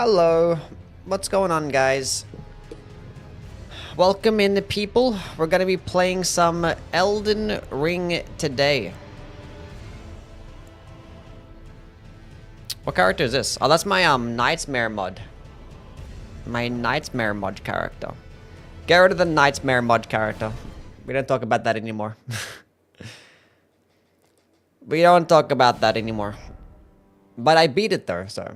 Hello. What's going on, guys? Welcome in, people. We're gonna be playing some Elden Ring today. What character is this? Oh, that's my Nightmare mod. My Nightmare mod character. Get rid of the Nightmare mod character. We don't talk about that anymore. We don't talk about that anymore. But I beat it though, so.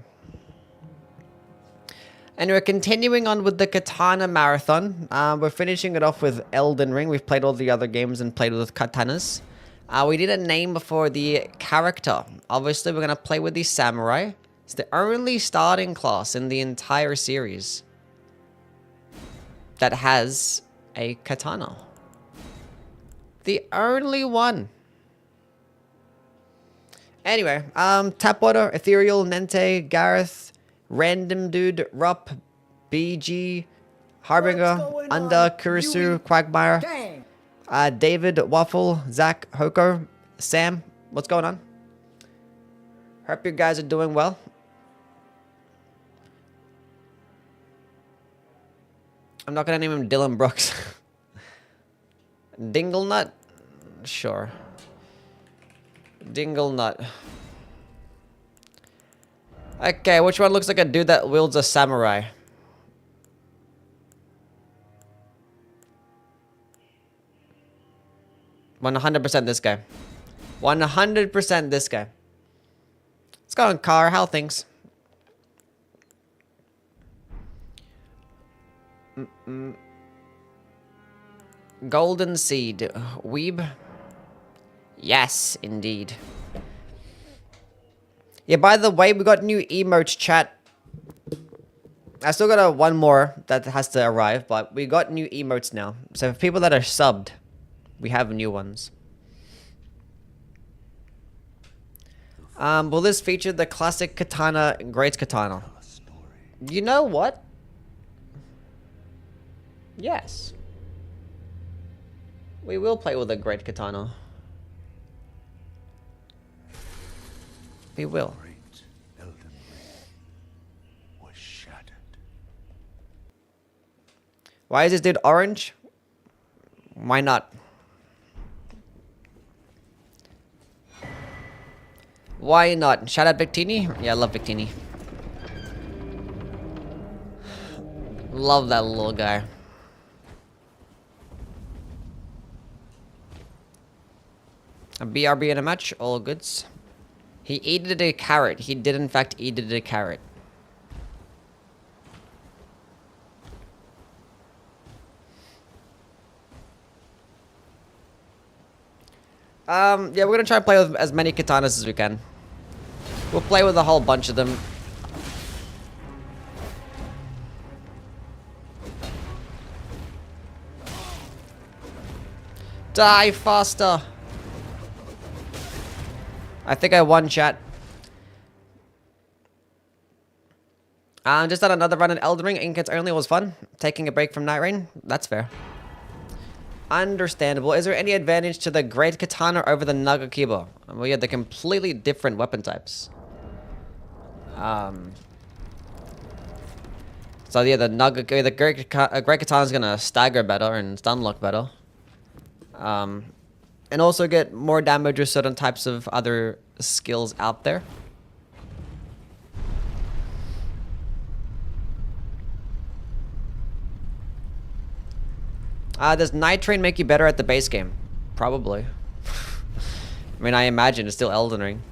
And we're continuing on with the Katana marathon. We're finishing it off with Elden Ring. We've played all the other games and played with Katanas. We did a name for the character. Obviously, we're going to play with the samurai. It's the only starting class in the entire series that has a katana. The only one. Anyway, Tapwater, Ethereal, Nente, Gareth, Random Dude, Rup, BG, Harbinger, Under, Kurisu, Quagmire, David, Waffle, Zach, Hoko, Sam. What's going on? Hope you guys are doing well. I'm not gonna name him Dylan Brooks. Dinglenut? Sure. Dinglenut. Okay, which one looks like a dude that wields a samurai? 100% this guy. 100% this guy. Let's go on, car. How things? Golden Seed. Weeb. Yes, indeed. Yeah, by the way, we got new emotes, chat. I still got one more that has to arrive, but we got new emotes now. So for people that are subbed, we have new ones. Will this feature the classic Katana, Great Katana? You know what? Yes. We will play with a Great Katana. We will. Elden was shattered. Why is this dude orange? Why not? Why not? Shout out Victini? Yeah, I love Victini. Love that little guy. A BRB in a match, all goods. He eated a carrot. He did in fact eat a carrot. Yeah, we're gonna try to play with as many katanas as we can. We'll play with a whole bunch of them. Die faster! I think I won, chat. Just done another run in Elden Ring. Inkets only was fun. Taking a break from Night Rain. That's fair. Understandable. Is there any advantage to the Great Katana over the Nagakiba? Well, yeah, they're completely different weapon types. So yeah, the Great Katana is gonna stagger better and stun lock better. And also get more damage with certain types of other skills out there. Does Night Train make you better at the base game? Probably. I mean, I imagine it's still Elden Ring.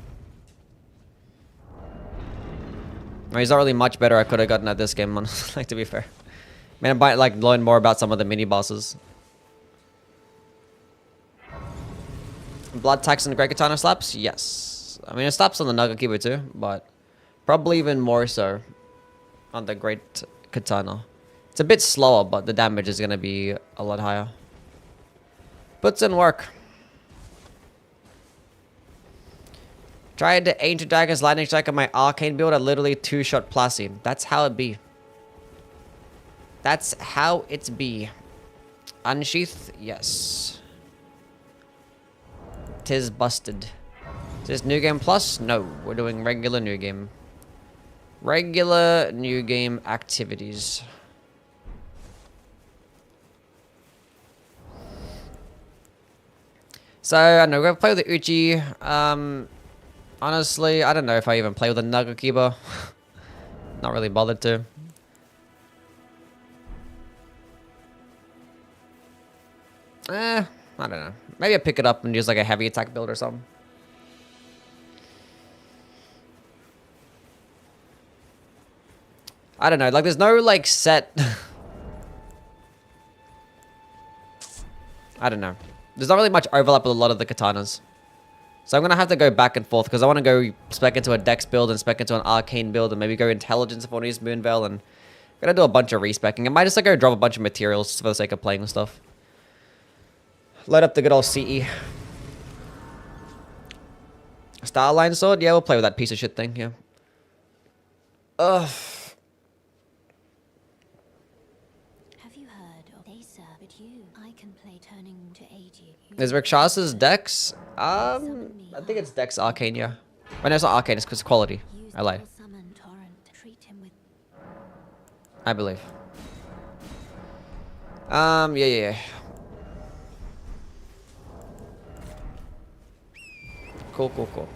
I mean, he's not really much better I could have gotten at this game, like, to be fair. I mean, I might like learn more about some of the mini bosses. Blood tax and Great Katana slaps? Yes. I mean, it slaps on the Nagakiba too, but probably even more so on the Great Katana. It's a bit slower, but the damage is going to be a lot higher. Puts in work. Tried the Ancient Dragon's Lightning Strike on my Arcane build. I literally two-shot Plassi. That's how it be. That's how it's be. Unsheath? Yes. Tis busted. Is this New Game Plus? No, we're doing regular New Game. Regular new game activities. So, I don't know, we're gonna play with the Uchi. Honestly, I don't know if I even play with the Nagakiba. Not really bothered to. I don't know. Maybe I pick it up and use like a heavy attack build or something. I don't know, like there's no like set... I don't know. There's not really much overlap with a lot of the katanas. So I'm going to have to go back and forth because I want to go spec into a dex build and spec into an arcane build and maybe go intelligence if I want to use Moonveil, and I'm going to do a bunch of respecking. I might just like go drop a bunch of materials for the sake of playing with stuff. Load up the good old CE. Starline sword? Yeah, we'll play with that piece of shit thing, yeah. Ugh. Is Rakshas's Dex? I think it's Dex Arcane, yeah. But no, it's not Arcane, it's because quality. I lied. I believe. Yeah. Cool.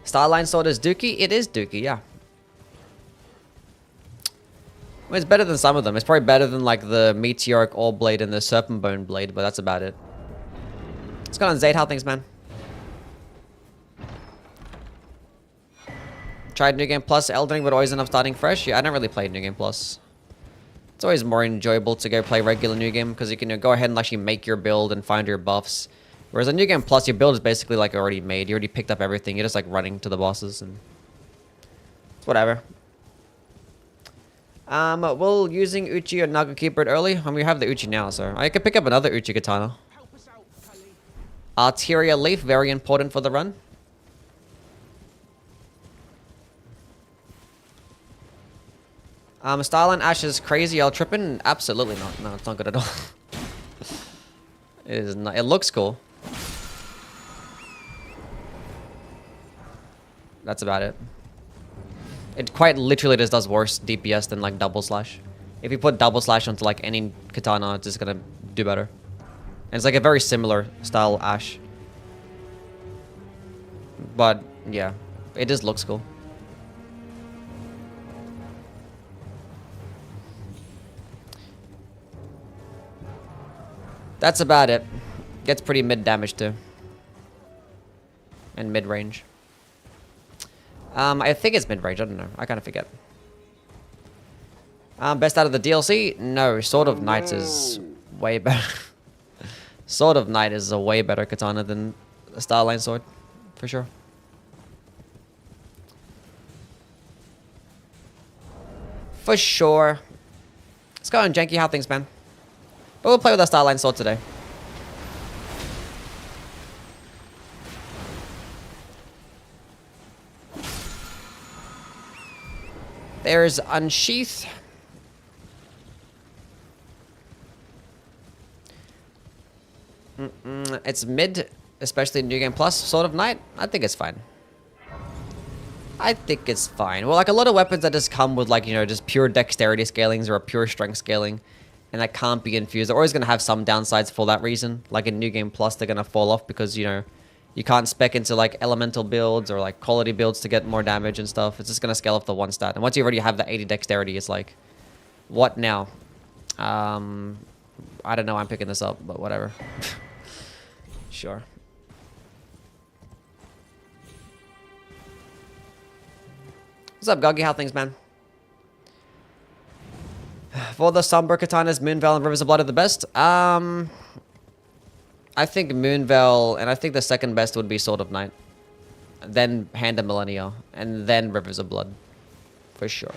Starline Sword is Dookie? It is Dookie, yeah. Well, it's better than some of them. It's probably better than like the Meteoric Ore Blade and the Serpent Bone Blade, but that's about it. What's going on, Zayd? How things, man? Tried New Game Plus. Elden Ring would always end up starting fresh. Yeah, I don't really play New Game Plus. It's always more enjoyable to go play regular New Game because you can go ahead and actually make your build and find your buffs. Whereas a New Game Plus, your build is basically like already made. You already picked up everything. You're just like running to the bosses and it's whatever. Will using Uchi or Nagakiba it early? I mean, we have the Uchi now, so I could pick up another Uchi Katana. Arteria Leaf, very important for the run. Starline Ash is crazy. I'll trip in? Absolutely not. No, it's not good at all. It is not. It looks cool. That's about it. It quite literally just does worse DPS than like double slash. If you put double slash onto like any katana, it's just gonna do better. And it's like a very similar style Ash. But yeah, it just looks cool. That's about it. Gets pretty mid damage too. And mid range. I think it's mid-range, I don't know. I kind of forget. Best out of the DLC? No, Sword of Knights is way better. Sword of Knight is a way better katana than a Starline Sword, for sure. For sure. Let's go on, Janky. How things, man? But we'll play with our Starline Sword today. There's Unsheath. It's mid, especially in New Game Plus. Sword of Knight, I think it's fine. I think it's fine. Well, like a lot of weapons that just come with like, you know, just pure dexterity scalings or a pure strength scaling, and that can't be infused. They're always going to have some downsides for that reason. Like in New Game Plus, they're going to fall off because, you know, you can't spec into like elemental builds or like quality builds to get more damage and stuff. It's just going to scale off the one stat. And once you already have the 80 dexterity, it's like, what now? I don't know why I'm picking this up, but whatever. Sure. What's up, Goggy? How things, man? For the Somber Katanas, Moonveil and Rivers of Blood are the best. I think Moonveil, and I think the second best would be Sword of Knight. Then Hand of Millennia, and then Rivers of Blood. For sure.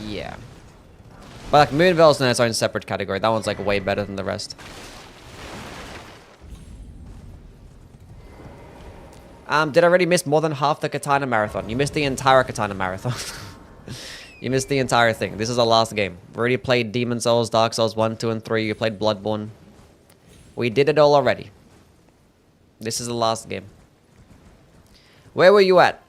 Yeah. But like Moonveil's in its own separate category. That one's like way better than the rest. Did I already miss more than half the Katana Marathon? You missed the entire Katana Marathon. You missed the entire thing. This is our last game. We already played Demon Souls, Dark Souls 1, 2, and 3. You played Bloodborne. We did it all already. This is the last game. Where were you at?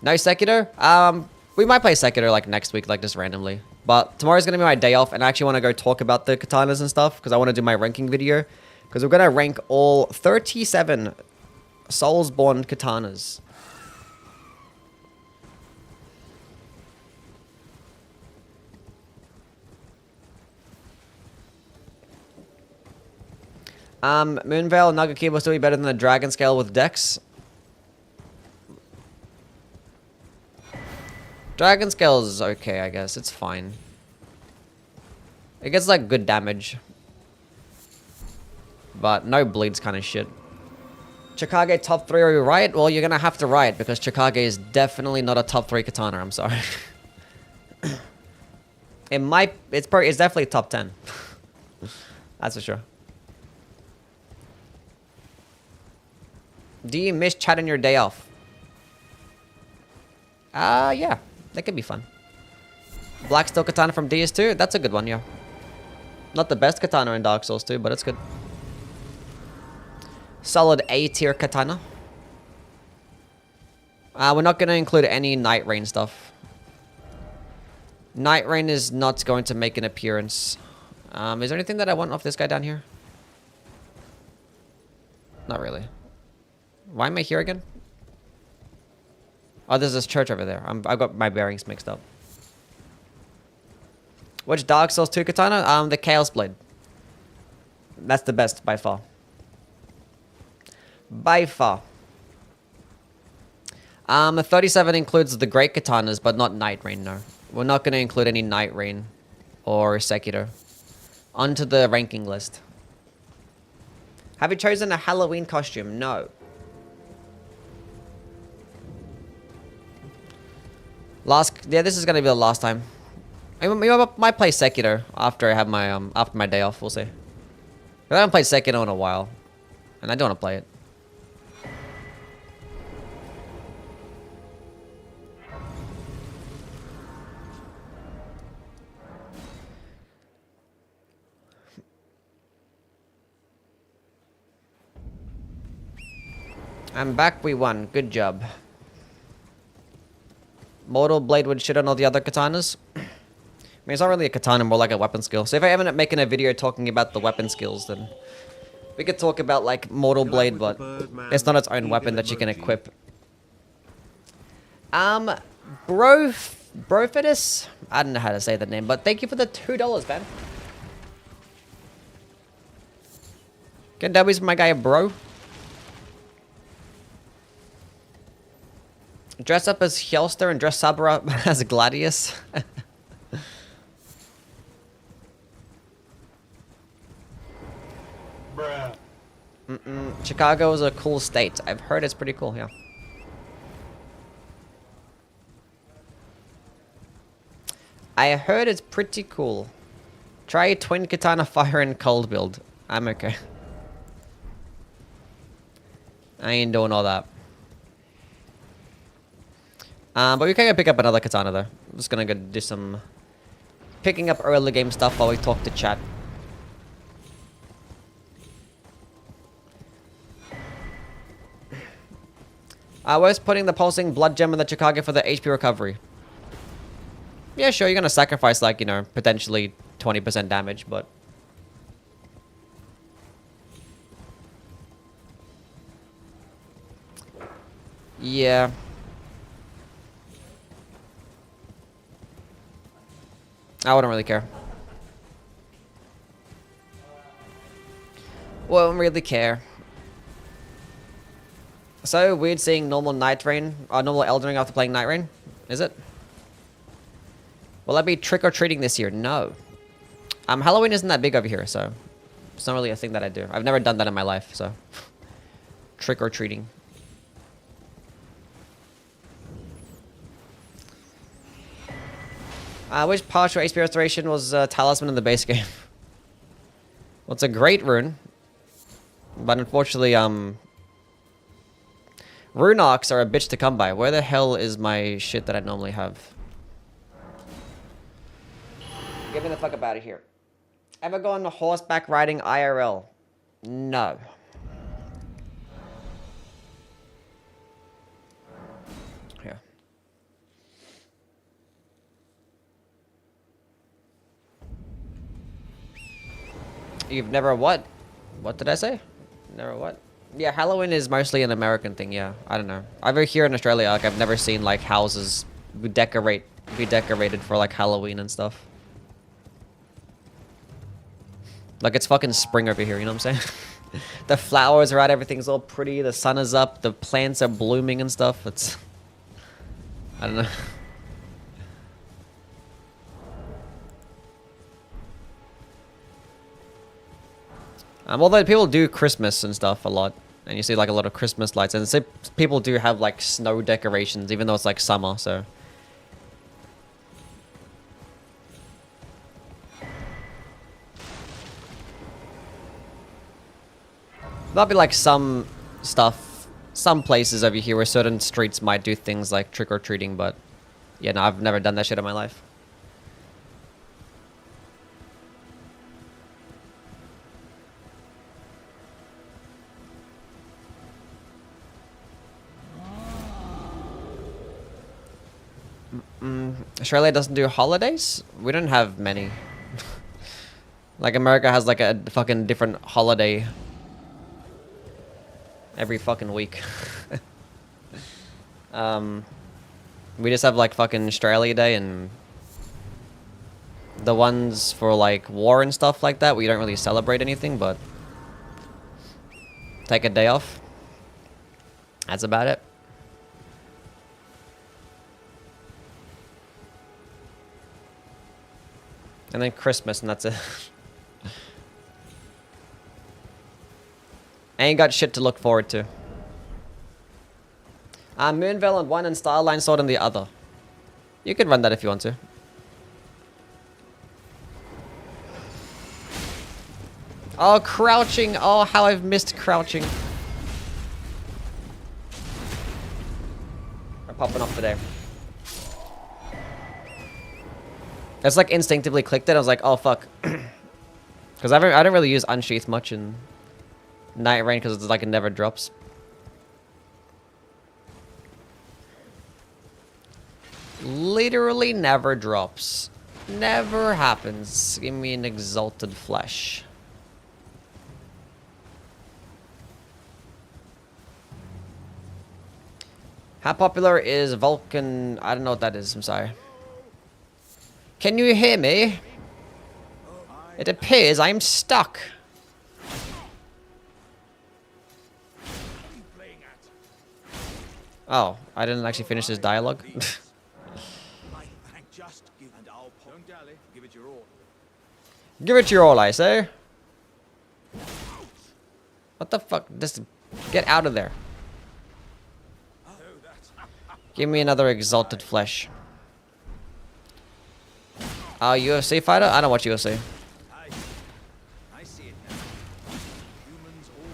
No Sekiro? We might play Sekiro like next week, like just randomly. But tomorrow's gonna be my day off, and I actually want to go talk about the katanas and stuff because I want to do my ranking video. Because we're gonna rank all 37 Soulsborne katanas. Moonveil, Nugget will still be better than the Dragon Scale with Dex. Dragon Scale is okay, I guess. It's fine. It gets like good damage. But no bleeds kind of shit. Chikage top 3, are you right? Well, you're gonna have to write because Chikage is definitely not a top 3 katana, I'm sorry. It's definitely top 10. That's for sure. Do you miss chatting your day off? Yeah. That could be fun. Black Steel Katana from DS2? That's a good one, yeah. Not the best katana in Dark Souls 2, but it's good. Solid A tier katana. We're not going to include any Night Rain stuff. Night Rain is not going to make an appearance. Is there anything that I want off this guy down here? Not really. Why am I here again? Oh, there's this church over there. I've got my bearings mixed up. Which Dark Souls 2 katana? The Chaos Blade. That's the best by far. By far. 37 includes the Great Katanas, but not Night Rain, no. We're not going to include any Night Rain or Sekiro. Onto the ranking list. Have you chosen a Halloween costume? No. Yeah, this is gonna be the last time. I might play Sekiro after I have my after my day off. We'll see. I haven't played Sekiro in a while, and I don't want to play it. I'm back. We won. Good job. Mortal Blade would shit on all the other katanas. I mean, it's not really a katana, more like a weapon skill. So if I ever end up making a video talking about the weapon skills, then we could talk about like Mortal Blade, but it's not its own weapon that you can equip. Brofidus? I don't know how to say the name, but thank you for the $2, man. Get W's for my guy, bro. Dress up as Hjelster and dress Sabra as Gladius. Bruh. Chicago is a cool state. I've heard it's pretty cool, yeah. I heard it's pretty cool. Try Twin Katana Fire and Cold build. I'm okay. I ain't doing all that. But we can go pick up another katana though. I'm just gonna go do some picking up early game stuff while we talk to chat. Where's putting the pulsing blood gem in the Chicago for the HP recovery? Yeah, sure, you're gonna sacrifice like, you know, potentially 20% damage, but... yeah. I wouldn't really care. Wouldn't really care. So weird seeing normal Night Rain, or normal Elden Ring after playing Night Rain? Is it? Will I be trick-or-treating this year? No. Halloween isn't that big over here, so... it's not really a thing that I do. I've never done that in my life, so... trick-or-treating. Which partial HP restoration was Talisman in the base game? Well, it's a great rune. But unfortunately, Rune Arcs are a bitch to come by. Where the hell is my shit that I normally have? Get me the fuck up out of here. Ever gone horseback riding IRL? No. You've never what? What did I say? Never what? Yeah, Halloween is mostly an American thing, yeah. I don't know. Over here in Australia, like, I've never seen, like, houses be decorated for, like, Halloween and stuff. Like, it's fucking spring over here, you know what I'm saying? The flowers are out, everything's all pretty, the sun is up, the plants are blooming and stuff. It's... I don't know. Although people do Christmas and stuff a lot, and you see like a lot of Christmas lights, and so people do have like snow decorations, even though it's like summer, so. There'll be like some stuff, some places over here where certain streets might do things like trick-or-treating, but yeah, no, I've never done that shit in my life. Australia doesn't do holidays? We don't have many. Like America has like a fucking different holiday every fucking week. We just have like fucking Australia Day, and the ones for like war and stuff like that, we don't really celebrate anything, but take a day off. That's about it. And then Christmas, and that's it. Ain't got shit to look forward to. Moonveil on one and Starline Sword on the other. You could run that if you want to. Oh, crouching. Oh, how I've missed crouching. I'm popping off today. It's like instinctively clicked it. I was like, oh fuck. Because I don't really use Unsheath much in Night Rain because it's like it never drops. Literally never drops. Never happens. Give me an exalted flesh. How popular is Vulcan? I don't know what that is. I'm sorry. Can you hear me? It appears I'm stuck. Oh, I didn't actually finish this dialogue. Give it your all, I say. What the fuck? Just get out of there. Give me another exalted flesh. UFC fighter? I don't watch UFC. I see it now. Humans all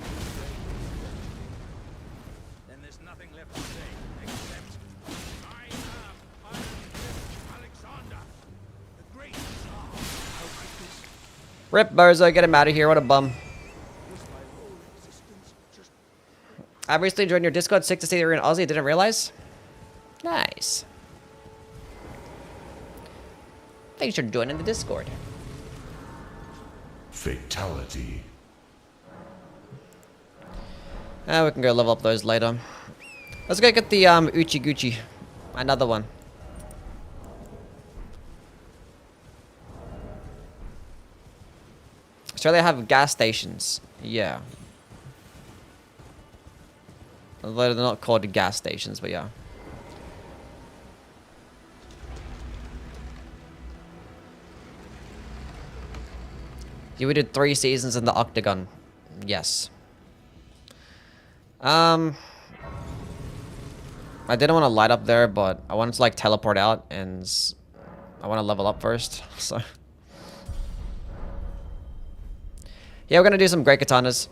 then there's nothing left to say except I am Alexander, the great Tsar. Rip Bozo, get him out of here. What a bum. I recently joined your Discord. Sick to see you're in Aussie. Didn't realize. Nice. Thanks for joining the Discord. Fatality. We can go level up those later. Let's go get the Uchi Gucci. Another one. Australia have gas stations. Yeah. Although they're not called gas stations, but yeah. We did 3 seasons in the Octagon. Yes. I didn't want to light up there, but I wanted to like teleport out, and I want to level up first. So yeah, we're gonna do some great katanas.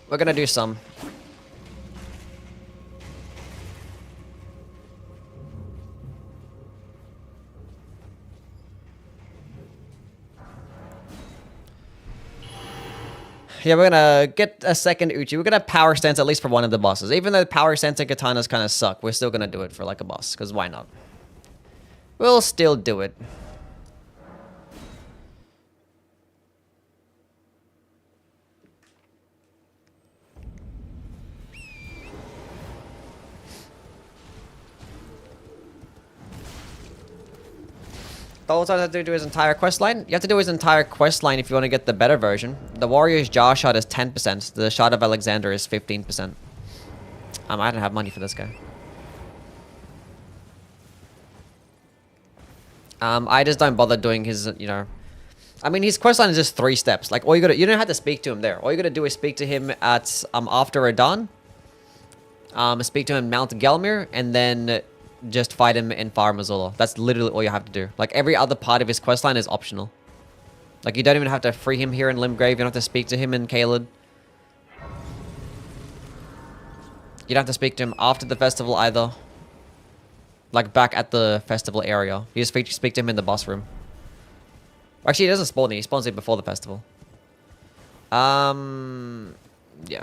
We're gonna do some. Yeah, we're gonna get a second Uchi. We're gonna power stance at least for one of the bosses. Even though power stance and katanas kind of suck, we're still gonna do it for like a boss, because why not? We'll still do it. Also have to do his entire quest line. You have to do his entire quest line if you want to get the better version. The warrior's jaw shot is 10%. The shot of Alexander is 15%. I don't have money for this guy. I just don't bother doing his, you know. I mean, his quest line is just 3 steps. Like, you don't have to speak to him there. All you gotta do is speak to him at after Radahn. Speak to him in Mount Gelmir, and then just fight him in Far Missoula. That's literally all you have to do. Like, every other part of his questline is optional. Like, you don't even have to free him here in Limgrave. You don't have to speak to him in Caelid. You don't have to speak to him after the festival either. Like, back at the festival area. You just speak to him in the boss room. Actually, he doesn't spawn it. He spawns it before the festival. Yeah,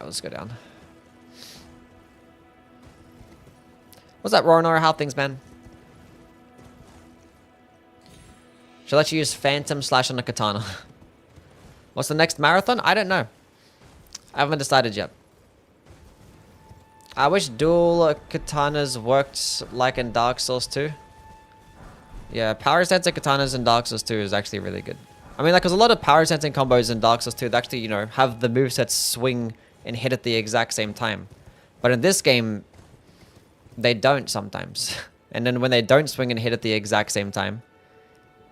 let's go down. What's that, Roranor? How things, man? Should I let you use Phantom Slash on a Katana? What's the next marathon? I don't know. I haven't decided yet. I wish dual katanas worked like in Dark Souls 2. Yeah, power stance of katanas in Dark Souls 2 is actually really good. I mean, like, there's a lot of power stancing combos in Dark Souls 2 that actually, you know, have the movesets swing and hit at the exact same time. But in this game, they don't sometimes. And then when they don't swing and hit at the exact same time,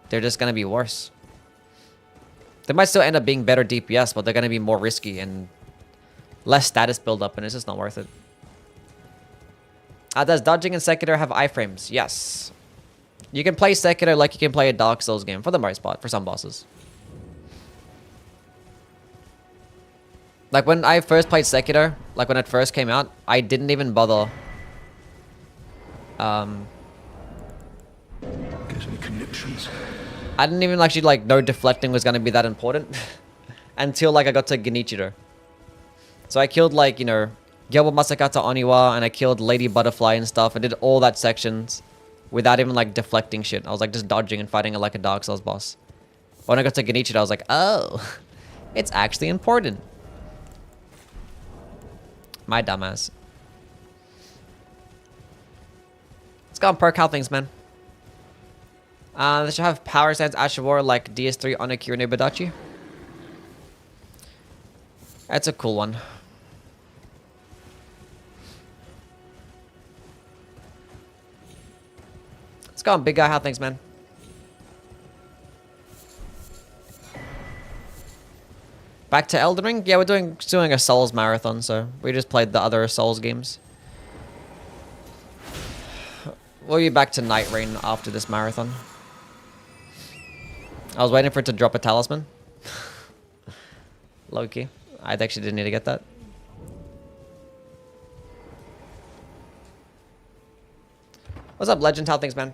they're just going to be worse. They might still end up being better DPS, but they're going to be more risky and less status build up, and it's just not worth it. Does dodging in Sekiro have iframes? Yes. You can play Sekiro like you can play a Dark Souls game, for the most part, for some bosses. Like, when I first played Sekiro, like when it first came out, I didn't even bother... Getting connections. I didn't even actually, like, know deflecting was going to be that important. Until, like, I got to Genichiro. So I killed, like, you know... Gilbert Masakata Oniwa, and I killed Lady Butterfly and stuff. I did all that sections without even, like, deflecting shit. I was, like, just dodging and fighting it like a Dark Souls boss. When I got to Genichiro, I was like, oh, it's actually important. My dumbass. Let's go on perk how things, man. They should have power stance Ashawar like DS3 Onakiri Nobadachi. That's a cool one. Let's go on big guy how things, man. Back to Elden Ring? Yeah, we're doing a Souls marathon, so we just played the other Souls games. We'll be back to Night Rain after this marathon. I was waiting for it to drop a talisman. Low-key. I actually didn't need to get that. What's up, Legend? How things, man?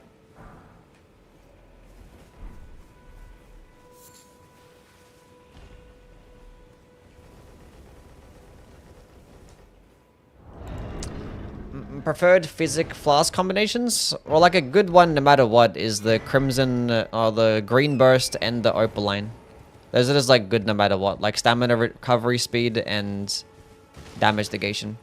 Preferred physic flask combinations? Well, like a good one no matter what is the Crimson or the Green Burst and the Opaline. Those are just like good no matter what. Like stamina recovery speed and damage negation.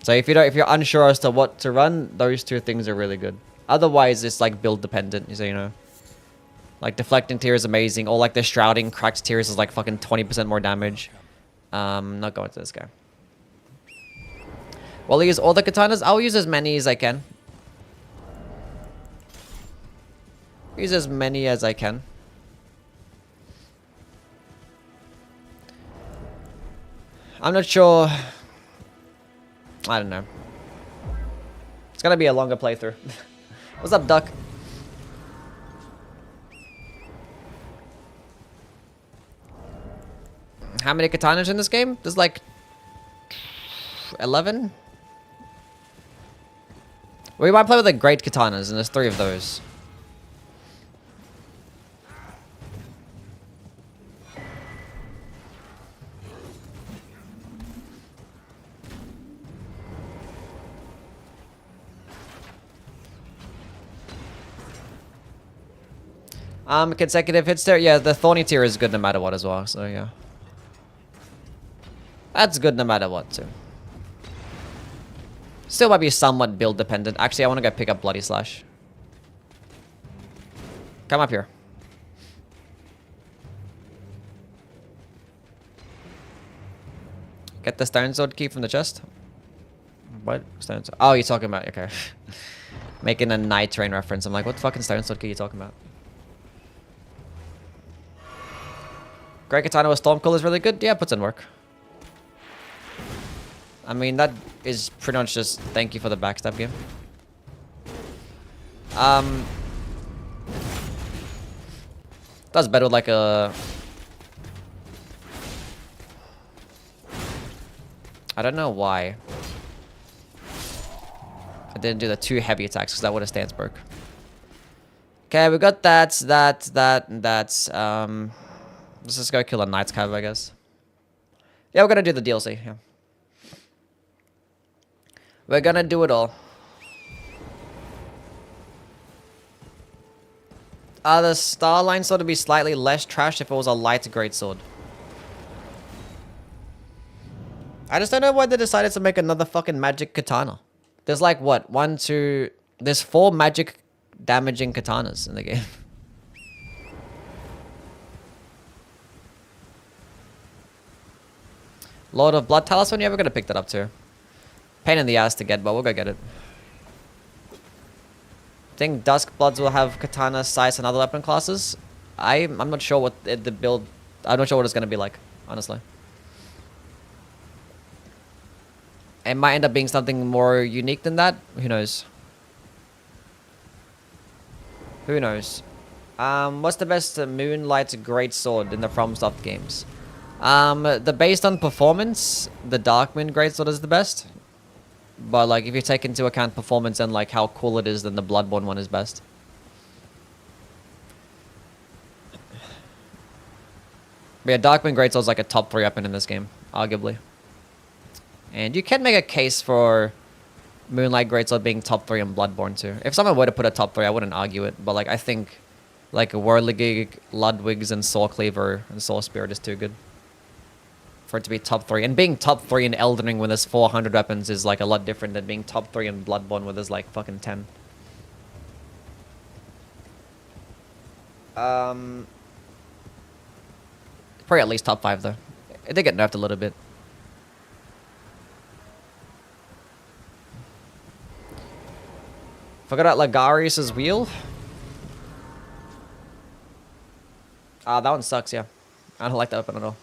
So if you're unsure as to what to run, those two things are really good. Otherwise it's like build dependent, so you know. Like deflecting tier is amazing, or like the shrouding cracked tiers is like fucking 20% more damage. Not going to this guy. Will I use all the katanas? I'll use as many as I can. Use as many as I can. I'm not sure. I don't know. It's gonna be a longer playthrough. What's up, Duck? How many katanas in this game? There's like 11? We might play with the great katanas, and there's 3 of those. Consecutive hits there. Yeah, the thorny tier is good no matter what as well. So yeah, that's good no matter what too. Still might be somewhat build dependent. Actually, I want to go pick up Bloody Slash. Come up here. Get the stone sword key from the chest. What? Stone sword? Oh, you're talking about... Okay. Making a Night Train reference. I'm like, what fucking stone sword key are you talking about? Great Katana with Stormcall is really good. Yeah, puts in work. I mean, that is pretty much just thank you for the backstab game. Does better with like a... I don't know why. I didn't do the 2 heavy attacks because that would have stance broke. Okay, we got that. Let's just go kill a Knight's Cab, I guess. Yeah, we're gonna do the DLC, yeah. We're gonna do it all. The Starline sword would be slightly less trash if it was a light greatsword. I just don't know why they decided to make another fucking magic katana. There's like, what? 1, 2... There's 4 magic damaging katanas in the game. Lord of Blood Talisman? Yeah, we're gonna pick that up too. Pain in the ass to get, but we'll go get it. I think Duskbloods will have katana, scythe, and other weapon classes. I'm not sure what the build... I'm not sure what it's gonna be like, honestly. It might end up being something more unique than that. Who knows? Who knows? What's the best Moonlight Greatsword in the Fromsoft games? Based on performance, the Darkmoon Greatsword is the best. But like, if you take into account performance and like how cool it is, then the Bloodborne one is best. But yeah, Darkmoon Greatsword is like a top 3 weapon in this game, arguably. And you can make a case for Moonlight Greatsword being top 3 in Bloodborne too. If someone were to put a top 3, I wouldn't argue it. But like, I think like Whirligig, Ludwig's, and Saw Cleaver and Saw Spirit is too good for it to be top 3. And being top 3 in Elden Ring when there's 400 weapons is like a lot different than being top 3 in Bloodborne where there's like fucking 10. Probably at least top 5 though. They get nerfed a little bit. Forgot about Lagarius' wheel. That one sucks, yeah. I don't like that weapon at all.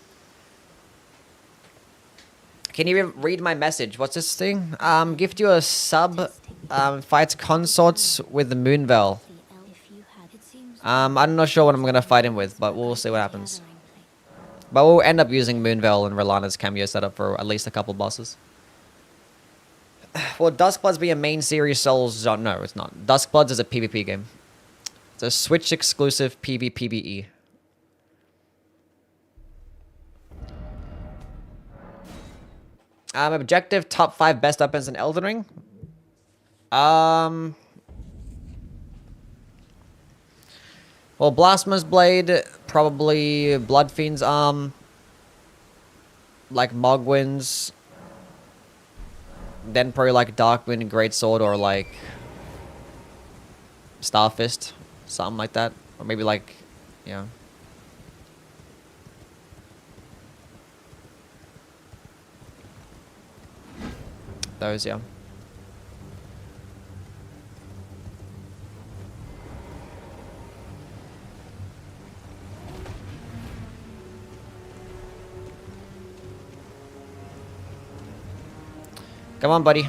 Can you read my message? What's this thing? Gift you a sub. Fights consorts with the Moonveil. I'm not sure what I'm gonna fight him with, but we'll see what happens. But we'll end up using Moonveil and Rolana's cameo setup for at least a couple bosses. Will Duskbloods be a main series Souls genre? No, it's not. Duskbloods is a PvP game. It's a Switch exclusive PvPvE. Objective top 5 best weapons in Elden Ring. Well, Blasphemous Blade, probably Bloodfiend's Arm, like Mogwin's. Then probably like Darkmoon Greatsword or like Starfist, something like that, or maybe like, yeah. Those, yeah. Come on, buddy.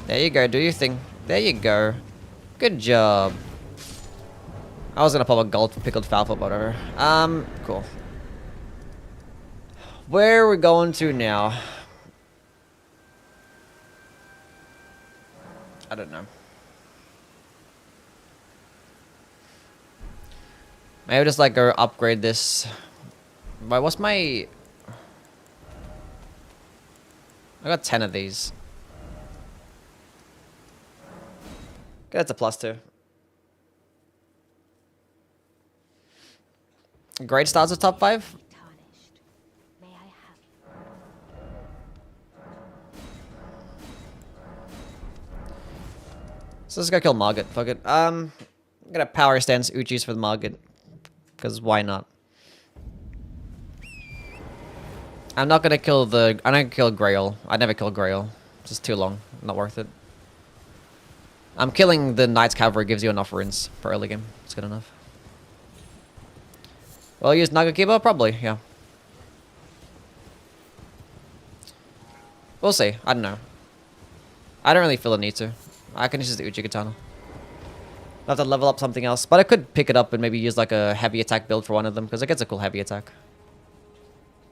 There you go. Do your thing. There you go. Good job. I was gonna pop a gold for pickled falfa, but whatever. Cool. Where are we going to now? I don't know. Maybe just like go upgrade this. But what's my... I got 10 of these. Okay, that's a +2. Great starts with top 5. Tarnished. May I have So let's go kill Margit. Fuck it. I'm gonna power stance Uchis for the Margit. Because why not? I'm not gonna kill the... I don't kill Grail. I never kill Grail. It's just too long. Not worth it. I'm killing the Knight's Cavalry. Gives you enough runes for early game. It's good enough. Well, use Nagakiba? Probably, yeah. We'll see. I don't know. I don't really feel the need to. I can just use the Uchi Katana. I'll have to level up something else. But I could pick it up and maybe use like a heavy attack build for one of them. Because it gets a cool heavy attack.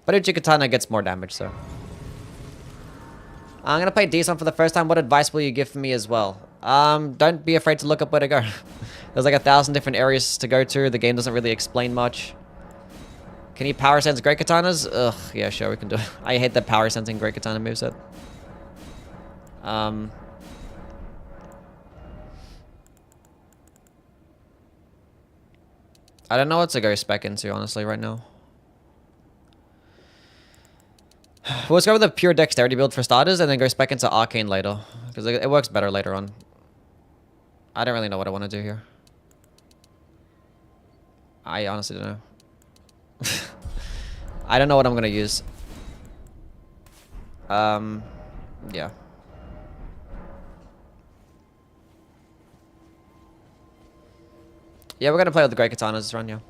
But Uchi Katana gets more damage, so. I'm going to play decent for the first time. What advice will you give me as well? Don't be afraid to look up where to go. There's like 1,000 different areas to go to. The game doesn't really explain much. Can you power sense Great Katanas? Ugh, yeah, sure, we can do it. I hate the power sensing Great Katana moveset. I don't know what to go spec into, honestly, right now. Well, let's go with a pure dexterity build for starters, and then go spec into arcane later. Because it works better later on. I don't really know what I want to do here. I honestly don't know. I don't know what I'm gonna use. Yeah. Yeah, we're gonna play with the Great Katanas this run, yeah.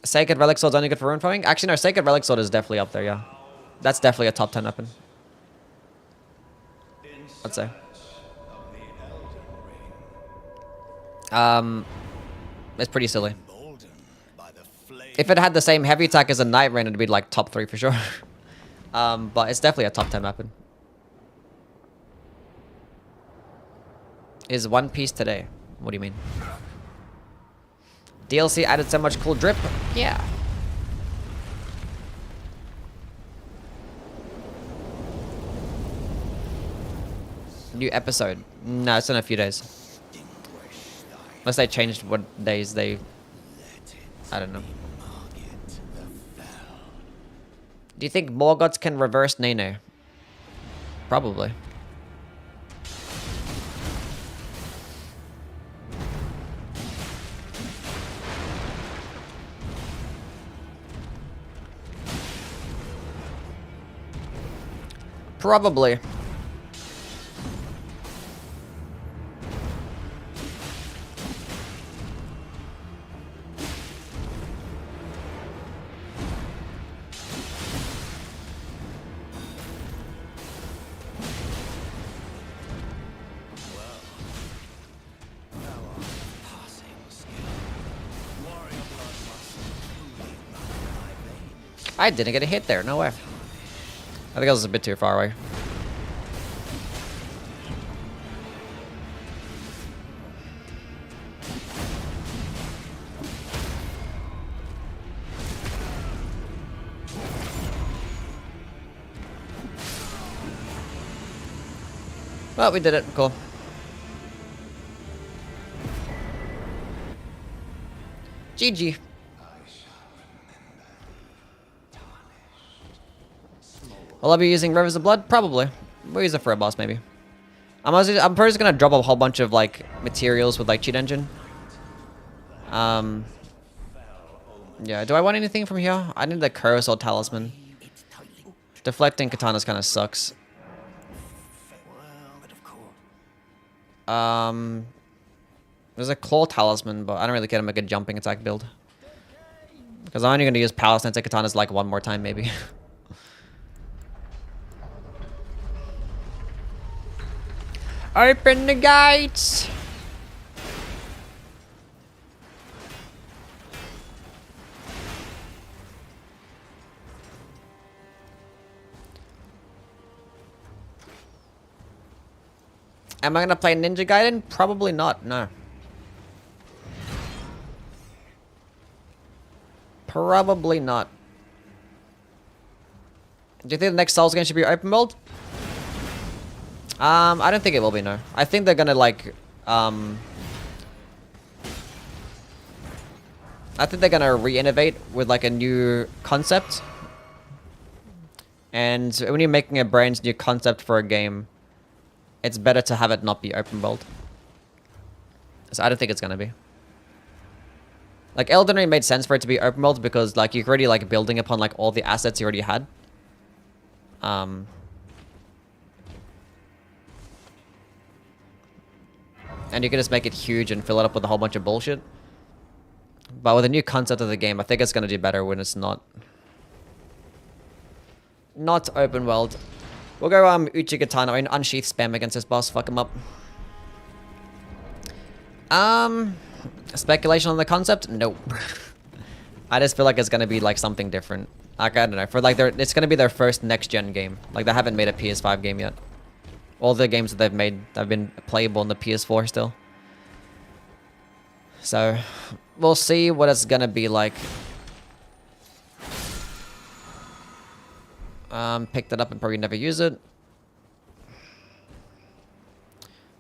Sacred Relic Sword's only good for rune farming? Actually, no, Sacred Relic Sword is definitely up there, yeah. That's definitely a top 10 weapon. I'd say. It's pretty silly. If it had the same heavy attack as a Night Rain, it'd be like top 3 for sure. But it's definitely a top 10 weapon. Is One Piece today? What do you mean? DLC added so much cool drip? Yeah. New episode? No, it's in a few days. Unless they changed what days they... I don't know. Do you think Morgoths can reverse Nene? Probably. Probably. I didn't get a hit there, no way. I think I was a bit too far away. Well, we did it. Cool. GG. Will I be using Rivers of Blood? Probably. We'll use it for a boss, maybe. I'm probably just gonna drop a whole bunch of like materials with like cheat engine. Yeah. Do I want anything from here? I need the Curse or Talisman. Deflecting Katanas kind of sucks. There's a Claw Talisman, but I don't really care to make a jumping attack build. Because I'm only going to use Power Stance Katanas like one more time, maybe. Open the gates! Am I going to play Ninja Gaiden? Probably not, no. Probably not. Do you think the next Souls game should be open world? I don't think it will be, no. I think they're gonna like, I think they're gonna re-innovate with like a new concept. And when you're making a brand new concept for a game, it's better to have it not be open world. So I don't think it's gonna be. Like Elden Ring made sense for it to be open world because like you're already like building upon like all the assets you already had. And you can just make it huge and fill it up with a whole bunch of bullshit. But with a new concept of the game, I think it's gonna do better when it's not open world. We'll go Uchi Katana and unsheath spam against this boss. Fuck him up. Speculation on the concept? Nope. I just feel like it's gonna be like something different. Like I don't know. For like it's gonna be their first next gen game. Like they haven't made a PS5 game yet. All the games that they've made have been playable on the PS4 still. So we'll see what it's gonna be like. Picked it up and probably never use it.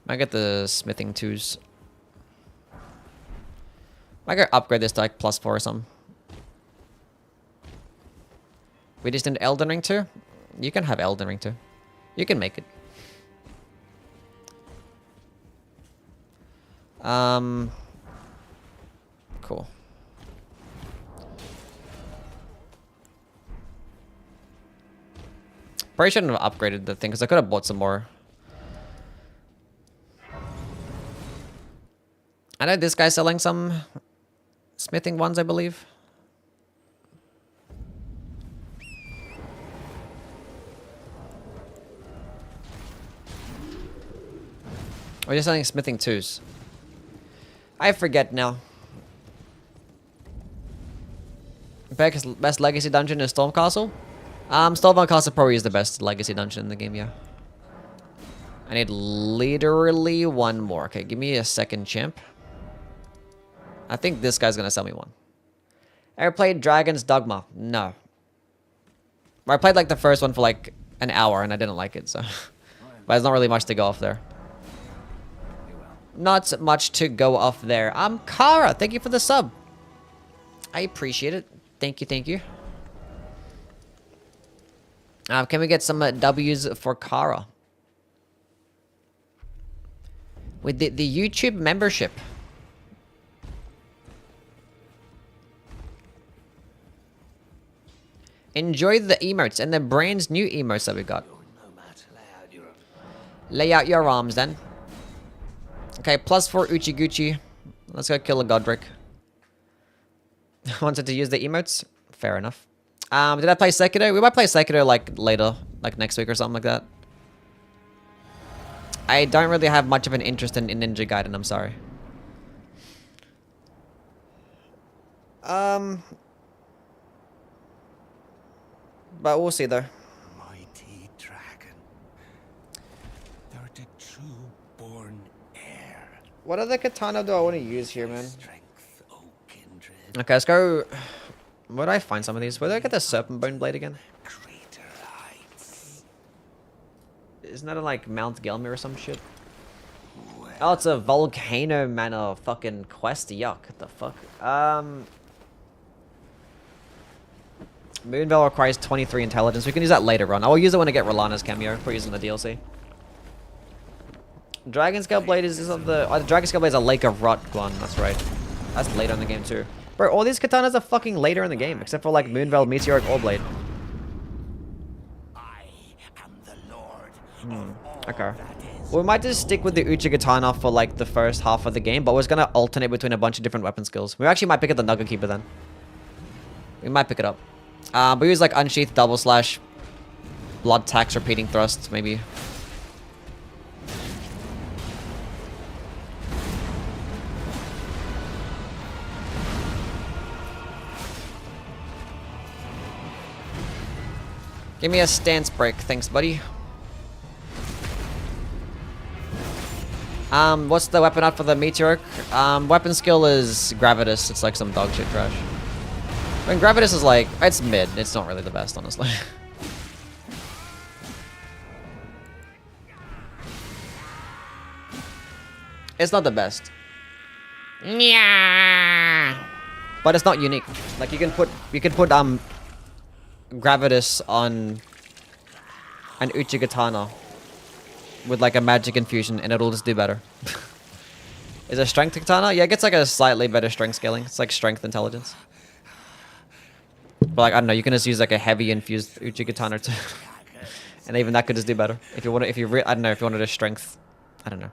Might get the smithing 2s. Might go upgrade this to like +4 or something. We just need Elden Ring 2? You can have Elden Ring 2. You can make it. Cool. Probably shouldn't have upgraded the thing because I could have bought some more. I know this guy's selling some smithing ones, I believe. Or you're selling smithing 2s. I forget now. Best legacy dungeon is Stormcastle? Stormcastle probably is the best legacy dungeon in the game, yeah. I need literally one more. Okay, give me a second, champ. I think this guy's gonna sell me one. Ever played Dragon's Dogma? No. I played like the first one for like an hour and I didn't like it, so. But there's not really much to go off there. Not much to go off there. Kara, thank you for the sub. I appreciate it. Thank you, thank you. Can we get some W's for Kara? With the YouTube membership. Enjoy the emotes and the brand new emotes that we got. Lay out your arms then. Okay, +4 Uchi Gucci. Let's go kill a Godric. Wanted to use the emotes? Fair enough. Did I play Sekiro? We might play Sekiro like later, like next week or something like that. I don't really have much of an interest in Ninja Gaiden, I'm sorry. But we'll see though. Mighty dragon. Thou art a true born heir. What other katana do I want to use here, man? Strength, O kindred. Okay, let's go. Where do I find some of these? Where do I get the serpent bone blade again? Greater heights. Isn't that in like Mount Gelmir or some shit? Oh, it's a volcano manor fucking quest. Yuck. What the fuck? Moonveil requires 23 intelligence. We can use that later on. I will use it when I get Rolana's cameo for using the DLC. Dragon Scale Blade is of the... Oh, the Dragon Scale Blade is a Lake of Rot one. That's right. That's later in the game too. Bro, all these katanas are fucking later in the game, except for like Moonveil Meteoric Ore Blade. I am the Lord of all Okay. that is. We might just stick with the Uchi Katana for like the first half of the game, but we're just gonna alternate between a bunch of different weapon skills. We actually might pick up the Nugget Keeper then. We might pick it up. But use like Unsheath, Double Slash, Blood Tax, Repeating Thrusts, maybe. Give me a stance break, thanks, buddy. What's the weapon up for the Meteoric? Weapon skill is Gravitas. It's like some dog shit trash. I mean, Gravitas is like, it's mid. It's not really the best, honestly. It's not the best. Yeah. But it's not unique. Like you can put Gravitas on an Katana with like a magic infusion and it'll just do better. Is it strength Katana? Yeah, it gets like a slightly better strength scaling. It's like strength intelligence. But like I don't know, you can just use like a heavy infused Katana too. And even that could just do better. If you want to, I don't know, if you wanted a strength, I don't know.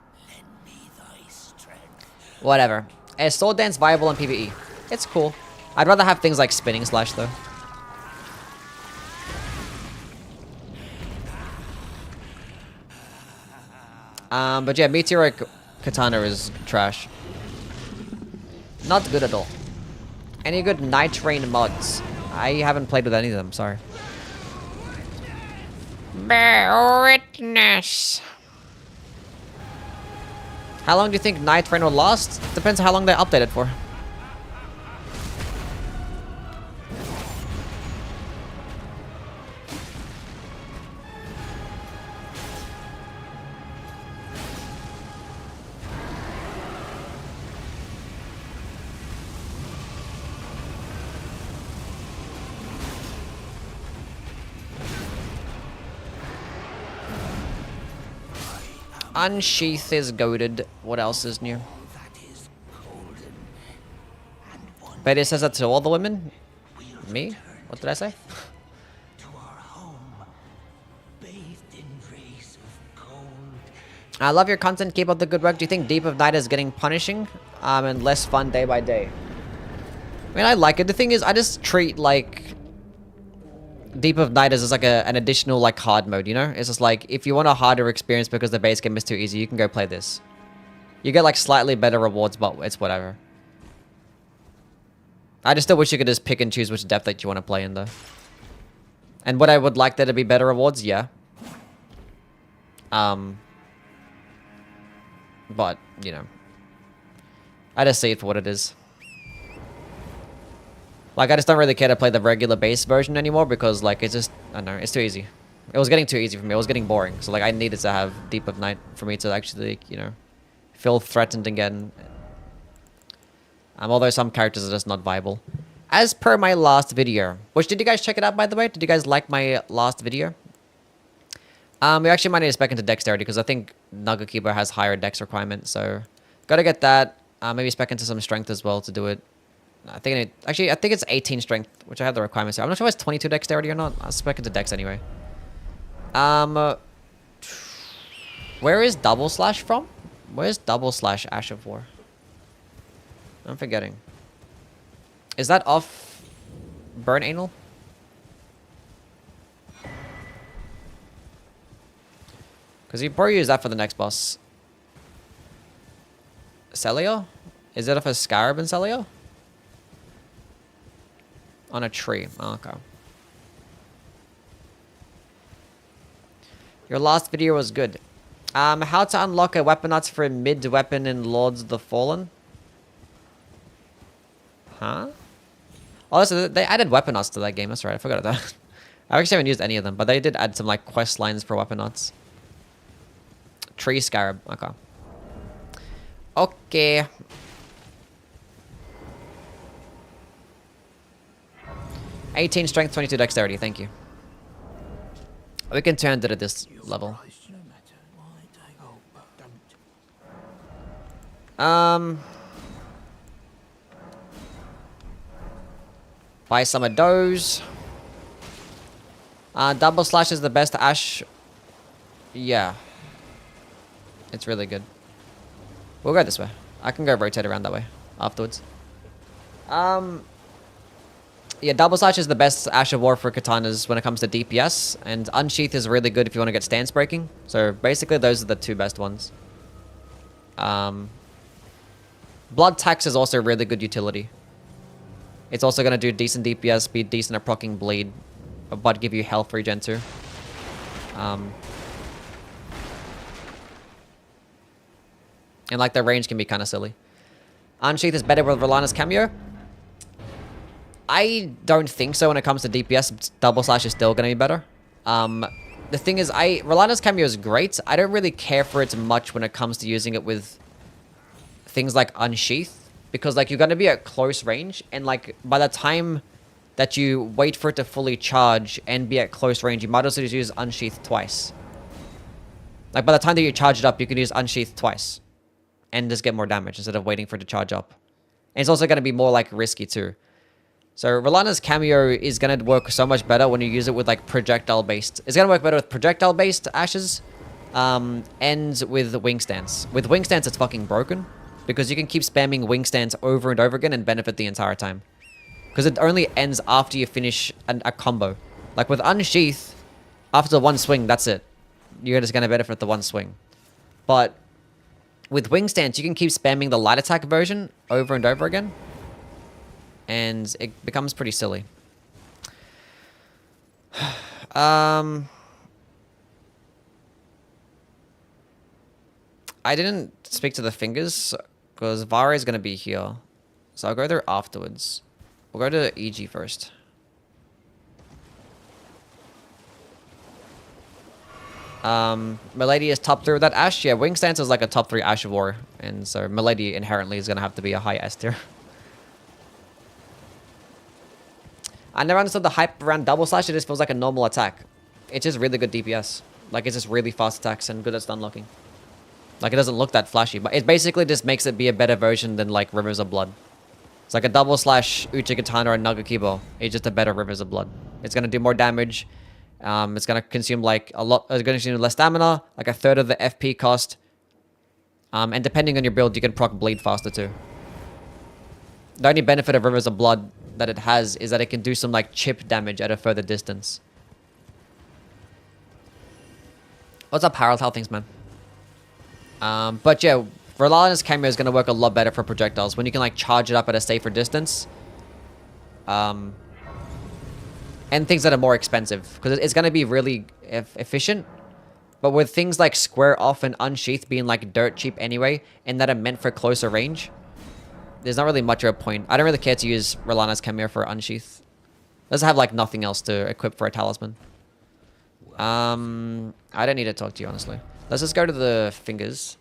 Whatever. Is sword dance viable in PvE? It's cool. I'd rather have things like spinning slash though. But yeah, meteoric katana is trash. Not good at all. Any good night train mods? I haven't played with any of them, sorry. Bear witness. How long do you think Night Train will last? Depends how long they update it for. Unsheath is goaded. What else is new? But it says that to all the women? Me? What did I say? I love your content. Keep up the good work. Do you think Deep of Night is getting punishing and less fun day by day? I mean, I like it. The thing is, I just treat like Deep of Night is just like an additional like hard mode, you know? It's just like, if you want a harder experience because the base game is too easy, you can go play this. You get like slightly better rewards, but it's whatever. I just still wish you could just pick and choose which depth that you want to play in though. And would I would like there to be better rewards? Yeah. But, you know. I just see it for what it is. Like, I just don't really care to play the regular base version anymore because, like, it's just, I don't know, it's too easy. It was getting too easy for me. It was getting boring. So, like, I needed to have Deep of Night for me to actually, you know, feel threatened again. Although some characters are just not viable. As per my last video, which, did you guys check it out, by the way? Did you guys like my last video? We actually might need to spec into dexterity because I think Nugget Keeper has higher dex requirements. So, gotta get that. Maybe spec into some strength as well to do it. I think I think it's 18 strength, which I have the requirements here. I'm not sure if it's 22 dexterity or not. I'll spec into dex anyway. Where is double slash from? Where's double slash Ash of War? I'm forgetting. Is that off Burn Anal? Because you probably use that for the next boss. Celio? Is it off a Scarab and Celio? On a tree. Oh, okay. Your last video was good. How to unlock a weapon for mid-weapon in Lords of the Fallen? Huh? Oh, so they added weapon to that game. That's right. I forgot that. I actually haven't used any of them, but they did add some like quest lines for weapon Tree Scarab. Okay. Okay. $18 strength, 22 dexterity. Thank you. We can turn it at this level. Buy some of those. Double slash is the best Ash. Yeah. It's really good. We'll go this way. I can go rotate around that way afterwards. Yeah, double slash is the best Ash of War for katanas when it comes to DPS, and unsheath is really good if you want to get stance breaking. So basically, those are the two best ones. Blood tax is also really good utility. It's also going to do decent DPS, be decent at proccing bleed, but give you health regen too. And like the range can be kind of silly. Unsheath is better with Rolana's cameo. I don't think so when it comes to DPS. Double slash is still going to be better. The thing is, Rolana's cameo is great. I don't really care for it much when it comes to using it with things like Unsheath. because like you're going to be at close range, and like by the time that you wait for it to fully charge and be at close range, you might also just use Unsheath twice. Like by the time that you charge it up, you can use Unsheath twice and just get more damage instead of waiting for it to charge up. And it's also going to be more like risky too. So Rolana's cameo is going to work so much better when you use it with like projectile based. It's going to work better with projectile based ashes and with wing stance. With wing stance, it's fucking broken because you can keep spamming wing stance over and over again and benefit the entire time. Because it only ends after you finish a combo. Like with Unsheath, after one swing, that's it. You're just going to benefit the one swing. But with Wing Stance, you can keep spamming the light attack version over and over again. And it becomes pretty silly. I didn't speak to the fingers because Vare is going to be here. So I'll go there afterwards. We'll go to EG first. Milady is top 3 with that Ash. Yeah, Wing Stance is like a top 3 Ash of War. And so Milady inherently is going to have to be a high S tier. I never understood the hype around double slash. It just feels like a normal attack. It's just really good DPS. Like it's just really fast attacks and good at stun locking. Like it doesn't look that flashy, but it basically just makes it be a better version than like Rivers of Blood. It's like a double slash Uchigatana or Nagakibo. It's just a better Rivers of Blood. It's going to do more damage. It's going to consume like a lot. It's going to consume less stamina, like a third of the FP cost. And depending on your build, you can proc bleed faster too. The only benefit of Rivers of Blood that it has is that it can do some like chip damage at a further distance. What's up, Harold? How things, man? But yeah, Rolana's cameo is going to work a lot better for projectiles when you can like charge it up at a safer distance. And things that are more expensive because it's going to be really efficient. But with things like Square Off and Unsheath being like dirt cheap anyway, and that are meant for closer range, there's not really much of a point. I don't really care to use Rolana's cameo for Unsheath. Doesn't have like nothing else to equip for a talisman. I don't need to talk to you, honestly. Let's just go to the fingers.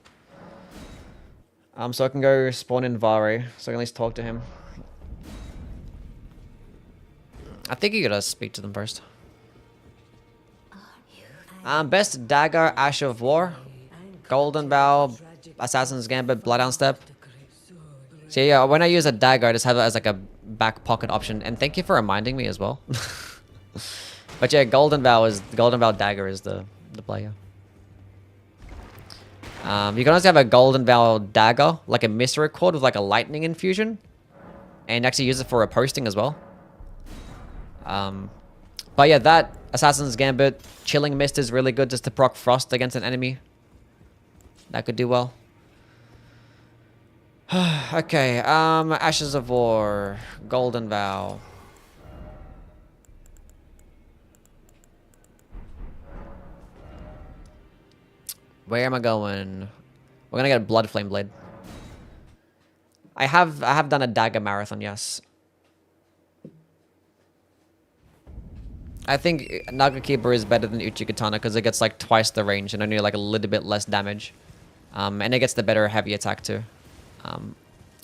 So I can go spawn in Vare, so I can at least talk to him. I think you gotta speak to them first. Best Dagger, Ash of War, Golden Bow, Assassin's Gambit, Bloodhound Step. So yeah, when I use a dagger, I just have it as like a back pocket option. And thank you for reminding me as well. But yeah, Golden Bow Dagger is the player. You can also have a Golden Bow Dagger, like a Mystery Cord with like a lightning infusion, and actually use it for a posting as well. But yeah, that Assassin's Gambit, Chilling Mist is really good just to proc Frost against an enemy. That could do well. Okay, Ashes of War, Golden Vow. Where am I going? We're gonna get a Blood Flame Blade. I have done a dagger marathon, yes. I think Nagakiba is better than Uchigatana because it gets like twice the range and only like a little bit less damage. And it gets the better heavy attack too.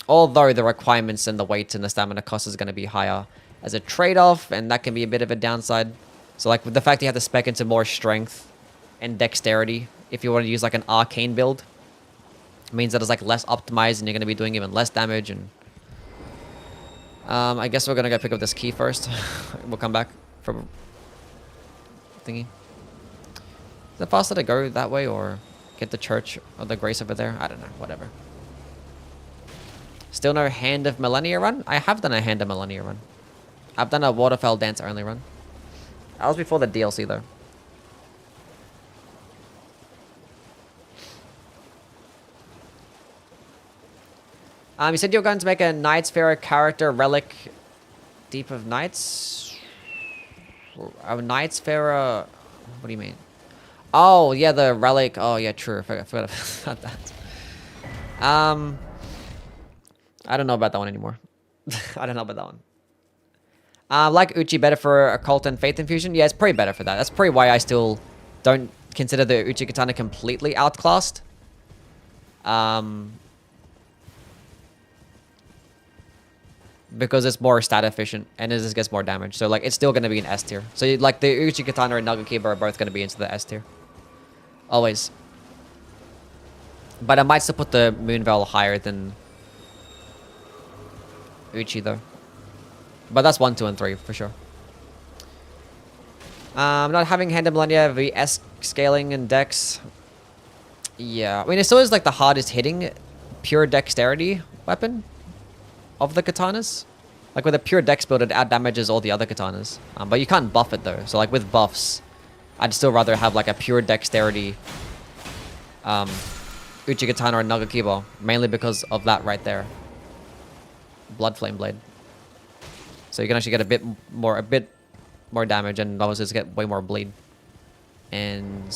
Although the requirements and the weight and the stamina cost is going to be higher as a trade-off, and that can be a bit of a downside. So like with the fact that you have to spec into more strength and dexterity if you want to use like an arcane build, means that it's like less optimized and you're going to be doing even less damage. And I guess we're going to go pick up this key first. We'll come back from thingy. Is it faster to go that way or get the church or the grace over there? I don't know, whatever. Still no Hand of Millennia run? I have done a Hand of Millennia run. I've done a Waterfell Dance only run. That was before the DLC though. You said you were going to make a Knight's Pharaoh character relic Deep of Knights? A Knight's Pharaoh... What do you mean? Oh, yeah, the relic. Oh, yeah, true. I forgot about that. I don't know about that one anymore. I don't know about that one. Like Uchi better for Occult and Faith Infusion? Yeah, it's pretty better for that. That's probably why I still don't consider the Uchigatana completely outclassed. because it's more stat efficient and it just gets more damage. So like it's still gonna be an S tier. So like the Uchi Katana and Nagakiba are both gonna be into the S tier. Always. But I might still put the Moonveil higher than Uchi though. But that's 1, 2, and 3 for sure. Not having Hand of Millennia vs scaling and dex. Yeah, I mean it still is like the hardest hitting pure dexterity weapon of the katanas. Like with a pure dex build, it out damages all the other katanas. But you can't buff it though. So like with buffs, I'd still rather have like a pure dexterity Uchi Katana or Nagakiba, mainly because of that right there. Blood Flame Blade. So you can actually get a bit more damage and obviously just get way more bleed. And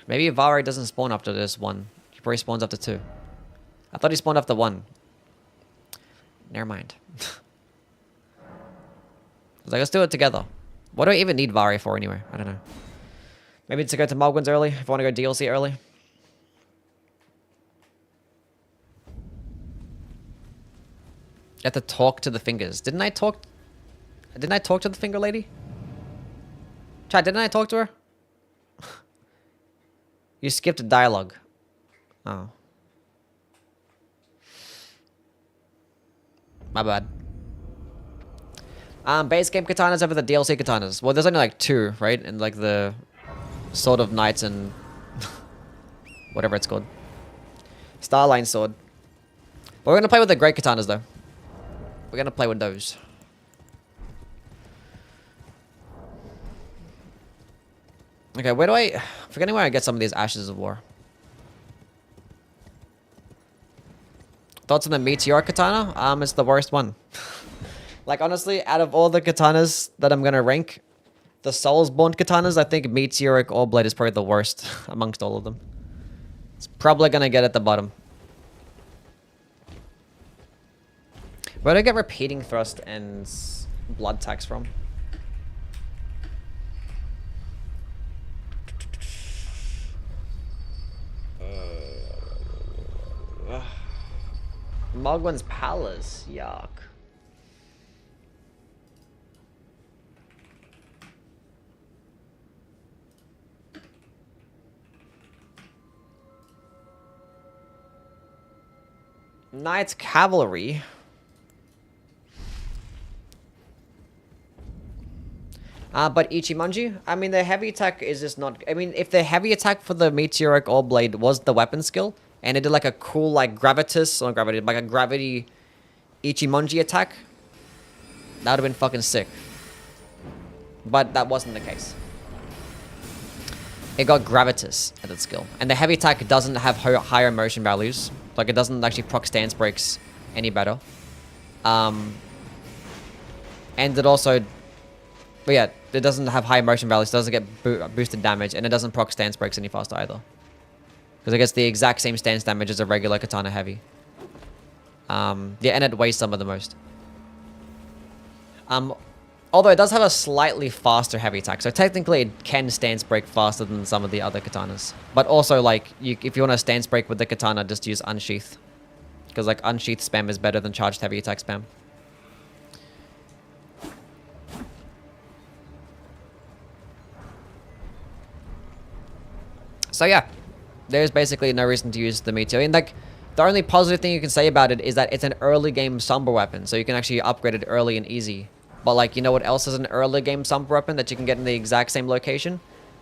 maybe Valkyrie doesn't spawn after this one. He probably spawns after 2. I thought he spawned after 1. Never mind. I was like, let's do it together. What do I even need Valkyrie for anyway? I don't know. Maybe to go to Mogwins early, if I want to go DLC early. You have to talk to the fingers. Didn't I talk to the finger lady? Chat, didn't I talk to her? You skipped dialogue. Oh. My bad. Base game katanas over the DLC katanas. Well, there's only like 2, right? And like the Sword of Knights and whatever it's called. Starline Sword. But we're gonna play with the great katanas though. We're gonna play with those. Okay, where do I'm forgetting where I get some of these Ashes of War. Thoughts on the Meteor Katana? It's the worst one. Like, honestly, out of all the katanas that I'm gonna rank, the Soulsborne katanas, I think Meteoric Orblade is probably the worst amongst all of them. It's probably gonna get at the bottom. Where do I get Repeating Thrust and Blood Tax from? Mogwin's Palace. Yuck. Knights Cavalry. But Ichimonji, I mean, the heavy attack is just not... I mean, if the heavy attack for the Meteoric Orb Blade was the weapon skill, and it did like a cool, like, Gravitas, or gravity, like a gravity Ichimonji attack, that would have been fucking sick. But that wasn't the case. It got Gravitas at its skill. And the heavy attack doesn't have higher motion values. Like, it doesn't actually proc stance breaks any better. And it also... But yeah, it doesn't have high motion values, it doesn't get boosted damage, and it doesn't proc stance breaks any faster either. Because it gets the exact same stance damage as a regular Katana Heavy. Yeah, and it weighs some of the most. Although it does have a slightly faster heavy attack, so technically it can stance break faster than some of the other Katanas. But also, like, if you want to stance break with the Katana, just use Unsheath. Because, like, Unsheath spam is better than charged heavy attack spam. So yeah, there's basically no reason to use the Meteor. And like, the only positive thing you can say about it is that it's an early game Sombra weapon, so you can actually upgrade it early and easy. But like, you know what else is an early game Sombra weapon that you can get in the exact same location?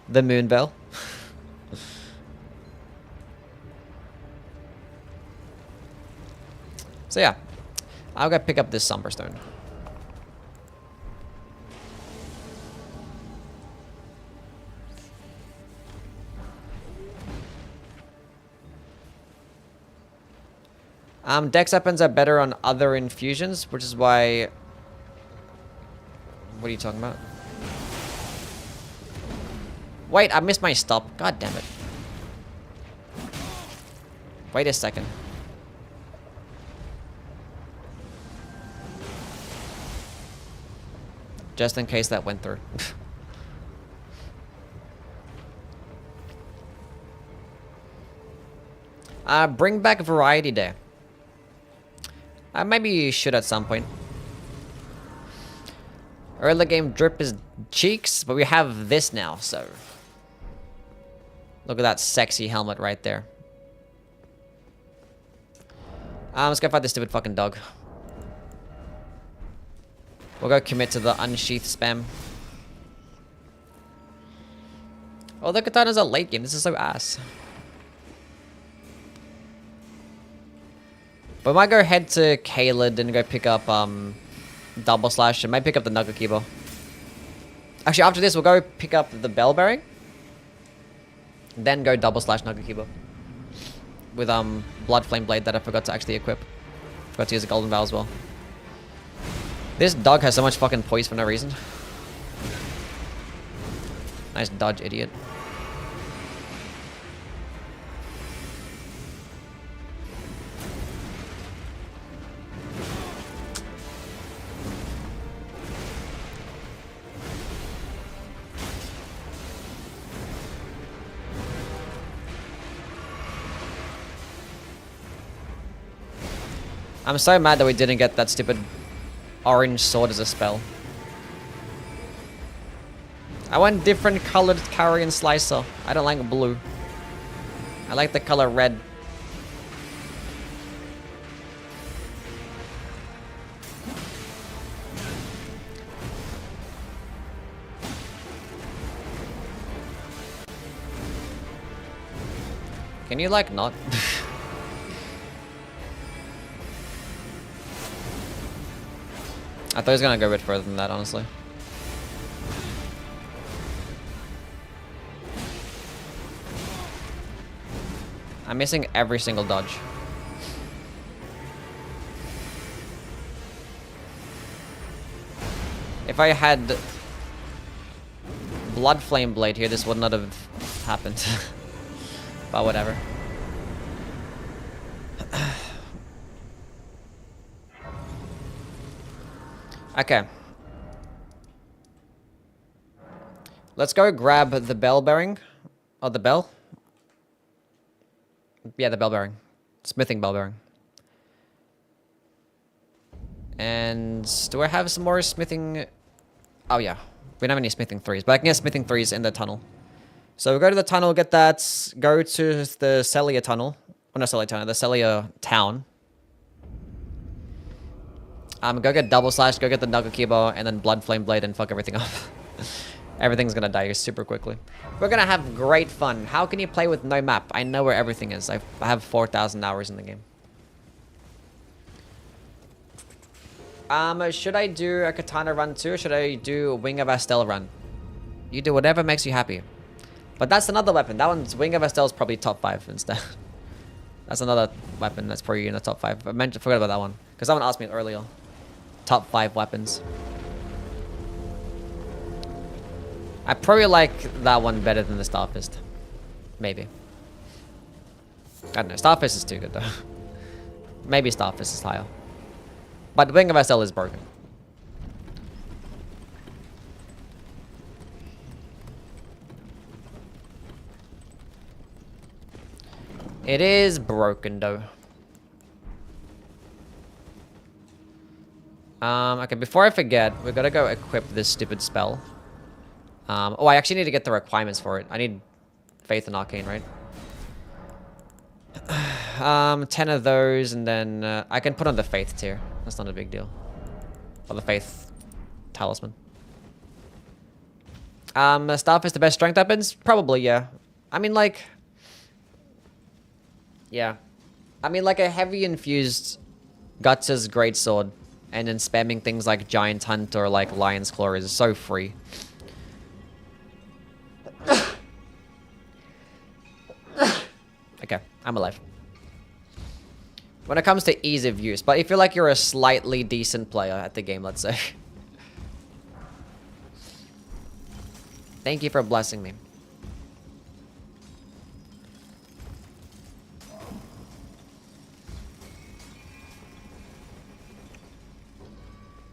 The Moonveil. So yeah, I'll go pick up this Sombra Stone. Dex weapons are better on other infusions, which is why... What are you talking about? Wait, I missed my stop. God damn it. Wait a second. Just in case that went through. Bring back Variety Day. Maybe you should at some point. Early game drip is cheeks, but we have this now, so... Look at that sexy helmet right there. Let's go fight this stupid fucking dog. We'll go commit to the unsheath spam. Oh, the Katana's a late game. This is so ass. But we might go head to Kaled and go pick up double slash. I might pick up the Nagakibo. Actually, after this, we'll go pick up the bell bearing. Then go double slash Nagakibo. With blood flame blade that I forgot to actually equip. Forgot to use a golden vow as well. This dog has so much fucking poise for no reason. Nice dodge, idiot. I'm so mad that we didn't get that stupid orange sword as a spell. I want different colored carrion slicer. I don't like blue. I like the color red. Can you like not? I thought he was gonna go a bit further than that, honestly. I'm missing every single dodge. If I had Blood Flame Blade here, this would not have happened. But whatever. Okay. Let's go grab the bell bearing. Oh, the bell? Yeah, the bell bearing. Smithing bell bearing. And do I have some more smithing? Oh, yeah. We don't have any smithing 3s, but I can get smithing 3s in the tunnel. So we'll go to the tunnel, get that, go to the Celia tunnel. Oh, no, Celia tunnel, the Celia town. Go get double slash, go get the Nagakibo, and then blood flame blade and fuck everything up. Everything's gonna die super quickly. We're gonna have great fun. How can you play with no map? I know where everything is. I have 4,000 hours in the game. Should I do a Katana run too, or should I do a Wing of Astel run? You do whatever makes you happy. But that's another weapon. That one's Wing of Astel is probably top 5 instead. That's another weapon that's probably in the top 5. I forgot about that one. Because someone asked me earlier. Top 5 weapons. I probably like that one better than the Starfist. Maybe. I don't know. Starfist is too good though. Maybe Starfist is higher. But Wing of Astel is broken. It is broken though. Okay, before I forget, we gotta go equip this stupid spell. Oh, I actually need to get the requirements for it. I need Faith and Arcane, right? 10 of those, and then I can put on the Faith tier. That's not a big deal. Or the Faith Talisman. Staff is the best strength weapons? Probably, yeah. I mean, like... Yeah. I mean, like a heavy infused Guts' greatsword, and then spamming things like Giant Hunt or like Lion's Claw is so free. Okay, I'm alive. When it comes to ease of use, but if you're like you're a slightly decent player at the game, let's say. Thank you for blessing me.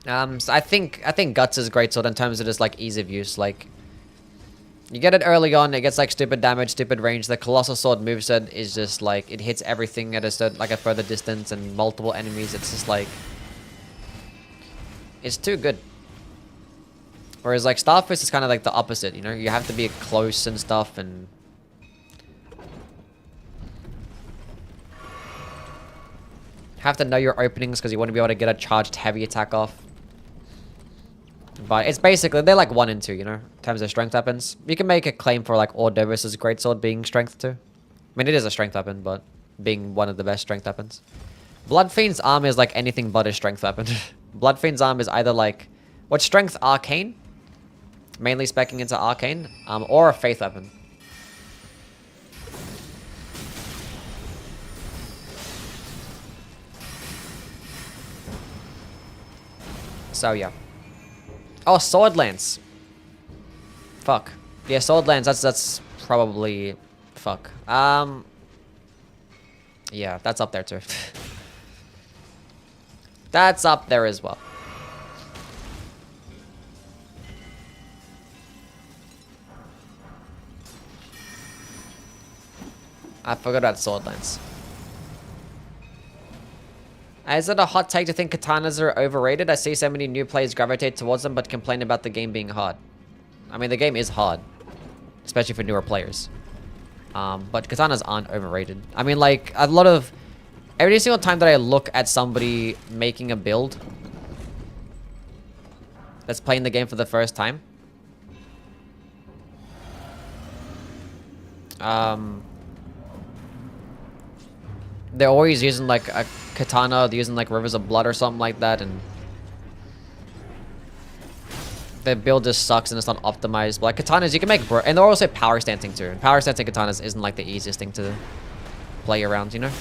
So I think Guts is great sword in terms of just like ease of use. Like You get it early on, it gets like stupid damage, stupid range. The Colossal Sword moveset is just like, it hits everything at a certain, like a further distance and multiple enemies. It's just like, it's too good. Whereas like Starfist is kind of like the opposite, you know? You have to be close and stuff and... have to know your openings because you want to be able to get a charged heavy attack off. But it's basically, they're like 1 and 2, you know, in terms of strength weapons. You can make a claim for like Ordovis's Greatsword being strength 2. I mean, it is a strength weapon, but being one of the best strength weapons. Bloodfiend's arm is like anything but a strength weapon. Bloodfiend's arm is either like, what strength? Arcane? Mainly speccing into Arcane, or a faith weapon. So yeah. Oh, Sword Lance. Fuck. Yeah, Sword Lance, that's probably... Fuck. Yeah, that's up there too. That's up there as well. I forgot about Sword Lance. Is it a hot take to think katanas are overrated? I see so many new players gravitate towards them but complain about the game being hard. I mean, the game is hard. Especially for newer players. But katanas aren't overrated. I mean, like, a lot of... Every single time that I look at somebody making a build that's playing the game for the first time, they're always using like a katana, they're using like Rivers of Blood or something like that, and their build just sucks and it's not optimized. But like katanas, you can make and they're also power stancing too. And power stancing katanas isn't like the easiest thing to play around, you know?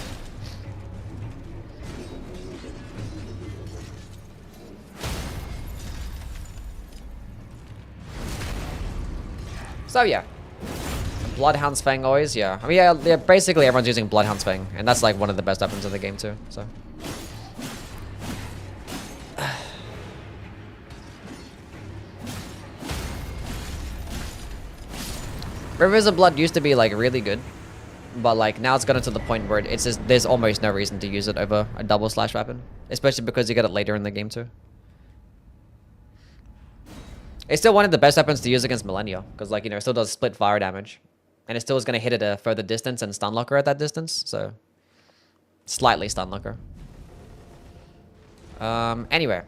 So yeah. Bloodhound's Fang always, yeah. I mean, yeah, basically everyone's using Bloodhound's Fang, and that's like one of the best weapons in the game too, so. Rivers of Blood used to be like really good, but like now it's gotten to the point where it's just, there's almost no reason to use it over a double slash weapon, especially because you get it later in the game too. It's still one of the best weapons to use against Millennia, because like, you know, it still does split fire damage. And it still is going to hit at a further distance and stun locker at that distance, so... Slightly stun locker. Anyway.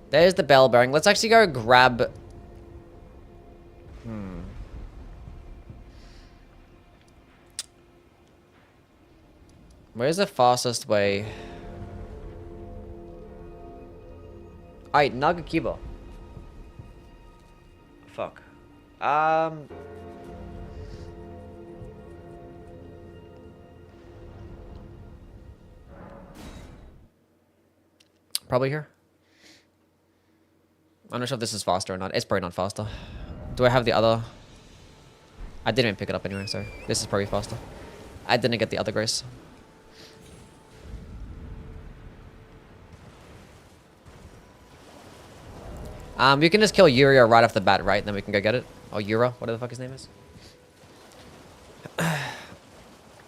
There's the bell bearing. Let's actually go grab... Where's the fastest way? Alright, Nagakiba. Fuck. Probably here. I'm not sure if this is faster or not. It's probably not faster. Do I have the other? I didn't even pick it up anyway, so this is probably faster. I didn't get the other grace. You can just kill Yuria right off the bat, right? Then we can go get it. Or Yura, whatever the fuck his name is.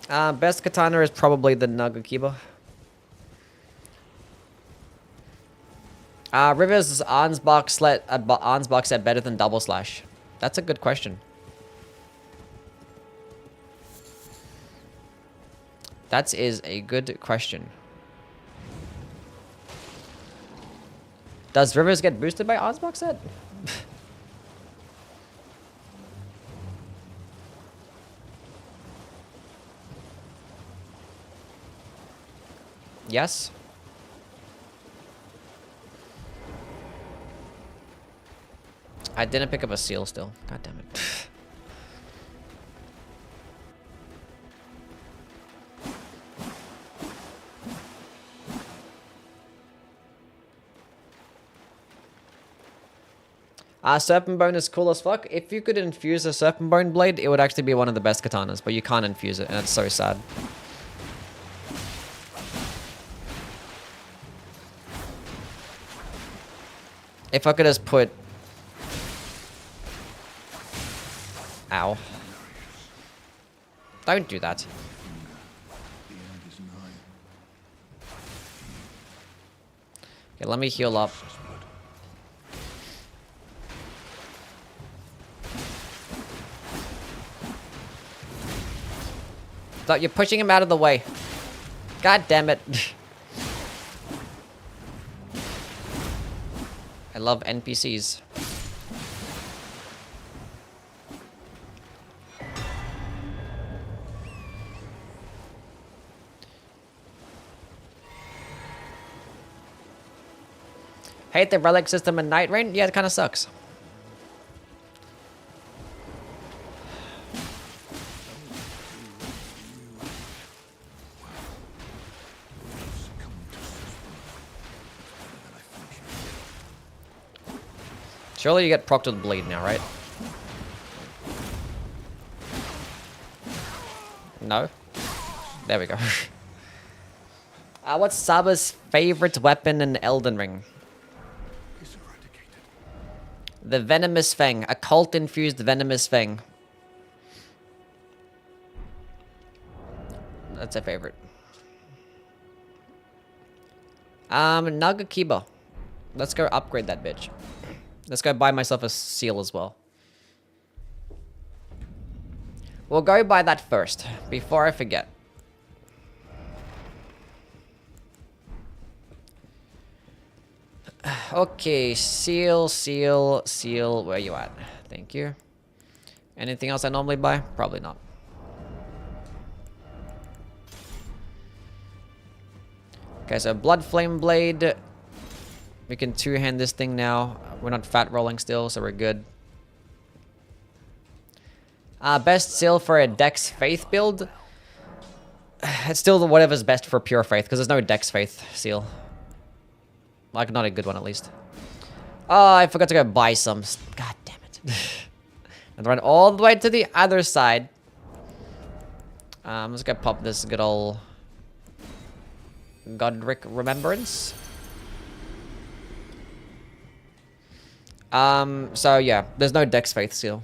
Best katana is probably the Nagakiba. Rivers Arnsbach set better than double slash. That's a good question. That is a good question. Does Rivers get boosted by Arnsbach set? Yes. I didn't pick up a seal still. God damn it. Serpent Bone is cool as fuck. If you could infuse a Serpent Bone blade, it would actually be one of the best katanas, but you can't infuse it, and it's so sad. If I could just put Ow. Don't do that. Okay, let me heal up. Stop, you're pushing him out of the way. God damn it. I love NPCs. Hate the relic system in Night Rain? Yeah, it kind of sucks. Surely you get procced with bleed now, right? No? There we go. What's Saba's favorite weapon in Elden Ring? The Venomous Fang. A cult-infused Venomous Fang. That's a favorite. Nagakiba. Let's go upgrade that bitch. Let's go buy myself a seal as well. We'll go buy that first, before I forget. Okay, seal. Where you at? Thank you. Anything else I normally buy? Probably not. Okay, so Blood Flame Blade. We can two-hand this thing now. We're not fat rolling still, so we're good. Best seal for a Dex Faith build? It's still whatever's best for pure Faith, because there's no Dex Faith seal. Like, not a good one, at least. Oh, I forgot to go buy some. God damn it. And run all the way to the other side. Let's go pop this good old Godric Remembrance. So yeah, there's no Dex Faith seal.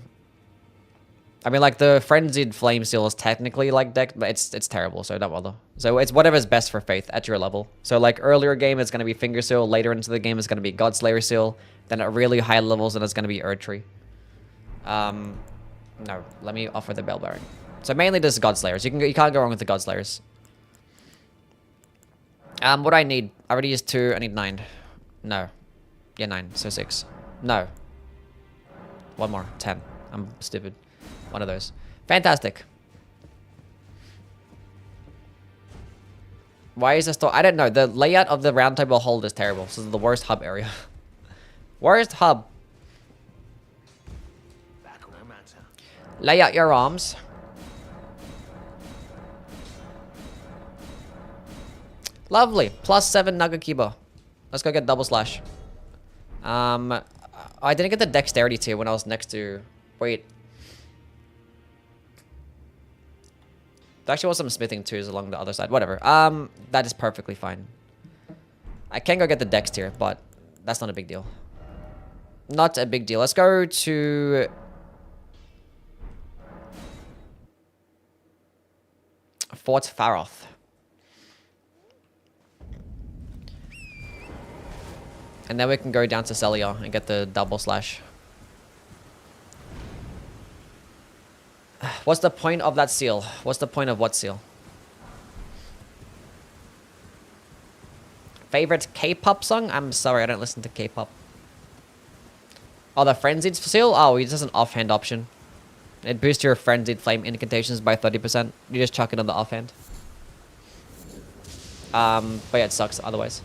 I mean, like, the Frenzied Flame seal is technically like Dex, but it's terrible, so don't bother. So it's whatever's best for Faith at your level. So, like, earlier game, it's going to be Finger Seal. Later into the game, it's going to be Godslayer seal. Then at really high levels, then it's going to be Erdtree. No, let me offer the Bell Bearing. So mainly just Godslayers. You can't go wrong with the Godslayers. What do I need? I already used 2. I need 9. No. Yeah, 9. So 6. No. 1 more. 10. I'm stupid. One of those. Fantastic. Why is this store? I don't know. The layout of the round table hold is terrible. This is the worst hub area. Worst hub. Lay out your arms. Lovely. +7 Nagakiba. Let's go get double slash. I didn't get the dexterity tier when I was next to... Wait. There actually was some smithing twos along the other side. Whatever. That is perfectly fine. I can go get the dex tier, but that's not a big deal. Not a big deal. Let's go to... Fort Faroth. And then we can go down to Celia and get the double slash. What's the point of that seal? What's the point of what seal? Favorite K-pop song? I'm sorry, I don't listen to K-pop. Oh, the Frenzied seal? Oh, it's just an offhand option. It boosts your Frenzied Flame incantations by 30%. You just chuck it on the offhand. But yeah, it sucks otherwise.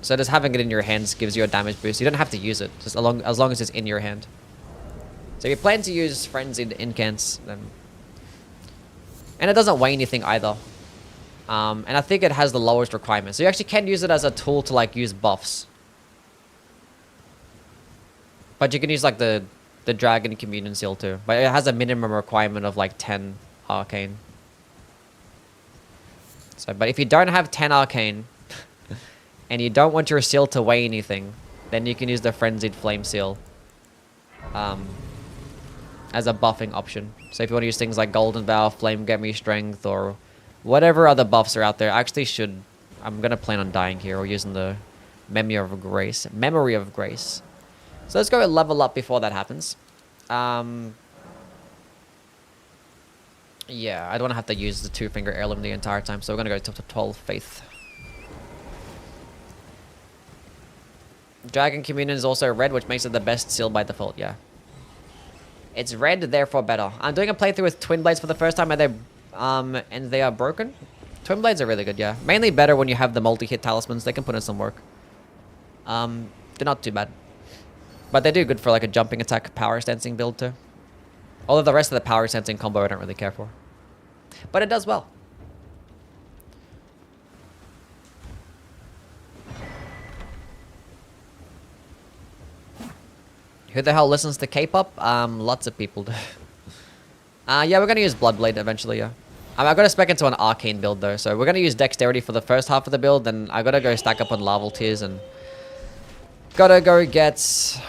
So just having it in your hands gives you a damage boost. You don't have to use it, just as long as it's in your hand. So if you plan to use Frenzied Incants, then... And it doesn't weigh anything either. And I think it has the lowest requirements. So you actually can use it as a tool to, like, use buffs. But you can use, like, the Dragon Communion Seal too. But it has a minimum requirement of, like, 10 Arcane. So, but if you don't have 10 Arcane... and you don't want your seal to weigh anything, then you can use the Frenzied Flame Seal. as a buffing option. So if you want to use things like Golden Vow, Flame Get Me Strength, or whatever other buffs are out there, I actually should... I'm going to plan on dying here or using the Memory of Grace. Memory of Grace. So let's go level up before that happens. Yeah, I don't want to have to use the 2-finger heirloom the entire time, so we're going to go to 12 Faith. Dragon Communion is also red, which makes it the best seal by default, yeah. It's red, therefore better. I'm doing a playthrough with Twin Blades for the first time, and they are broken. Twin Blades are really good, yeah. Mainly better when you have the multi-hit talismans. They can put in some work. They're not too bad. But they do good for like a jumping attack power stancing build too. Although the rest of the power stancing combo I don't really care for. But it does well. Who the hell listens to K-pop? Lots of people do. Yeah, we're gonna use Bloodblade eventually, yeah. I gotta spec into an arcane build though, so we're gonna use dexterity for the first half of the build, then I gotta go stack up on Larval Tears and gotta go get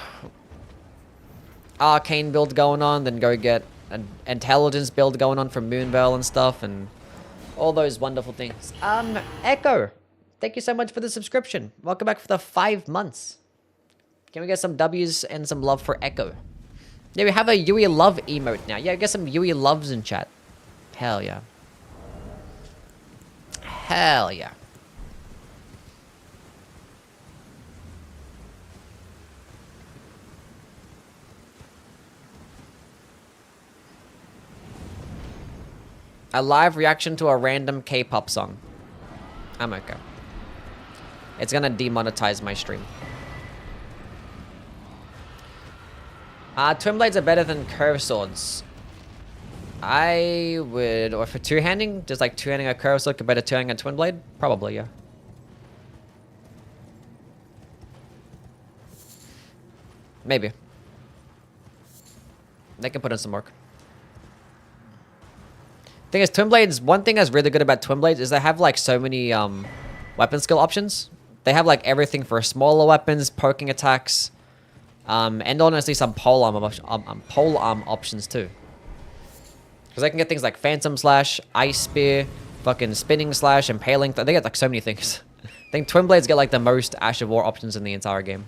arcane build going on, then go get an intelligence build going on from Moonveil and stuff, and all those wonderful things. Echo, thank you so much for the subscription. Welcome back for the 5 months. Can we get some W's and some love for Echo? Yeah, we have a Yui Love emote now. Yeah, get some Yui Loves in chat. Hell yeah. Hell yeah. A live reaction to a random K-pop song. I'm okay. It's gonna demonetize my stream. Twin blades are better than curved swords. I would, or for two-handing, just like two-handing a curved sword compared to two-handing a twin blade? Probably, yeah. Maybe. They can put in some work. Thing is, twin blades, one thing that's really good about twin blades is they have like so many weapon skill options. They have like everything for smaller weapons, poking attacks, and honestly some pole arm options too. Because they can get things like Phantom Slash, Ice Spear, fucking Spinning Slash, Impaling. They get like so many things. I think Twin Blades get like the most Ash of War options in the entire game.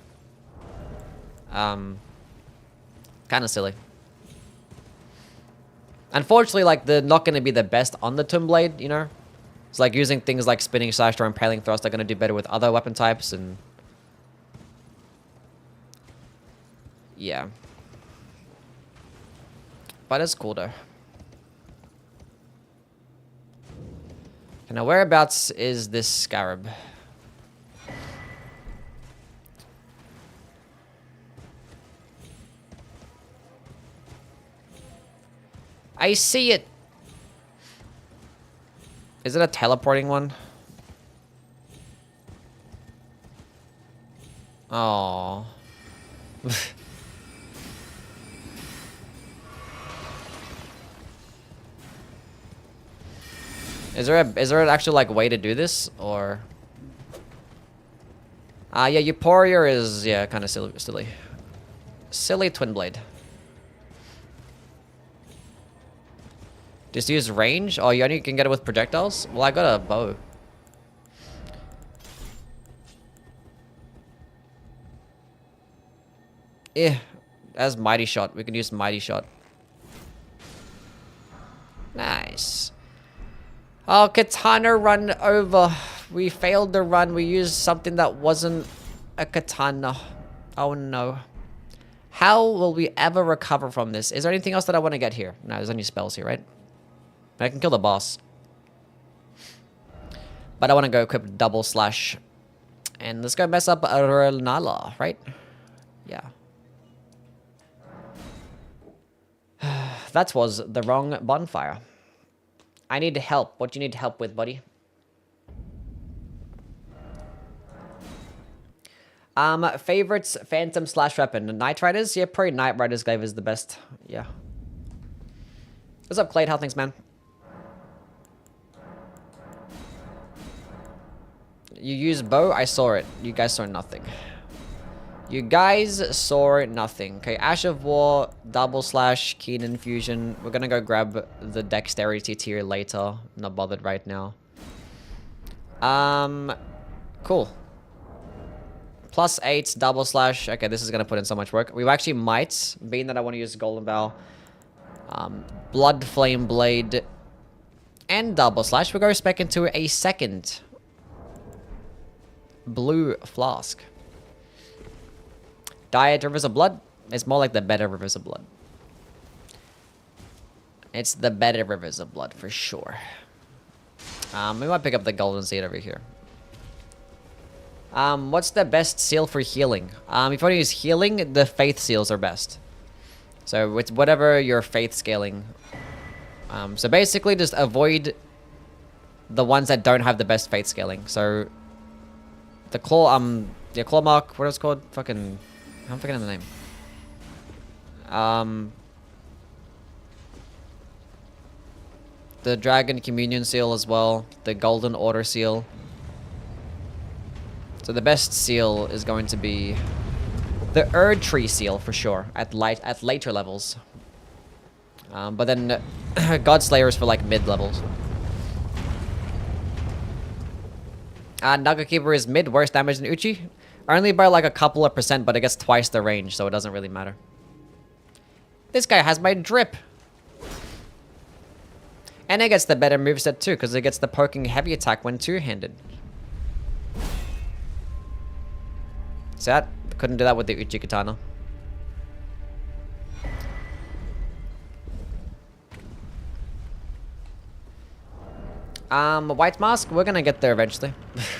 Kind of silly. Unfortunately, like, they're not going to be the best on the Twin Blade, you know? It's like using things like Spinning Slash or Impaling Thrust are going to do better with other weapon types, and... yeah. But it's cool, though. Okay, now, whereabouts is this scarab? I see it. Is it a teleporting one? Oh. Is there an actual like way to do this, or? Yeah, Euphoria is kind of silly. Silly twin blade. Just use range? Oh, you only can get it with projectiles? Well, I got a bow. As Mighty Shot. We can use Mighty Shot. Nice. Oh, Katana run over. We failed the run. We used something that wasn't a Katana. Oh, no. How will we ever recover from this? Is there anything else that I want to get here? No, there's only spells here, right? I can kill the boss. But I want to go equip double slash. And let's go mess up Nala, right? Yeah. That was the wrong bonfire. I need help. What do you need help with, buddy? Favorites, Phantom slash weapon. Night Riders? Yeah, probably Night Riders glaive is the best. Yeah. What's up, Clade? How things, man? You use bow? I saw it. You guys saw nothing. You guys saw nothing. Okay, Ash of War, double slash, keen infusion. We're gonna go grab the dexterity tier later. Not bothered right now. Cool. +8, double slash. Okay, this is gonna put in so much work. We actually might, being that I want to use Golden Bow, Blood Flame Blade, and double slash. We're going to spec into a second blue flask. Diet Rivers of Blood. It's more like the better Rivers of Blood. It's the better Rivers of Blood for sure. We might pick up the golden seed over here. What's the best seal for healing? If you want to use healing, the faith seals are best. So with whatever your faith scaling. So basically just avoid the ones that don't have the best faith scaling. So the claw, claw mark, what is it called? Fucking, I'm forgetting the name. The Dragon Communion Seal as well. The Golden Order Seal. So the best seal is going to be the Erd Tree Seal for sure at later levels. But then Godslayer is for like mid levels. Naga Keeper is mid, worse damage than Uchi. Only by like a couple of %, but it gets twice the range, so it doesn't really matter. This guy has my drip. And it gets the better moveset too, because it gets the poking heavy attack when two-handed. See that? Couldn't do that with the Uchi Katana. White Mask, we're gonna get there eventually.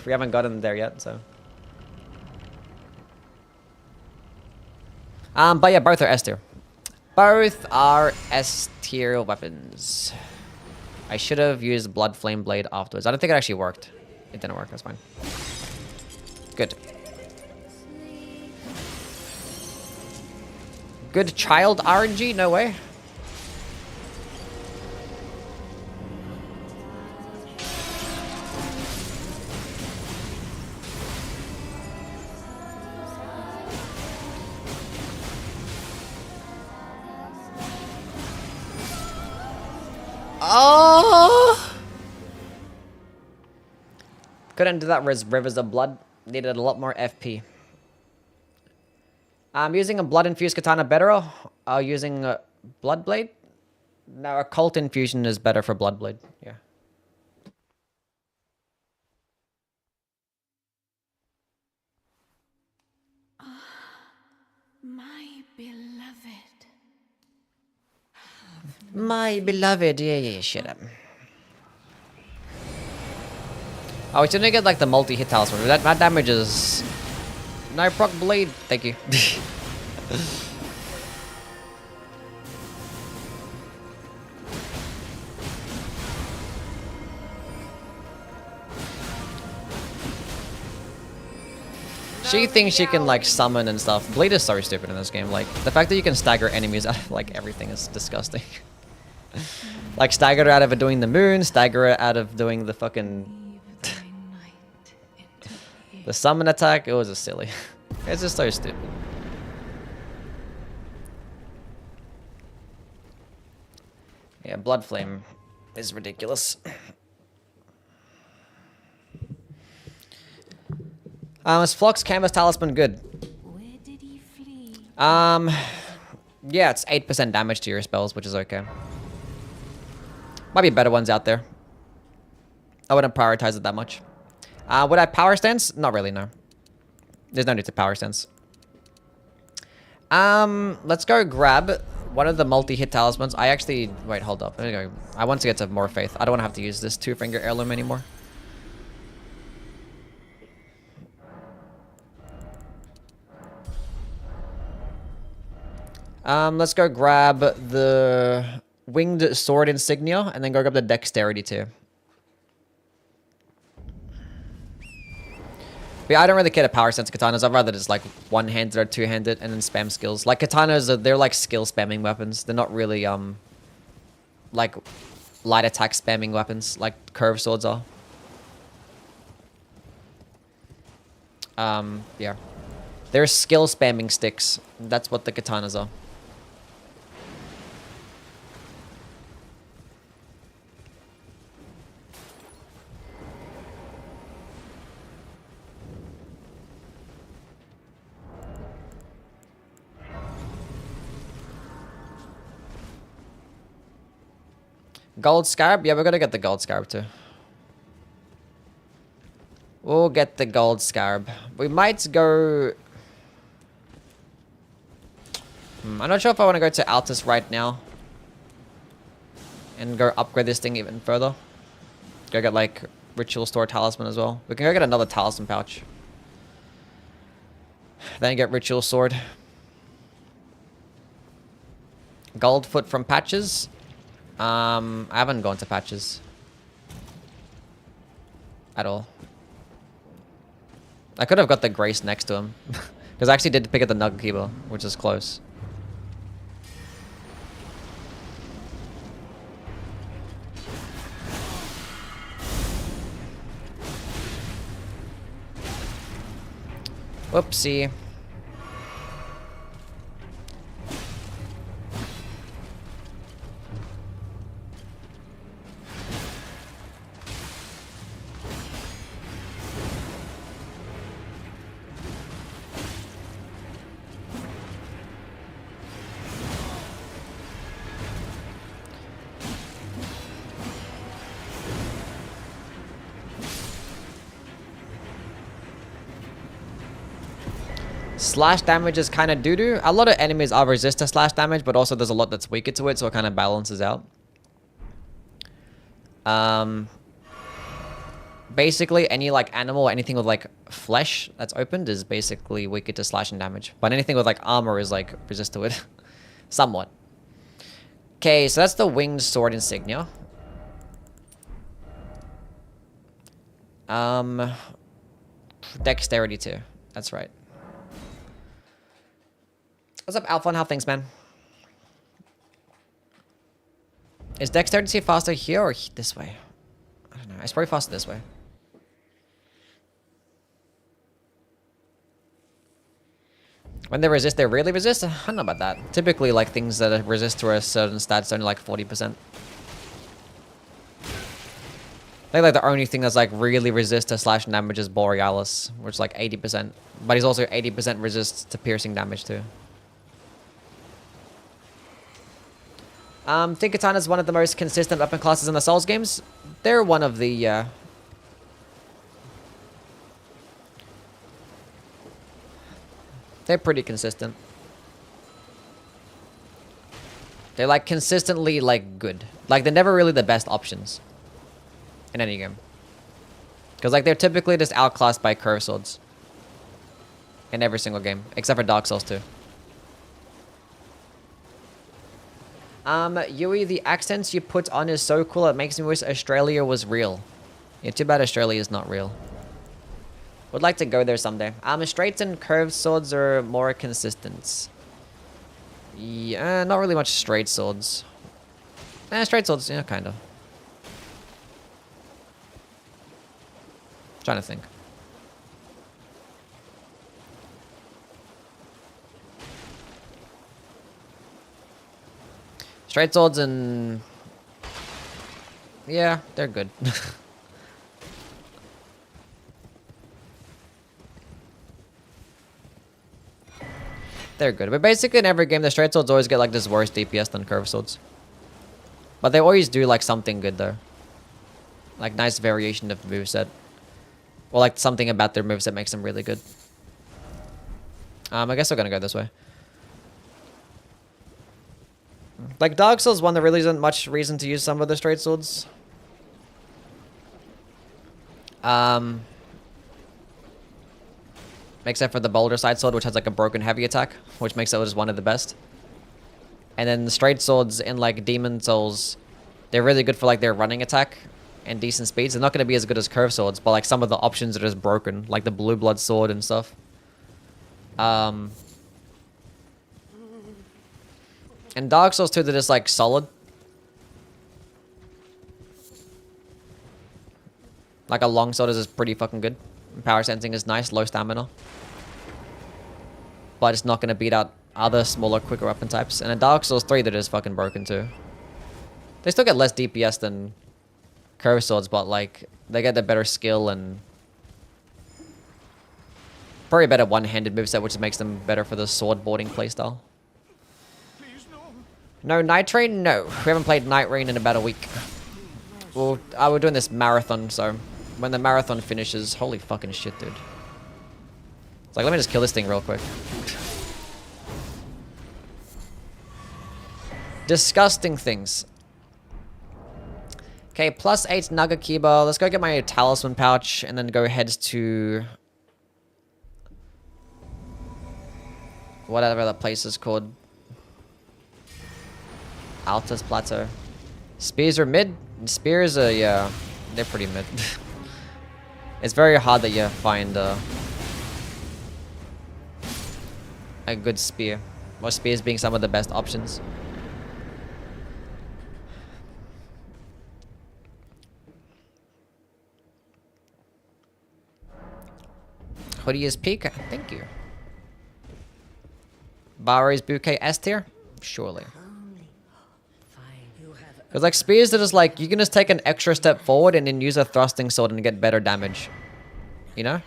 We haven't gotten there yet, so. But yeah, both are S tier. Both are S tier weapons. I should have used Blood Flame Blade afterwards. I don't think it actually worked. It didn't work, that's fine. Good. Good child RNG? No way. Oh! Couldn't do that with Rivers of Blood. Needed a lot more FP. I'm using a blood infused katana better. Using a blood blade. No, a cult infusion is better for blood blade. Yeah. My beloved. My beloved, yeah, shut up. Oh, we didn't get like the multi-hit talisman. That damage is... No proc blade, thank you. She thinks she can like summon and stuff. Blade is so stupid in this game. Like the fact that you can stagger enemies out of like everything is disgusting. Like stagger her out of doing the moon, stagger her out of doing the fucking the summon attack. It was just silly. It's just so stupid. Yeah, Blood Flame is ridiculous. Is Flock's Canvas Talisman good? Where did he flee? Yeah, it's 8% damage to your spells, which is okay. Might be better ones out there. I wouldn't prioritize it that much. Would I power stance? Not really, no. There's no need to power stance. Let's go grab one of the multi-hit talismans. I actually... Wait, hold up. There we go. I want to get to more faith. I don't want to have to use this two-finger heirloom anymore. Let's go grab the winged sword insignia and then go grab the dexterity too. But yeah, I don't really care to power sense katanas. I'd rather just like one-handed or two-handed and then spam skills. Like katanas, they're like skill spamming weapons. They're not really like light attack spamming weapons like curved swords are. Yeah. They're skill spamming sticks. That's what the katanas are. Gold scarab? Yeah, we're gonna get the gold scarab too. We'll get the gold scarab. We might go... I'm not sure if I want to go to Altus right now. And go upgrade this thing even further. Go get like Ritual Store Talisman as well. We can go get another Talisman pouch. Then get Ritual Sword. Gold foot from Patches. I haven't gone to Patches. At all. I could have got the Grace next to him. Because I actually did pick up the Nugget Keeper, which is close. Whoopsie. Slash damage is kind of doo-doo. A lot of enemies are resist to slash damage, but also there's a lot that's weaker to it, so it kind of balances out. Basically, any like animal or anything with like flesh that's opened is basically weaker to slash and damage. But anything with like armor is like resist to it. Somewhat. Okay, so that's the winged sword insignia. Dexterity too. That's right. What's up, Alpha? How things, man? Is dexterity faster here or this way? I don't know. It's probably faster this way. When they resist, they really resist? I don't know about that. Typically, like, things that resist to a certain stats only like 40%. I think like the only thing that's like really resist to slash damage is Borealis, which is like 80%. But he's also 80% resist to piercing damage too. I think Katana is one of the most consistent weapon classes in the Souls games. They're one of the... They're pretty consistent. They're like consistently like good. Like they're never really the best options in any game. Because like they're typically just outclassed by curve swords. In every single game. Except for Dark Souls 2. Yui, the accents you put on is so cool, it makes me wish Australia was real. Yeah, too bad Australia is not real. Would like to go there someday. Straight and curved swords are more consistent. Yeah, not really much straight swords. Straight swords, yeah, kind of. Trying to think. Straight swords and... yeah, they're good. They're good. But basically in every game, the straight swords always get like this worse DPS than curved swords. But they always do like something good though. Like nice variation of moveset. Or like something about their moveset makes them really good. I guess we're gonna go this way. Like Dark Souls 1, there really isn't much reason to use some of the straight swords. Except for the Boulder Side Sword, which has like a broken heavy attack, which makes it just one of the best. And then the straight swords in like Demon Souls, they're really good for like their running attack and decent speeds. They're not going to be as good as curved swords, but like some of the options are just broken, like the Blue Blood Sword and stuff. And Dark Souls 2, they're just like solid. Like a long sword is just pretty fucking good. Power sensing is nice, low stamina. but it's not going to beat out other smaller, quicker weapon types. And in Dark Souls 3, they're just fucking broken too. They still get less DPS than curved swords, but like they get the better skill and probably better one-handed moveset, which makes them better for the sword boarding playstyle. Please, no. No Night Rain? No. We haven't played Night Rain in about a week. Well, we're doing this marathon, so when the marathon finishes, holy fucking shit, dude. It's like, let me just kill this thing real quick. Disgusting things. Okay, +8 Nagakiba. Let's go get my talisman pouch and then go head to whatever that place is called. Altus Plateau. Spears are mid. Spears are, yeah, they're pretty mid. It's very hard that you find a good spear. Or spears being some of the best options. Hoodie is peak. Thank you. Barry's bouquet S tier? Surely. Because like spears are just like, you can just take an extra step forward and then use a thrusting sword and get better damage. You know?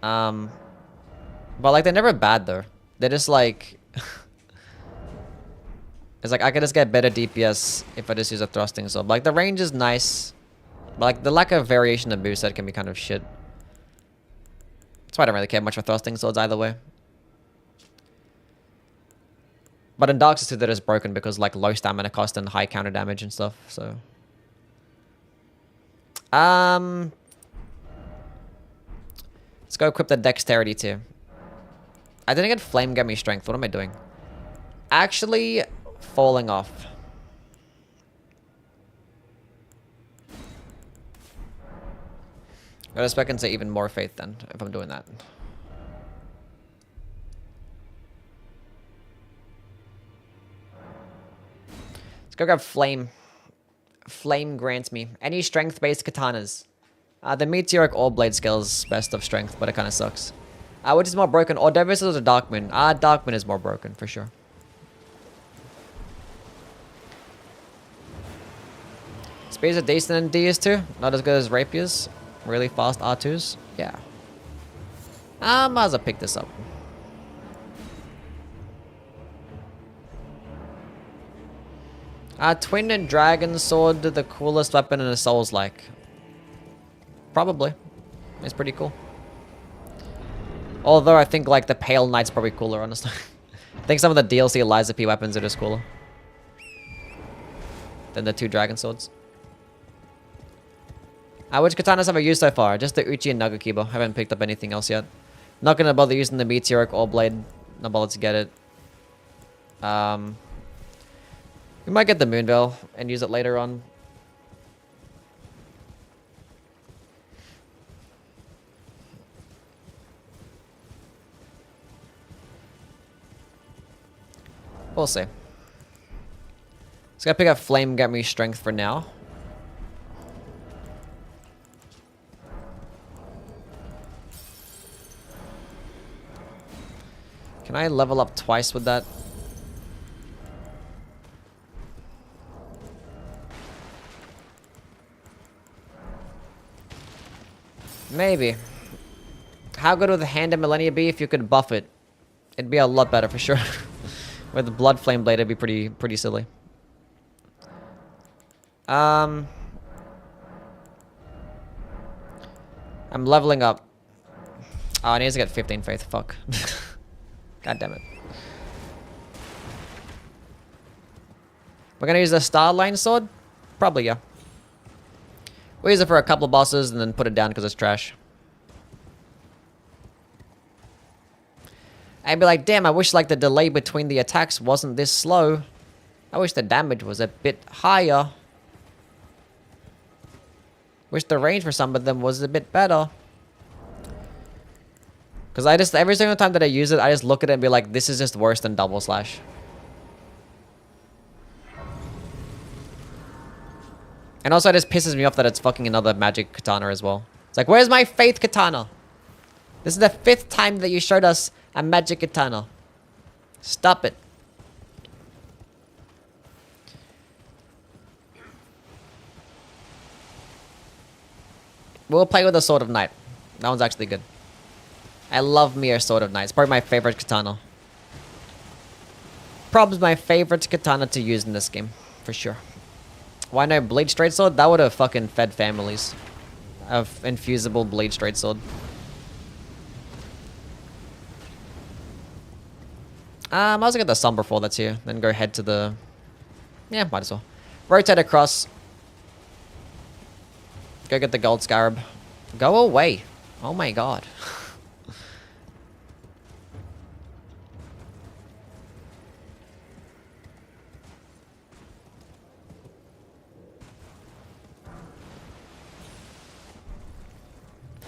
But like they're never bad though. They're just like it's like I can just get better DPS if I just use a thrusting sword. Like the range is nice. But like the lack of variation of moveset can be kind of shit. That's why I don't really care much for thrusting swords either way. But in Dark Souls 2 they're just broken because like low stamina cost and high counter damage and stuff, so. Let's go equip the dexterity tier. I didn't get flame get me strength. What am I doing? Actually falling off. Gotta spec into even more faith then, if I'm doing that. Let's go grab flame. Flame grants me any strength-based katanas. The meteoric orb blade skill is best of strength, but it kind of sucks. Which is more broken? Or Devis or Darkmoon? Darkmoon is more broken for sure. Spears are decent in DS2, not as good as rapiers. Really fast R2s? Yeah. Might as well pick this up. Twin and Dragon Sword, the coolest weapon in a Souls-like. Probably. It's pretty cool. Although I think like the Pale Knight's probably cooler, honestly. I think some of the DLC Eliza P weapons are just cooler than the two Dragon Swords. Which katanas have I used so far? Just the Uchi and Nagakiba. Haven't picked up anything else yet. Not gonna bother using the Meteoric Orb Blade. Not bother to get it. We might get the Moonveil and use it later on. We'll see. Just gotta pick up Flame, get me strength for now. Can I level up twice with that? Maybe. How good would the Hand of Millennia be if you could buff it? It'd be a lot better for sure. With the Blood Flame Blade, it'd be pretty silly. I'm leveling up. Oh, I need to get 15 faith. Fuck. God damn it. We're gonna use the Starline Sword? Probably, yeah. We'll use it for a couple of bosses and then put it down because it's trash. I'd be like, damn, I wish like the delay between the attacks wasn't this slow. I wish the damage was a bit higher. Wish the range for some of them was a bit better. Because I just, every single time that I use it, I just look at it and be like, this is just worse than double slash. And also it just pisses me off that it's fucking another magic katana as well. It's like, where's my faith katana? This is the 5th time that you showed us a magic katana. Stop it. We'll play with the Sword of Night. That one's actually good. I love me a Sword of Night. It's probably my favorite katana. Probably my favorite katana to use in this game. For sure. Why no Blade Straight Sword? That would have fucking fed families. Of infusible Blade Straight Sword. I was gonna get the Somber Fall that's here. Then go head to the... Yeah, might as well. Rotate across. Go get the Gold Scarab. Go away. Oh my god.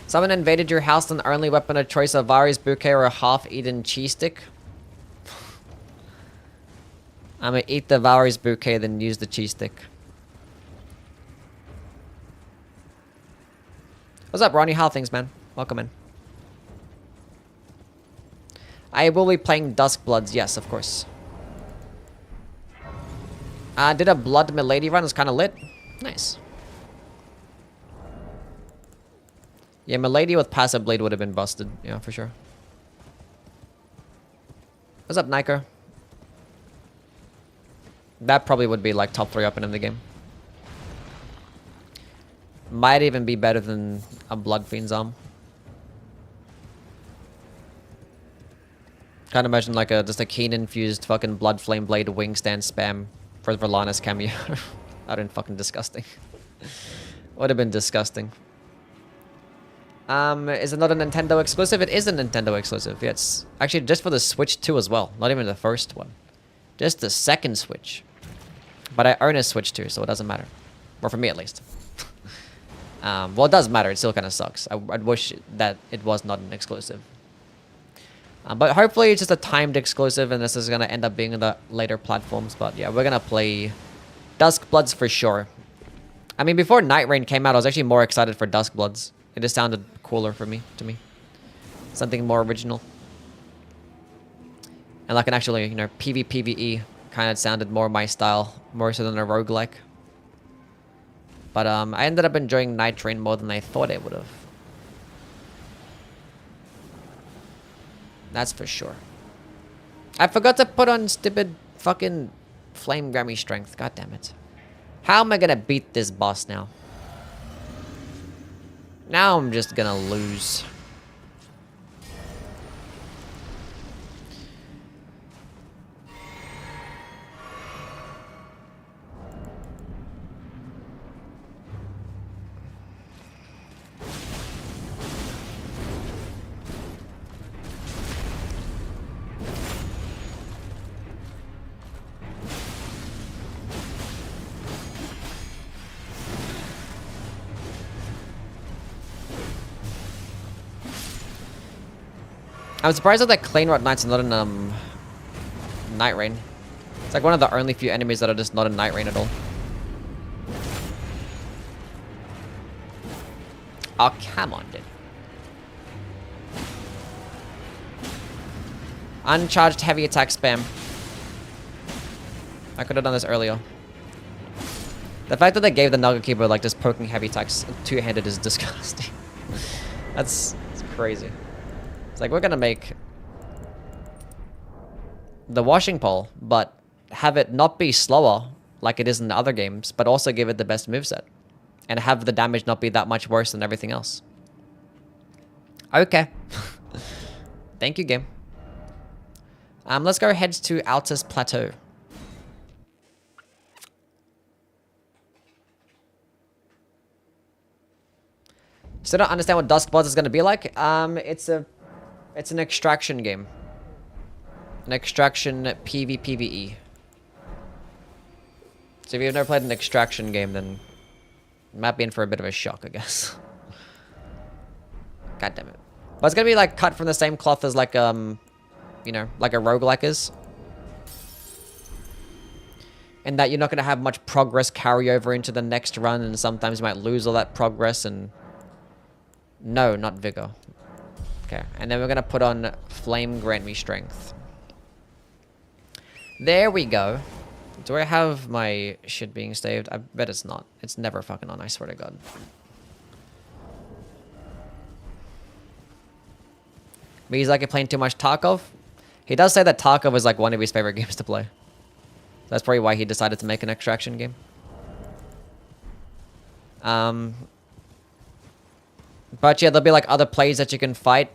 Someone invaded your house and only weapon of choice of Vari's bouquet or a half-eaten cheese stick. I'm gonna eat the Vari's bouquet, then use the cheese stick. What's up, Ronnie? How are things, man? Welcome in. I will be playing Duskbloods, yes, of course. Did a Blood Milady run, it's kind of lit. Nice. Yeah, Milady with Passive Blade would have been busted, yeah, for sure. What's up, Niker? That probably would be like top 3 up in the game. Might even be better than a Blood Fiend's arm. Can't imagine like just a keen infused fucking Blood Flame Blade wing stand spam for Verlana's cameo. That'd been fucking disgusting. Would have been disgusting. Is it not a Nintendo exclusive? It is a Nintendo exclusive. Yeah, it's actually just for the Switch 2 as well. Not even the first one. Just the second Switch. But I own a Switch 2, so it doesn't matter. Or for me, at least. Well, it does matter. It still kind of sucks. I'd wish that it was not an exclusive. But hopefully it's just a timed exclusive, and this is going to end up being in the later platforms. But yeah, we're going to play Duskbloods for sure. I mean, before Night Rain came out, I was actually more excited for Duskbloods. It just sounded cooler to me. Something more original. And like an actually, you know, PvPvE kind of sounded more my style, more so than a roguelike. But I ended up enjoying Night Rain more than I thought I would have. That's for sure. I forgot to put on stupid fucking Flame Grammy Strength. God damn it. How am I gonna beat this boss now? Now I'm just gonna lose. I'm surprised that Cleanrot Knight's not in Night Rain. It's like one of the only few enemies that are just not in Night Rain at all. Oh, come on, dude. Uncharged heavy attack spam. I could have done this earlier. The fact that they gave the Nugget Keeper like just poking heavy attacks two-handed is disgusting. That's crazy. It's like, we're gonna make the washing pole, but have it not be slower like it is in the other games, but also give it the best moveset. And have the damage not be that much worse than everything else. Okay. Thank you, game. Let's go head to Altus Plateau. Still don't understand what Duskbloods is gonna be like. It's an extraction game. An extraction PvPvE. So if you've never played an extraction game, then you might be in for a bit of a shock, I guess. God damn it. But it's gonna be like cut from the same cloth as like, you know, like a roguelike is. And that you're not gonna have much progress carry over into the next run, and sometimes you might lose all that progress and... No, not vigor. Okay, and then we're gonna put on Flame Grant Me Strength. There we go. Do I have my shit being saved? I bet it's not. It's never fucking on, I swear to God. But he's like, you're playing too much Tarkov? He does say that Tarkov is like one of his favorite games to play. That's probably why he decided to make an extraction game. But yeah, there'll be like other plays that you can fight.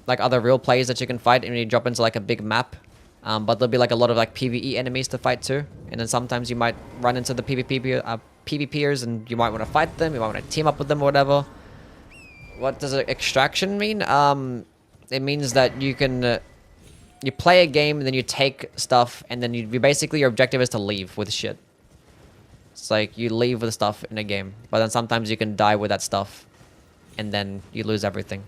Like other real plays that you can fight and you drop into like a big map. But there'll be like a lot of like PvE enemies to fight too. And then sometimes you might run into the PvPers and you might want to fight them. You might want to team up with them or whatever. What does extraction mean? It means that you can... you play a game and then you take stuff and then you basically your objective is to leave with shit. It's like you leave with stuff in a game, but then sometimes you can die with that stuff and then you lose everything.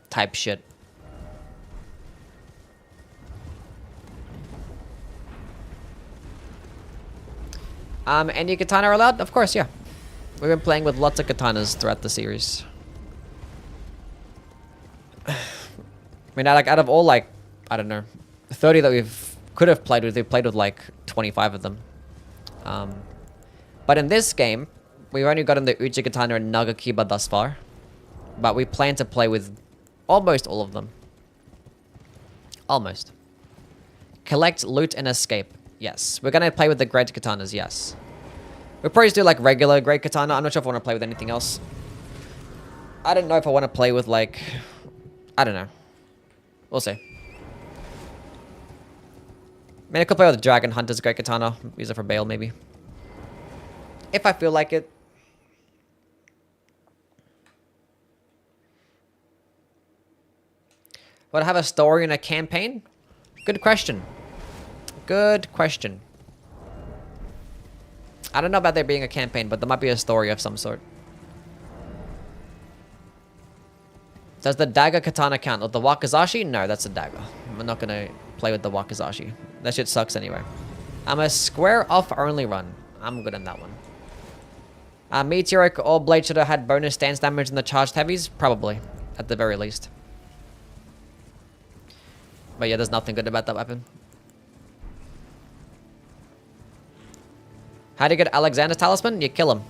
Type shit. Any katana are allowed? Of course, yeah. We've been playing with lots of katanas throughout the series. I mean, like out of all like, I don't know, 30 that could have played with, we've played with like 25 of them. But in this game, we've only gotten the Uchi Katana and Nagakiba thus far. But we plan to play with almost all of them. Almost. Collect, loot, and escape. Yes. We're gonna play with the Great Katanas, yes. We'll probably just do like regular Great Katana. I'm not sure if I want to play with anything else. I don't know if I want to play with like... I don't know. We'll see. I mean, I could play with Dragon Hunter's Great Katana. Use it for Bale, maybe. If I feel like it. Would I have a story in a campaign? Good question. Good question. I don't know about there being a campaign, but there might be a story of some sort. Does the dagger katana count? Or the wakizashi? No, that's a dagger. I'm not gonna play with the wakizashi. That shit sucks anyway. I'm a square off only run. I'm good in that one. Meteoric or Blade should have had bonus stance damage in the charged heavies? Probably. At the very least. But yeah, there's nothing good about that weapon. How do you get Alexander's talisman? You kill him.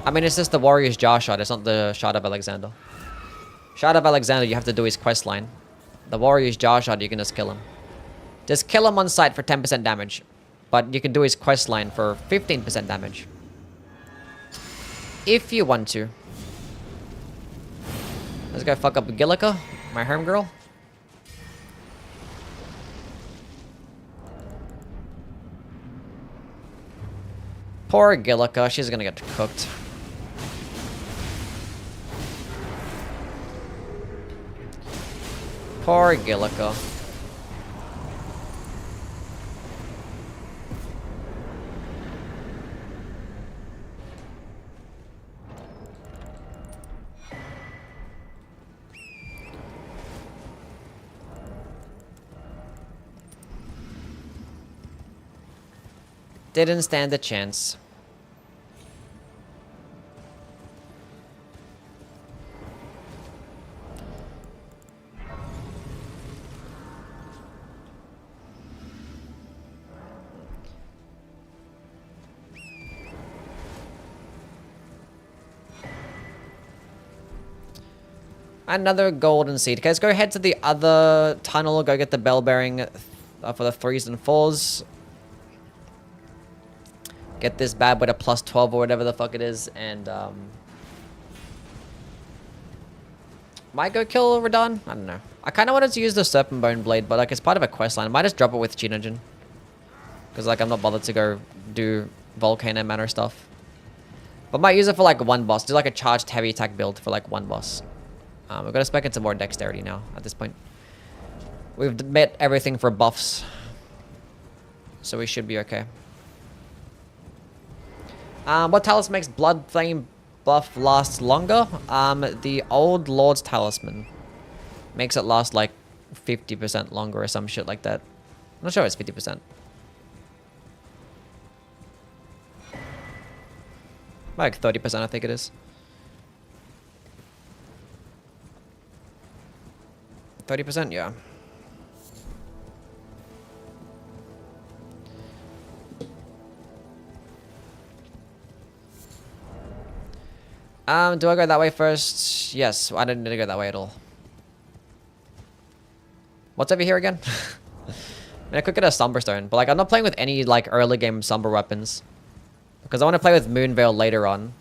I mean, it's just the warrior's jaw shot. It's not the shot of Alexander. Shot of Alexander, you have to do his quest line. The warrior's jaw shot, you can just kill him. Just kill him on sight for 10% damage. But you can do his quest line for 15% damage. If you want to. Let's go fuck up Gillica, my herm girl. Poor Gillica, she's gonna get cooked. Poor Gillica. Didn't stand a chance. Another golden seed. Guys, go head to the other tunnel. Go get the bell bearing for the 3s and 4s. Get this bad with a plus 12 or whatever the fuck it is. And, might go kill Radon? I don't know. I kind of wanted to use the Serpent Bone Blade, but, like, it's part of a quest line. I might just drop it with Chinojin. Because, like, I'm not bothered to go do Volcano Manor stuff. But might use it for, like, one boss. Do, like, a charged heavy attack build for, like, one boss. We're gonna spec into more dexterity now, at this point. We've met everything for buffs. So we should be okay. What talisman makes Blood Flame buff last longer? The Old Lord's Talisman. Makes it last like 50% longer or some shit like that. I'm not sure it's 50%. Like 30%, I think it is. 30%, yeah. Do I go that way first? Yes, I didn't need to go that way at all. What's over here again? I mean, I could get a Somber Stone, but like I'm not playing with any like early game Somber weapons. Because I want to play with Moonveil later on.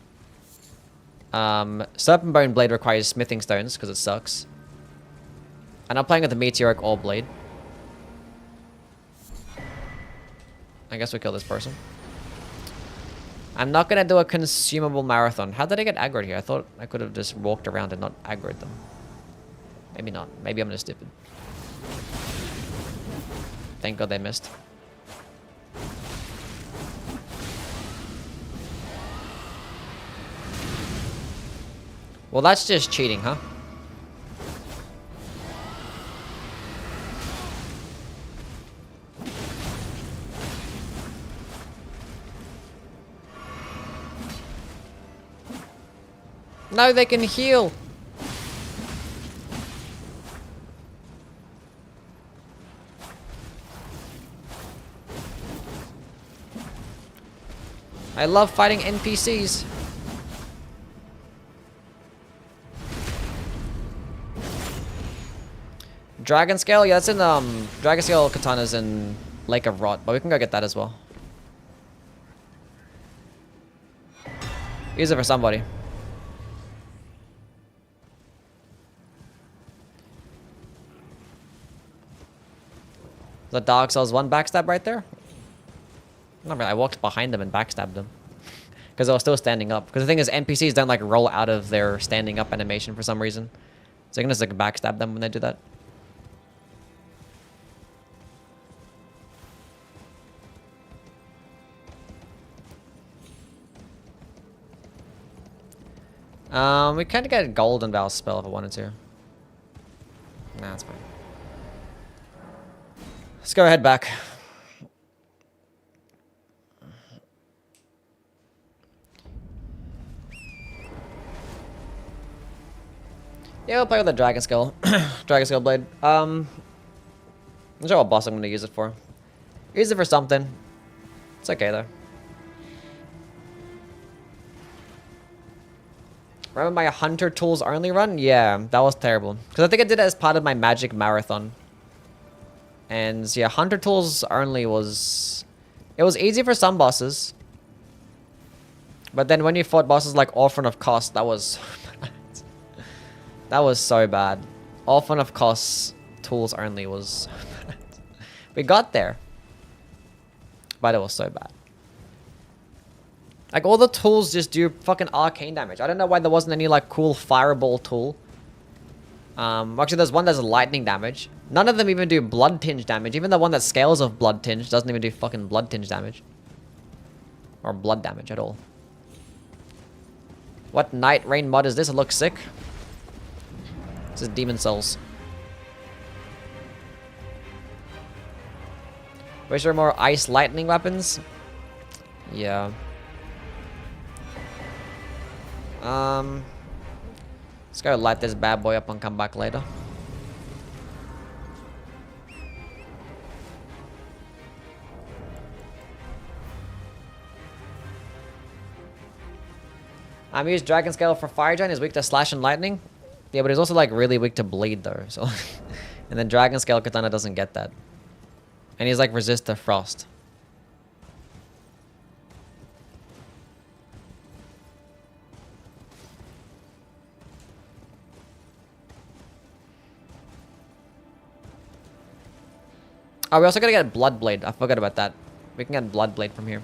Serpent Bone Blade requires smithing stones, because it sucks. And I'm playing with the Meteoric Ore Blade. I guess we kill this person. I'm not going to do a consumable marathon. How did I get aggroed here? I thought I could have just walked around and not aggroed them. Maybe not. Maybe I'm just stupid. Thank God they missed. Well, that's just cheating, huh? No, they can heal. I love fighting NPCs. Dragon Scale? Yeah, that's in, Dragon Scale Katana's in Lake of Rot, but we can go get that as well. Use it for somebody. The Dark Souls 1 backstab right there? Not really, I walked behind them and backstabbed them. Because I was still standing up. Because the thing is, NPCs don't like roll out of their standing up animation for some reason. So you can just like backstab them when they do that. We kind of get a Golden Vow spell if I wanted to. Nah, that's fine. Let's go head back. Yeah, we'll play with the Dragon Scale. Dragon Scale Blade. I'm not sure what boss I'm going to use it for. Use it for something. It's okay, though. Remember my Hunter Tools only run? Yeah, that was terrible. Because I think I did it as part of my Magic Marathon. And yeah, Hunter Tools only was... It was easy for some bosses. But then when you fought bosses like Orphan of Kos, that was... that was so bad. Orphan of Kos Tools only was... We got there. But it was so bad. Like, all the tools just do fucking arcane damage. I don't know why there wasn't any, like, cool fireball tool. Actually, there's one that's lightning damage. None of them even do blood tinge damage. Even the one that scales of blood tinge doesn't even do fucking blood tinge damage. Or blood damage at all. What Night Rain mod is this? It looks sick. This is Demon Souls. Wish there were more ice lightning weapons? Yeah. Let's go light this bad boy up and come back later. Use Dragon Scale for Fire Giant. Is weak to Slash and Lightning. Yeah, but he's also like really weak to Bleed though. So, and then Dragon Scale Katana doesn't get that. And he's like resist to Frost. Oh, we also gotta get Blood Blade. I forgot about that. We can get Blood Blade from here.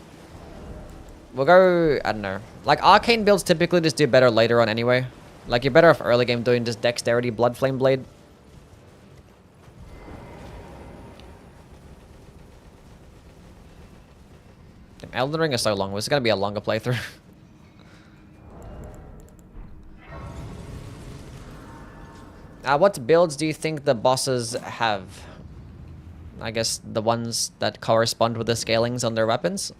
We'll go... I don't know. Like, Arcane builds typically just do better later on anyway. Like, you're better off early game doing just Dexterity Blood Flame Blade. Damn, Elden Ring is so long. This is gonna be a longer playthrough. What builds do you think the bosses have? I guess the ones that correspond with the scalings on their weapons.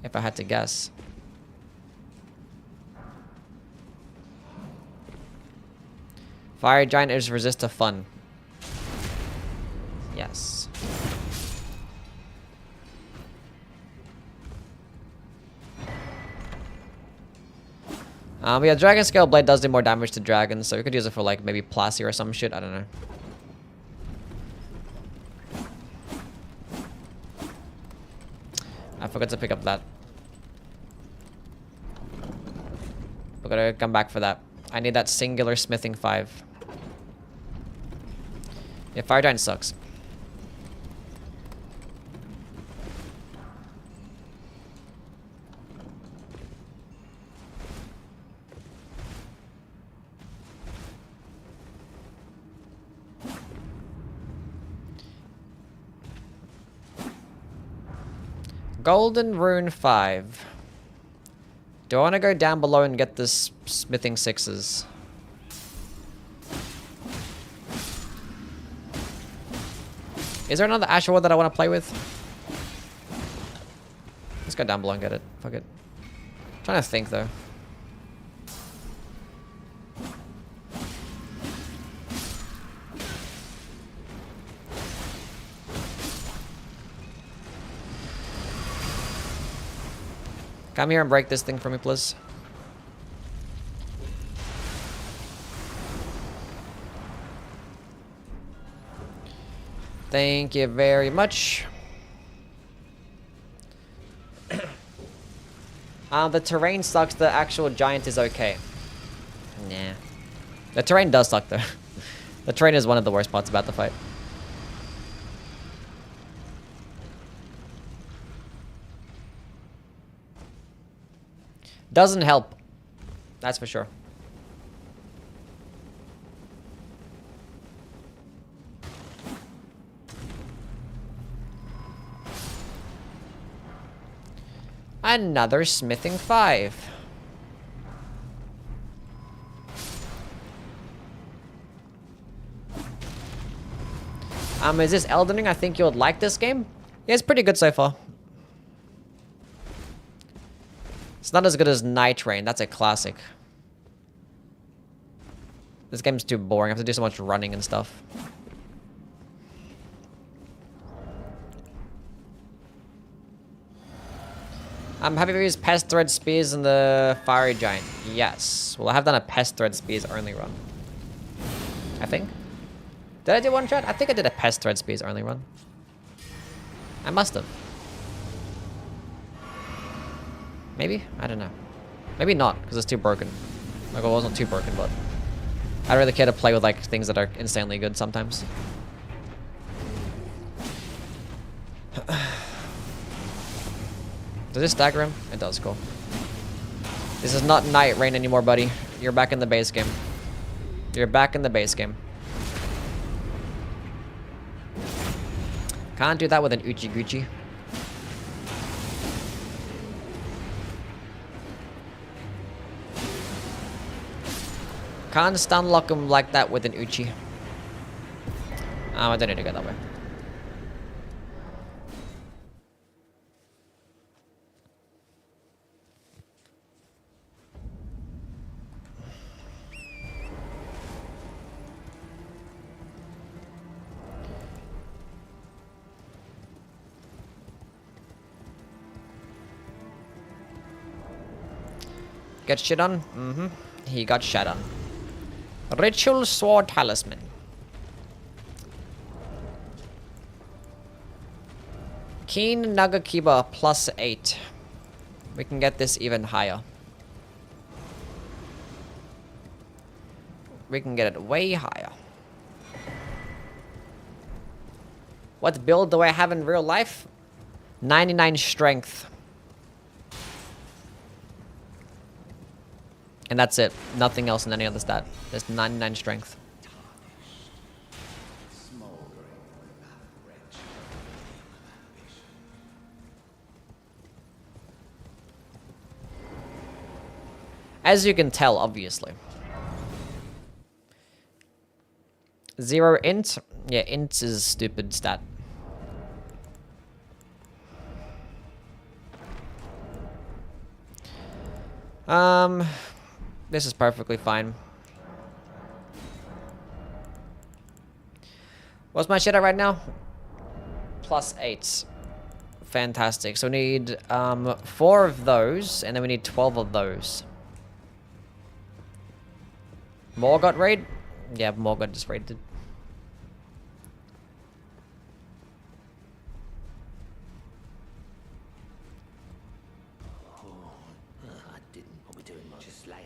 If I had to guess. Fire giant is resist to fun. Yes. Yeah, Dragon Scale Blade does do more damage to dragons, so we could use it for like maybe Placy or some shit, I don't know. I forgot to pick up that. We're gonna come back for that. I need that singular smithing 5. Yeah, Fire Giant sucks. Golden Rune 5. Do I want to go down below and get this smithing 6s? Is there another Asher Ward that I want to play with? Let's go down below and get it. Fuck it. I'm trying to think though. Come here and break this thing for me, please. Thank you very much. The terrain sucks. The actual giant is okay. Nah. The terrain does suck, though. The terrain is one of the worst parts about the fight. Doesn't help. That's for sure. Another smithing 5. Is this Elden Ring? I think you would like this game. Yeah, it's pretty good so far. It's not as good as Night Rain. That's a classic. This game's too boring. I have to do so much running and stuff. Have you used Pest Thread Spears in the Fiery Giant? Yes. Well, I have done a Pest Thread Spears only run. I think. Did I do one shot? I think I did a Pest Thread Spears only run. I must have. Maybe? I don't know. Maybe not, because it's too broken. Like, well, it wasn't too broken, but I don't really care to play with, like, things that are insanely good sometimes. Does this stagger him? It does, cool. This is not Night Rain anymore, buddy. You're back in the base game. You're back in the base game. Can't do that with an Uchi Gucci. Can't stun lock him like that with an Uchi. I don't need to go that way. Get shit on? Mm-hmm. He got shit on. Ritual Sword Talisman. Keen Nagakiba +8. We can get this even higher. We can get it way higher. What build do I have in real life? 99 strength. And that's it. Nothing else in any other stat. There's 99 strength. As you can tell, obviously. 0 int. Yeah, int is a stupid stat. This is perfectly fine. What's my shit at right now? +8. Fantastic. So we need 4 of those, and then we need 12 of those. Morgott raid? Yeah, Morgott just raided. I didn't. What we doing, man? Just lay out.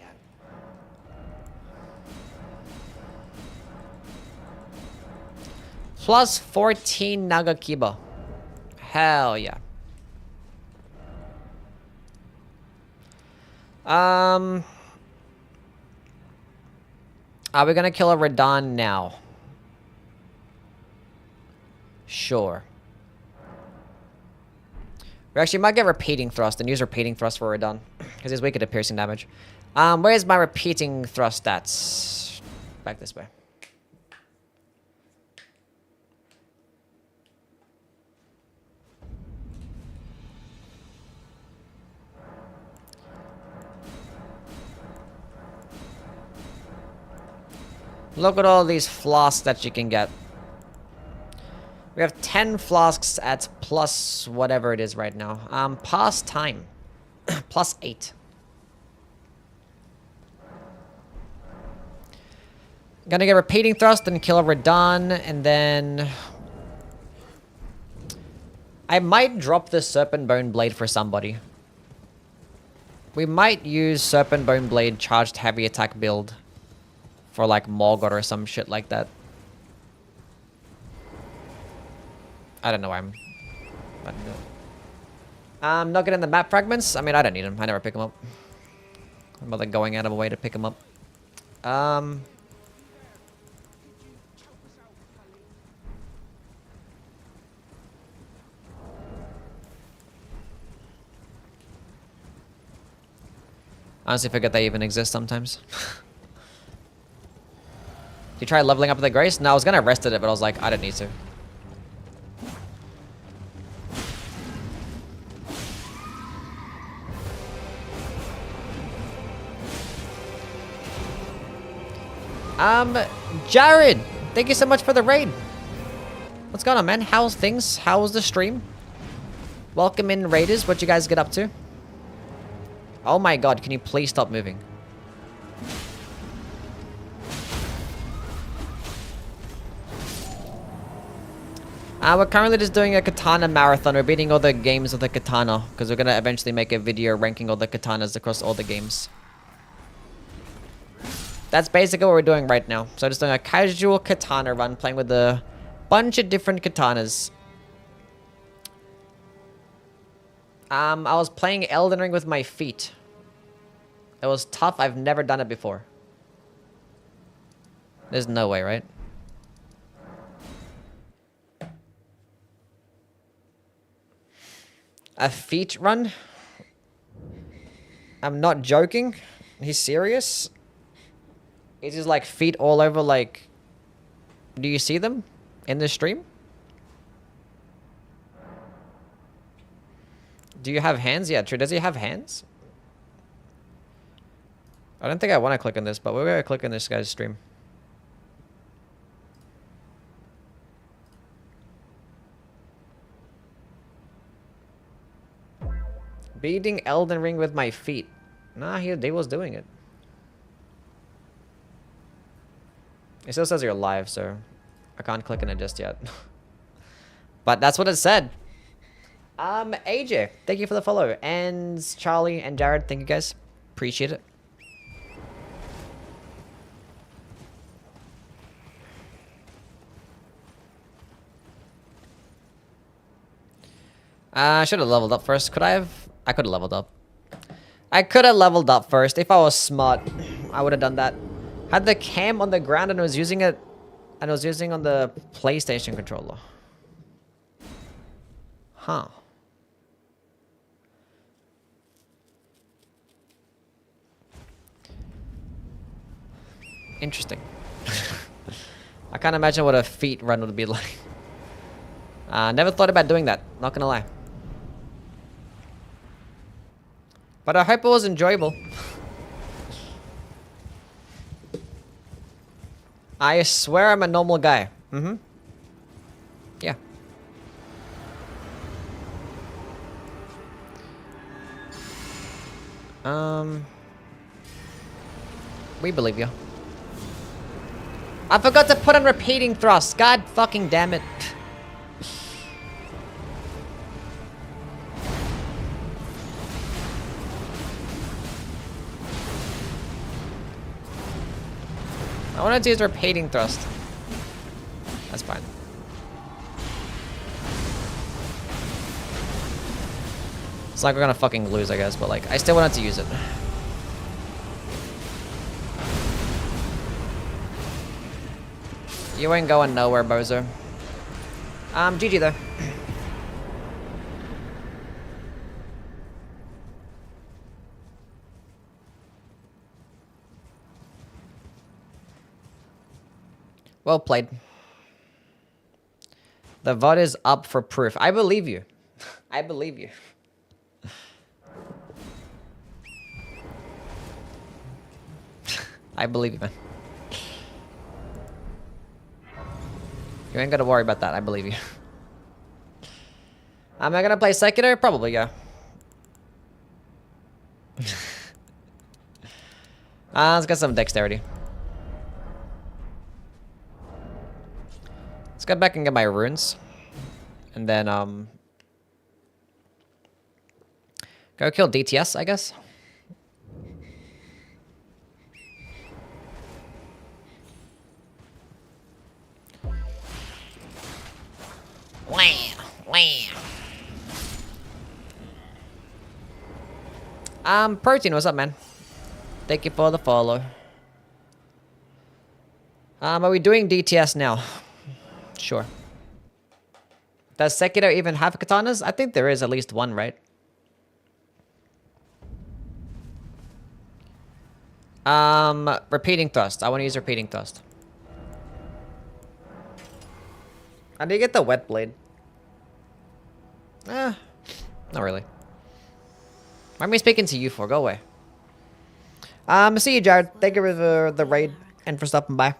+14 Nagakiba. Hell yeah. Are we gonna kill a Radon now? Sure. We actually might get repeating thrust and use repeating thrust for Radon because he's weaker to piercing damage. Where's my repeating thrust stats? Back this way. Look at all these flasks that you can get. We have 10 flasks at plus whatever it is right now. Past time. +8. Gonna get repeating thrust and kill a Radon, and then I might drop the Serpent Bone Blade for somebody. We might use Serpent Bone Blade charged heavy attack build for like Morgott or some shit like that. I don't know why I'm about to do it. Not getting the map fragments. I mean, I don't need them. I never pick them up. I'm not like going out of a way to pick them up. Honestly forget they even exist sometimes. Did you try leveling up the Grace? No, I was gonna rest at it, but I was like, I don't need to. Jared, thank you so much for the raid. What's going on, man? How's things? How's the stream? Welcome in, raiders. What you guys get up to? Oh my god, can you please stop moving? We're currently just doing a Katana marathon. We're beating all the games of the Katana, because we're going to eventually make a video ranking all the Katanas across all the games. That's basically what we're doing right now. So just doing a casual Katana run, playing with a bunch of different Katanas. I was playing Elden Ring with my feet. It was tough. I've never done it before. There's no way, right? A feet run? I'm not joking. He's serious? Is his like feet all over like... Do you see them in the stream? Do you have hands? Yeah, true. Does he have hands? I don't think I want to click on this, but we're going to click on this guy's stream. Beating Elden Ring with my feet. Nah, he was doing it. It still says you're live, so I can't click on it just yet. But that's what it said. AJ, thank you for the follow. And Charlie and Jared, thank you guys. Appreciate it. I should have leveled up first. Could I have? I could have leveled up. I could have leveled up first. If I was smart, I would have done that. Had the cam on the ground and I was using it, and I was using on the PlayStation controller. Huh. Interesting. I can't imagine what a feet run would be like. Never thought about doing that, not gonna lie. But I hope it was enjoyable. I swear I'm a normal guy. Yeah. We believe you. I forgot to put on repeating thrust. God fucking damn it. I wanted to use repeating thrust. That's fine. It's like we're gonna fucking lose, I guess, but like, I still wanted to use it. You ain't going nowhere, Bozo. GG though. Well played. The VOD is up for proof. I believe you. I believe you. I believe you, man. You ain't gotta worry about that. I believe you. Am I gonna play Sekiro? Probably, yeah. Let's get some dexterity. Let's go back and get my runes. And then, go kill DTS, I guess. Protein, what's up, man? Thank you for the follow. Are we doing DTS now? Sure. Does Sekiro even have katanas? I think there is at least one, right? Repeating thrust. I want to use repeating thrust. How do you get the wet blade? Not really. Why am I speaking to you for? Go away. See you, Jared. Thank you for the raid and for stopping by.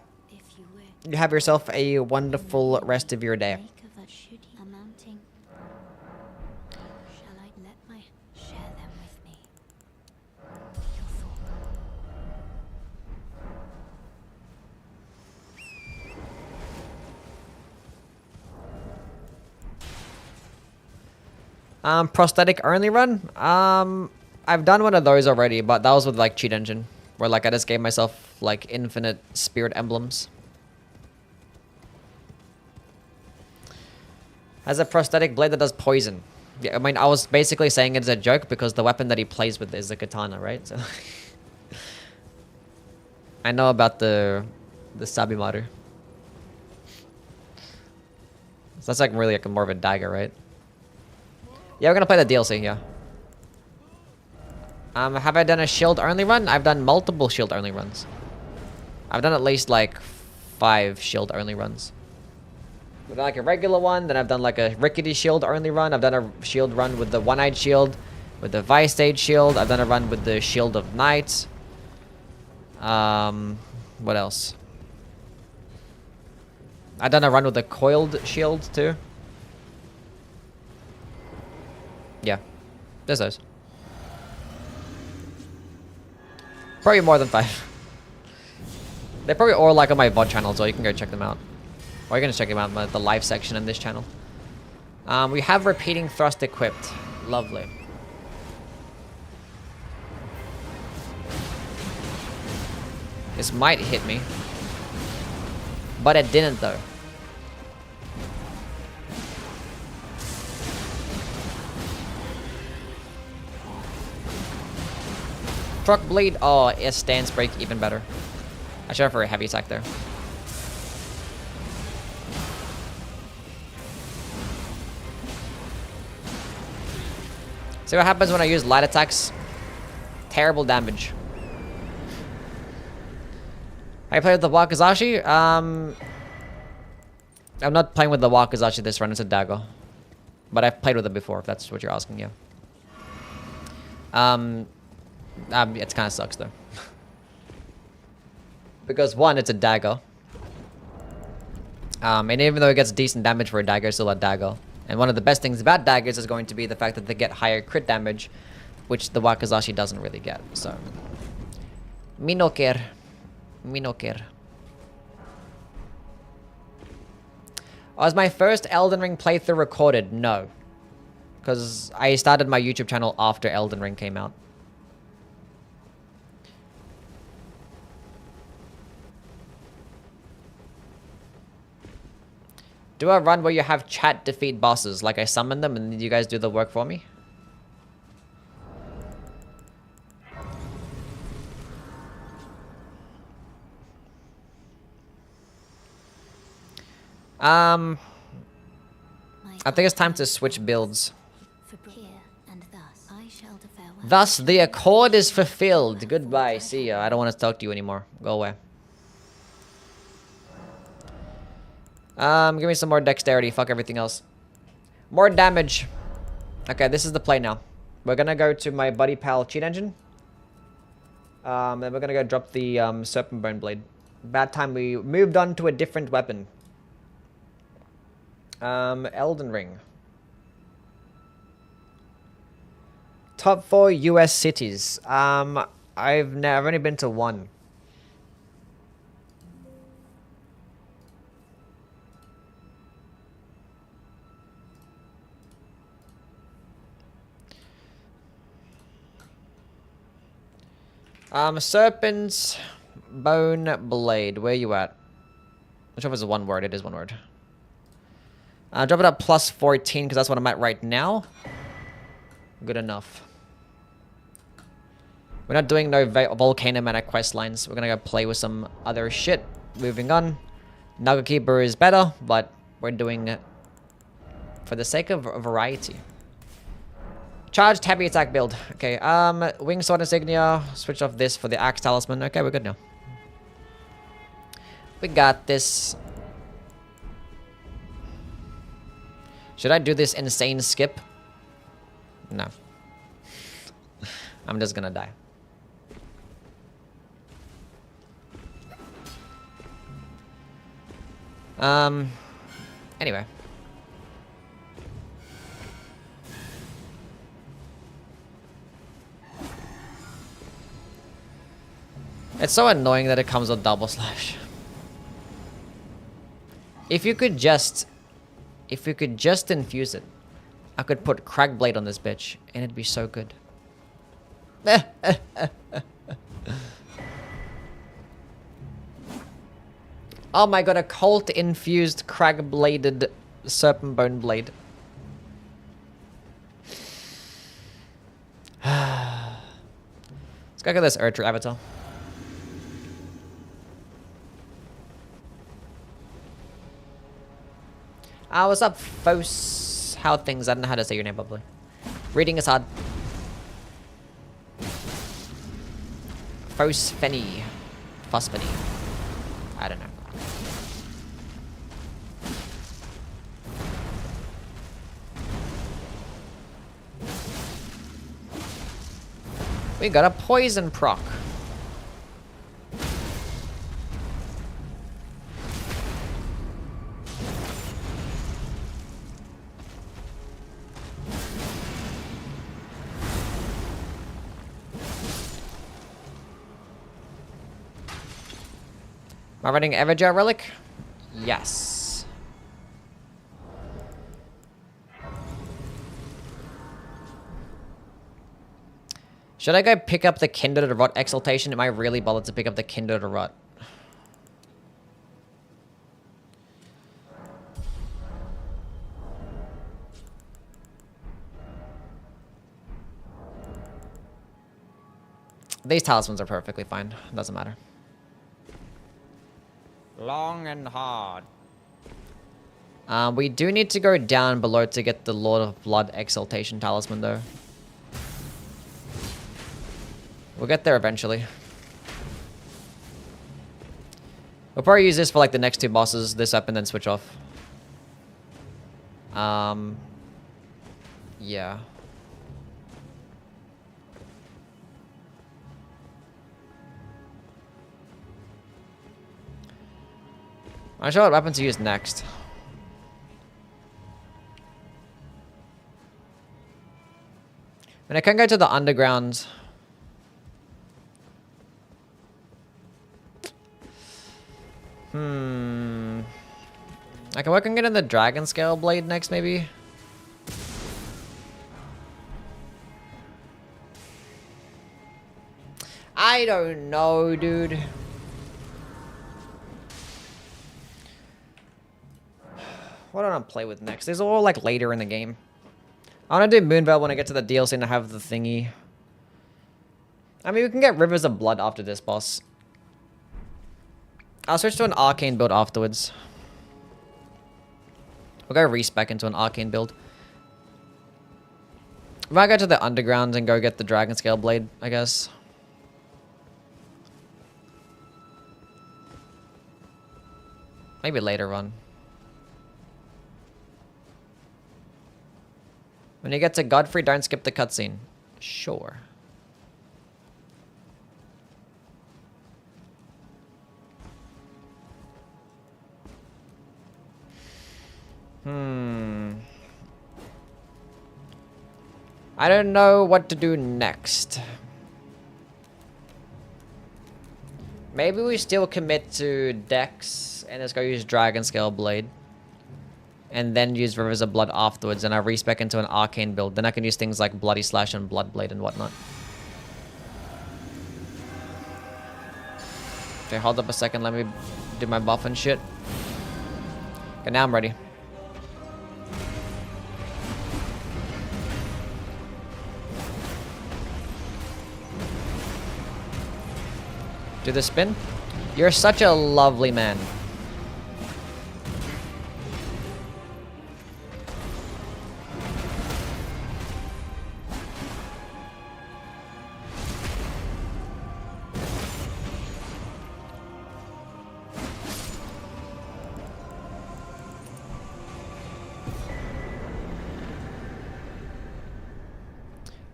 You have yourself a wonderful rest of your day. Prosthetic only run? I've done one of those already, but that was with like cheat engine, where like I just gave myself like infinite spirit emblems. Has a prosthetic blade that does poison. Yeah, I mean, I was basically saying it as a joke because the weapon that he plays with is a katana, right? So I know about the Sabimaru. So that's like really like more of a dagger, right? Yeah, we're gonna play the DLC, yeah. Have I done a shield only run? I've done multiple shield only runs. I've done at least like 5 shield only runs. I've done like a regular one, then I've done like a rickety shield only run. I've done a shield run with the one-eyed shield, with the vice stage shield. I've done a run with the shield of knight. What else? I've done a run with the coiled shield too. Yeah, there's those. Probably more than 5. They're probably all like on my VOD channel, so you can go check them out. Or you're gonna check them out in the live section in this channel. We have repeating thrust equipped. Lovely. This might hit me. But it didn't though. Truck bleed. Oh, it stance break even better. I should have for a heavy attack there. See what happens when I use light attacks? Terrible damage. I play with the Wakizashi. I'm not playing with the Wakizashi this run. It's a dagger, but I've played with it before. If that's what you're asking, yeah. It kind of sucks though. Because one, it's a dagger. And even though it gets decent damage for a dagger, it's still a dagger. And one of the best things about daggers is going to be the fact that they get higher crit damage, which the Wakizashi doesn't really get. So, me no care. Me no care. Was my first Elden Ring playthrough recorded? No. Because I started my YouTube channel after Elden Ring came out. Do a run where you have chat defeat bosses, like I summon them and you guys do the work for me? I think it's time to switch builds. Thus, the accord is fulfilled. Goodbye. See ya. I don't want to talk to you anymore. Go away. Give me some more dexterity. Fuck everything else. More damage. Okay, this is the play now. We're gonna go to my buddy pal cheat engine. Then we're gonna go drop the serpent bone blade. Bad time we moved on to a different weapon. Elden Ring. Top 4 US cities. I've only been to one. Serpent's bone blade. Where you at? I'm sure if it's one word. It is one word. Drop it up plus 14 because that's what I'm at right now. Good enough. We're not doing no Volcano Mana quest lines. We're gonna go play with some other shit. Moving on. Naga Keeper is better, but we're doing it for the sake of variety. Charged heavy attack build. Okay, Wing Sword Insignia. Switch off this for the Axe Talisman. Okay, we're good now. We got this. Should I do this insane skip? No. I'm just gonna die. Anyway. It's so annoying that it comes with double slash. If you could just infuse it, I could put Crag Blade on this bitch, and it'd be so good. Oh my god, a cult-infused Crag-bladed Serpent Bone Blade. Let's go get this Urtra avatar. What's up, Fos? How things? I don't know how to say your name properly. Reading is hard. Fosfenny. Fosfenny. I don't know. We got a poison proc. Am I running Everjar Relic? Yes. Should I go pick up the Kindred to Rot Exaltation? Am I really bothered to pick up the Kindred to Rot? These talismans are perfectly fine. Doesn't matter. Long and hard. We do need to go down below to get the Lord of Blood Exaltation Talisman, though. We'll get there eventually. We'll probably use this for like the next two bosses, this up and then switch off. Yeah. I'm not sure what weapon to use next. And I can go to the underground. I can work on getting the dragon scale blade next, maybe. I don't know, dude. What do I want to play with next? These are all like later in the game. I want to do Moonveil when I get to the DLC and I have the thingy. I mean, we can get Rivers of Blood after this boss. I'll switch to an arcane build afterwards. We'll go respec into an arcane build. If I go to the underground and go get the dragon scale blade, I guess. Maybe later on. When you get to Godfrey, don't skip the cutscene. Sure. I don't know what to do next. Maybe we still commit to Dex and let's go use Dragon Scale Blade. And then use Rivers of Blood afterwards, and I respec into an arcane build. Then I can use things like Bloody Slash and Blood Blade and whatnot. Okay, hold up a second. Let me do my buff and shit. Okay, now I'm ready. Do the spin. You're such a lovely man.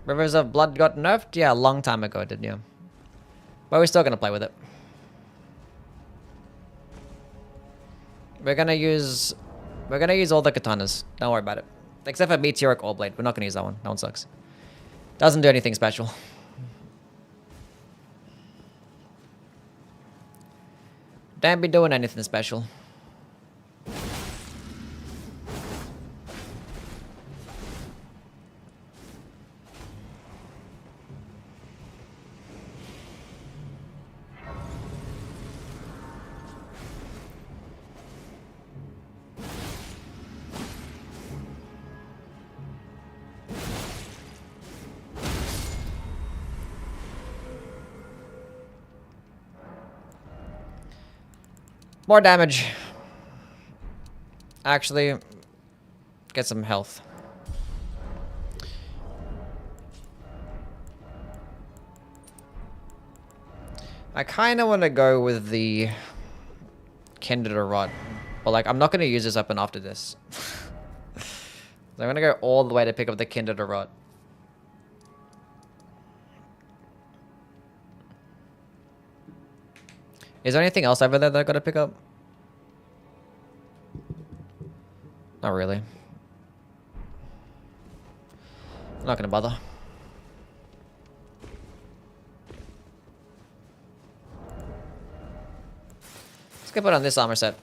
Rivers of Blood got nerfed? Yeah, a long time ago it did, yeah. But we're still gonna play with it. We're gonna use all the katanas. Don't worry about it. Except for Meteoric Ore Blade. We're not gonna use that one. That one sucks. Doesn't do anything special. Don't be doing anything special. More damage. Actually, get some health. I kind of want to go with the Kindred Rod. But like, I'm not going to use this weapon after this. So I'm going to go all the way to pick up the Kindred Rod. Is there anything else over there that I gotta pick up? Not really. I'm not gonna bother. Let's go put on this armor set.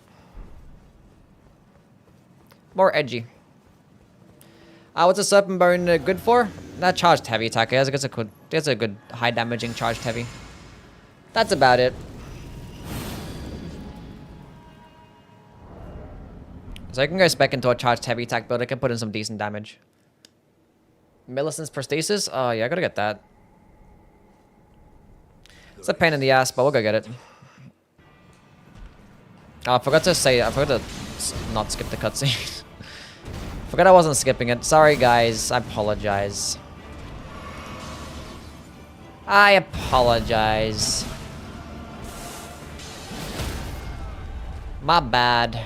More edgy. What's a Serpent Bone good for? That charged heavy attack. That's a good high damaging charged heavy. That's about it. So I can go spec into a charged heavy attack build. I can put in some decent damage. Millicent's Prosthesis? Oh yeah, I gotta get that. It's a pain in the ass, but we'll go get it. Oh, I forgot to not skip the cutscene. Forgot I wasn't skipping it. Sorry guys, I apologize. I apologize. My bad.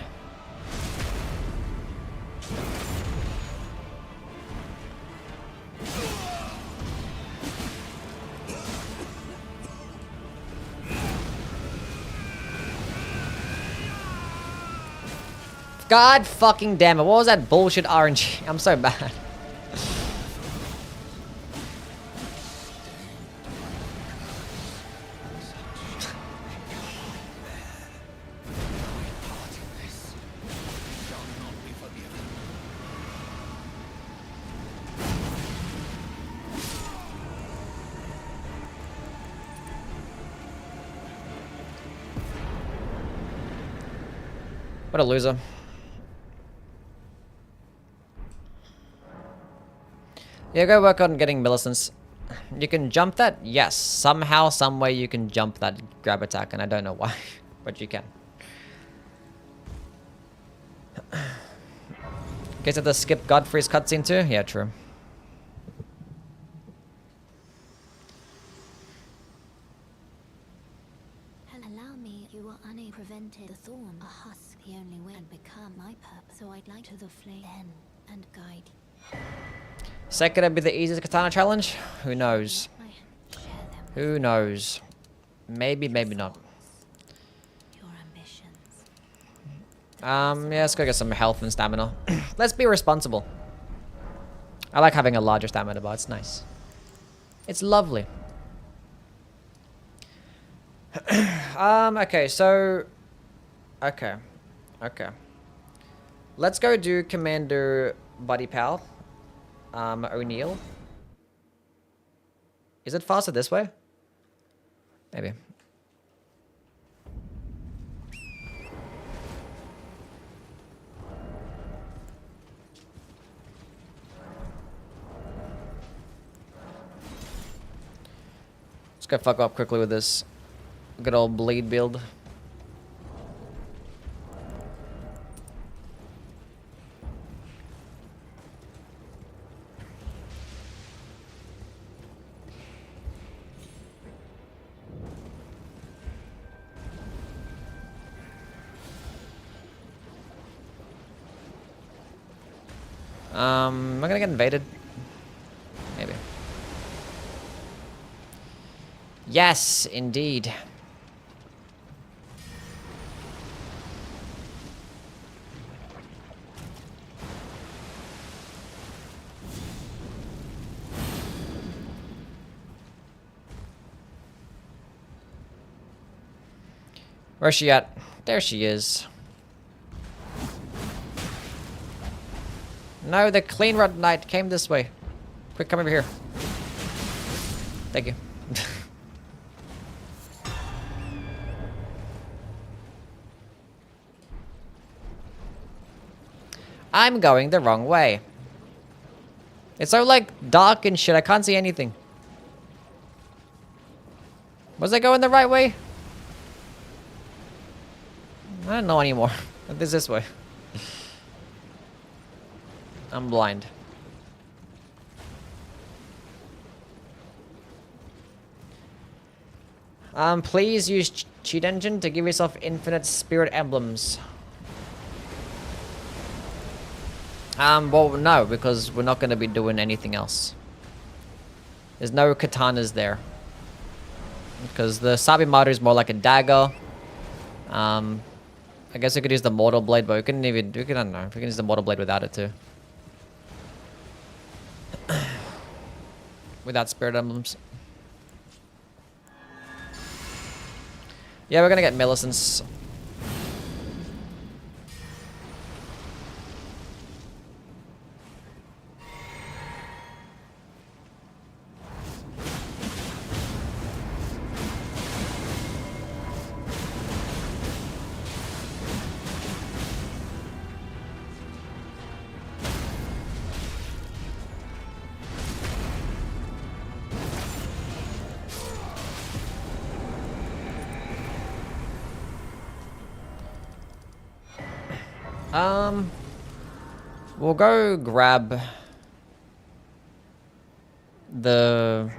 God fucking damn it. What was that bullshit RNG? I'm so bad. What a loser. Yeah, go work on getting Millicent's. You can jump that? Yes. Somehow, some way you can jump that grab attack, and I don't know why, but you can. Guess I have to skip Godfrey's cutscene too? Yeah, true. Allow me, you are unable to prevent the thorn, a husk, the only way and become my purpose. So I'd like to the flame then and guide you. Is that gonna be the easiest Katana challenge? Who knows? Share them, Who knows? Maybe, maybe not. your ambitions. Yeah, let's go get some health and stamina. Let's be responsible. I like having a larger stamina bar, it's nice. It's lovely. Okay, so... Okay. Let's go do Commander Buddy Pal. O'Neill. Is it faster this way? Maybe. Let's go fuck up quickly with this good old bleed build. Am I gonna get invaded? Maybe. Yes, indeed. Where's she at? There she is. No, the clean rod knight came this way. Quick, come over here. Thank you. I'm going the wrong way. It's so like dark and shit. I can't see anything. Was I going the right way? I don't know anymore. It's this way. I'm blind. Please use cheat engine to give yourself infinite spirit emblems. Well, no, because we're not going to be doing anything else. There's no katanas there. Because the Sabimaru is more like a dagger. I guess we could use the Mortal Blade, but we couldn't even... I don't know. We can use the Mortal Blade without it, too. Without spirit emblems. Yeah, we're gonna get Millicent's. We'll go grab the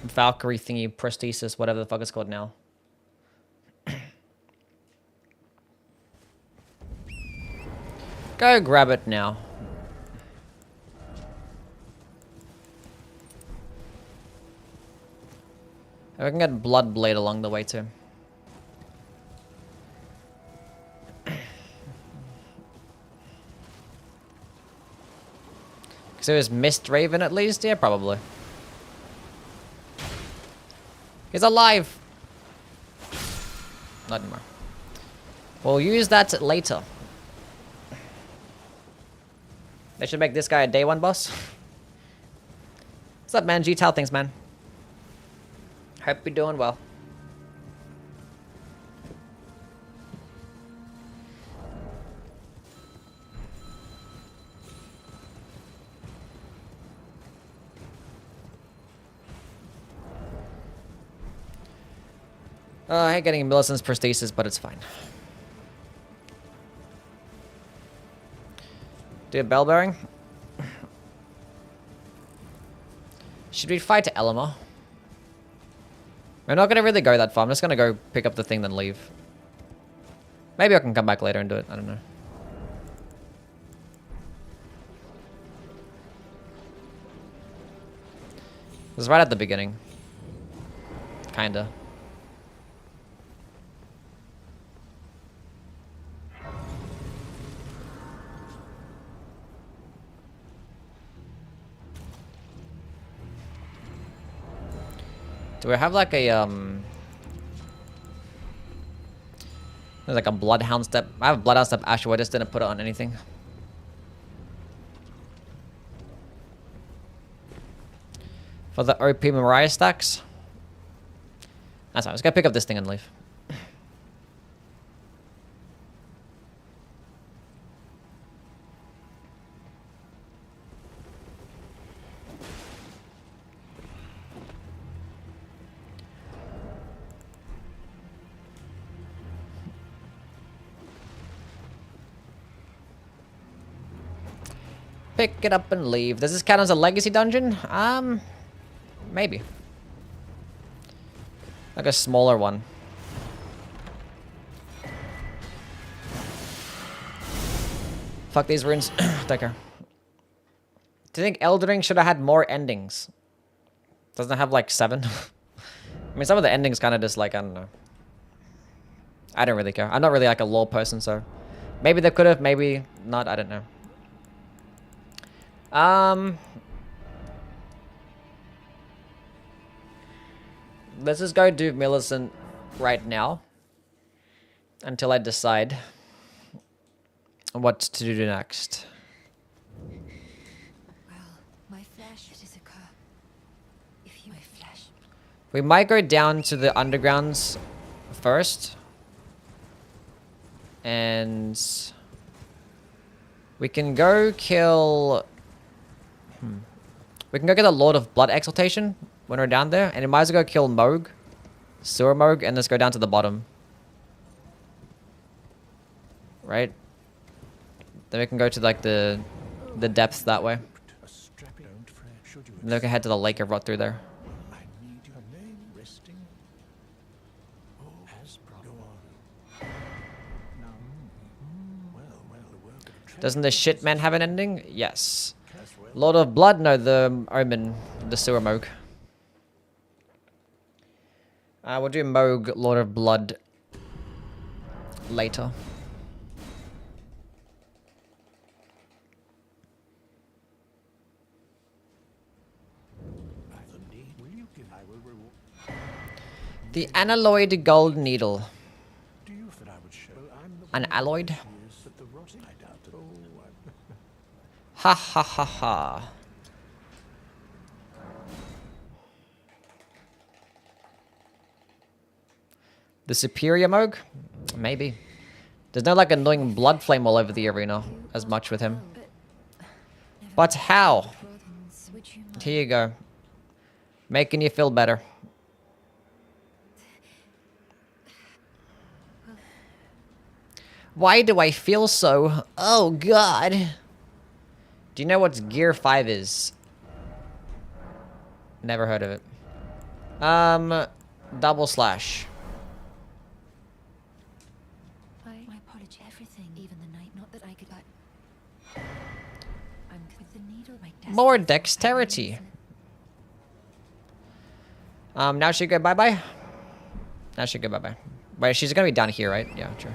Valkyrie thingy, prosthesis, whatever the fuck it's called now. Go grab it now. And we can get Blood Blade along the way too. Because it was Mist Raven at least? Yeah, probably. He's alive! Not anymore. We'll use that later. They should make this guy a day one boss. What's up, man? G-Tal, thanks, man. Hope you're doing well. I hate getting Millicent's prosthesis, but it's fine. Do a bell bearing? Should we fight Element? We're not gonna really go that far. I'm just gonna go pick up the thing, then leave. Maybe I can come back later and do it. I don't know. It was right at the beginning. Kinda. Do we have like a there's like a Bloodhound step. I have a Bloodhound step Ashwa, I just didn't put it on anything. For the OP Mariah stacks. That's fine. Let's go pick up this thing and leave. Pick it up and leave. Does this count as a legacy dungeon? Maybe. Like a smaller one. Fuck these runes. Take care. Do you think Elden Ring should have had more endings? Doesn't it have like 7? I mean, some of the endings kind of just like, I don't know. I don't really care. I'm not really like a lore person, so maybe they could have, maybe not. I don't know. Let's just go do Millicent right now until I decide what to do next. Well, my flesh it is a curse. If you my flesh. We might go down to the undergrounds first. And we can go kill... We can go get the Lord of Blood Exaltation when we're down there. And we might as well go kill Moog. Sewer Moog. And let's go down to the bottom. Right? Then we can go to like the depths that way. And then we can head to the Lake of Rot through there. Doesn't the shit man have an ending? Yes. Lord of Blood? No, the Omen. The Sewer Moog. We'll do Moog, Lord of Blood later. The Analloyed Gold Needle. An alloyed? Ha ha ha ha. The Superior Moog? Maybe. There's no like annoying blood flame all over the arena as much with him. But how? Here you go. Making you feel better. Why do I feel so? Oh god. Do you know what Gear 5 is? Never heard of it. Double slash. My apology. Everything, even the night. Not that I could, but I'm with the needle. More dexterity. Now she go bye-bye? Now she go bye-bye. Wait, she's gonna be down here, right? Yeah, true.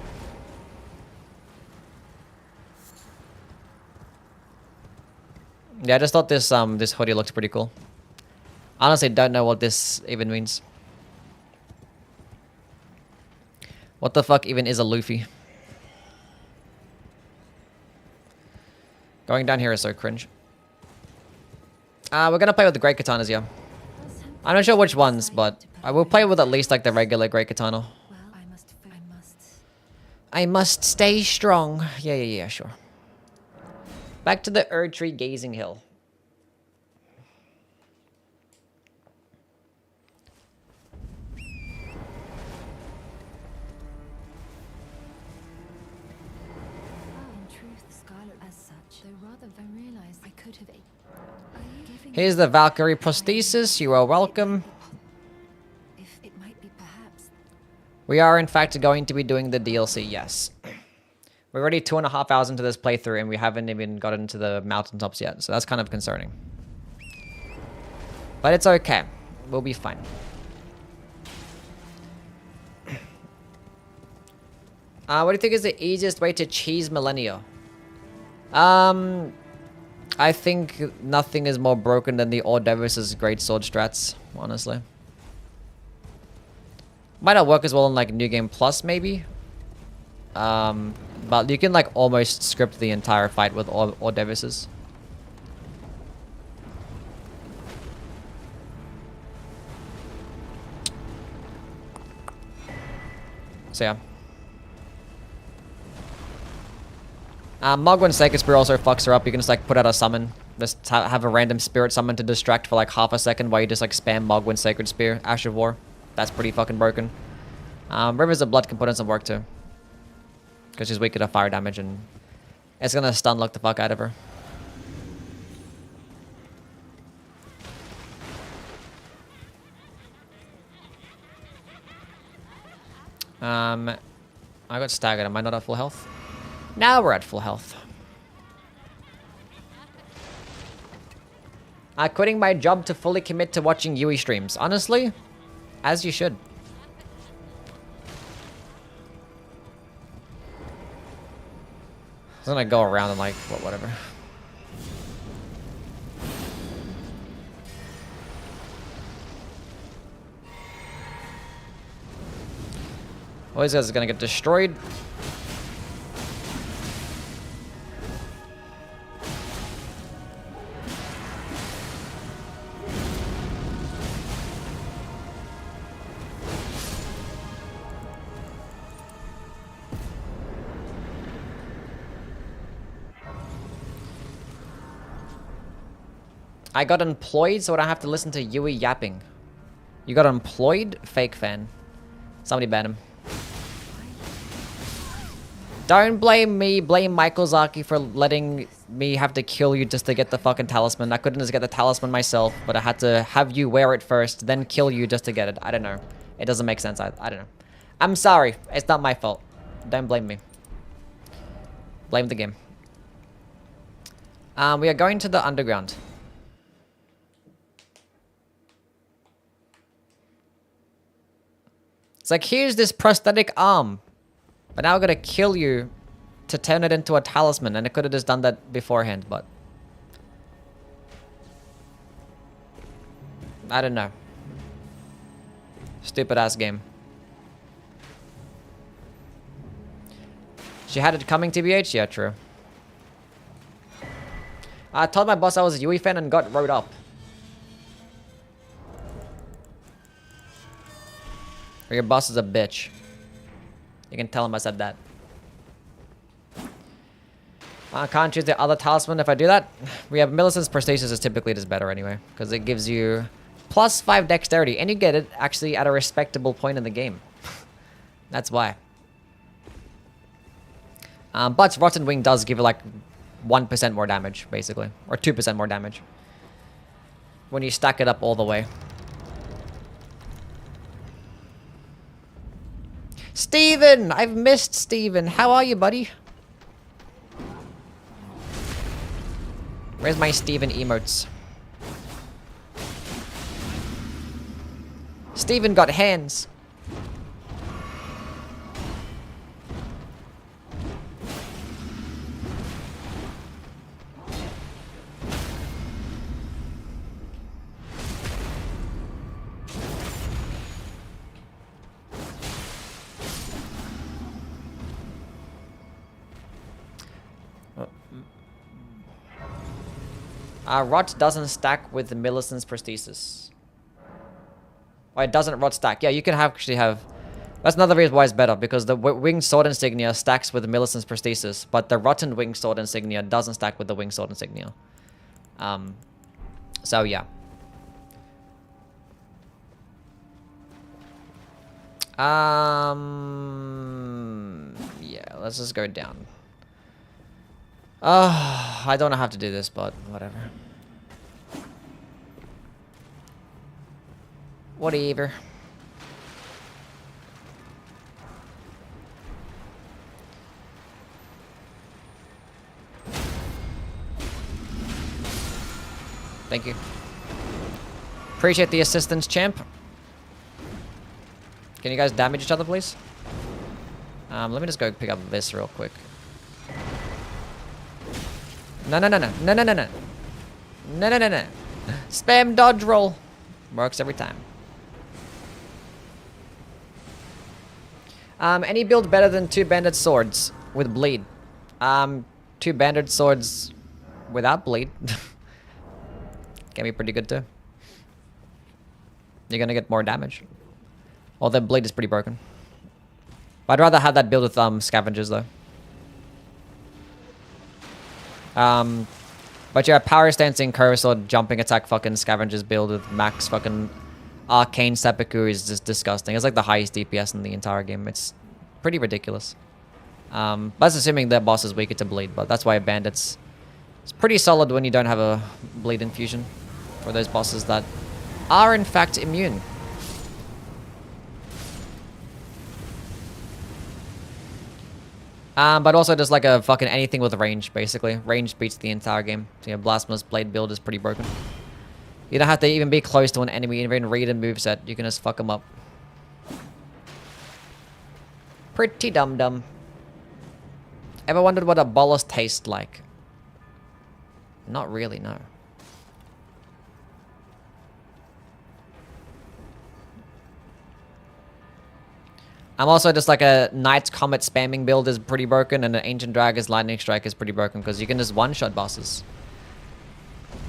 Yeah, I just thought this hoodie looked pretty cool. Honestly, don't know what this even means. What the fuck even is a Luffy? Going down here is so cringe. We're gonna play with the great katanas, yeah. I'm not sure which ones, but I will play with at least like the regular great katana. Well, I must stay strong. Yeah, sure. Back to the Erd Tree Gazing Hill. in truth, Scarlet as such, though rather than realize I could have. Are you giving Here's the Valkyrie prosthesis. You are welcome. if it might be perhaps We are in fact going to be doing the DLC, yes. We're already 2.5 hours into this playthrough and we haven't even gotten to the mountaintops yet, so that's kind of concerning. But it's okay. We'll be fine. What do you think is the easiest way to cheese Millennia? I think nothing is more broken than the Ordevis' great sword strats, honestly. Might not work as well in like New Game Plus, maybe. But you can like almost script the entire fight with Ordevis'. So yeah. Mogwin's Sacred Spear also fucks her up. You can just like put out a summon. Just have a random spirit summon to distract for like half a second while you just like spam Mogwin's Sacred Spear, Ash of War. That's pretty fucking broken. Rivers of Blood can put in some work too. Because she's weak to fire damage and it's gonna stun lock the fuck out of her. I got staggered. Am I not at full health? Now we're at full health. Quitting my job to fully commit to watching Yui streams. Honestly, as you should. I'm gonna go around and like, whatever. All these guys are gonna get destroyed. I got employed, so I don't have to listen to Yui yapping. You got employed? Fake fan. Somebody ban him. Don't blame me, blame Michael Zaki for letting me have to kill you just to get the fucking talisman. I couldn't just get the talisman myself, but I had to have you wear it first, then kill you just to get it. I don't know. It doesn't make sense. I don't know. I'm sorry. It's not my fault. Don't blame me. Blame the game. We are going to the underground. It's like, here's this prosthetic arm. But now I'm gonna kill you to turn it into a talisman. And I could have just done that beforehand, but... I don't know. Stupid ass game. She had it coming, TBH? Yeah, true. I told my boss I was a Yui fan and got wrote up. Or your boss is a bitch. You can tell him I said that. I can't choose the other talisman if I do that. We have Millicent's prosthesis is typically just better anyway. Because it gives you +5 dexterity. And you get it actually at a respectable point in the game. That's why. But Rotten Wing does give you like 1% more damage, basically. Or 2% more damage. When you stack it up all the way. Steven! I've missed Steven. How are you, buddy? Where's my Steven emotes? Steven got hands. Rot doesn't stack with the Millicent's prosthesis. Oh, it doesn't rot stack. Yeah, you can actually have... That's another reason why it's better, because the winged sword insignia stacks with the Millicent's prosthesis, but the rotten winged sword insignia doesn't stack with the winged sword insignia. So yeah. Yeah, let's just go down. I don't have to do this, but whatever. Whatever. Thank you. Appreciate the assistance, champ. Can you guys damage each other, please? Let me just go pick up this real quick. No. Spam dodge roll. Works every time. Any build better than 2 banded swords with bleed? 2 banded swords without bleed. Can be pretty good too. You're gonna get more damage. Although bleed is pretty broken. But I'd rather have that build with scavengers though. But yeah, power stancing curse or jumping attack fucking scavengers build with max fucking arcane seppuku is just disgusting. It's like the highest DPS in the entire game. It's pretty ridiculous. That's assuming the boss is weaker to bleed, but that's why bandits. It's pretty solid when you don't have a bleed infusion for those bosses that are in fact immune. But also just like a fucking anything with range, basically. Range beats the entire game. So yeah, Blasphemous Blade build is pretty broken. You don't have to even be close to an enemy, even read a moveset. You can just fuck them up. Pretty dumb. Ever wondered what a bolus tastes like? Not really, no. I'm also just like a Knight's Comet spamming build is pretty broken, and an Ancient Dragon's Lightning Strike is pretty broken because you can just one-shot bosses.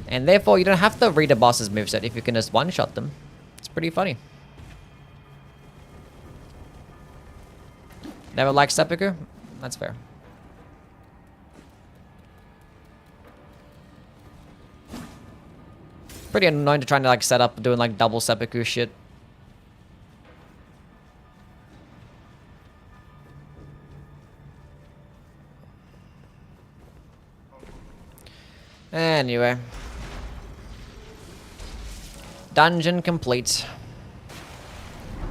And therefore, you don't have to read a boss's moveset if you can just one-shot them. It's pretty funny. Never liked seppuku? That's fair. Pretty annoying to try to like set up doing like double seppuku shit. Anyway. Dungeon complete.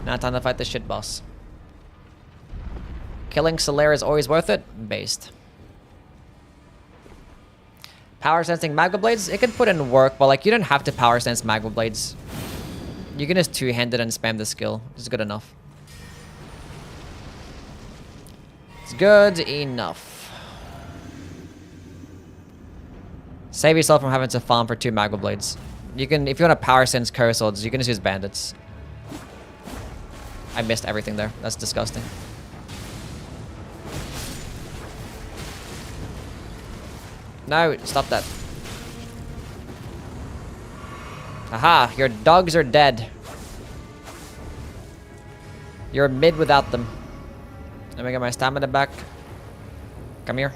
Now time to fight the shit boss. Killing Solaire is always worth it? Based. Power sensing magma blades? It can put in work, but like you don't have to power sense magma blades. You can just two-hand it and spam the skill. It's good enough. It's good enough. Save yourself from having to farm for 2 magma blades. You can, if you want to power sense curse swords, you can just use bandits. I missed everything there. That's disgusting. No, stop that. Aha, your dogs are dead. You're mid without them. Let me get my stamina back. Come here.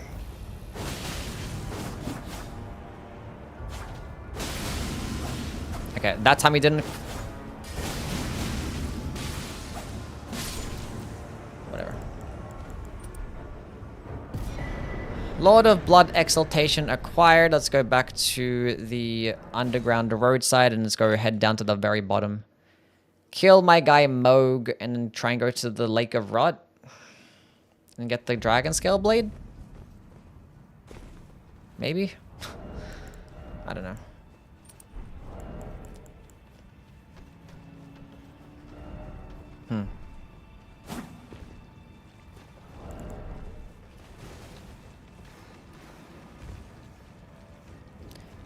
Okay, that time he didn't. Whatever. Lord of Blood Exaltation acquired. Let's go back to the underground roadside and let's go head down to the very bottom. Kill my guy Moog and then try and go to the Lake of Rot. And get the Dragon Scale Blade? Maybe? I don't know.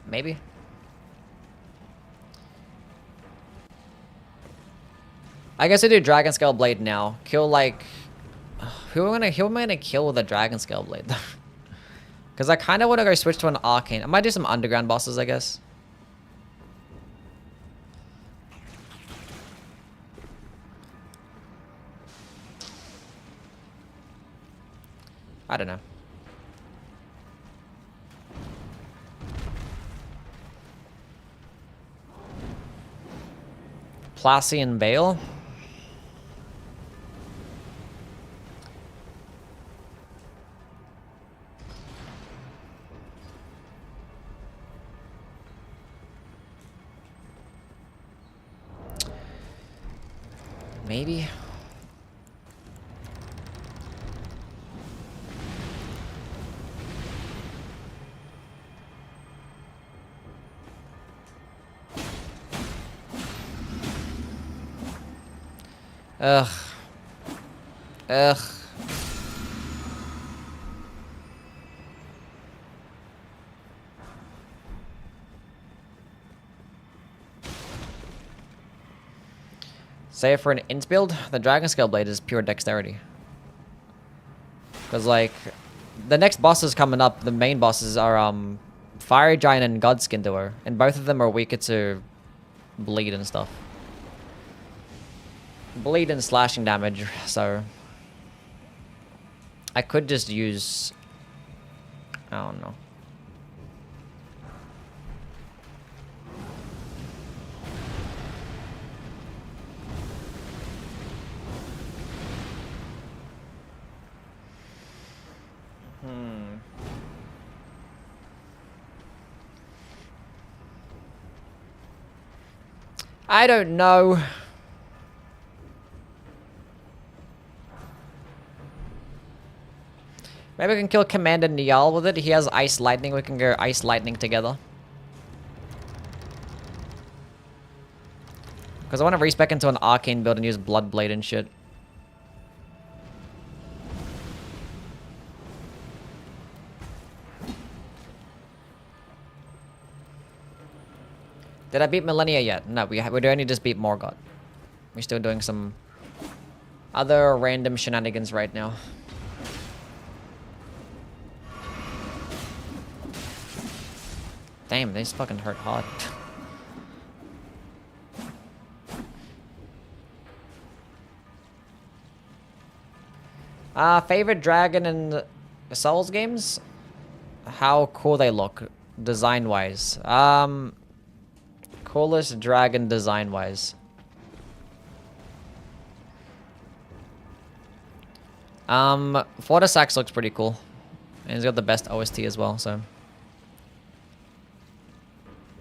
Maybe. I guess I do Dragon Scale Blade now. Kill like... Who am I gonna kill with a Dragon Scale Blade? Because I kind of want to go switch to an arcane. I might do some underground bosses, I guess. I don't know. Placian Bale. Maybe. Ugh. Ugh. Say for an int build, the Dragon Scale Blade is pure dexterity. Because, like, the next bosses coming up, the main bosses are, Fire Giant and Godskin Duo. And both of them are weaker to bleed and stuff. Bleed and slashing damage, so... I could just use... I don't know. I don't know. Maybe we can kill Commander Niall with it. He has Ice Lightning. We can go Ice Lightning together. Because I want to respec into an Arcane build and use Bloodblade and shit. Did I beat Millennia yet? No, we only just beat Morgoth. We're still doing some other random shenanigans right now. Damn, these fucking hurt hard. Favorite dragon in the Souls games? How cool they look, design-wise. Coolest dragon design-wise. Fortisax looks pretty cool. And he's got the best OST as well, so...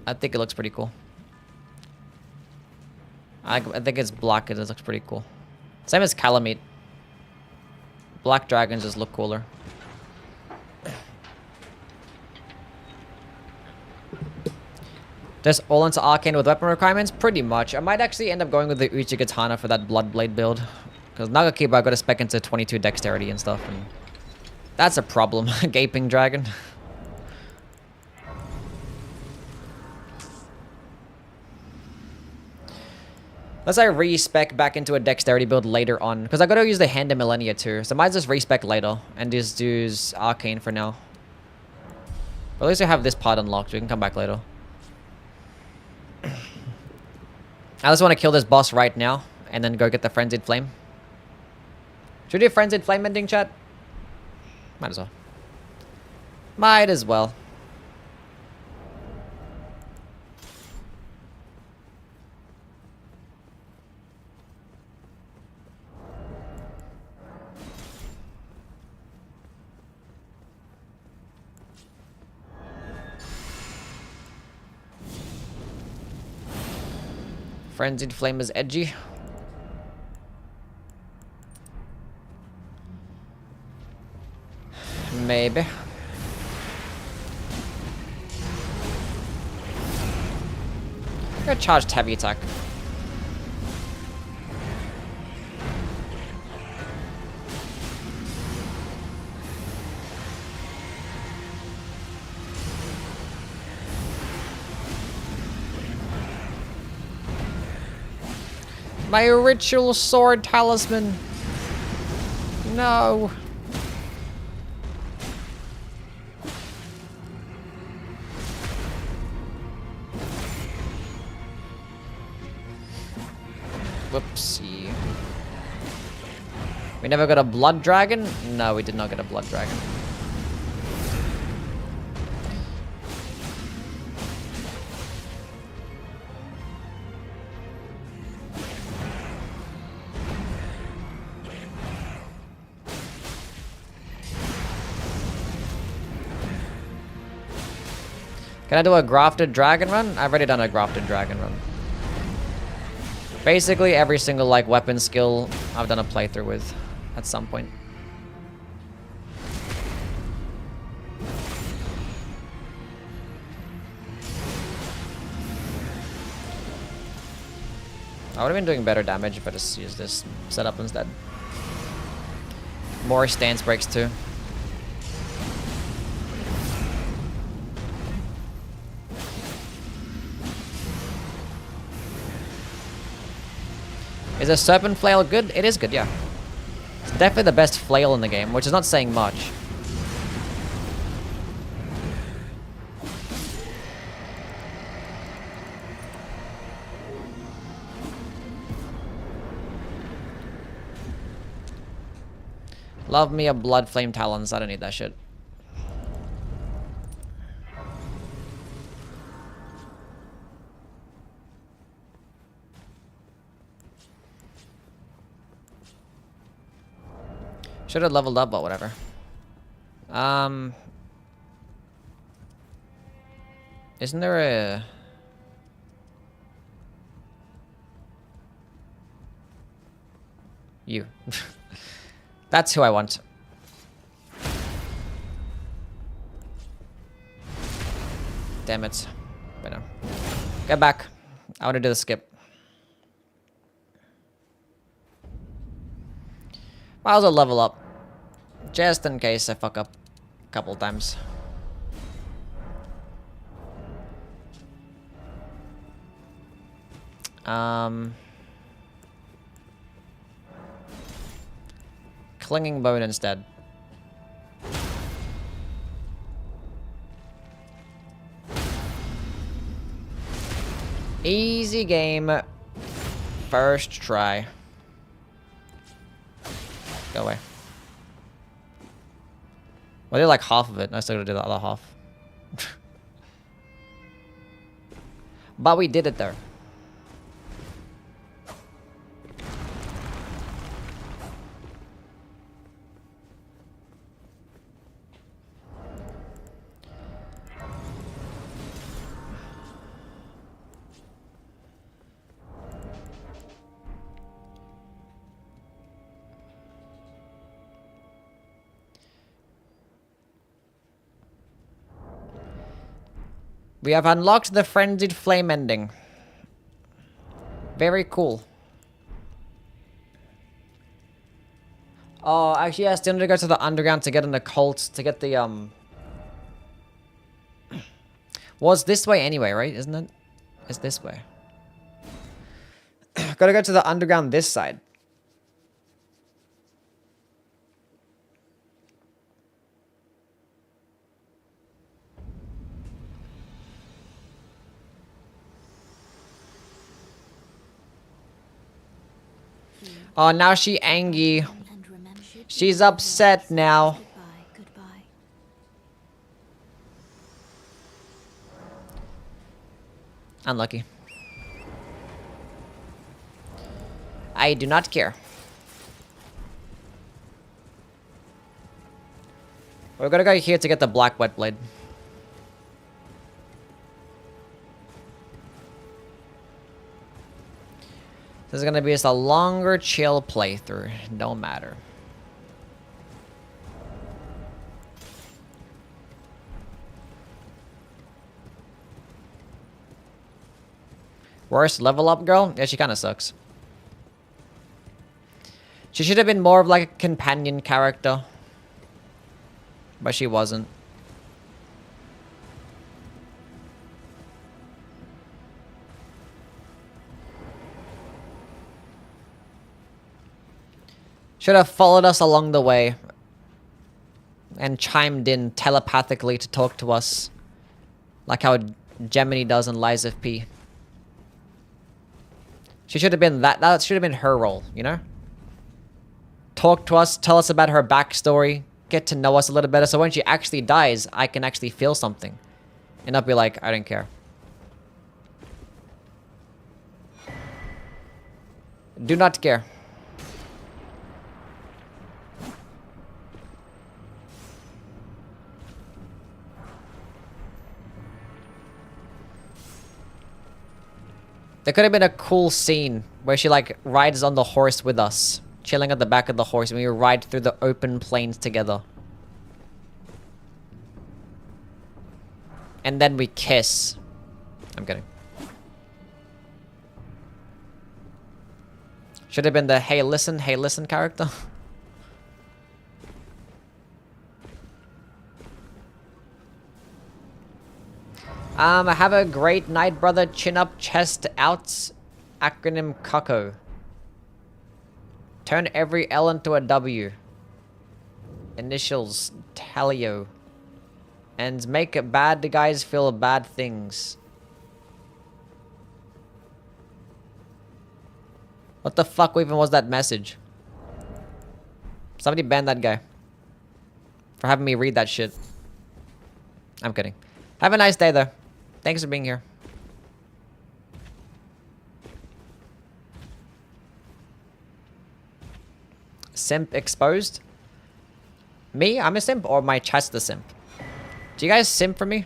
I think it looks pretty cool. I think it's black, it looks pretty cool. Same as Calamite. Black dragons just look cooler. Just all into Arcane with weapon requirements? Pretty much. I might actually end up going with the Uchi Katana for that Bloodblade build. Because Nagakiba I got to spec into 22 dexterity and stuff. And that's a problem. Gaping dragon. Unless I respec back into a dexterity build later on. Because I got to use the Hand of Millennia too. So I might just respec later. And just use Arcane for now. But at least I have this part unlocked. We can come back later. I just want to kill this boss right now, and then go get the Frenzied Flame. Should we do Frenzied Flame ending, chat? Might as well. Might as well. Frenzied Flame is edgy. Maybe. I'm gonna charge heavy attack. My ritual sword talisman. Whoopsie. We never got a blood dragon? No, we did not get a blood dragon. Can I do a grafted dragon run? I've already done a grafted dragon run. Basically every single like weapon skill I've done a playthrough with at some point. I would have been doing better damage if I just used this setup instead. More stance breaks too. Is a serpent flail good? It is good, yeah. It's definitely the best flail in the game, which is not saying much. Love me a blood flame talons. I don't need that shit. Should have leveled up, but whatever. Isn't there a... You. That's who I want. Damn it. Wait, no. Get back. I want to do the skip. Might as well level up. Just in case I fuck up a couple times. Clinging bone instead. Easy game. First try. Go away. Well, I did like half of it. I still gotta do the other half. But we did it there. We have unlocked the Frenzied Flame ending. Very cool. Oh, actually, I still need to go to the underground to get an occult, to get the, Well, it's this way anyway, right? Isn't it? It's this way. Gotta go to the underground this side. Oh, now she angry. She's upset now. Goodbye. Unlucky. I do not care. We're gonna go here to get the black wet blade. This is gonna be just a longer chill playthrough. Don't matter. Worst level up girl? Yeah, she kinda sucks. She should have been more of like a companion character. But she wasn't. Should have followed us along the way. And chimed in telepathically to talk to us. Like how Gemini does in Lies of P. She should have been that should have been her role, you know? Talk to us, tell us about her backstory, get to know us a little better, so when she actually dies, I can actually feel something. And not be like, I don't care. Do not care. There could have been a cool scene where she like rides on the horse with us, chilling at the back of the horse, and we ride through the open plains together. And then we kiss. I'm kidding. Should have been the hey listen character. Have a great night, brother. Chin up, chest out. Acronym COCO. Turn every L into a W. Initials Talio. And make bad guys feel bad things. What the fuck even was that message? Somebody ban that guy. For having me read that shit. I'm kidding. Have a nice day though. Thanks for being here. Simp exposed? Me? I'm a simp, or my chat's the simp? Do you guys simp for me?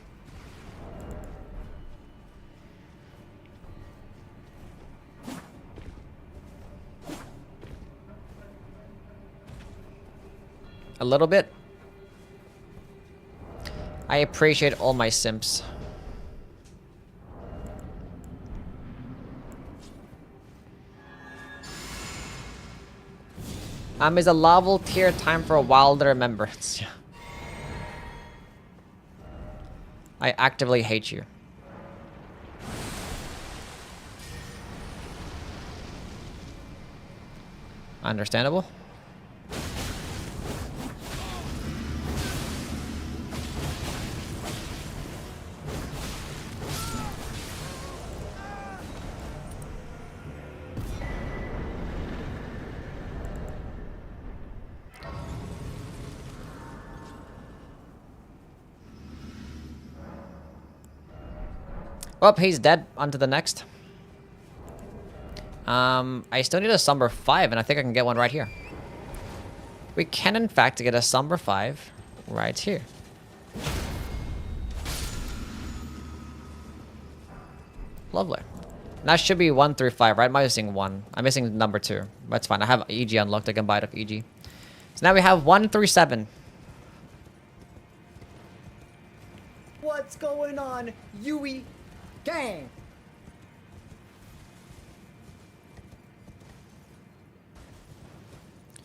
A little bit? I appreciate all my simps. Is a level tier time for a while to remember. I actively hate you. Understandable. Oh, he's dead. On to the next. I still need a Somber 5, and I think I can get one right here. We can, in fact, get a Somber 5 right here. Lovely. And that should be 1 through 5, right? I'm missing 1. I'm missing number 2. That's fine. I have EG unlocked. I can buy it off EG. So now we have 1 through 7. What's going on, Yui? Gang!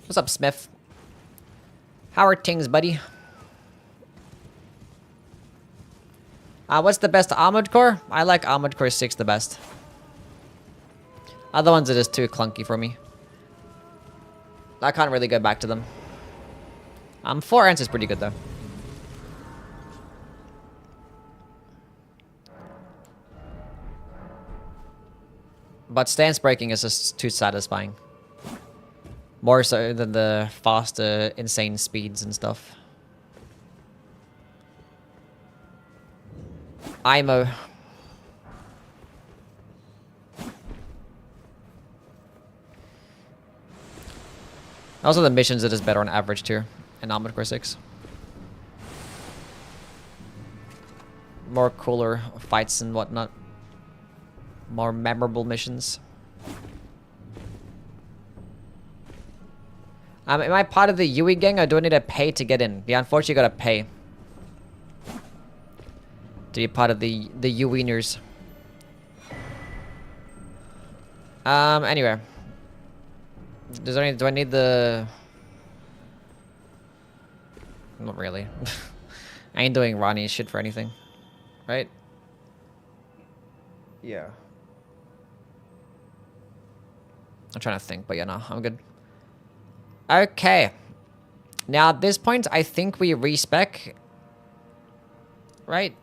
What's up, Smith? How are things, buddy? What's the best Armored Core? I like Armored Core 6 the best. Other ones are just too clunky for me. I can't really go back to them. 4 Ants is pretty good though. But stance breaking is just too satisfying. More so than the faster, insane speeds and stuff. IMO. Also, the missions are just better on average too, in Armored Core 6. More cooler fights and whatnot. More memorable missions. Am I part of the Yui gang, or do I need to pay to get in? Yeah, unfortunately, you gotta pay to be part of the Yuiners. Anyway, do I need the? Not really. I ain't doing Ronnie shit for anything, right? Yeah. I'm trying to think, but yeah, no, I'm good. Okay. Now, at this point, I think we respec. Right?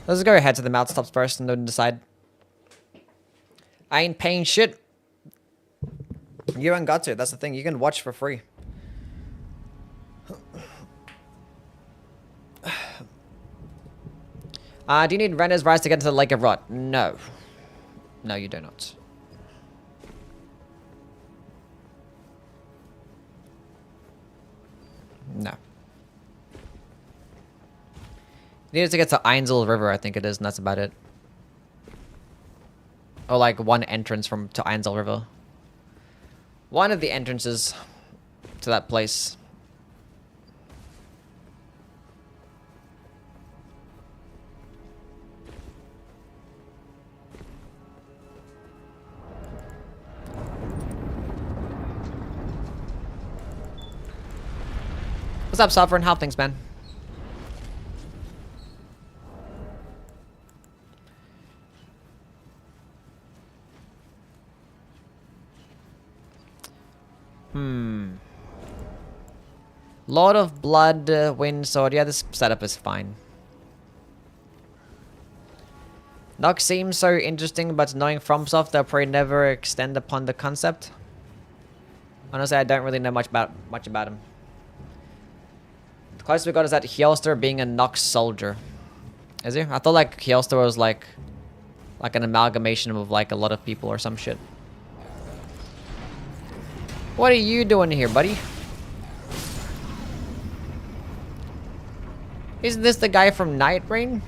Let's go ahead to the mouth stops first and then decide. I ain't paying shit. You ain't got to. That's the thing. You can watch for free. Do you need Renner's Rise to get into the Lake of Rot? No. No, you do not. No. You need to get to Ainsel River, I think it is, and that's about it. Or like one entrance to Ainsel River. One of the entrances to that place. What's up, Sovereign? How things, man? Lord of Blood, Wind Sword. Yeah, this setup is fine. Nox seems so interesting, but knowing Fromsoft, they'll probably never extend upon the concept. Honestly, I don't really know much about him. The closest we got is that Hjelster being a Nox soldier. Is he? I thought like Hjelster was like an amalgamation of like a lot of people or some shit. What are you doing here, buddy? Isn't this the guy from Night Rain?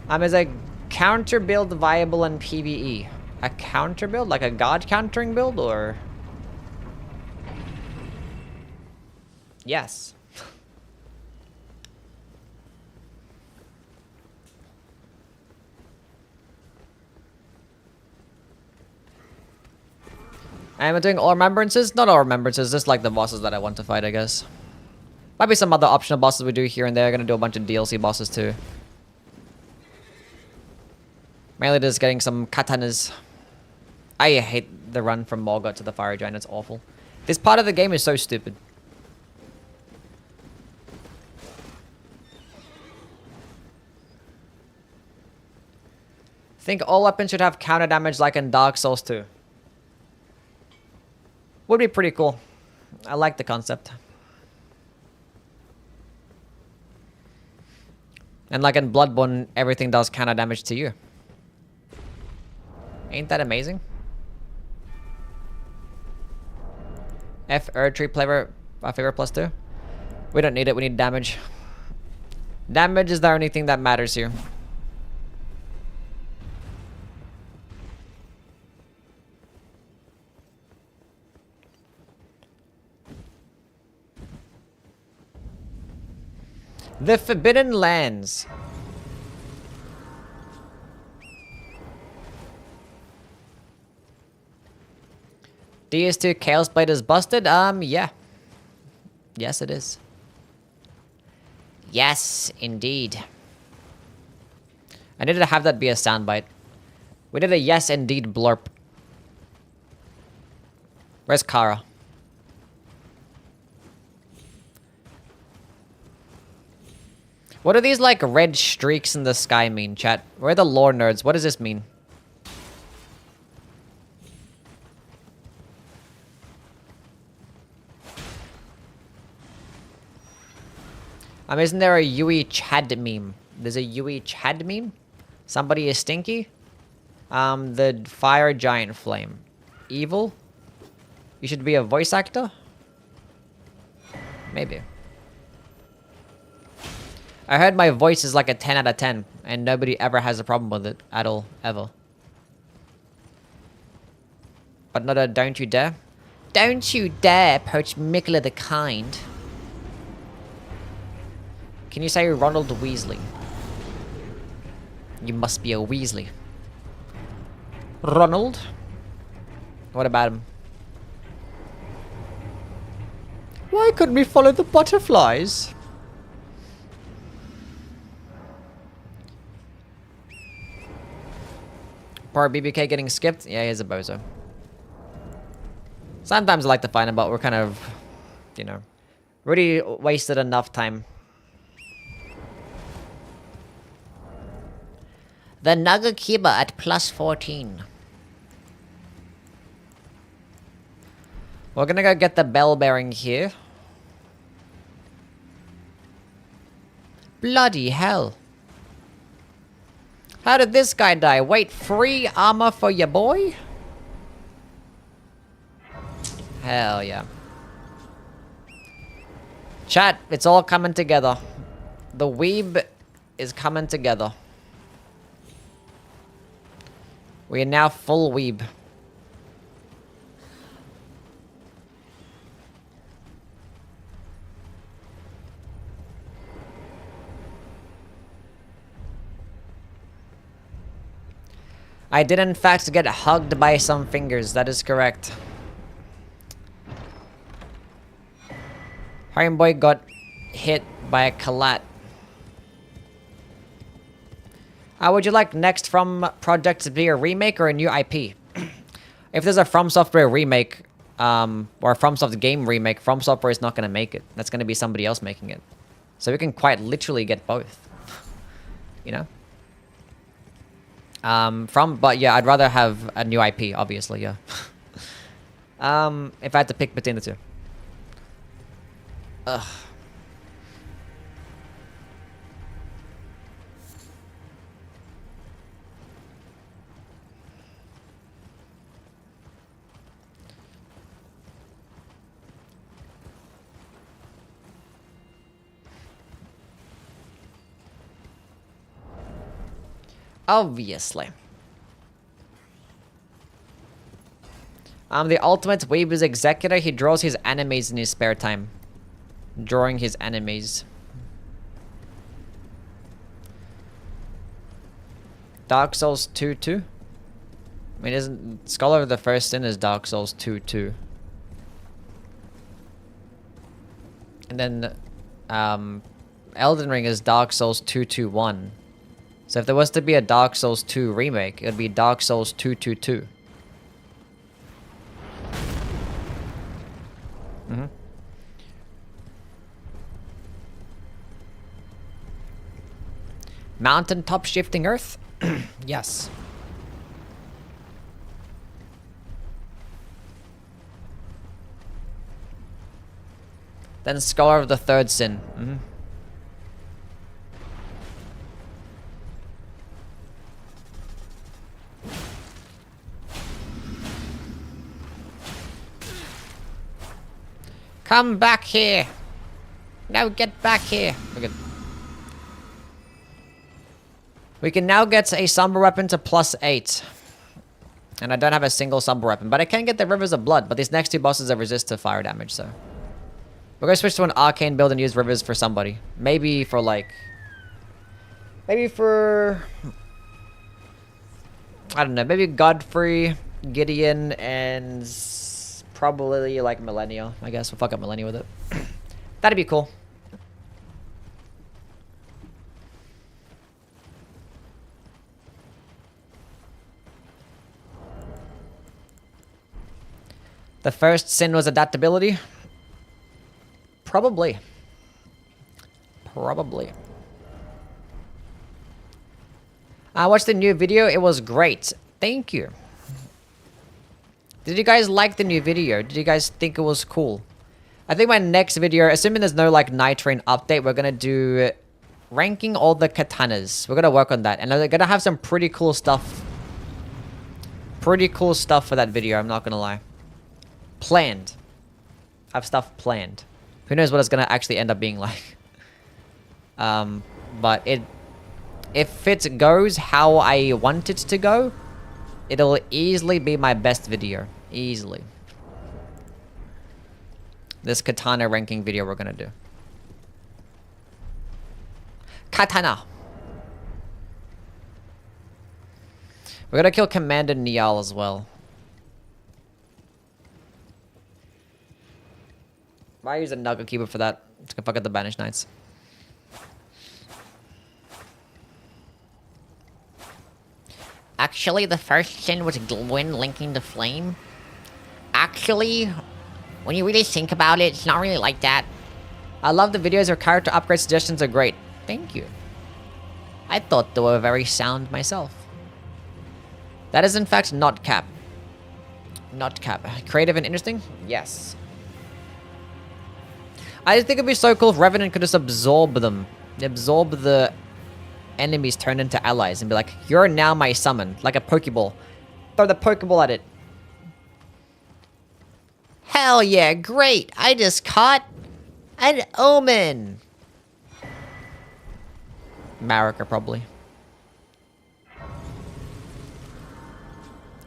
Is a counter build viable in PvE? A counter build? Like a god countering build, or? Yes. Am I doing all remembrances? Not all remembrances, just like the bosses that I want to fight, I guess. Might be some other optional bosses we do here and there. Gonna do a bunch of DLC bosses too. Mainly just getting some Katanas. I hate the run from Morgoth to the Fire Giant, it's awful. This part of the game is so stupid. I think all weapons should have counter damage like in Dark Souls 2. Would be pretty cool. I like the concept. And like in Bloodborne, everything does counter damage to you. Ain't that amazing? F Erdtree flavor +2. We don't need it, we need damage. Damage is the only thing that matters here. The Forbidden Lands. DS2 Chaos Blade is busted? Yeah. Yes, it is. Yes, indeed. I needed to have that be a soundbite. We did a yes, indeed blurp. Where's Kara? What do these, like, red streaks in the sky mean, chat? We're the lore nerds. What does this mean? Isn't there a Yui Chad meme? There's a Yui Chad meme? Somebody is stinky? The Fire Giant Flame. Evil? You should be a voice actor? Maybe. I heard my voice is like a 10 out of 10, and nobody ever has a problem with it at all, ever. But not a don't you dare. Don't you dare approach Mikula the Kind. Can you say Ronald Weasley? You must be a Weasley. Ronald? What about him? Why couldn't we follow the butterflies? Poor BBK getting skipped? Yeah, he's a bozo. Sometimes I like to find him, but we're kind of, you know, already wasted enough time. The Nagakiba at plus 14. We're gonna go get the bell bearing here. Bloody hell. How did this guy die? Wait, free armor for your boy? Hell yeah. Chat, it's all coming together. The weeb is coming together. We are now full weeb. I did in fact get hugged by some fingers, that is correct. Iron Boy got hit by a collat. How would you like next from project to be a remake or a new IP? If there's a From Software remake, or a Fromsoft game remake, From Software is not going to make it. That's going to be somebody else making it. So we can quite literally get both. You know? But yeah, I'd rather have a new IP, obviously, yeah. If I had to pick between the two. Ugh. Obviously. The ultimate weeb is executor. He draws his enemies in his spare time. Drawing his enemies. Dark Souls 2-2? I mean, isn't Scholar of the First Sin is Dark Souls 2-2. And then, Elden Ring is Dark Souls 2-2-1. So if there was to be a Dark Souls 2 remake, it would be Dark Souls 2-2-2. Mm-hmm. Mountaintop shifting earth? Yes. Then Scholar of the Third Sin. Mm-hmm. Come back here. Now get back here. Okay. We can now get a Somber Weapon to +8. And I don't have a single Somber Weapon. But I can get the Rivers of Blood. But these next two bosses are resist to fire damage, so... We're gonna switch to an Arcane build and use Rivers for somebody. Maybe for, like... Maybe for... I don't know. Maybe Godfrey, Gideon, and... Probably, like, Millennial. I guess we'll fuck up Millennial with it. That'd be cool. The first sin was adaptability? Probably. Probably. I watched the new video. It was great. Thank you. Did you guys like the new video? Did you guys think it was cool? I think my next video, assuming there's no, like, Night Train update, we're gonna do ranking all the katanas. We're gonna work on that. And we're gonna have some pretty cool stuff. Pretty cool stuff for that video, I'm not gonna lie. Planned. I have stuff planned. Who knows what it's gonna actually end up being like. But if it goes how I want it to go, it'll easily be my best video. Easily. This katana ranking video we're gonna do. Katana. We're gonna kill Commander Niall as well. Why use a Nugget Keeper for that? It's gonna fuck up the Banished Knights. Actually, the first sin was Gwyn linking the flame. Actually, when you really think about it, it's not really like that. I love the videos. Your character upgrade suggestions are great. Thank you. I thought they were very sound myself. That is in fact not cap. Not cap. Creative and interesting? Yes. I just think it'd be so cool if Revenant could just absorb them. Absorb the enemies turned into allies and be like, you're now my summon. Like a Pokeball. Throw the Pokeball at it. Hell yeah, great. I just caught an Omen. Marika, probably.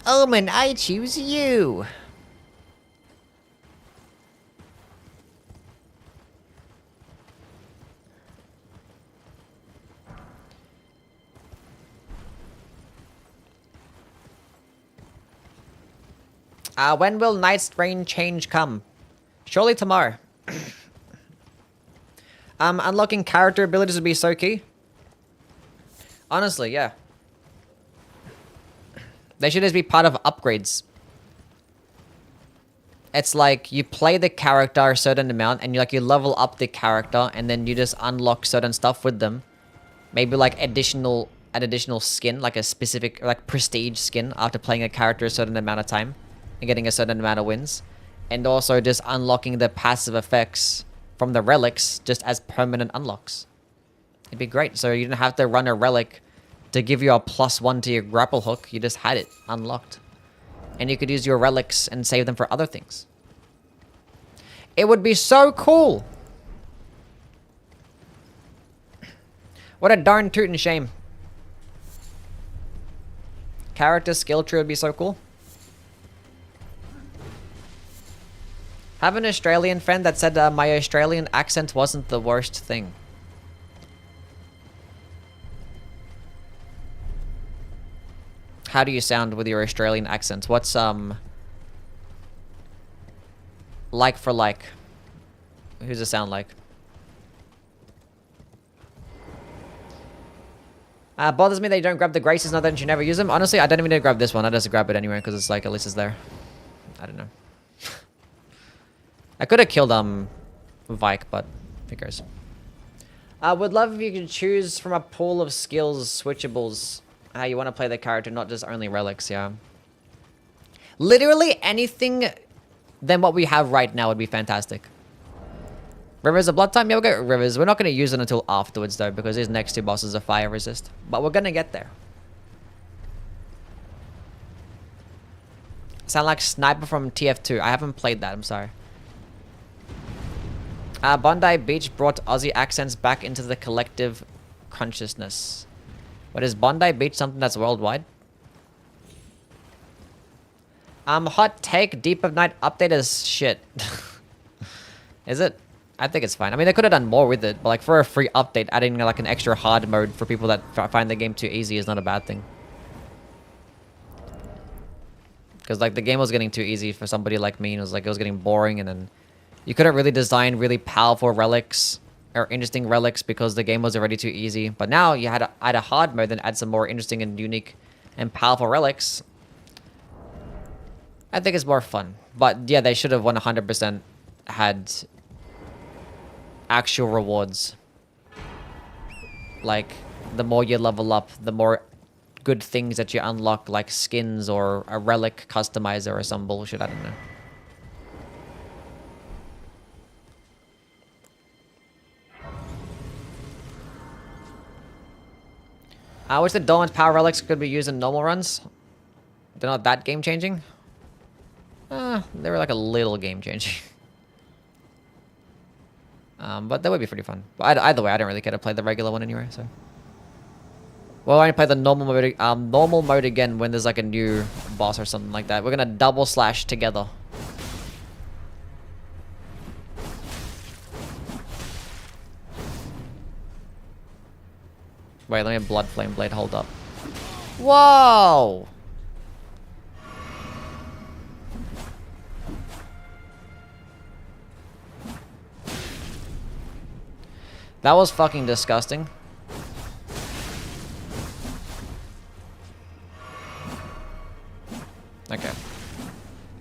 Omen, I choose you. When will Night's Reign change come? Surely tomorrow. Unlocking character abilities would be so key. Honestly, yeah. They should just be part of upgrades. It's like you play the character a certain amount and you level up the character and then you just unlock certain stuff with them. Maybe like an additional skin, like a specific prestige skin after playing a character a certain amount of time and getting a certain amount of wins. And also just unlocking the passive effects from the relics just as permanent unlocks. It'd be great. So you don't have to run a relic to give you a +1 to your grapple hook. You just had it unlocked. And you could use your relics and save them for other things. It would be so cool. What a darn tootin' shame. Character skill tree would be so cool. Have an Australian friend that said my Australian accent wasn't the worst thing. How do you sound with your Australian accent? What's like for like? Who's it sound like? Bothers me that you don't grab the graces, not that you never use them. Honestly, I don't even need to grab this one. I just grab it anyway because it's like at least it's there. I don't know. I could have killed Vike, but who cares? Would love if you could choose from a pool of skills switchables. How you want to play the character, not just only relics, yeah. Literally anything than what we have right now would be fantastic. Rivers of Blood time? Yeah, we'll get Rivers. We're not going to use it until afterwards, though, because these next two bosses are fire resist. But we're going to get there. Sound like Sniper from TF2. I haven't played that, I'm sorry. Bondi Beach brought Aussie accents back into the collective consciousness. But is Bondi Beach something that's worldwide? Hot take, Deep of Night update is shit. Is it? I think it's fine. I mean, they could have done more with it, but like for a free update, adding like an extra hard mode for people that find the game too easy is not a bad thing. Because like the game was getting too easy for somebody like me, and it was getting boring, and then you couldn't really design really powerful relics or interesting relics because the game was already too easy. But now you had to add a hard mode and add some more interesting and unique and powerful relics. I think it's more fun. But yeah, they should have 100% had actual rewards. Like, the more you level up, the more good things that you unlock, like skins or a relic customizer or some bullshit, I don't know. I wish the dormant power relics could be used in normal runs. They're not that game-changing. They were like a little game-changing. But that would be pretty fun. But either way, I don't really care to play the regular one anyway, so. Well, I only play the normal mode again when there's like a new boss or something like that. We're gonna double slash together. Wait, let me Blood Flame Blade hold up. Whoa! That was fucking disgusting. Okay.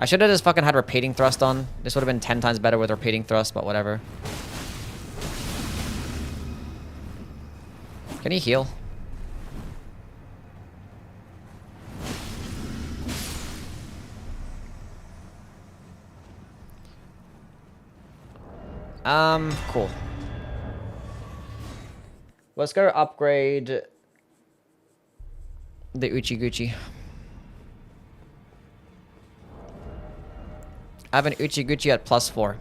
I should have just fucking had repeating thrust on. This would have been 10 times better with repeating thrust, but whatever. Can he heal? Cool. Let's go upgrade the Uchi-Guchi. I have an Uchi-Guchi at +4.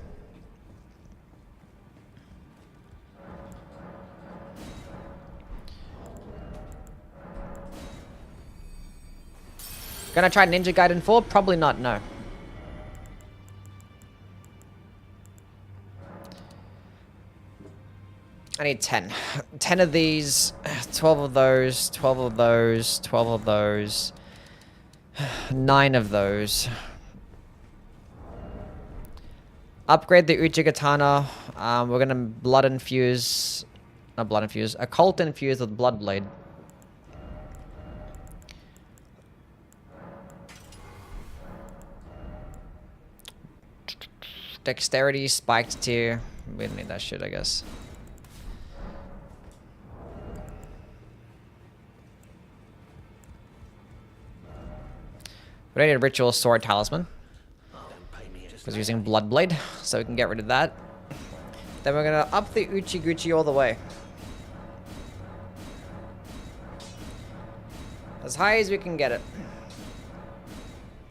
Gonna try Ninja Gaiden 4? Probably not, no. I need 10. 10 of these, 12 of those, 12 of those, 12 of those, 9 of those. Upgrade the Uchi Katana. We're gonna blood infuse... Not blood infuse. Occult infuse with blood blade. Dexterity, spiked tier. We don't need that shit, I guess. We don't need a ritual sword talisman. Because we're using blood blade, so we can get rid of that. Then we're gonna up the Uchi-Guchi all the way. As high as we can get it.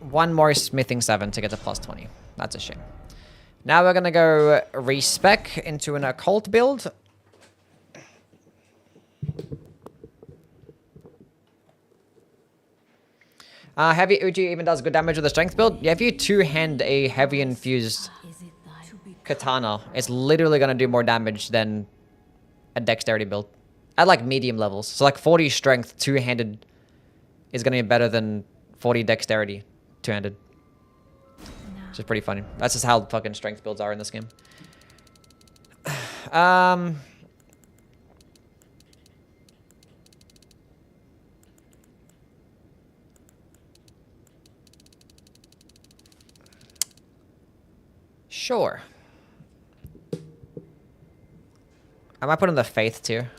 One more smithing 7 to get to +20. That's a shame. Now we're gonna go respec into an occult build. Heavy Uchi even does good damage with the strength build. Yeah, if you two-hand a heavy infused katana, it's literally gonna do more damage than a dexterity build. At like medium levels. So like 40 strength two-handed is gonna be better than 40 dexterity two-handed. Which is pretty funny. That's just how fucking strength builds are in this game. Sure. I might put in the faith tier.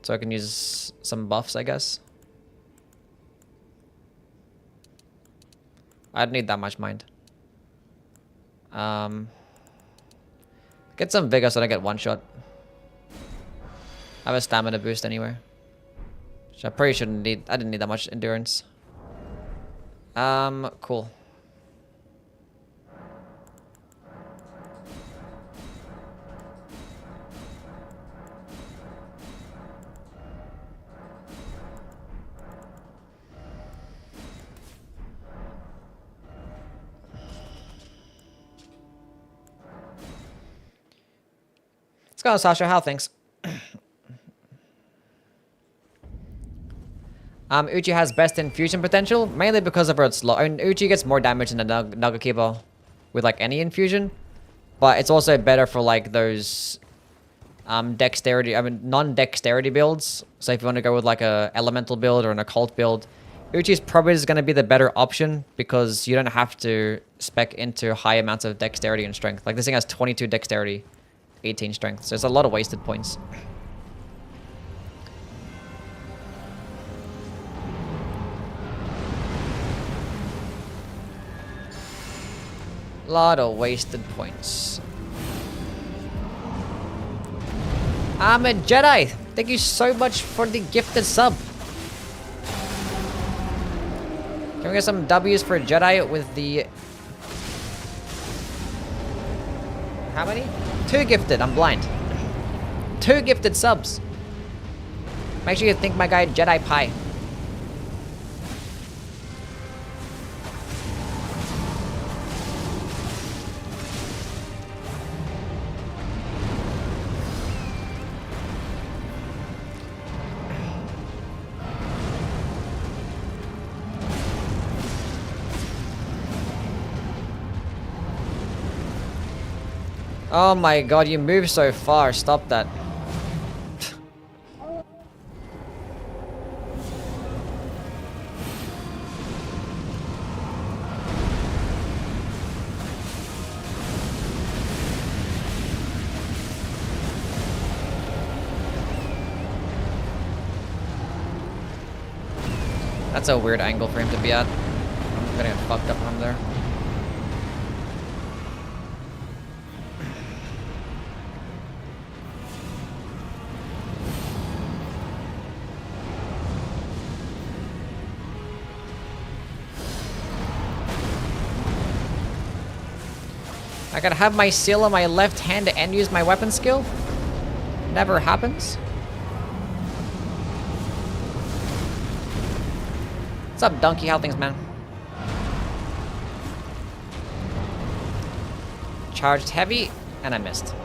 So I can use some buffs, I guess. I don't need that much mind. Get some vigor so I don't get one shot. I have a stamina boost anyway. Which I probably shouldn't need. I didn't need that much endurance. Cool. Let's go, Sasha. How things? Uchi has best infusion potential, mainly because of its low. I mean, Uchi gets more damage than the Nagakiba with like any infusion, but it's also better for like those dexterity. I mean, non-dexterity builds. So if you want to go with like a elemental build or an occult build, Uchi is probably just going to be the better option because you don't have to spec into high amounts of dexterity and strength. Like this thing has 22 dexterity, 18 strength, so it's a lot of wasted points. Lot of wasted points. I'm a Jedi. Thank you so much for the gifted sub. Can we get some W's for Jedi with the... How many? 2 gifted. I'm blind. 2 gifted subs. Make sure you thank my guy Jedi Pie. Oh my god, you move so far. Stop that. That's a weird angle for him to be at. I'm gonna get fucked up from there. I gotta have my seal on my left hand and use my weapon skill. Never happens. What's up, Donkey? How things, man? Charged heavy, and I missed.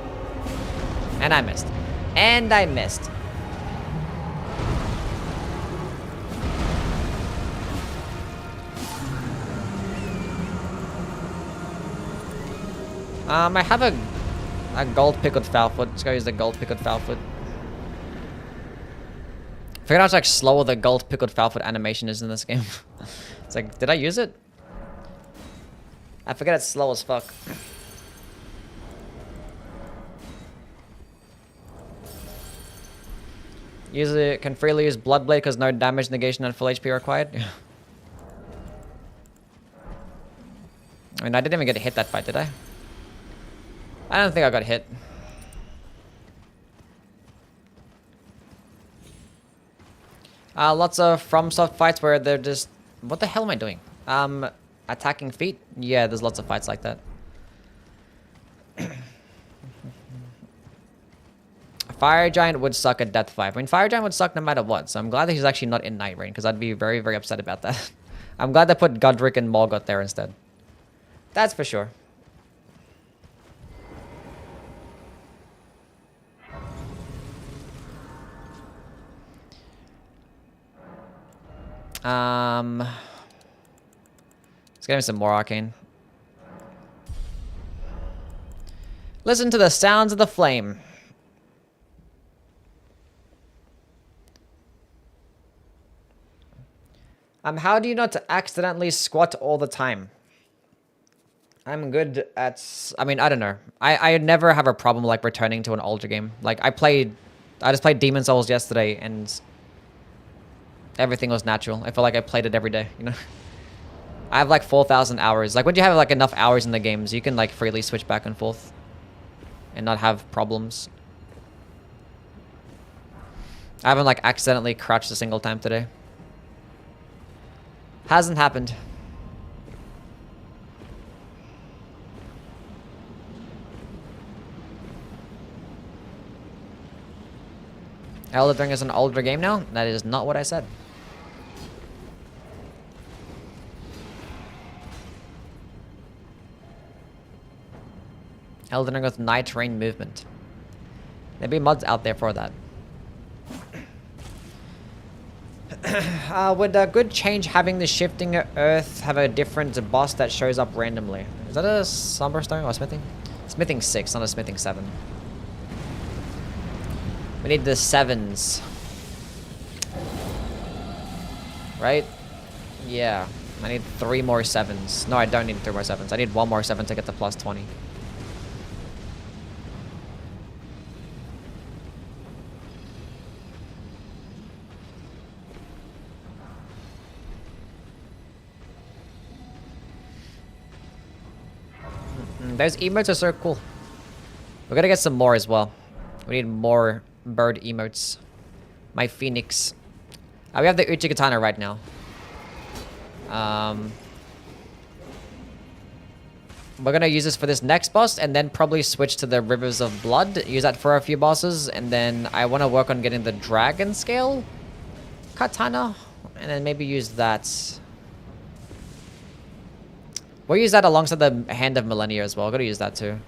And I missed. And I missed. I have a gold pickled foulfoot. Let's go use the gold pickled foulfoot. I forget how much like slower the gold pickled foulfoot animation is in this game. It's like, did I use it? I forget it's slow as fuck. Usually can freely use Bloodblade because no damage negation and full HP required. I mean, I didn't even get hit that fight, did I? I don't think I got hit. Lots of Fromsoft fights where they're just... What the hell am I doing? Attacking feet? Yeah, there's lots of fights like that. Fire Giant would suck at Death 5. I mean, Fire Giant would suck no matter what, so I'm glad that he's actually not in Night Rain, because I'd be very, very upset about that. I'm glad they put Godric and Morgoth there instead. That's for sure. Let's get him some more arcane. Listen to the sounds of the flame. How do you not accidentally squat all the time? I'm good at... I mean, I don't know. I never have a problem, like, returning to an older game. Like, I just played Demon Souls yesterday, and... everything was natural. I feel like I played it every day, you know? I have, like, 4,000 hours. Like, when you have, like, enough hours in the games, you can, like, freely switch back and forth. And not have problems. I haven't, like, accidentally crouched a single time today. Hasn't happened. Elden Ring is an older game now? That is not what I said. Elden Ring with Night Rain movement. There'll be mods out there for that. Would a good change having the shifting earth have a different boss that shows up randomly? Is that a Slumberstone or smithing? Smithing 6, not a smithing 7. We need the 7s. Right? Yeah. I need 3 more 7s. No, I don't need 3 more 7s. I need 1 more 7 to get to plus 20. Those emotes are so cool. We're gonna get some more as well. We need more bird emotes. My phoenix. We have the Uchi Katana right now. We're gonna use this for this next boss and then probably switch to the Rivers of Blood. Use that for a few bosses, and then I want to work on getting the Dragon Scale Katana, and then maybe use that. We'll use that alongside the Hand of Millennia as well. I've got to use that too.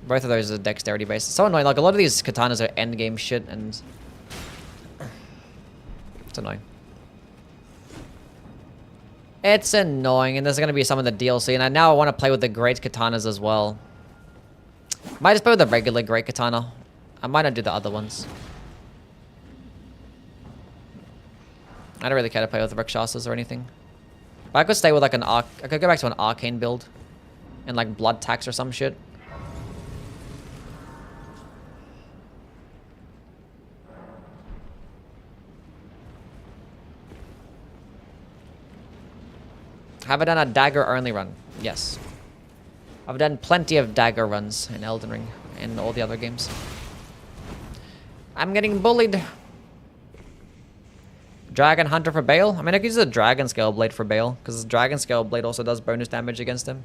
Both of those are dexterity based. It's so annoying. Like, a lot of these katanas are endgame shit, and it's annoying. It's annoying, and there's going to be some of the DLC, and now I want to play with the great katanas as well. Might just play with the regular great katana. I might not do the other ones. I don't really care to play with Rakshasas or anything. But I could stay with like I could go back to an arcane build. And like blood tax or some shit. Have I done a dagger only run? Yes. I've done plenty of dagger runs in Elden Ring and all the other games. I'm getting bullied. Dragon Hunter for Bale? I mean, I could use a Dragon Scale Blade for Bale, because Dragon Scale Blade also does bonus damage against him.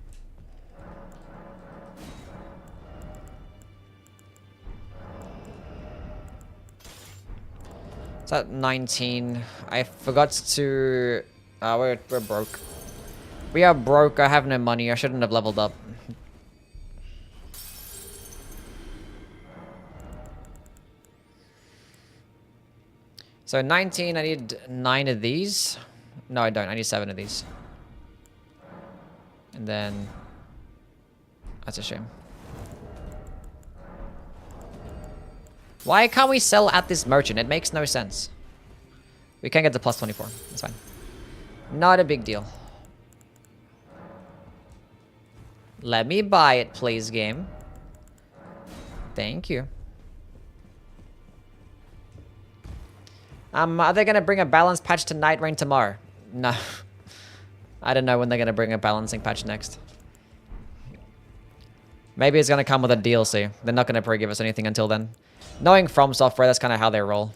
It's at 19. I forgot to... we're broke. We are broke. I have no money. I shouldn't have leveled up. So 19, I need 9 of these. No, I don't. I need 7 of these. And then... That's a shame. Why can't we sell at this merchant? It makes no sense. We can't get the plus 24. That's fine. Not a big deal. Let me buy it, please, game. Thank you. Are they gonna bring a balance patch to Night Rain tomorrow? No. I don't know when they're gonna bring a balancing patch next. Maybe it's gonna come with a DLC. They're not gonna give us anything until then. Knowing Fromsoft, that's kind of how they roll.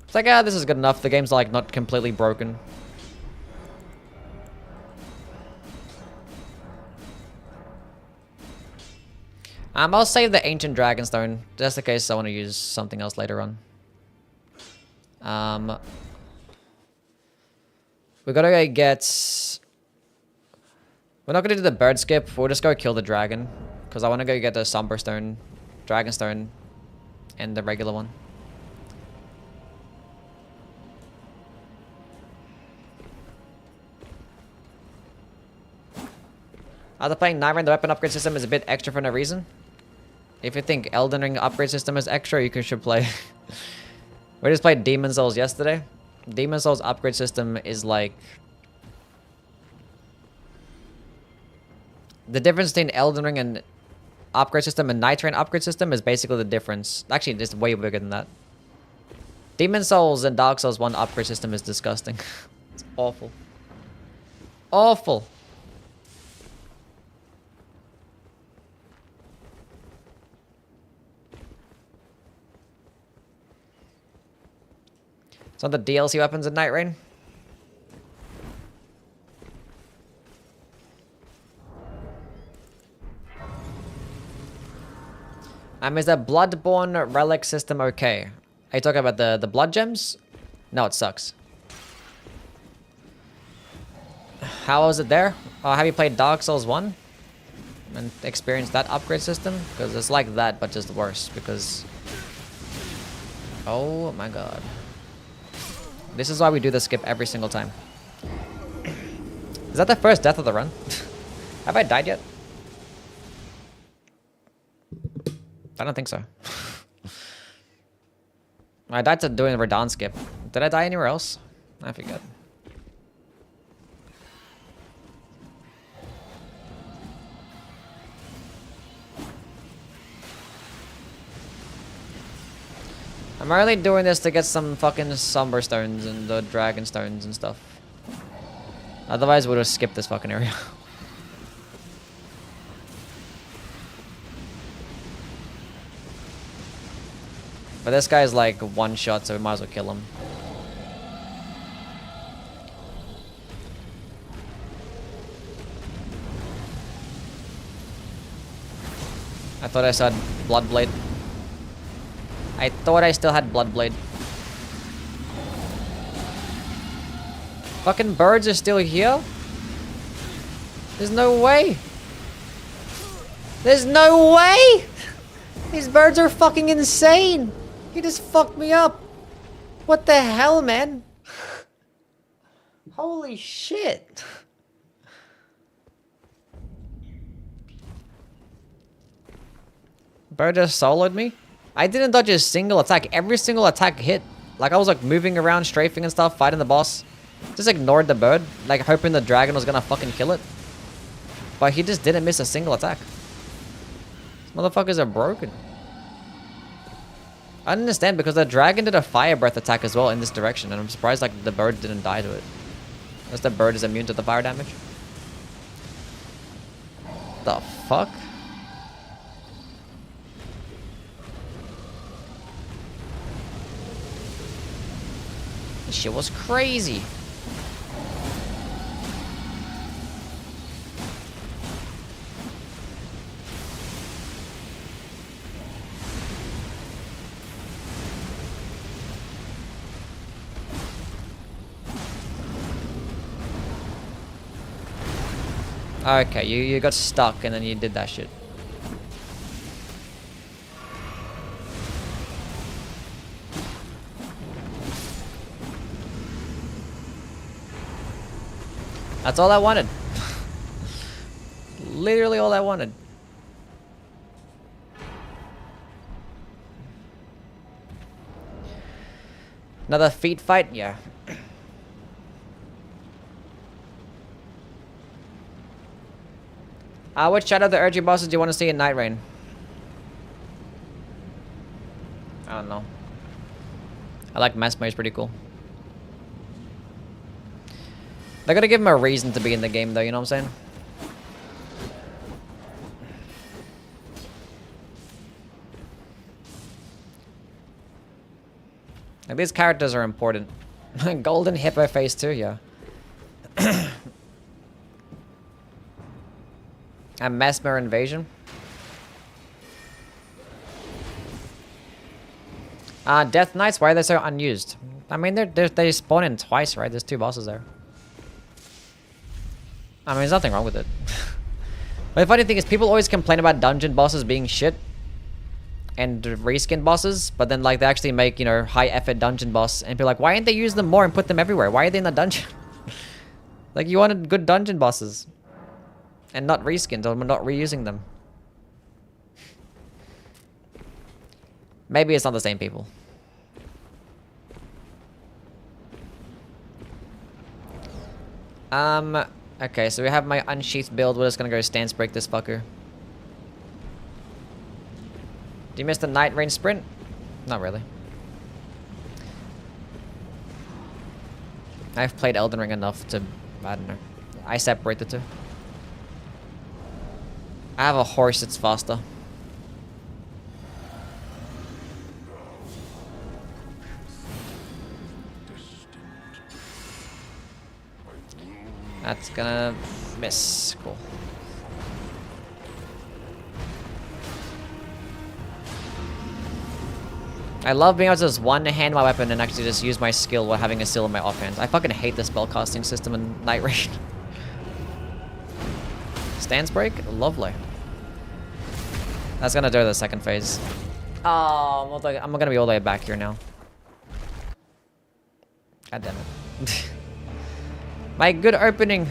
It's like, this is good enough. The game's like not completely broken. I'll save the Ancient Dragonstone, just in case I want to use something else later on. We gotta go get... We're not gonna do the bird skip, we'll just go kill the dragon. Because I want to go get the Somberstone, Dragonstone, and the regular one. After playing Night Rain, the weapon upgrade system is a bit extra for no reason. If you think Elden Ring upgrade system is extra, you should play. We just played Demon Souls yesterday. Demon Souls upgrade system is like... The difference between Elden Ring and upgrade system and Night Rain upgrade system is basically the difference. Actually, it's way bigger than that. Demon Souls and Dark Souls 1 upgrade system is disgusting. It's awful. Awful. So the DLC weapons in Night Rain. Is the Bloodborne relic system okay? Are you talking about the blood gems? No, it sucks. How is it there? Have you played Dark Souls 1? And experienced that upgrade system? Because it's like that, but just worse. Because... Oh my god. This is why we do the skip every single time. Is that the first death of the run? Have I died yet? I don't think so. I died to doing a Radon skip. Did I die anywhere else? I forget. I'm really doing this to get some fucking Somber Stones and the Dragon Stones and stuff. Otherwise, we'll just skip this fucking area. But this guy's like one shot, so we might as well kill him. I thought I saw Bloodblade. I thought I still had Bloodblade. Fucking birds are still here? There's no way! There's no way! These birds are fucking insane! He just fucked me up! What the hell, man? Holy shit! Bird just soloed me? I didn't dodge a single attack. Every single attack hit. Like, I was like moving around, strafing and stuff, fighting the boss. Just ignored the bird, like hoping the dragon was gonna fucking kill it. But he just didn't miss a single attack. These motherfuckers are broken. I don't understand because the dragon did a fire breath attack as well in this direction, and I'm surprised like the bird didn't die to it. Unless the bird is immune to the fire damage. The fuck? This shit was crazy. Okay, you got stuck and then you did that shit. That's all I wanted. Literally all I wanted. Another feet fight? Yeah. Which shadow of the urgy bosses do you want to see in Night Rain? I don't know. I like Mesmer, he's pretty cool. They're gonna give him a reason to be in the game though, you know what I'm saying? Like, these characters are important. Golden Hippo Phase 2, yeah. And Mesmer Invasion. Death Knights, why are they so unused? I mean, they spawn in twice, right? There's 2 bosses there. I mean, there's nothing wrong with it. But the funny thing is, people always complain about dungeon bosses being shit. And reskin bosses, but then like they actually make, you know, high effort dungeon boss and be like, why ain't they use them more and put them everywhere? Why are they in the dungeon? Like, you wanted good dungeon bosses and not reskins or not reusing them. Maybe it's not the same people. Okay, so we have my unsheathed build. We're just gonna go stance break this fucker. Do you miss the Night Rain sprint? Not really. I've played Elden Ring enough to, I don't know. I separate the two. I have a horse that's faster. That's gonna miss. Cool. I love being able to just one-hand my weapon and actually just use my skill while having a seal in my offhand. I fucking hate the spellcasting system in Night Rain. Stance break? Lovely. That's gonna do the second phase. Oh, I'm gonna be all the way back here now. God damn it. My good opening.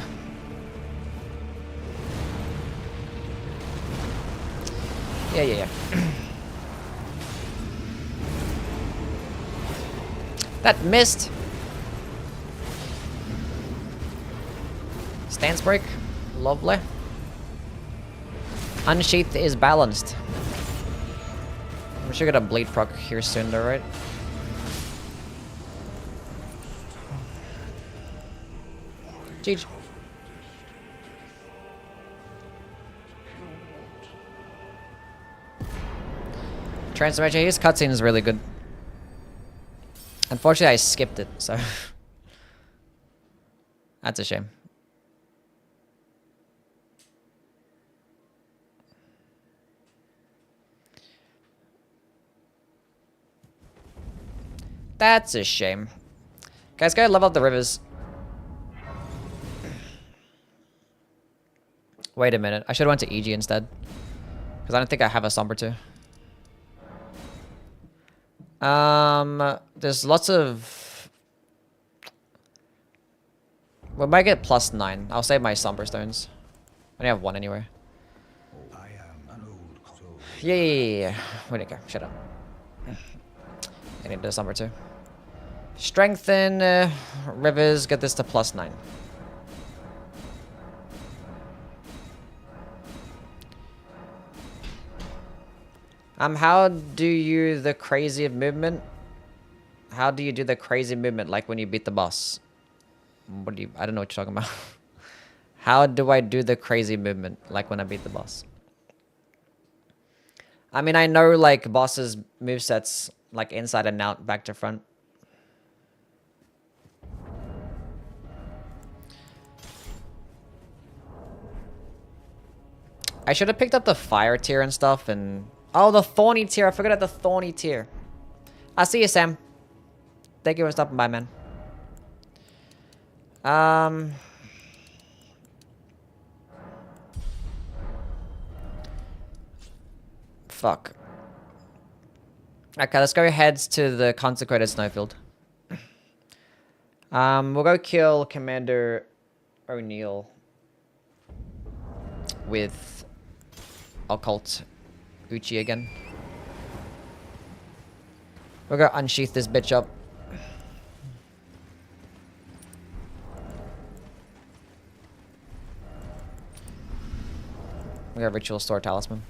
Yeah. That missed. Stance break. Lovely. Unsheath is balanced. I'm sure gonna bleed proc here soon though, right? GG. Transformation, his cutscene is really good. Unfortunately, I skipped it, so that's a shame. That's a shame. Guys, gotta level up the rivers. Wait a minute. I should have went to EG instead. Because I don't think I have a Somber 2. There's lots of... We might get +9. I'll save my Somber Stones. I only have 1 anyway. Yeah. Where'd it go? Shut up. I need the Somber 2. Strengthen rivers, get this to +9. How do you the crazy movement? How do you do the crazy movement like when you beat the boss? What do you, I don't know what you're talking about. How do I do the crazy movement like when I beat the boss? I mean, I know like bosses movesets like inside and out, back to front. I should have picked up the fire tier and stuff and... Oh, the thorny tier. I forgot about the thorny tier. I'll see you, Sam. Thank you for stopping by, man. fuck. Okay, let's go heads to the consecrated snowfield. We'll go kill Commander O'Neill with Occult Uchi again. We'll go unsheath this bitch up. We got Ritual Store Talisman.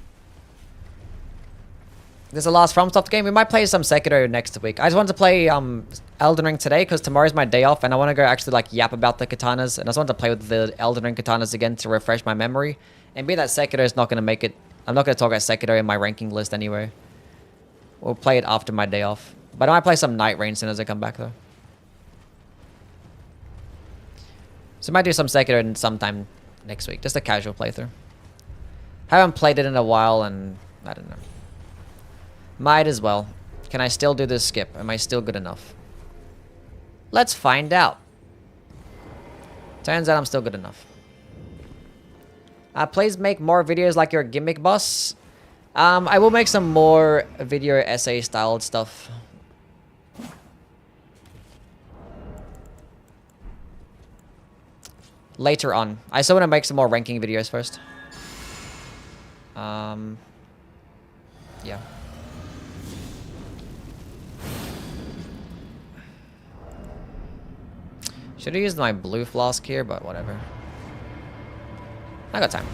This is the last Fromsoft game. We might play some Sekiro next week. I just wanted to play Elden Ring today because tomorrow's my day off and I want to go actually like yap about the katanas. And I just wanted to play with the Elden Ring katanas again to refresh my memory. And being that Sekiro is not going to make it... I'm not going to talk about Sekiro in my ranking list anyway. We'll play it after my day off. But I might play some Night Rain as soon as I come back though. So I might do some Sekiro sometime next week. Just a casual playthrough. Haven't played it in a while and I don't know. Might as well. Can I still do this skip? Am I still good enough? Let's find out. Turns out I'm still good enough. Please make more videos like your gimmick boss. I will make some more video essay styled stuff. Later on. I still want to make some more ranking videos first. Yeah. Should have used my blue flask here, but whatever. I got time.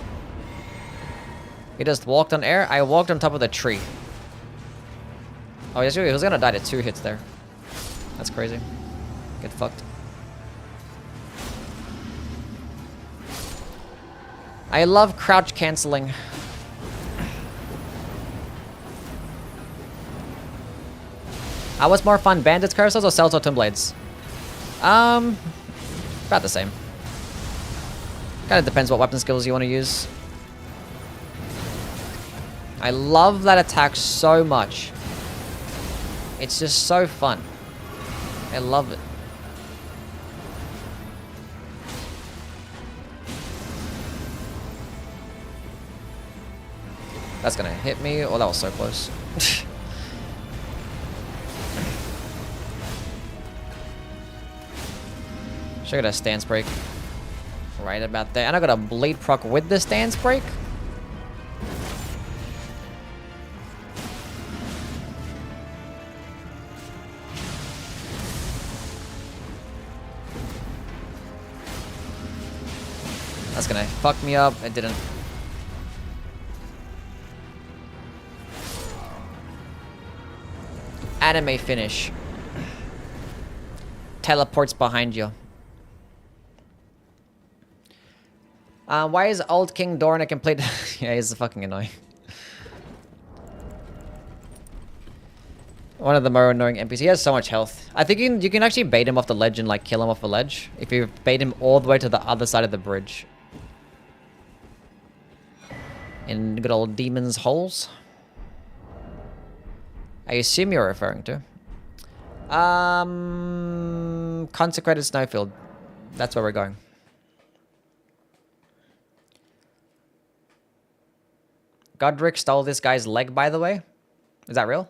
He just walked on air. I walked on top of the tree. Oh, he was gonna die to 2 hits there. That's crazy. Get fucked. I love crouch canceling. What's more fun, bandits, carousels, or cells or twin blades? About the same. Kind of depends what weapon skills you want to use. I love that attack so much. It's just so fun. I love it. That's gonna hit me. Oh, that was so close. Should I get a stance break right about there. And I got a bleed proc with the stance break. That's gonna fuck me up. It didn't. Anime finish. Teleports behind you. Why is Old King Dorn a complete... Yeah, he's fucking annoying. One of the more annoying NPCs. He has so much health. I think you can actually bait him off the ledge and like kill him off the ledge. If you bait him all the way to the other side of the bridge. In good old Demon's Holes. I assume you're referring to. Consecrated Snowfield. That's where we're going. Godric stole this guy's leg, by the way. Is that real?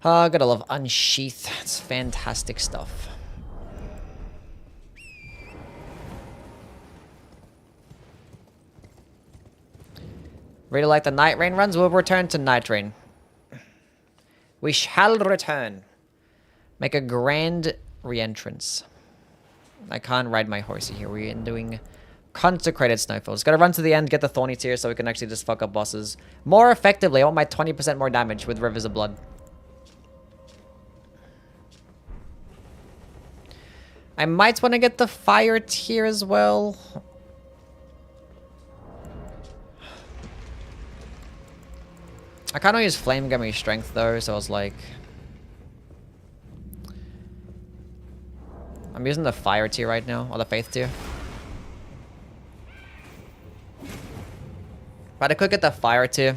Gotta love Unsheath. It's fantastic stuff. Really like the Night Rain runs. We'll return to Night Rain. We shall return. Make a grand re-entrance. I can't ride my horsey here. We're doing Consecrated Snowfields. Gotta run to the end, get the Thorny Tear so we can actually just fuck up bosses more effectively. I want my 20% more damage with Rivers of Blood. I might want to get the Fire Tear as well. I kind of use Flame give me strength though, so I was like... I'm using the Fire Tier right now, or the Faith Tier. But I could get the Fire Tier.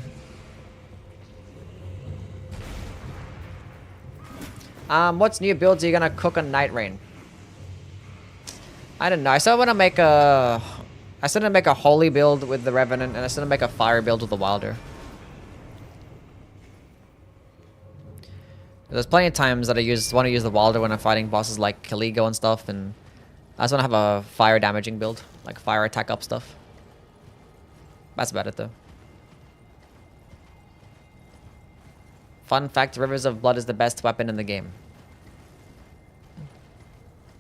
What's new builds are you gonna cook on Night Rain? I don't know, I still want to make a I still need to make a holy build with the Revenant, and I still need to make a fire build with the Wilder. There's plenty of times that I want to use the Wilder when I'm fighting bosses like Caligo and stuff, and I just want to have a fire damaging build, like fire attack up stuff. That's about it though. Fun fact, Rivers of Blood is the best weapon in the game.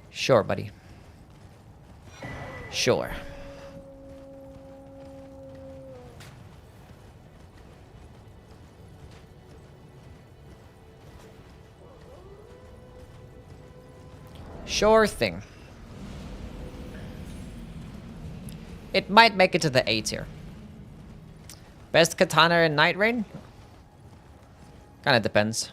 Sure, buddy. Sure. Sure thing. It might make it to the A tier. Best Katana in Night Rain? Kinda depends.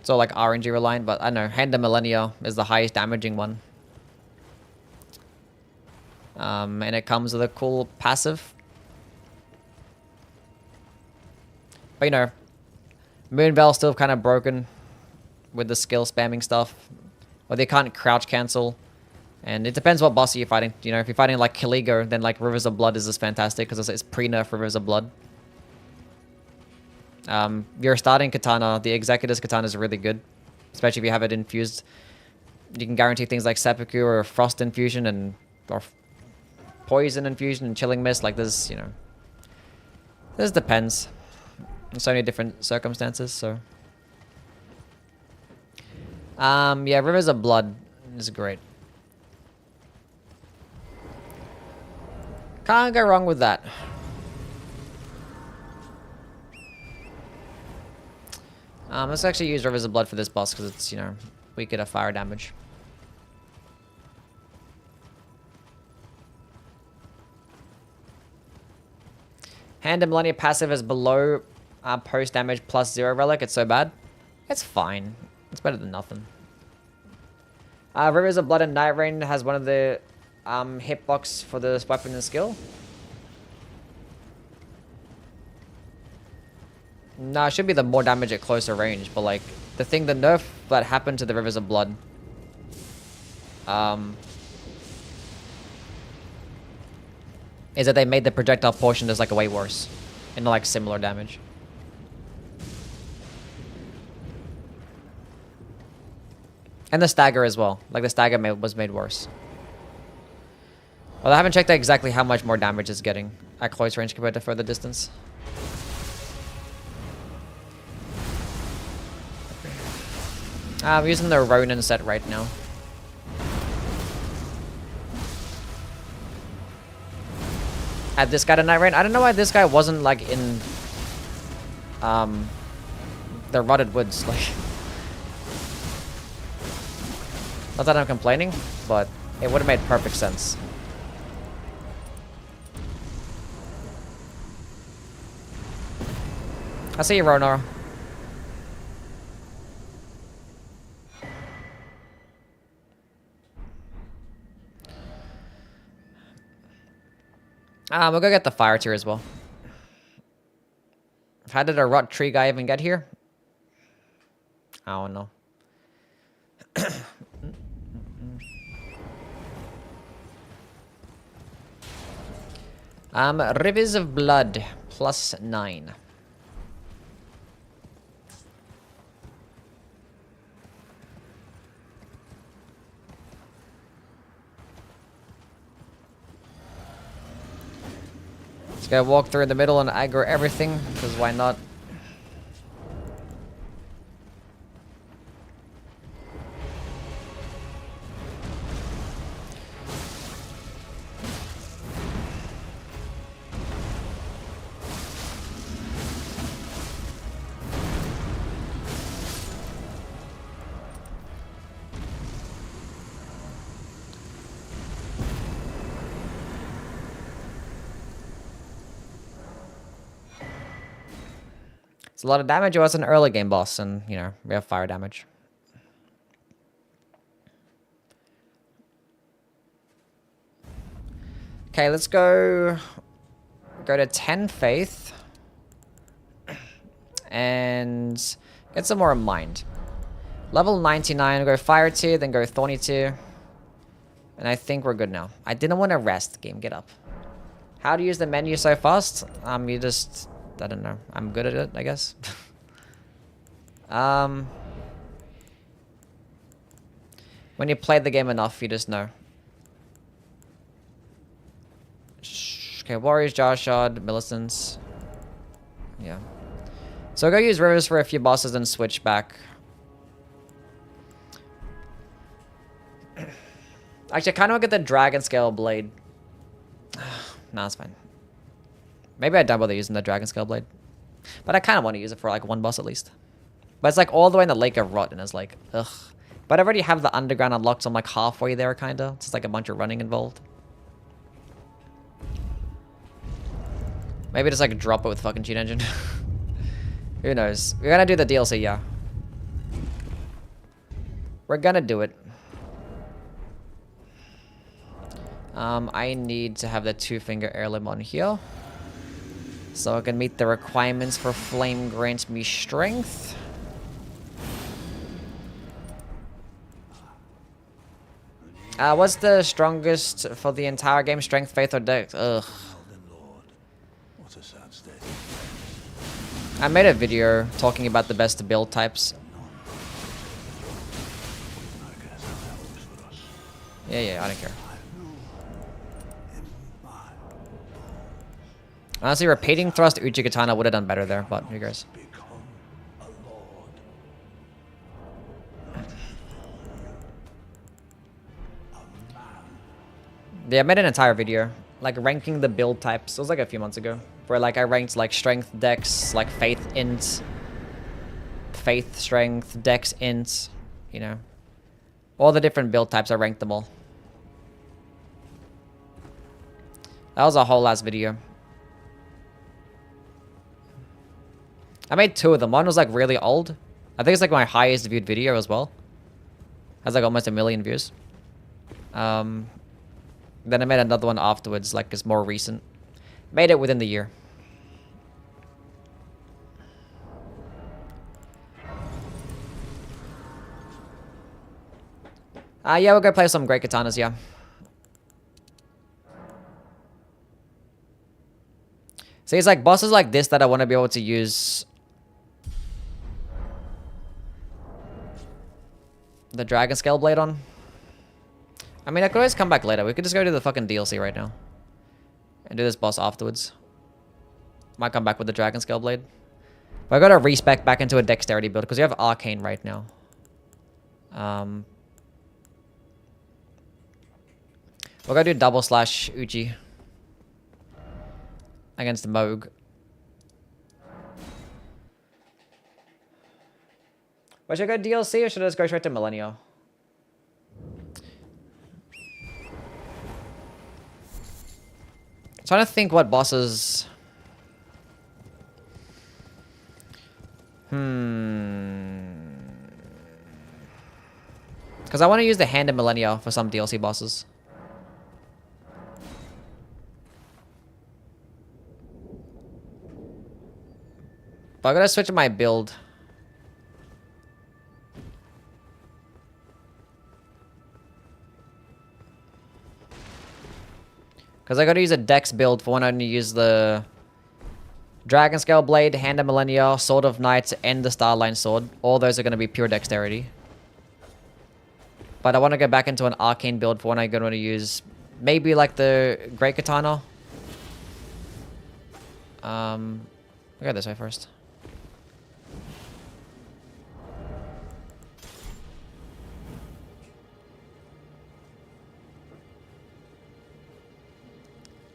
So like RNG reliant, but I don't know. Hand of Millennia is the highest damaging one. And it comes with a cool passive. But you know, Moonbell's still kind of broken with the skill spamming stuff. Or they can't crouch cancel. And it depends what boss you're fighting. You know, if you're fighting like Kaligo, then like Rivers of Blood is just fantastic because it's pre-nerf Rivers of Blood. You're starting Katana, the Executor's Katana is really good. Especially if you have it infused. You can guarantee things like Seppuku or Frost Infusion and or Poison Infusion and Chilling Mist. Like this, you know. This depends. In so many different circumstances, so. Yeah, Rivers of Blood is great. Can't go wrong with that. Let's actually use Rivers of Blood for this boss because it's, you know, weak at fire damage. Hand of Millennia passive is below post damage plus 0 relic. It's so bad. It's fine. It's better than nothing. Rivers of Blood and Night Rain has one of the hitbox for this weapon and skill. No, it should be the more damage at closer range, but like the nerf that happened to the Rivers of Blood is that they made the projectile portion just like way worse and like similar damage. And the stagger as well. Like the stagger was made worse. Well, I haven't checked out exactly how much more damage it's getting at close range compared to further distance. I'm using the Ronin set right now. Add this guy to Night Rain. I don't know why this guy wasn't like in the Rotted Woods. Like, not that I'm complaining, but it would have made perfect sense. I see you, Ronar. We'll go get the fire tier as well. How did a rot tree guy even get here? I don't know. Rivers of Blood plus 9. Just gotta walk through in the middle and aggro everything, because why not? It's a lot of damage. It was an early game boss, and, you know, we have fire damage. Okay, let's go to 10 Faith. And get some more in mind. Level 99, go Fire tier, then go Thorny tier. And I think we're good now. I didn't want to rest. Game, get up. How to use the menu so fast? You just... I don't know. I'm good at it, I guess. When you play the game enough, you just know. Okay, Warriors, Jar Shard, Millicents. Yeah. So I'll go use Rivers for a few bosses and switch back. Actually, I kind of want to get the Dragon Scale Blade. Nah, it's fine. Maybe I don't bother using the Dragon Scale Blade. But I kind of want to use it for like one boss at least. But it's like all the way in the Lake of Rot and it's like, ugh. But I already have the underground unlocked, so I'm like halfway there kind of. It's just like a bunch of running involved. Maybe just like drop it with fucking cheat engine. Who knows? We're gonna do the DLC, yeah. We're gonna do it. I need to have the 2-finger heirloom on here. So I can meet the requirements for Flame grants me strength. What's the strongest for the entire game? Strength, faith, or dex? Ugh. I made a video talking about the best build types. Yeah, I don't care. Honestly, repeating thrust Uchi Katana would have done better there, but who cares? Yeah, I made an entire video, like ranking the build types. It was like a few months ago, where like I ranked like strength, dex, like faith, int, faith, strength, dex, int, you know, all the different build types. I ranked them all. That was a whole last video. I made 2 of them. One was like really old. I think it's like my highest viewed video as well. Has like almost 1 million views. Then I made another one afterwards, like it's more recent. Made it within the year. Yeah, we'll go play some great katanas, yeah. See, it's like bosses like this that I want to be able to use the Dragon Scale Blade on. I mean, I could always come back later. We could just go to the fucking DLC right now. And do this boss afterwards. Might come back with the Dragon Scale Blade. But I gotta respec back into a dexterity build because you have Arcane right now. We're gonna do double slash Uchi against the Moog. But should I go DLC or should I just go straight to Millennial? Trying to think what bosses. Because I want to use the Hand of Millennia for some DLC bosses. But I'm gonna switch my build. Because I gotta use a dex build for when I need to use the Dragon Scale Blade, Hand of Millennia, Sword of Knights, and the Starline Sword. All those are gonna be pure dexterity. But I want to go back into an Arcane build for when I'm gonna use maybe like the Great Katana. We'll go this way first.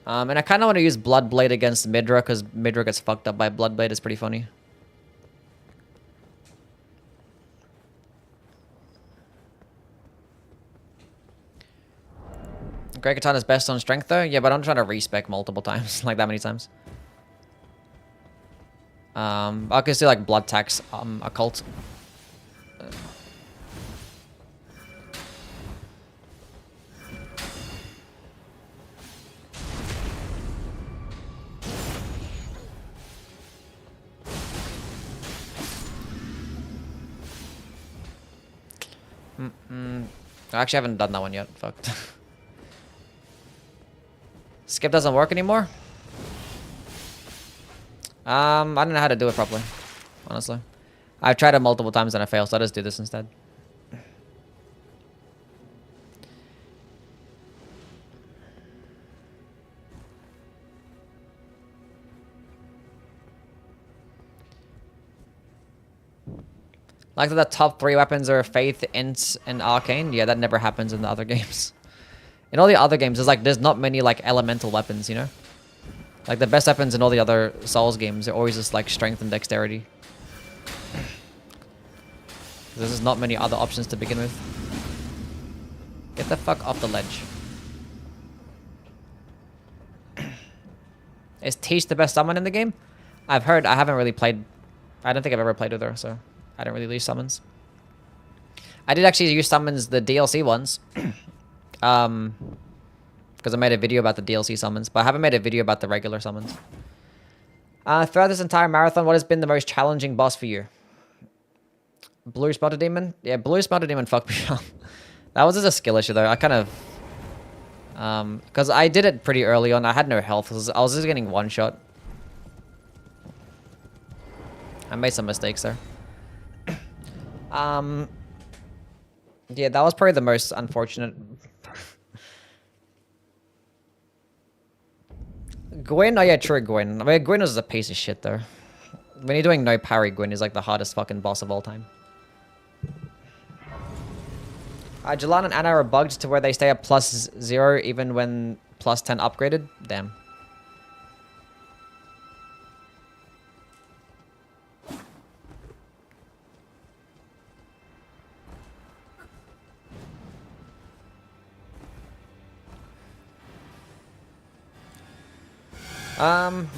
And I kind of want to use Bloodblade against Midra because Midra gets fucked up by Bloodblade. It's pretty funny. Great Katana is best on strength though. Yeah, but I'm trying to respec multiple times, like that many times. I can see like Blood Tax, Occult. I actually haven't done that one yet. Fucked. Skip doesn't work anymore? I don't know how to do it properly, honestly. I've tried it multiple times and I failed, so I'll just do this instead. Like the top 3 weapons are Faith, Int, and Arcane. Yeah, that never happens in the other games. In all the other games, there's not many like elemental weapons, you know? Like the best weapons in all the other Souls games are always just like strength and dexterity. There's just not many other options to begin with. Get the fuck off the ledge. Is Teach the best summon in the game? I've heard. I haven't really played. I don't think I've ever played with her, so I don't really use summons. I did actually use summons, the DLC ones. Because I made a video about the DLC summons, but I haven't made a video about the regular summons. Throughout this entire marathon, what has been the most challenging boss for you? Blue Spotted Demon? Yeah, Blue Spotted Demon fucked me up. That was just a skill issue though. I kind of... because I did it pretty early on. I had no health. I was just getting one shot. I made some mistakes there. Yeah, that was probably the most unfortunate... Gwyn? Oh yeah, true, Gwyn. I mean, Gwyn was a piece of shit though. When you're doing no parry, Gwyn is like the hardest fucking boss of all time. Jalan and Anna are bugged to where they stay at +0 even when +10 upgraded. Damn.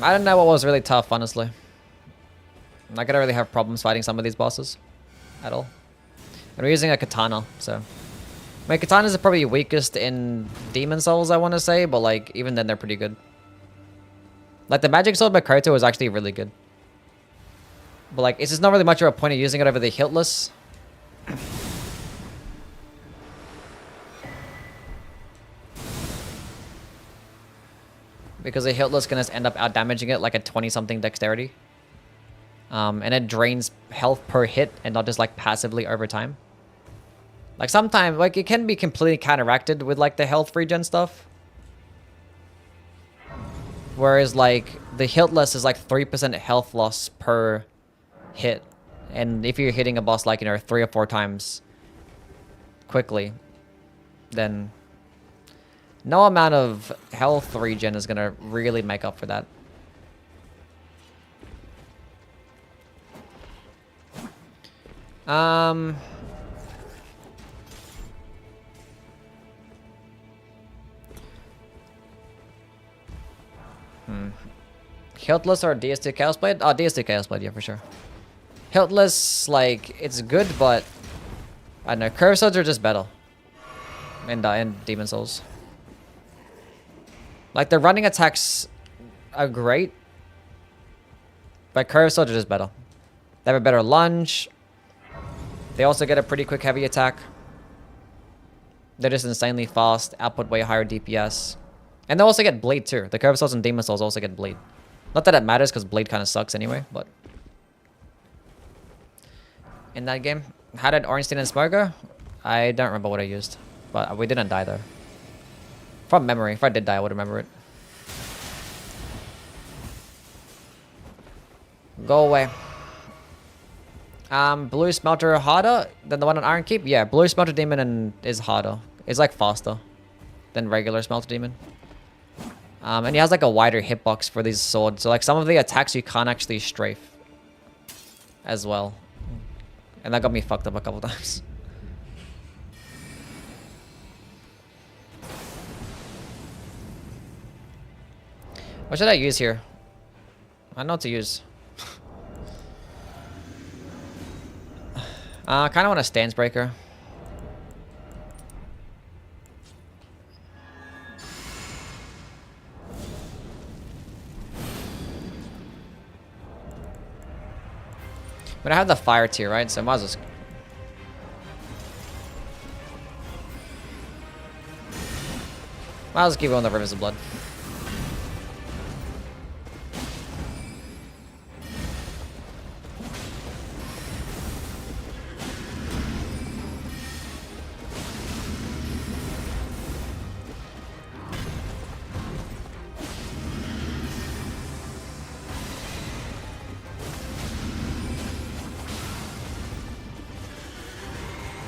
I don't know what was really tough, honestly. I don't really have problems fighting some of these bosses. At all. And we're using a Katana, so... I mean, Katanas are probably weakest in Demon Souls, I want to say, but like, even then they're pretty good. Like, the Magic Sword by Koto was actually really good. But like, it's just not really much of a point of using it over the Hiltless. Because the Hiltless can just end up out-damaging it like a 20-something dexterity. And it drains health per hit and not just like passively over time. Like sometimes, like it can be completely counteracted with like the health regen stuff. Whereas like the Hiltless is like 3% health loss per hit. And if you're hitting a boss like, you know, 3 or 4 times quickly, then no amount of health regen is gonna really make up for that. Hiltless or DS2 Chaos Blade? Oh, DS2 Chaos Blade, yeah, for sure. Hiltless, like, it's good, but I don't know. Curve Swords are just better in Demon Souls. Like, the running attacks are great, but Curve Swords are just better. They have a better lunge. They also get a pretty quick heavy attack. They're just insanely fast, output way higher DPS. And they also get bleed too. The Curve Swords and Demon Souls also get bleed. Not that it matters because bleed kind of sucks anyway, but... In that game, how did Ornstein and Smoke go? I don't remember what I used, but we didn't die though. From memory. If I did die, I would remember it. Go away. Blue Smelter harder than the one on Iron Keep? Yeah, Blue Smelter Demon is harder. It's like faster than regular Smelter Demon. And he has like a wider hitbox for these swords. So like some of the attacks you can't actually strafe as well. And that got me fucked up a couple times. What should I use here? I don't know what to use. I kind of want a Stance Breaker. But I have the fire tier, right? So I might as well... keep going the Rivers of Blood.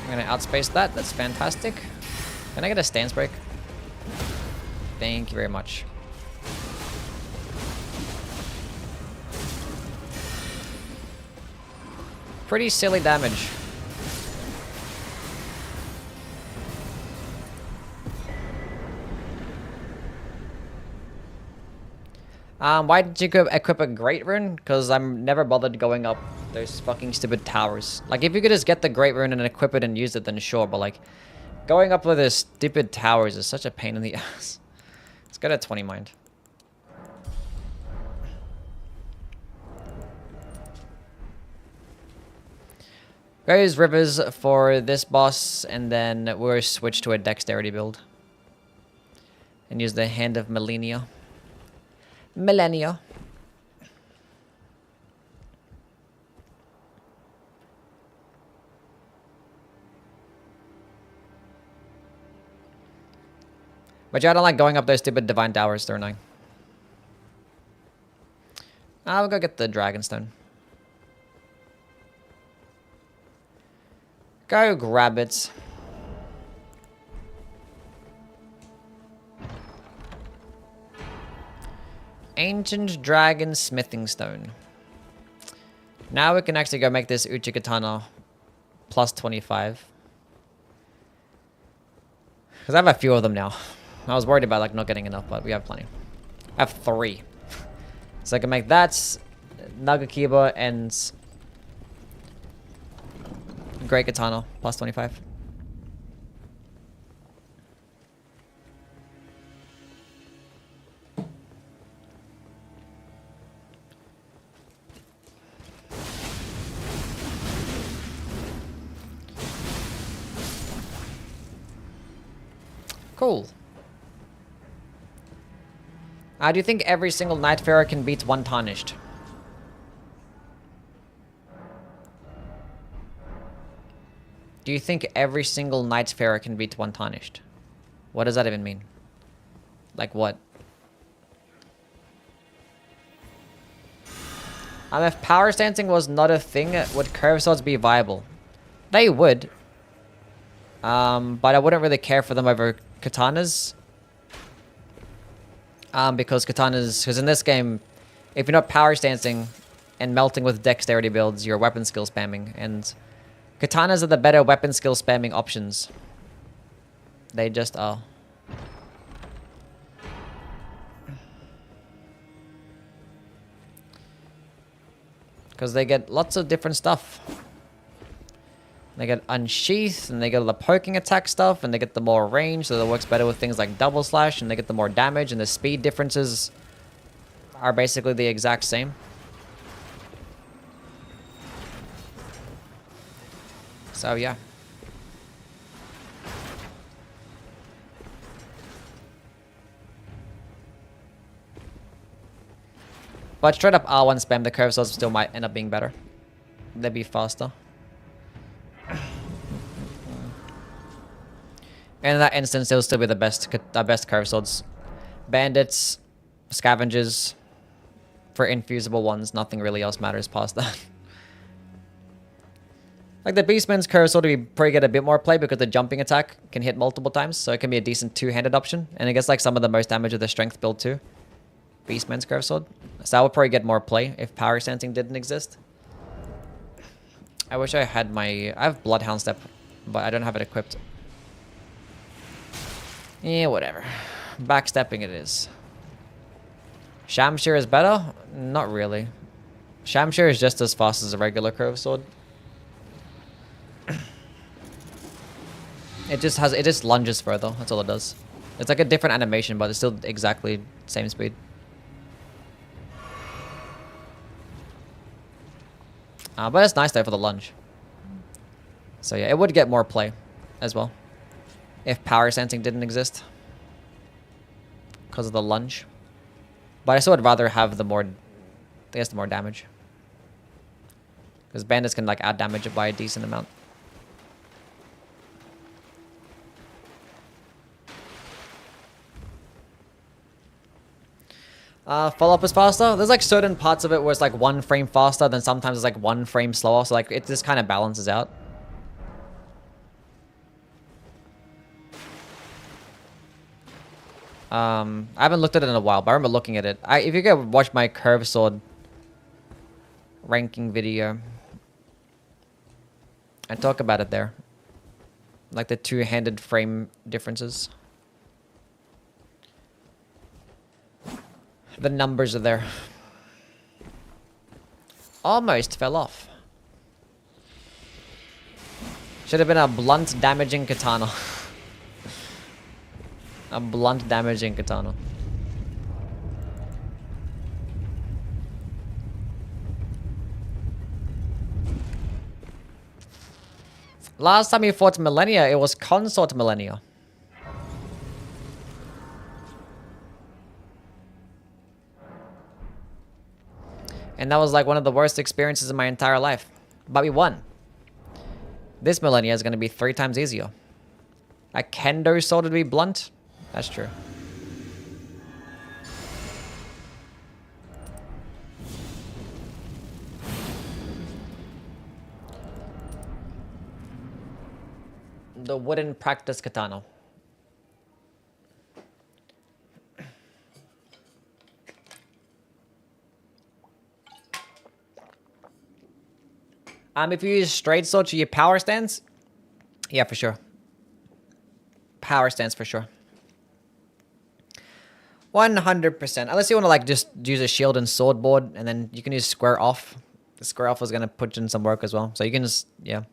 I'm gonna outspace that. That's fantastic. Can I get a stance break? Thank you very much. Pretty silly damage. Why did you equip a Great Rune? Because I'm never bothered going up those fucking stupid towers. Like, if you could just get the Great Rune and equip it and use it, then sure. But, like, going up with those stupid towers is such a pain in the ass. Let's go to 20 mind. Goes Rivers for this boss, and then we'll switch to a Dexterity build. And use the Hand of Millennia. Millennia. But yeah, I don't like going up those stupid Divine Towers, they're annoying. I'll go get the Dragonstone. Go grab it. Ancient Dragon Smithing Stone. Now we can actually go make this Uchi Katana plus 25. Because I have a few of them now. I was worried about like not getting enough, but we have plenty. I have 3. So I can make that, Nagakiba, and Great Katana plus 25. Cool. Do you think every single Nightfarer can beat one Tarnished? Do you think every single Nightfarer can beat one Tarnished? What does that even mean? Like what? If power stancing was not a thing, would curve swords be viable? They would. But I wouldn't really care for them over Katanas. Because in this game, if you're not power stancing and melting with dexterity builds, you're weapon skill spamming, and Katanas are the better weapon skill spamming options. They just are. Because they get lots of different stuff. They get unsheath, and they get the poking attack stuff, and they get the more range, so that works better with things like double slash, and they get the more damage, and the speed differences are basically the exact same. So yeah. But straight up R1 spam, the curve swords still might end up being better. They'd be faster. And in that instance, they'll still be the best curve swords. Bandits, scavengers, for infusible ones, nothing really else matters past that. Like the Beastman's curve sword, we probably get a bit more play because the jumping attack can hit multiple times, so it can be a decent two-handed option. And it gets like some of the most damage with the strength build too. Beastman's curve sword. So I would probably get more play if power stancing didn't exist. I wish I had I have Bloodhound Step, but I don't have it equipped. Yeah, whatever. Backstepping it is. Shamshir is better? Not really. Shamshir is just as fast as a regular curve sword. It just lunges further. That's all it does. It's like a different animation, but it's still exactly same speed. But it's nice though for the lunge. So yeah, it would get more play as well if power sensing didn't exist because of the lunge. But I still would rather have the more damage, because bandits can like add damage by a decent amount. Follow-up is faster. There's like certain parts of it where it's like 1 frame faster, then sometimes it's like 1 frame slower. So like it just kind of balances out. I haven't looked at it in a while, but I remember looking at it. If you go watch my curved sword ranking video, I talk about it there. Like the two-handed frame differences. The numbers are there. Almost fell off. Should have been a blunt damaging katana. A blunt damaging katana. Last time you fought Millennia, it was Consort Millennia. And that was like one of the worst experiences in my entire life. But we won. This Millennia is going to be 3 times easier. A kendo sword would be blunt? That's true. The wooden practice katana. If you use straight sword to your power stance, yeah, for sure. Power stance for sure. 100%. Unless you want to like just use a shield and sword board, and then you can use square off. The square off is gonna put in some work as well. So you can just, yeah.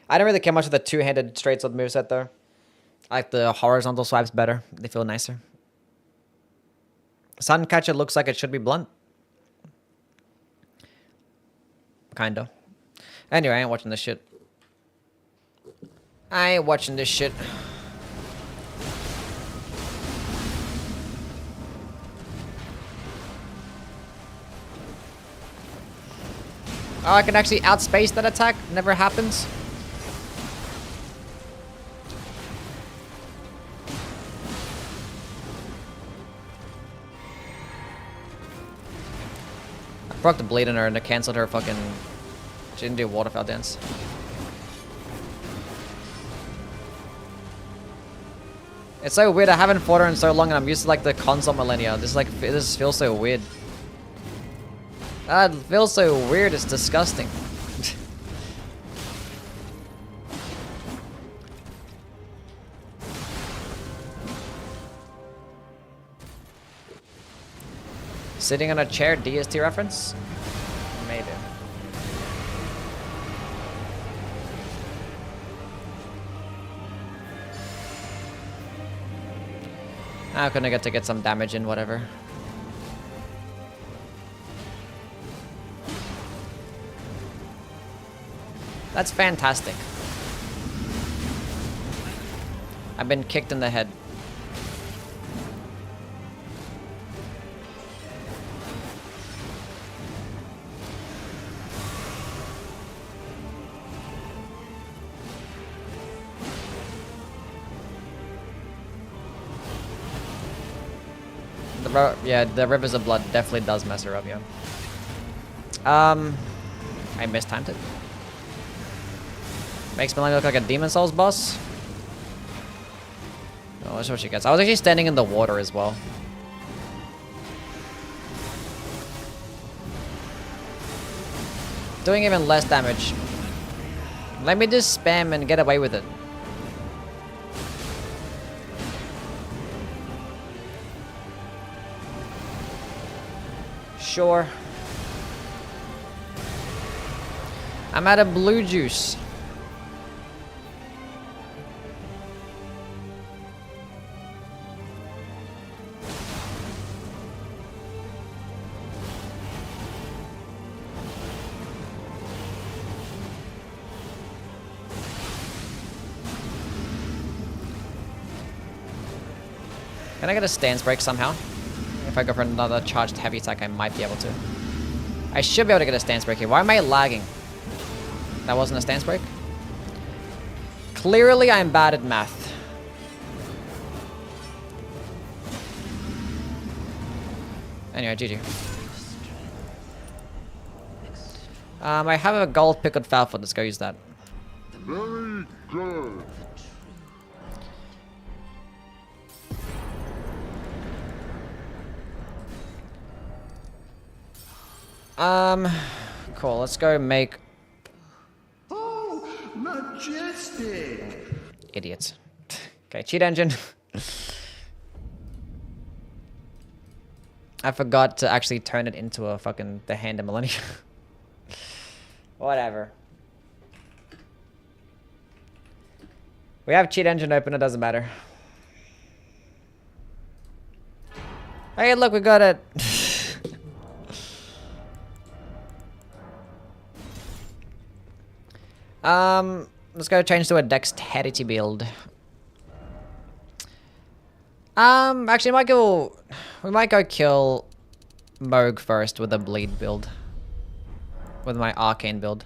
I don't really care much of the two-handed straight sword moveset though. I like the horizontal swipes better. They feel nicer. Suncatcher looks like it should be blunt. Kinda. Anyway, I ain't watching this shit. I ain't watching this shit. Oh, I can actually outspace that attack? Never happens. I broke the bleed on her and I cancelled her fucking... She didn't do a waterfowl dance. It's so weird, I haven't fought her in so long and I'm used to like the console millennia. This feels so weird. It feels so weird, it's disgusting. Sitting on a chair, DST reference? Maybe. I'm gonna get to get some damage in, whatever. That's fantastic. I've been kicked in the head. Yeah, the Rivers of Blood definitely does mess her up, yeah. I mistimed it. Makes me look like a Demon Souls boss. Oh, that's what she gets. I was actually standing in the water as well. Doing even less damage. Let me just spam and get away with it. Sure. I'm out of blue juice. Can I get a stance break somehow? If I go for another charged heavy attack, I might be able to. I should be able to get a stance break here. Why am I lagging? That wasn't a stance break? Clearly, I'm bad at math. Anyway, GG. I have a gold pickled fowl. Let's go use that. Very good. Cool. Let's go make... Oh, majestic! Idiots. Okay, cheat engine. I forgot to actually turn it into a fucking... the Hand of Millennia. Whatever. We have cheat engine open, it doesn't matter. Hey, look, we got it. Let's go change to a dexterity build. Actually, we might go kill Moog first with a bleed build. With my arcane build.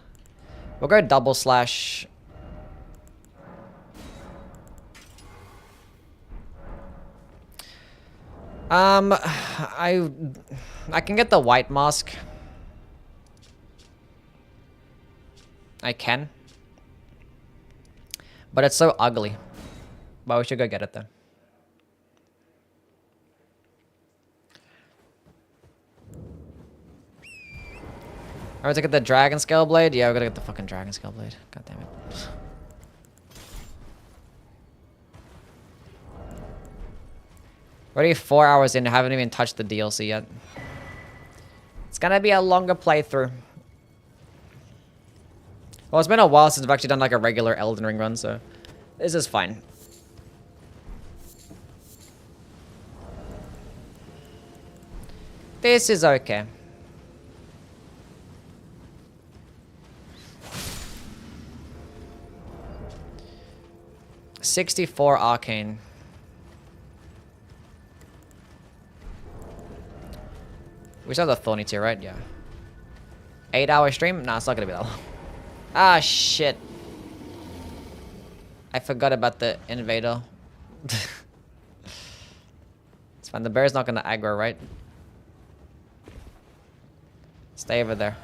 We'll go double slash. I can get the white mask. I can. But it's so ugly. But we should go get it then. Alright, to get the dragon scale blade? Yeah, we're gonna get the fucking dragon scale blade. God damn it. Already 4 hours in, I haven't even touched the DLC yet. It's gonna be a longer playthrough. Well, it's been a while since I've actually done like a regular Elden Ring run, so this is fine. This is okay. $64 arcane. We still have the Thorny tier, right? Yeah. 8-hour stream? Nah, it's not gonna be that long. Ah, shit. I forgot about the invader. It's fine. The bear's not gonna aggro, right? Stay over there.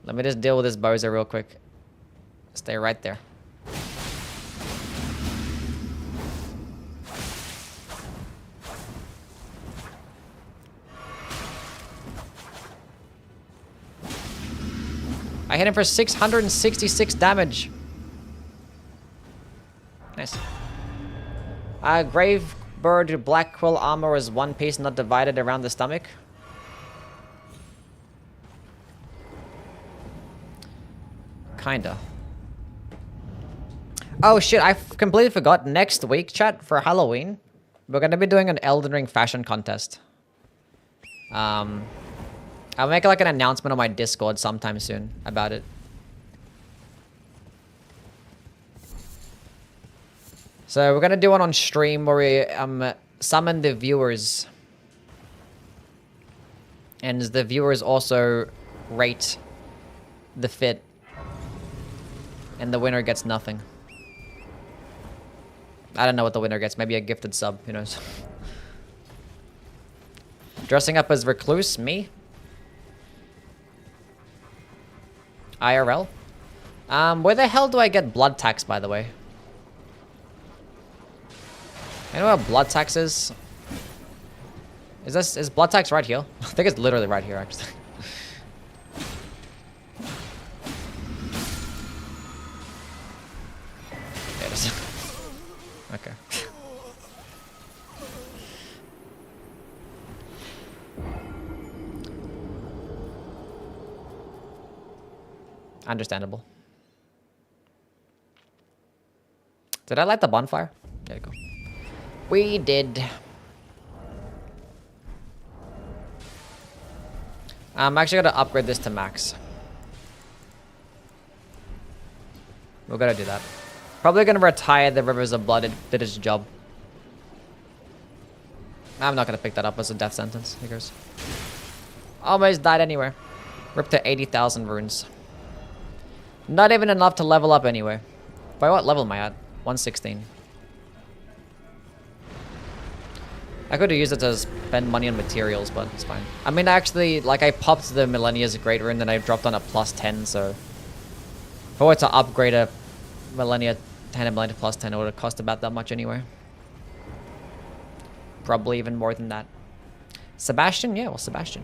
Let me just deal with this bozo real quick. Stay right there. I hit him for 666 damage. Nice. Gravebird Black Quill armor is one piece, not divided around the stomach. Kinda. Oh shit, I completely forgot. Next week, chat, for Halloween, we're gonna be doing an Elden Ring fashion contest. I'll make like an announcement on my Discord sometime soon about it. So we're gonna do one on stream where we summon the viewers, and the viewers also rate the fit, and the winner gets nothing. I don't know what the winner gets. Maybe a gifted sub. Who knows? Dressing up as recluse, me. IRL? Where the hell do I get blood tax, by the way? You know what blood tax is? Is blood tax right here? I think it's literally right here, actually. There it is. Okay. Understandable. Did I light the bonfire? There you go. We did. I'm actually gonna upgrade this to max. We're gonna do that. Probably gonna retire the Rivers of Blood. It did its job. I'm not gonna pick that up as a death sentence. Here goes. Almost died anyway. Ripped to 80,000 runes. Not even enough to level up anyway. By what level am I at? 116. I could have used it to spend money on materials, but it's fine. I mean, actually, like, I popped the Millennia's Great Rune, and I dropped on a +10, so... If I were to upgrade a Millennia 10 and Millennia +10, it would have cost about that much anyway. Probably even more than that. Sebastian? Yeah, well, Sebastian.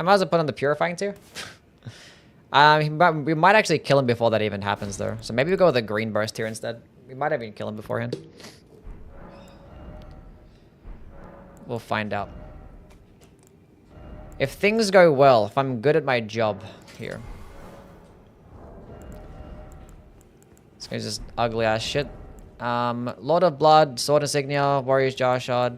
I might as well put on the purifying too. We might actually kill him before that even happens though. So maybe we go with a green burst here instead. We might even kill him beforehand. We'll find out. If things go well, if I'm good at my job here. This guy's just ugly ass shit. Lord of Blood, Sword Insignia, Warrior's Jar Shard.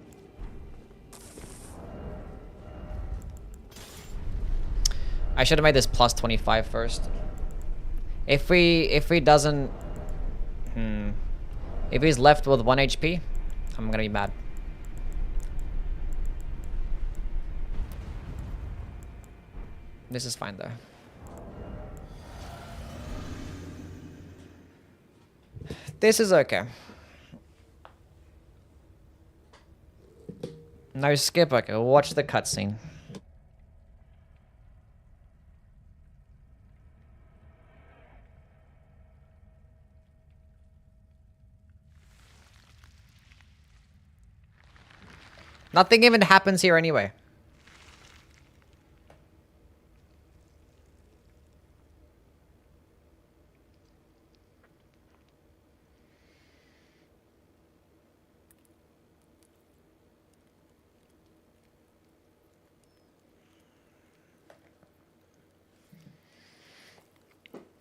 I should have made this plus 25 first. If he doesn't... If he's left with 1 HP, I'm gonna be mad. This is fine though. This is okay. No skip, okay, we'll watch the cutscene. Nothing even happens here anyway.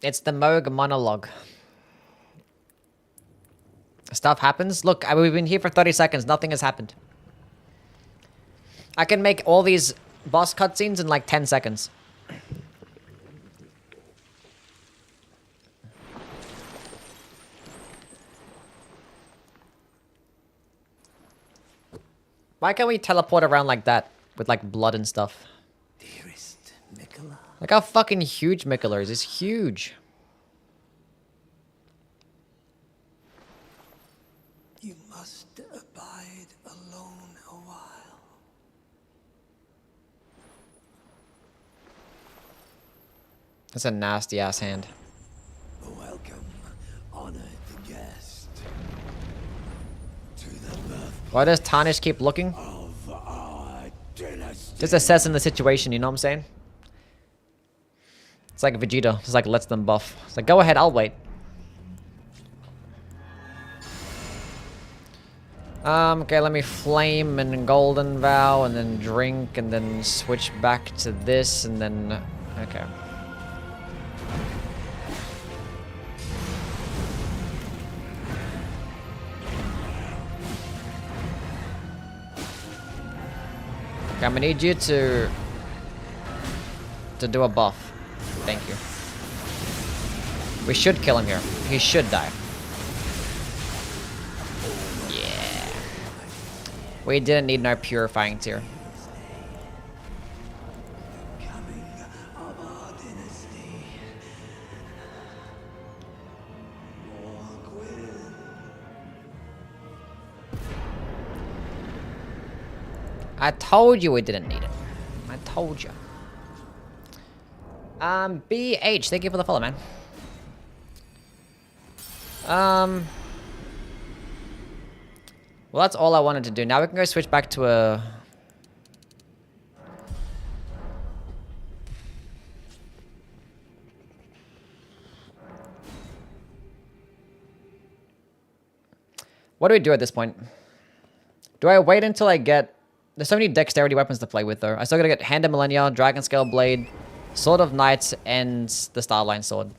It's the Moog monologue. Stuff happens. Look, we've been here for 30 seconds. Nothing has happened. I can make all these boss cutscenes in like 10 seconds. Why can't we teleport around like that with like blood and stuff? Dearest Mikola. Look how fucking huge Mikola is. It's huge. You must abide alone a while. That's a nasty ass hand. Welcome, honored guest, to the birth Why does Tarnish keep looking? of our dynasty. Just assessing the situation, you know what I'm saying? It's like Vegeta, just like lets them buff. It's like, go ahead, I'll wait. Okay, let me flame and golden vow and then drink and then switch back to this and then, okay. Okay, I'm gonna need you to do a buff. Thank you. We should kill him here. He should die. Yeah. We didn't need no purifying tear. Coming of our dynasty. Walk with. I told you we didn't need it. I told you. BH, thank you for the follow, man. Well, that's all I wanted to do. Now we can go switch back to a... What do we do at this point? Do I wait until I get... There's so many dexterity weapons to play with, though. I still gotta get Hand of Millennia, Dragon Scale Blade, Sword of Knights, and the Starline Sword.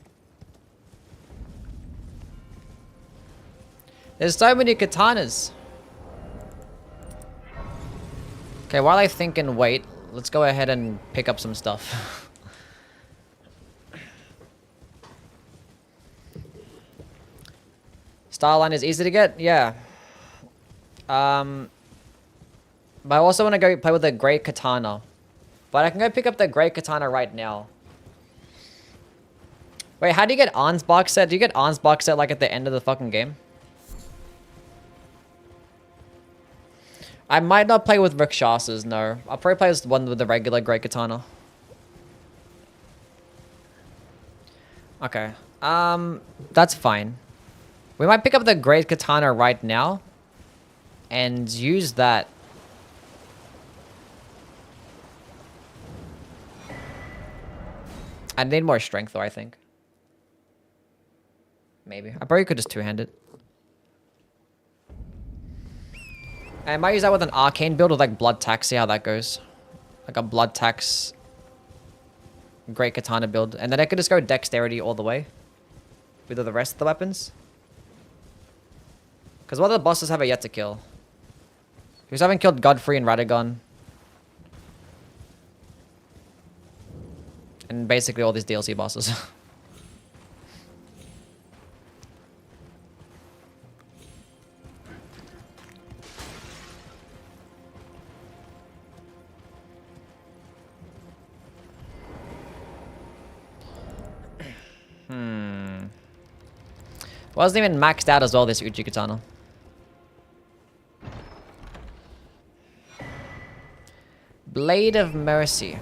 There's so many katanas. Okay, while I think and wait, let's go ahead and pick up some stuff. Starline is easy to get? Yeah. But I also want to go play with the Great Katana. But I can go pick up the Great Katana right now. Wait, how do you get Ann's box set? Do you get Ann's box set like at the end of the fucking game? I might not play with Rakshasas, no. I'll probably play with one with the regular Great Katana. Okay. That's fine. We might pick up the Great Katana right now. And use that. I need more strength though, I think. Maybe. I probably could just two-hand it. I might use that with an arcane build with like blood tax, see how that goes. Like a blood tax great katana build. And then I could just go dexterity all the way with the rest of the weapons. Because what other bosses have I yet to kill? Because I haven't killed Godfrey and Radagon. And basically all these DLC bosses. Wasn't even maxed out as well, this Uchi Katana. Blade of Mercy.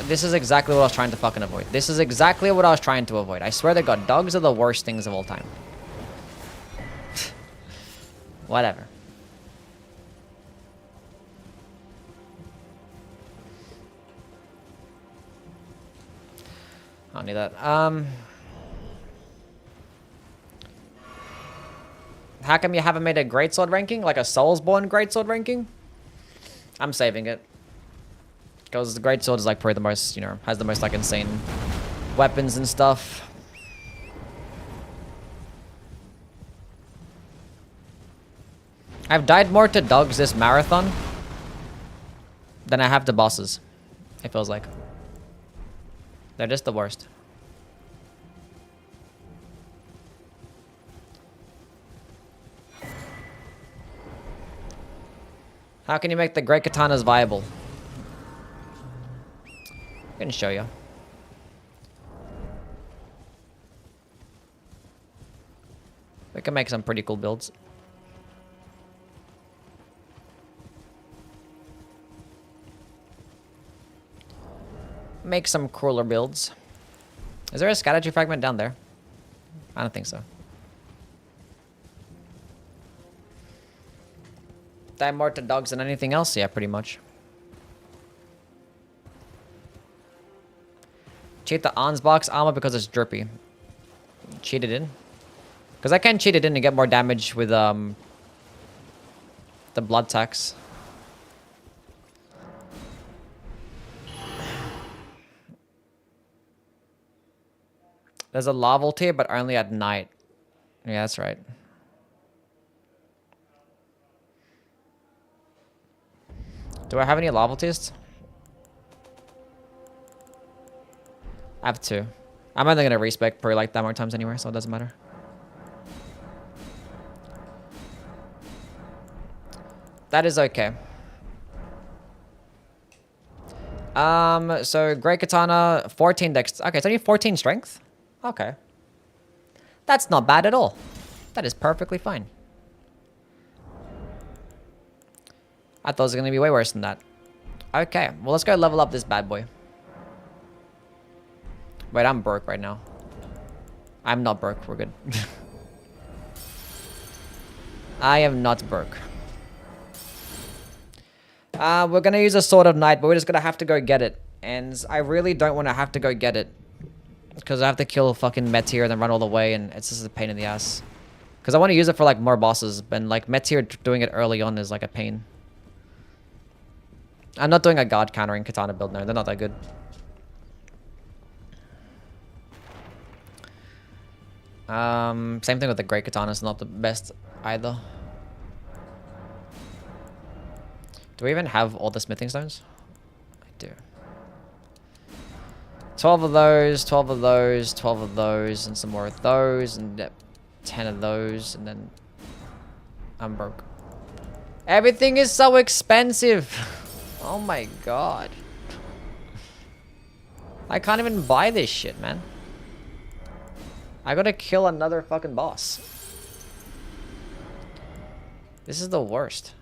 This is exactly what I was trying to fucking avoid. This is exactly what I was trying to avoid. I swear to God, dogs are the worst things of all time. Whatever. I don't need that. How come you haven't made a greatsword ranking? Like a Soulsborne greatsword ranking? I'm saving it. Because the greatsword is like probably the most, you know, has the most like insane weapons and stuff. I've died more to dogs this marathon than I have to bosses. It feels like. They're just the worst. How can you make the great katanas viable? I can show you. We can make some pretty cool builds. Make some cooler builds. Is there a strategy fragment down there? I don't think so. Die more to dogs than anything else? Yeah, pretty much. Cheat the Ansbox armor because it's drippy. Cheat it in. Because I can cheat it in and get more damage with the blood tax. There's a lava tier, but only at night. Yeah, that's right. Do I have any lava tiers? I have two. I'm only gonna respec per like that more times anyway, so it doesn't matter. That is okay. So Great Katana, 14 dex. Okay, it's only 14 strength. Okay. That's not bad at all. That is perfectly fine. I thought it was gonna be way worse than that. Okay, well let's go level up this bad boy. Wait, I'm broke right now. I'm not broke. We're good. I am not broke. We're gonna use a Sword of Night, but we're just gonna have to go get it. And I really don't want to have to go get it. Because I have to kill fucking Meteor and then run all the way, and it's just a pain in the ass. Because I want to use it for like more bosses, but like Meteor doing it early on is like a pain. I'm not doing a guard countering katana build, no. They're not that good. Same thing with the great katana, it's not the best either. Do we even have all the smithing stones? I do. 12 of those, 12 of those, 12 of those, and some more of those, and 10 of those, and then I'm broke. Everything is so expensive. Oh my god. I can't even buy this shit, man. I gotta kill another fucking boss. This is the worst.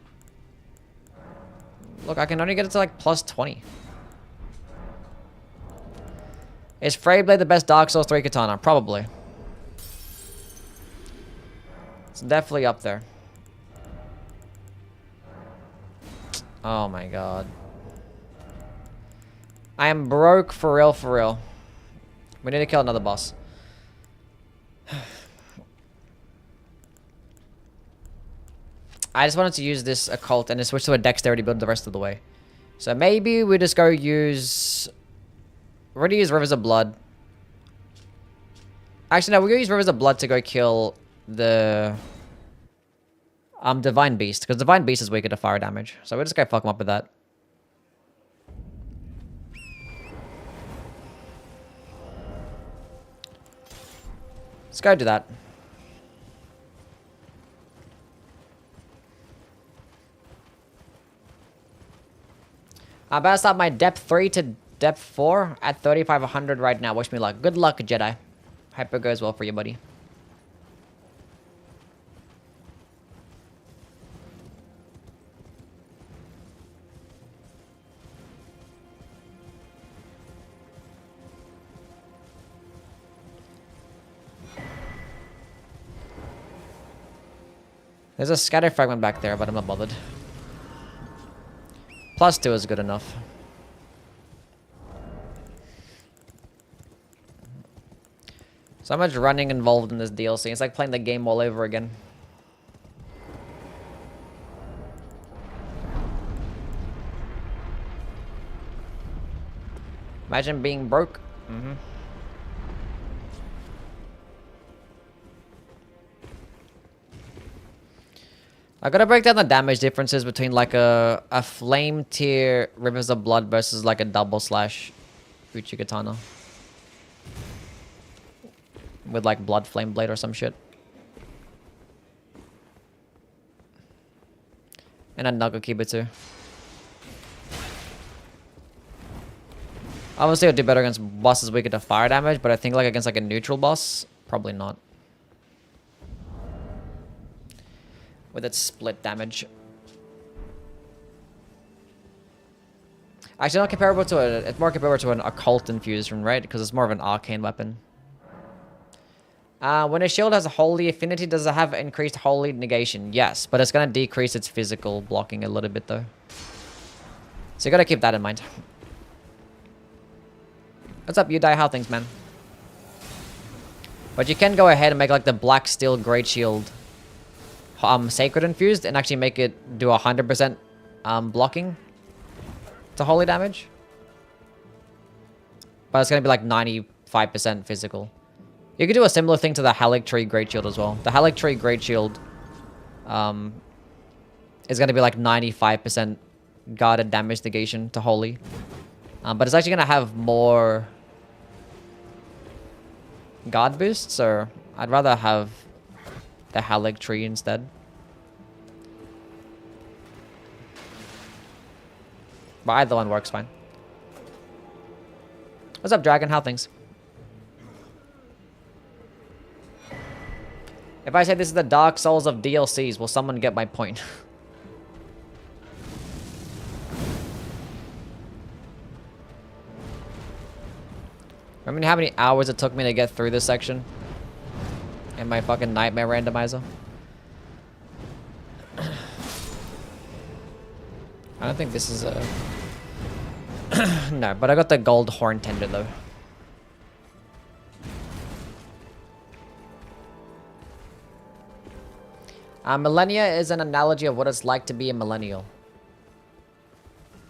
Look, I can only get it to like plus 20. Is Freyblade the best Dark Souls 3 katana? Probably. It's definitely up there. Oh my god. I am broke for real, for real. We need to kill another boss. I just wanted to use this occult and then switch to a dexterity build the rest of the way. So maybe we just go use... We're gonna use Rivers of Blood. Actually, no, we're gonna use Rivers of Blood to go kill the... Divine Beast. Because Divine Beast is weaker to fire damage. So we'll just go fuck him up with that. Let's go do that. I'm about to start my depth 3 to depth 4 at 3,500 right now. Wish me luck. Good luck, Jedi. Hope it goes well for you, buddy. There's a scatter fragment back there, but I'm not bothered. +2 is good enough. So much running involved in this DLC. It's like playing the game all over again. Imagine being broke. I gotta break down the damage differences between like a flame tier Rivers of Blood versus like a double slash Uchi Katana. With like Blood Flame Blade or some shit. And a Nagokiba too. Obviously, I'll do better against bosses weaker to fire damage, but I think like against like a neutral boss, probably not. With its split damage. Actually, not comparable to it's more comparable to an occult infusion, right? Because it's more of an arcane weapon. When a shield has a holy affinity, does it have increased holy negation? Yes, but it's gonna decrease its physical blocking a little bit though. So you gotta keep that in mind. What's up, you die? How things, man? But you can go ahead and make like the black steel great shield sacred infused and actually make it do 100% blocking to holy damage. But it's gonna be like 95% physical. You could do a similar thing to the Halic Tree Great Shield as well. The Halic Tree Great Shield is gonna be like 95% guarded damage negation to holy. But it's actually gonna have more guard boosts, so I'd rather have the Halic Tree instead. But either one works fine. What's up, Dragon? How things? If I say this is the Dark Souls of DLCs, will someone get my point? Remember how many hours it took me to get through this section? In my fucking nightmare randomizer? I don't think this is a... No, but I got the gold horn tender though. Millennia is an analogy of what it's like to be a millennial.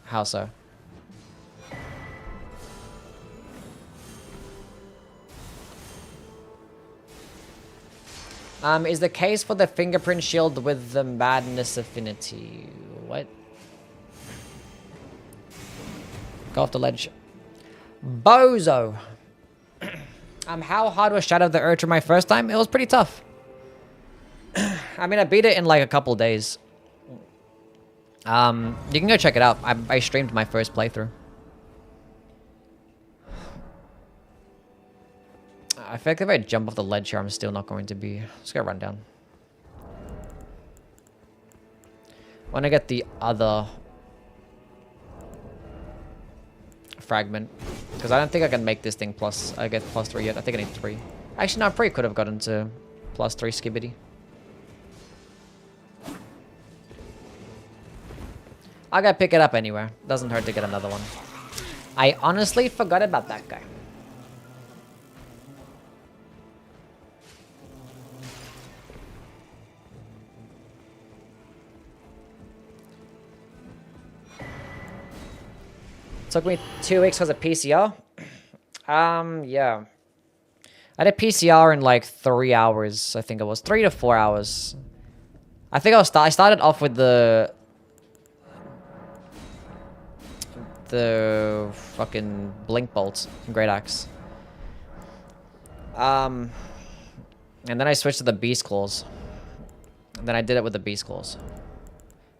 How so? Is the case for the fingerprint shield with the madness affinity? What? Go off the ledge. Bozo! How hard was Shadow of the Urcha my first time? It was pretty tough. I mean, I beat it in like a couple days. You can go check it out. I streamed my first playthrough. I feel like if I jump off the ledge here, I'm still not going to be... Let's go run down. When I get the other fragment. Because I don't think I can make this thing plus... I get plus 3 yet. I think I need 3. Actually, no, I probably could have gotten to plus 3 skibbity. I gotta pick it up anywhere. Doesn't hurt to get another one. I honestly forgot about that guy. Took me 2 weeks because of PCR. Yeah. I did PCR in like 3 hours. I think it was 3 to 4 hours. I think I started off with the fucking blink bolts and great axe. And then I switched to the beast claws. And then I did it with the beast claws.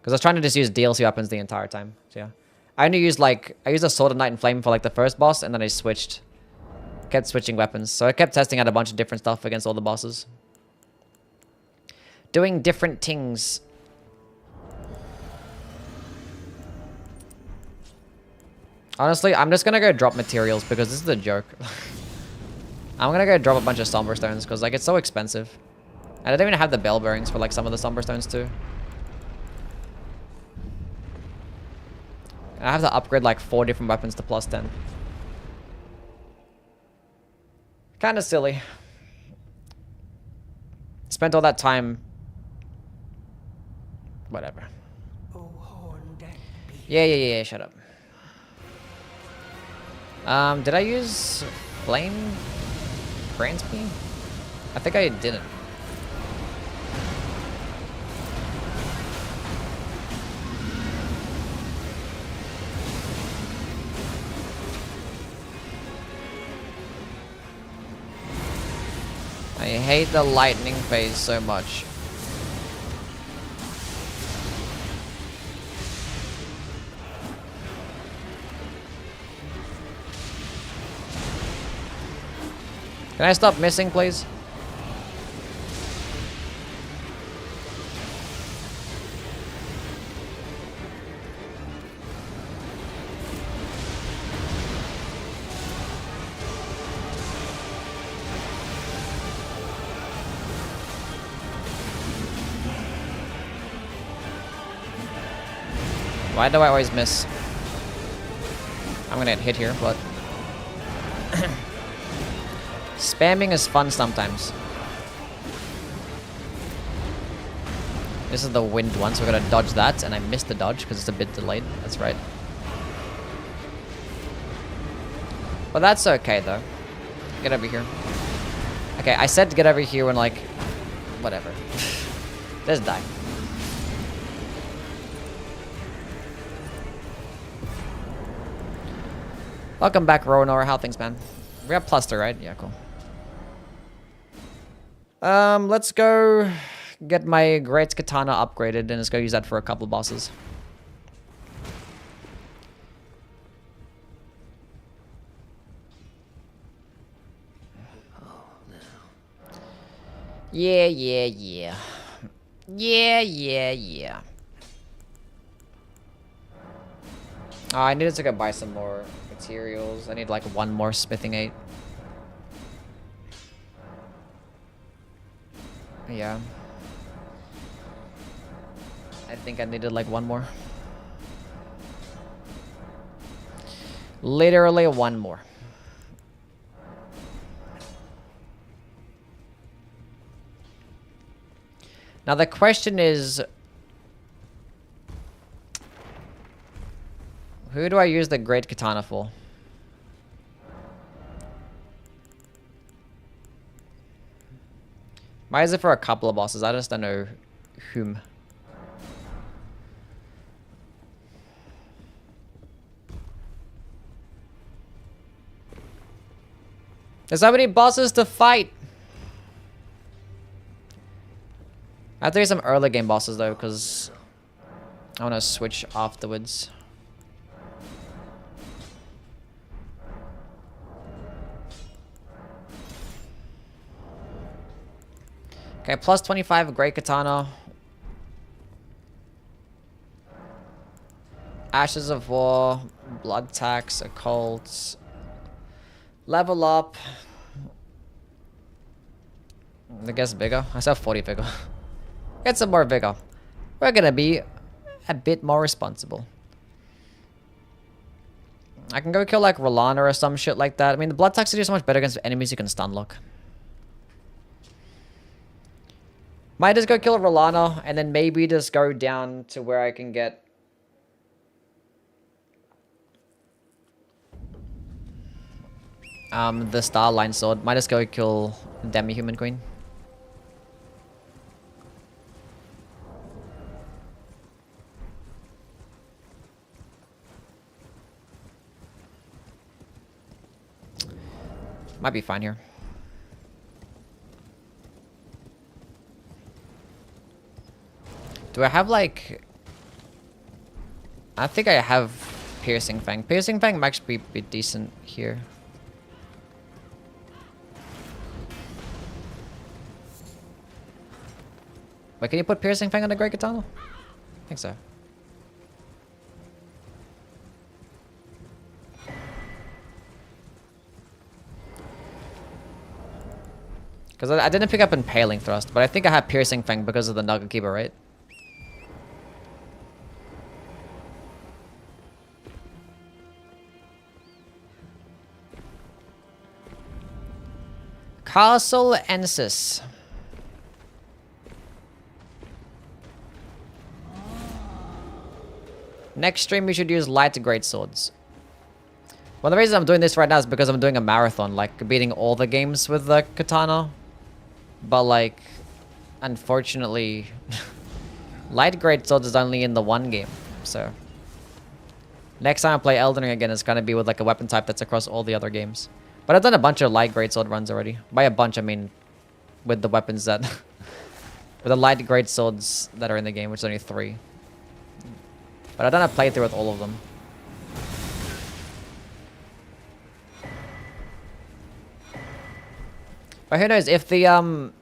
Because I was trying to just use DLC weapons the entire time. So yeah. I only used I used a sword of night and flame for like the first boss, and then I kept switching weapons. So I kept testing out a bunch of different stuff against all the bosses. Doing different things. Honestly, I'm just gonna go drop materials because this is a joke. I'm gonna go drop a bunch of somber stones because like it's so expensive. And I don't even have the bell bearings for like some of the somber stones too. And I have to upgrade like 4 different weapons to plus 10. Kinda silly. Spent all that time. Whatever. Yeah, shut up. Did I use flame Bransby? I think I didn't. I hate the lightning phase so much. Can I stop missing, please? Why do I always miss? I'm gonna get hit here, but... Spamming is fun sometimes. This is the wind one, so we're gonna dodge that, and I missed the dodge because it's a bit delayed. That's right. But that's okay, though. Get over here. Okay, I said to get over here when, like... Whatever. Just die. Welcome back, Ronor. How things, man? We have Pluster, right? Yeah, cool. Let's go get my Great Katana upgraded, and let's go use that for a couple of bosses. Yeah. Oh, I needed to go buy some more materials. I need like 1 more smithing 8. Yeah. I think I needed like 1 more. Literally 1 more. Now the question is... Who do I use the Great Katana for? Why is it for a couple of bosses? I just don't know whom. There's so many bosses to fight. I have to do some early game bosses though, because I want to switch afterwards. Okay, plus 25 Great Katana. Ashes of War, Blood Tax, Occult, Level up. I guess vigor. I still have 40 vigor. Get some more vigor. We're gonna be a bit more responsible. I can go kill like Rolana or some shit like that. I mean, the blood toxicity is so much better against enemies you can stun lock. Might just go kill Rolana and then maybe just go down to where I can get the Starline sword. Might just go kill Demi-Human Queen. Might be fine here. Do I have like... I think I have Piercing Fang. Piercing Fang might actually be decent here. Wait, can you put Piercing Fang on the Great Katana? I think so. Because I didn't pick up Impaling Thrust, but I think I have Piercing Fang because of the Nugget Keeper, right? Castle Ensis. Next stream we should use light to great swords. Well, the reason I'm doing this right now is because I'm doing a marathon, like beating all the games with the Katana. But like, unfortunately, light great swords is only in the one game. So next time I play Elden Ring again, it's gonna be with like a weapon type that's across all the other games. But I've done a bunch of light great sword runs already. By a bunch, I mean with the weapons that, with the light great swords that are in the game, which is only 3. But I've done a playthrough with all of them. But who knows, if the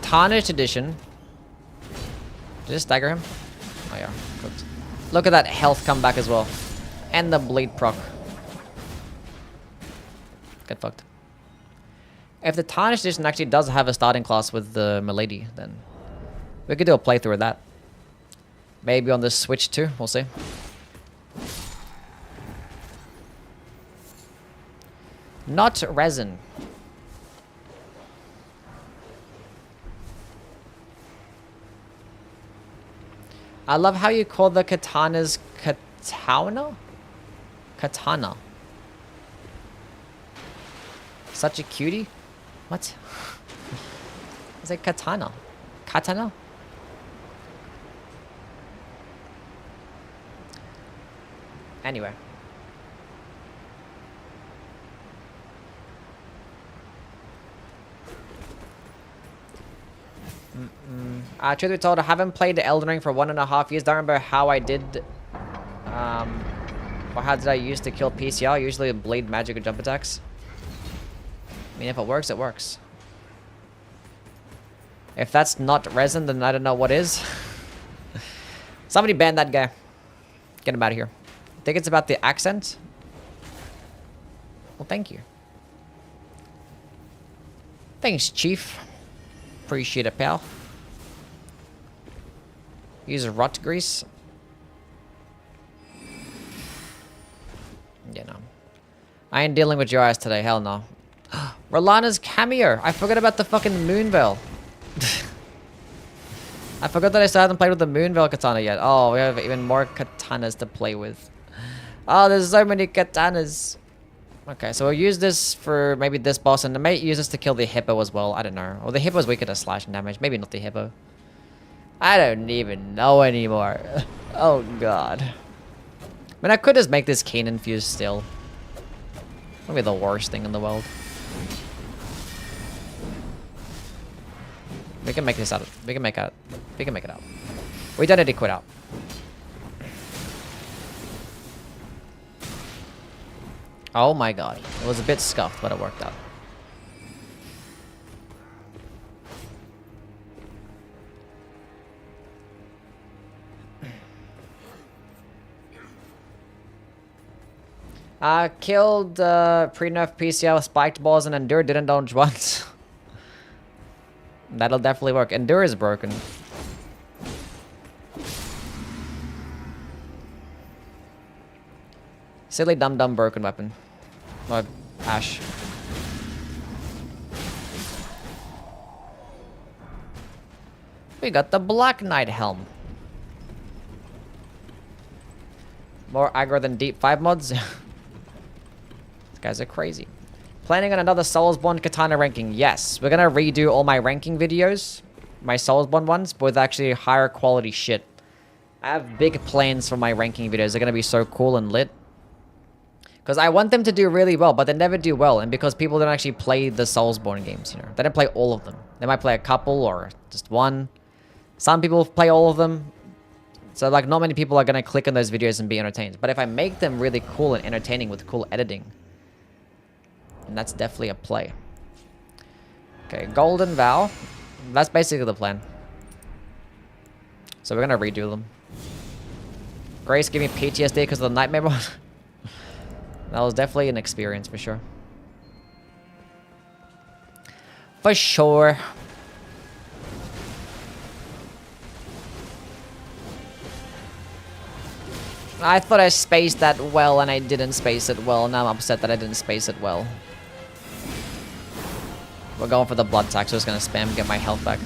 Tarnished Edition... Did it stagger him? Oh yeah, cooked. Look at that health come back as well. And the bleed proc. Get fucked. If the Tarnished Edition actually does have a starting class with the Milady, then we could do a playthrough of that. Maybe on the Switch too, we'll see. Not resin. I love how you call the katanas Katana? Katana. Such a cutie? What? It's like Katana. Katana? Anyway. Truth be told, I haven't played Elden Ring for 1.5 years. Don't remember how I did, or how did I use to kill PCR? Usually blade magic or jump attacks. I mean, if it works, it works. If that's not resin, then I don't know what is. Somebody ban that guy. Get him out of here. I think it's about the accent. Well, thank you. Thanks, Chief. Appreciate it, pal. Use rot grease. You know. I ain't dealing with your eyes today, hell no. Rolana's cameo. I forgot about the fucking Moonveil. I forgot that I still haven't played with the Moonveil katana yet. Oh, we have even more katanas to play with. Oh, there's so many katanas. Okay, so we'll use this for maybe this boss, and I might use this to kill the hippo as well. I don't know. Well, the hippo's weaker to slashing damage. Maybe not the hippo. I don't even know anymore. Oh, God. I mean, I could just make this cane infused still. That'd be the worst thing in the world. We can make this out. We can make it. We can make it out. We don't need to quit out. Oh my god. It was a bit scuffed, but it worked out. Killed pre-nerf PCL with spiked balls and Endure didn't dodge once. That'll definitely work. Endure is broken. Silly dumb broken weapon. Or Ash. We got the Black Knight helm. More aggro than deep 5 mods. These guys are crazy. Planning on another Soulsborne Katana ranking. Yes, we're gonna redo all my ranking videos. My Soulsborne ones, but with actually higher quality shit. I have big plans for my ranking videos. They're gonna be so cool and lit. Because I want them to do really well, but they never do well. And because people don't actually play the Soulsborne games, you know. They don't play all of them. They might play a couple or just one. Some people play all of them. So, like, not many people are going to click on those videos and be entertained. But if I make them really cool and entertaining with cool editing, then that's definitely a play. Okay, Golden Vow. That's basically the plan. So we're going to redo them. Grace gave me PTSD because of the Nightmare one. That was definitely an experience for sure. For sure. I thought I spaced that well and I didn't space it well. Now I'm upset that I didn't space it well. We're going for the blood tax, so just gonna spam, get my health back.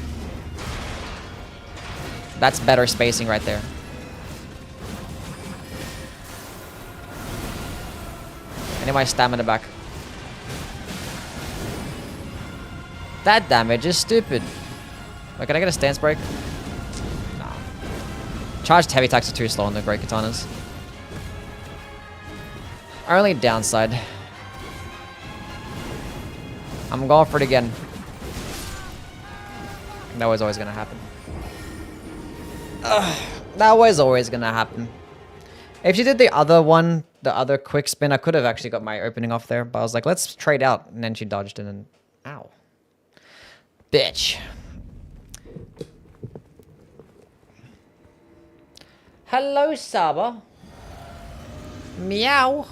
That's better spacing right there. I need my stamina back. That damage is stupid. Wait, can I get a stance break? No. Charged heavy attacks are too slow on the great katanas. Only downside. I'm going for it again. That was always gonna happen. That was always gonna happen. If she did the other one, the other quick spin, I could have actually got my opening off there. But I was like, let's trade out. And then she dodged it and... Ow. Bitch. Hello, Saba. Meow.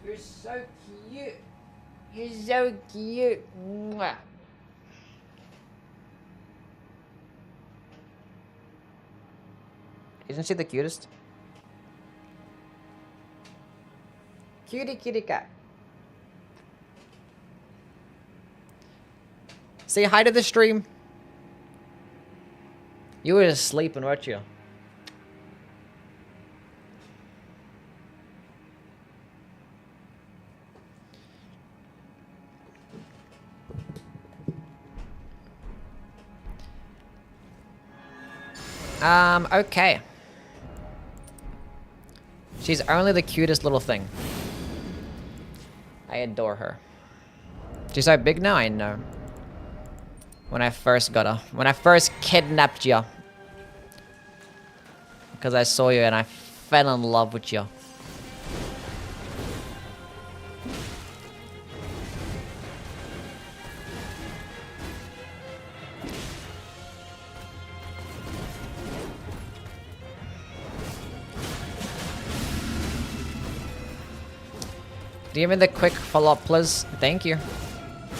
You're so cute. You're so cute. Mwah. Isn't she the cutest? Cutie kitty cat. Say hi to the stream. You were just sleeping, weren't you? Okay. She's only the cutest little thing. I adore her. She's so big now, I know. When I first got her. When I first kidnapped you. Because I saw you and I fell in love with you. Do you give me the quick follow-up, please? Thank you.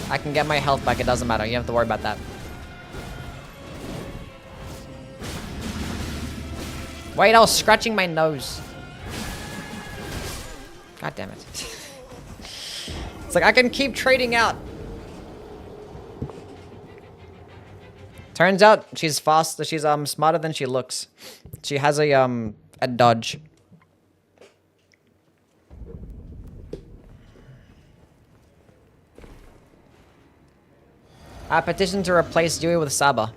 I can get my health back. It doesn't matter. You don't have to worry about that. Wait, I was scratching my nose. God damn it. It's like I can keep trading out. Turns out she's fast. She's smarter than she looks. She has a dodge. I petition to replace Dewey with Saba.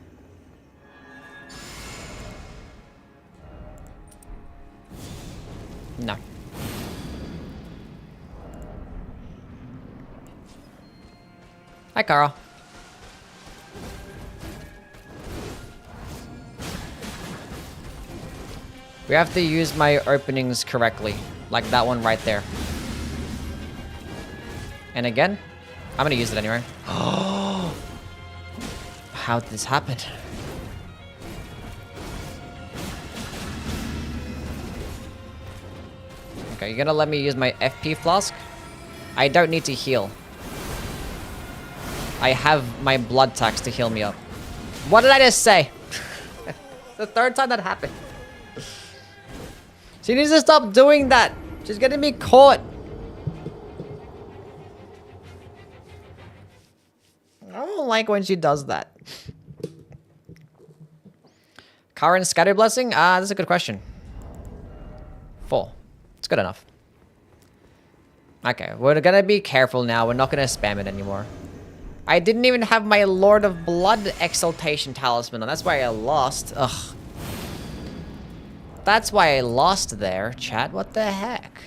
No. Hi, Carl. We have to use my openings correctly. Like that one right there. And again, I'm gonna use it anyway. Oh! How did this happen? Okay, you're gonna let me use my FP flask? I don't need to heal. I have my blood tax to heal me up. What did I just say? The third time that happened. She needs to stop doing that. She's getting me caught. I don't like when she does that. Current scatter blessing? That's a good question. 4. It's good enough. Okay, we're gonna be careful now. We're not gonna spam it anymore. I didn't even have my Lord of Blood Exaltation Talisman on. That's why I lost. Ugh. That's why I lost there, chat. What the heck?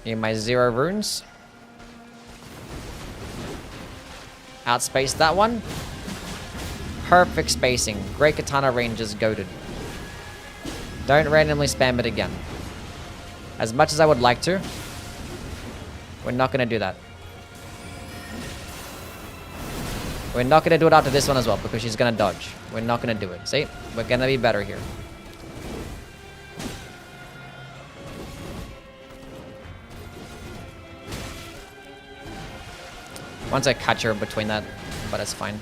Need my 0 runes. Outspace that one. Perfect spacing. Great Katana range is goated. Don't randomly spam it again. As much as I would like to, we're not going to do that. We're not going to do it after this one as well, because she's going to dodge. We're not going to do it. See? We're going to be better here. Once I catch her between that, but it's fine.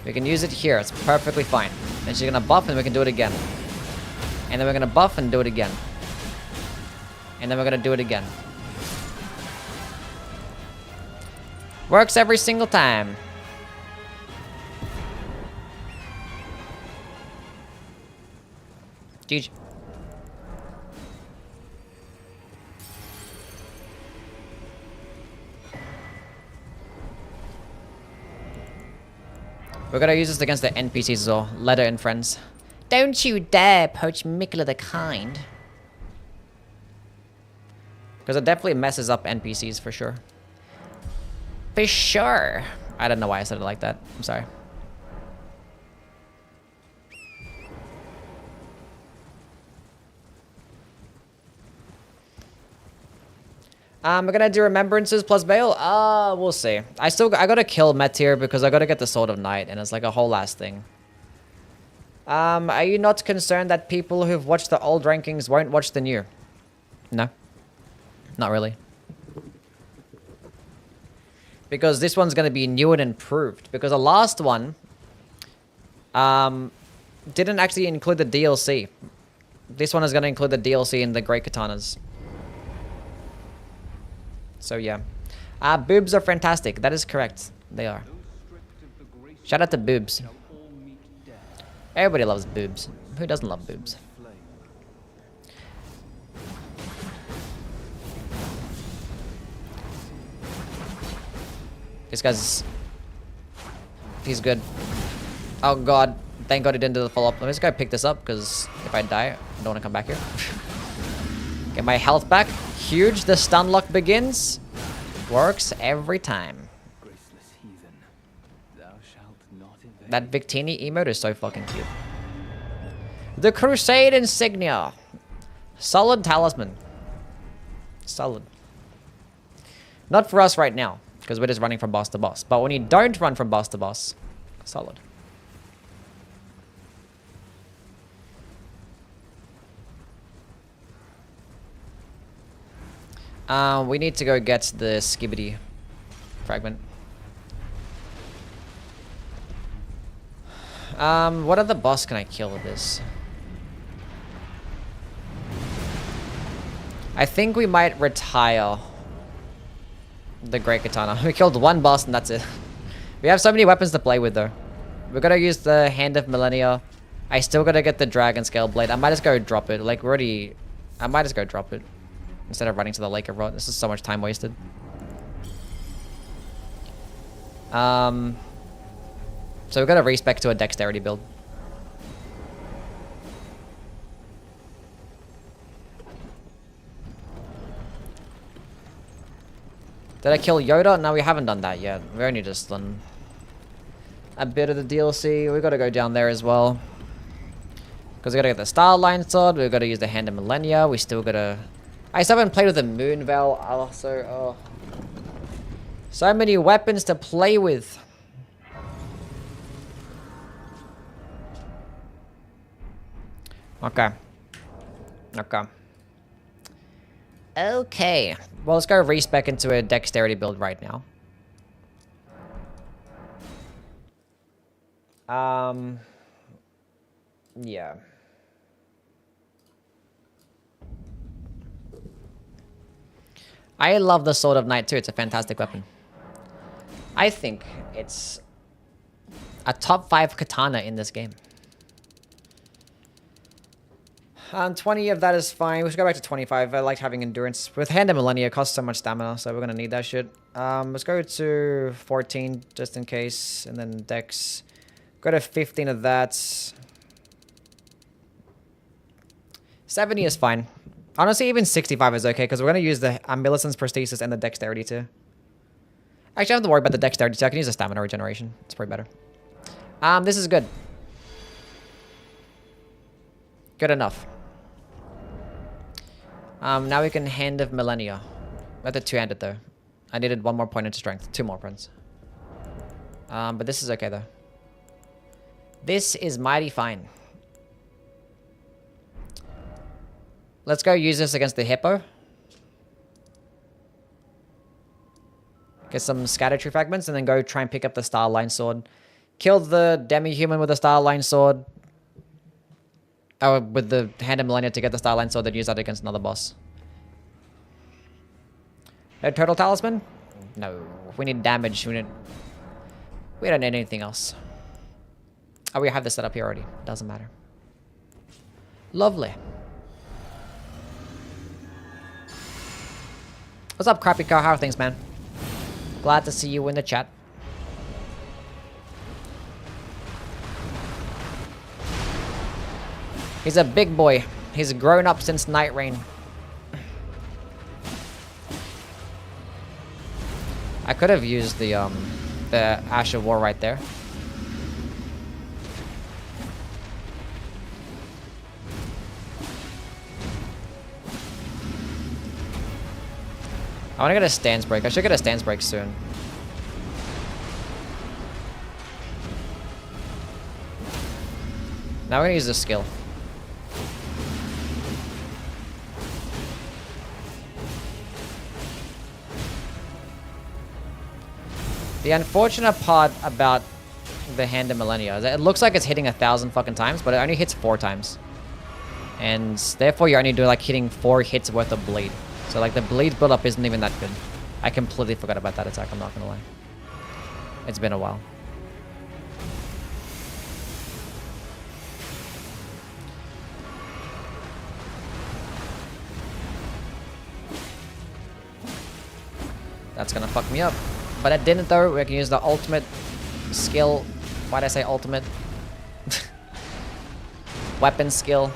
We can use it here. It's perfectly fine. And she's going to buff and we can do it again. And then we're going to buff and do it again. And then we're going to do it again. Works every single time. GG. We're gonna use this against the NPCs as well. Letter and friends. Don't you dare poach Mikla the Kind. Because it definitely messes up NPCs for sure. For sure. I don't know why I said it like that. I'm sorry. We're gonna do remembrances plus bail. We'll see. I gotta kill Metir because I gotta get the Sword of Night, and it's like a whole last thing. Are you not concerned that people who've watched the old rankings won't watch the new? No. Not really. Because this one's gonna be new and improved. Because the last one didn't actually include the DLC. This one is gonna include the DLC and the Great Katanas. So yeah. Boobs are fantastic. That is correct. They are. Shout out to boobs. Everybody loves boobs. Who doesn't love boobs? This guy's... He's good. Oh god. Thank god he didn't do the follow-up. Let me just go pick this up, because if I die, I don't want to come back here. Get my health back. Huge. The stun lock begins. Works every time. That Victini emote is so fucking cute. The Crusade Insignia. Solid talisman. Solid. Not for us right now, because we're just running from boss to boss. But when you don't run from boss to boss, solid. We need to go get the Skibbity fragment. What other boss can I kill with this? I think we might retire the Great Katana. We killed one boss and that's it. We have so many weapons to play with though. We're gonna use the Hand of Millennia. I still gotta get the Dragon Scale Blade. I might just go drop it. Like, we're already... I might just go drop it. Instead of running to the Lake of Rot. This is so much time wasted. So we're gonna respec to a dexterity build. Did I kill Yoda? No, we haven't done that yet. We only just done a bit of the DLC. We gotta go down there as well. Because we gotta get the Starline Sword. We gotta use the Hand of Millennia. We still gotta... I still haven't played with the Moon Veil also. Oh. So many weapons to play with. Okay. Okay. Okay. Well, let's go respec into a dexterity build right now. Yeah. I love the Sword of Night too. It's a fantastic weapon. I think it's a top 5 katana in this game. 20 of that is fine. We should go back to 25. I liked having endurance. With Hand of Millennia, it costs so much stamina, so we're gonna need that shit. Let's go to 14, just in case. And then Dex. Go to 15 of that. 70 is fine. Honestly, even 65 is okay, because we're gonna use the Millicent's Prosthesis and the Dexterity too. Actually, I don't have to worry about the Dexterity too. I can use the Stamina Regeneration. It's probably better. This is good. Good enough. Now we can Hand of Millennia. We have to two-handed though. I needed 1 more point into strength. 2 more points. But this is okay though. This is mighty fine. Let's go use this against the Hippo. Get some Scatter-Tree Fragments and then go try and pick up the Starline Sword. Kill the Demi-Human with the Starline Sword. Oh, with the Hand of Millennia to get the Starline Sword, then use that against another boss. No Turtle Talisman? No. We need damage. We don't need anything else. Oh, we have this set up here already. Doesn't matter. Lovely. What's up, Crappy Car? How are things, man? Glad to see you in the chat. He's a big boy. He's grown up since Night Rain. I could have used the Ash of War right there. I want to get a stance break. I should get a stance break soon. Now we're gonna use the skill. The unfortunate part about the Hand of Millennia is that it looks like it's hitting 1,000 fucking times, but it only hits 4 times. And therefore you're only doing like hitting 4 hits worth of bleed. So like the bleed build-up isn't even that good. I completely forgot about that attack, I'm not gonna lie. It's been a while. That's gonna fuck me up. But it didn't though. We can use the ultimate skill. Why'd I say ultimate? Weapon skill.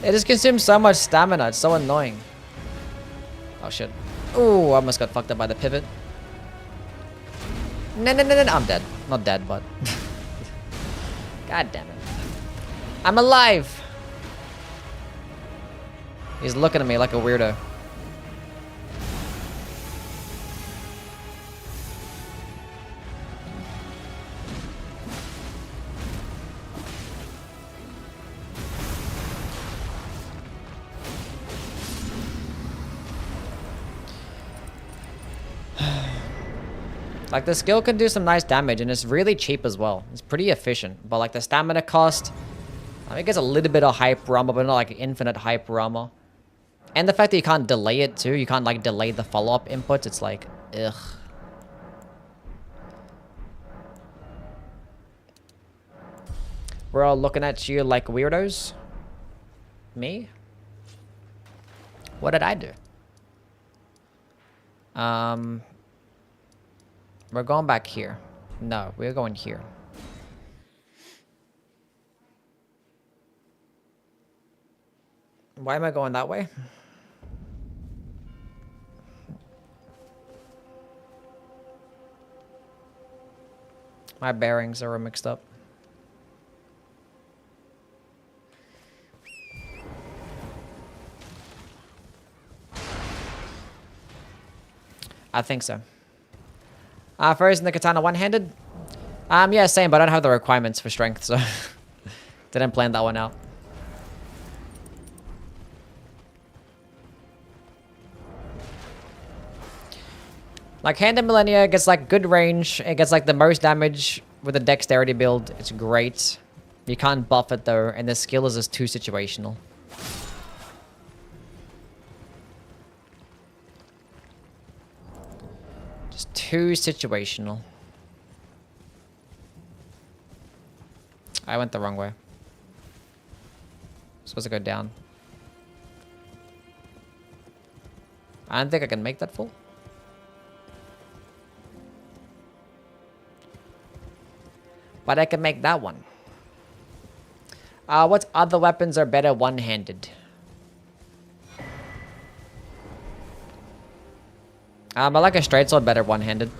It just consumes so much stamina. It's so annoying. Oh shit. Ooh, I almost got fucked up by the pivot. No. I'm dead. Not dead, but... God damn it. I'm alive! He's looking at me like a weirdo. Like, the skill can do some nice damage, and it's really cheap as well. It's pretty efficient. But, like, the stamina cost... I mean, it gets a little bit of hype armor, but not, like, infinite hype armor. And the fact that you can't delay it, too. You can't, like, delay the follow-up inputs. It's like, ugh. We're all looking at you like weirdos. Me? What did I do? We're going back here. No, we're going here. Why am I going that way? My bearings are mixed up. I think so. First in the Katana one-handed? Yeah, same, but I don't have the requirements for strength, so... Didn't plan that one out. Like, Hand of Millennia gets like good range. It gets like the most damage with a dexterity build. It's great. You can't buff it though, and the skill is just too situational. Just too situational. I went the wrong way. Supposed to go down. I don't think I can make that full. But I can make that one. What other weapons are better one-handed? I like a straight sword better one-handed.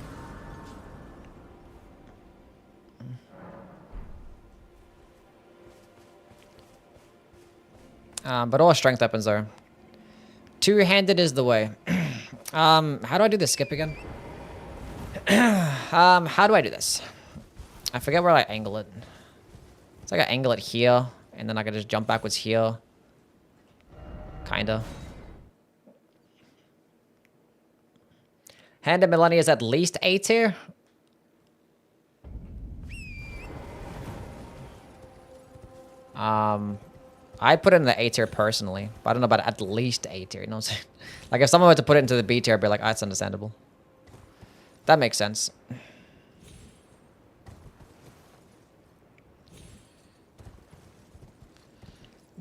But all strength weapons are. Two-handed is the way. How do I do this skip again? How do I do this? I forget where I angle it. It's like I angle it here, and then I can just jump backwards here. Kinda. Hand of Millennia is at least A tier. I put it in the A tier personally, but I don't know about at least A tier, you know what I'm saying? Like if someone were to put it into the B tier, I'd be like, oh, that's understandable. That makes sense.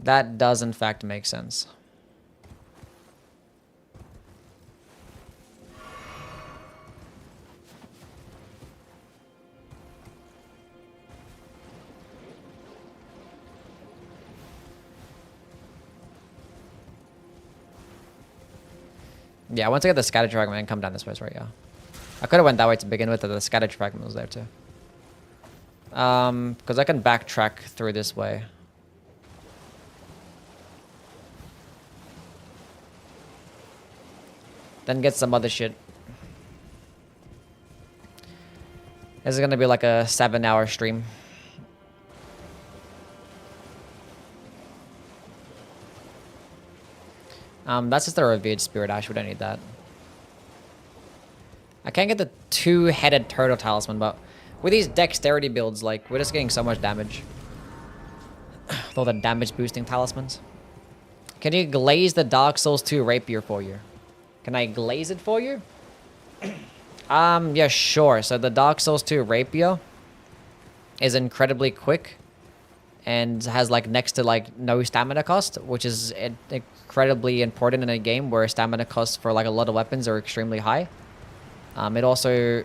That does in fact make sense. Yeah, once I get the scatter fragment and come down this way, right? Yeah. I could have went that way to begin with, but the scatter fragment was there too. Because I can backtrack through this way. Then get some other shit. This is gonna be like a 7-hour stream. That's just a revered spirit ash. We don't need that. I can't get the two-headed turtle talisman, but with these dexterity builds, like, we're just getting so much damage. With all the damage boosting talismans. Can you glaze the Dark Souls 2 rapier for you? Can I glaze it for you? Yeah, sure. So the Dark Souls 2 rapier is incredibly quick and has like next to like no stamina cost, which is incredibly important in a game where stamina costs for like a lot of weapons are extremely high. It also,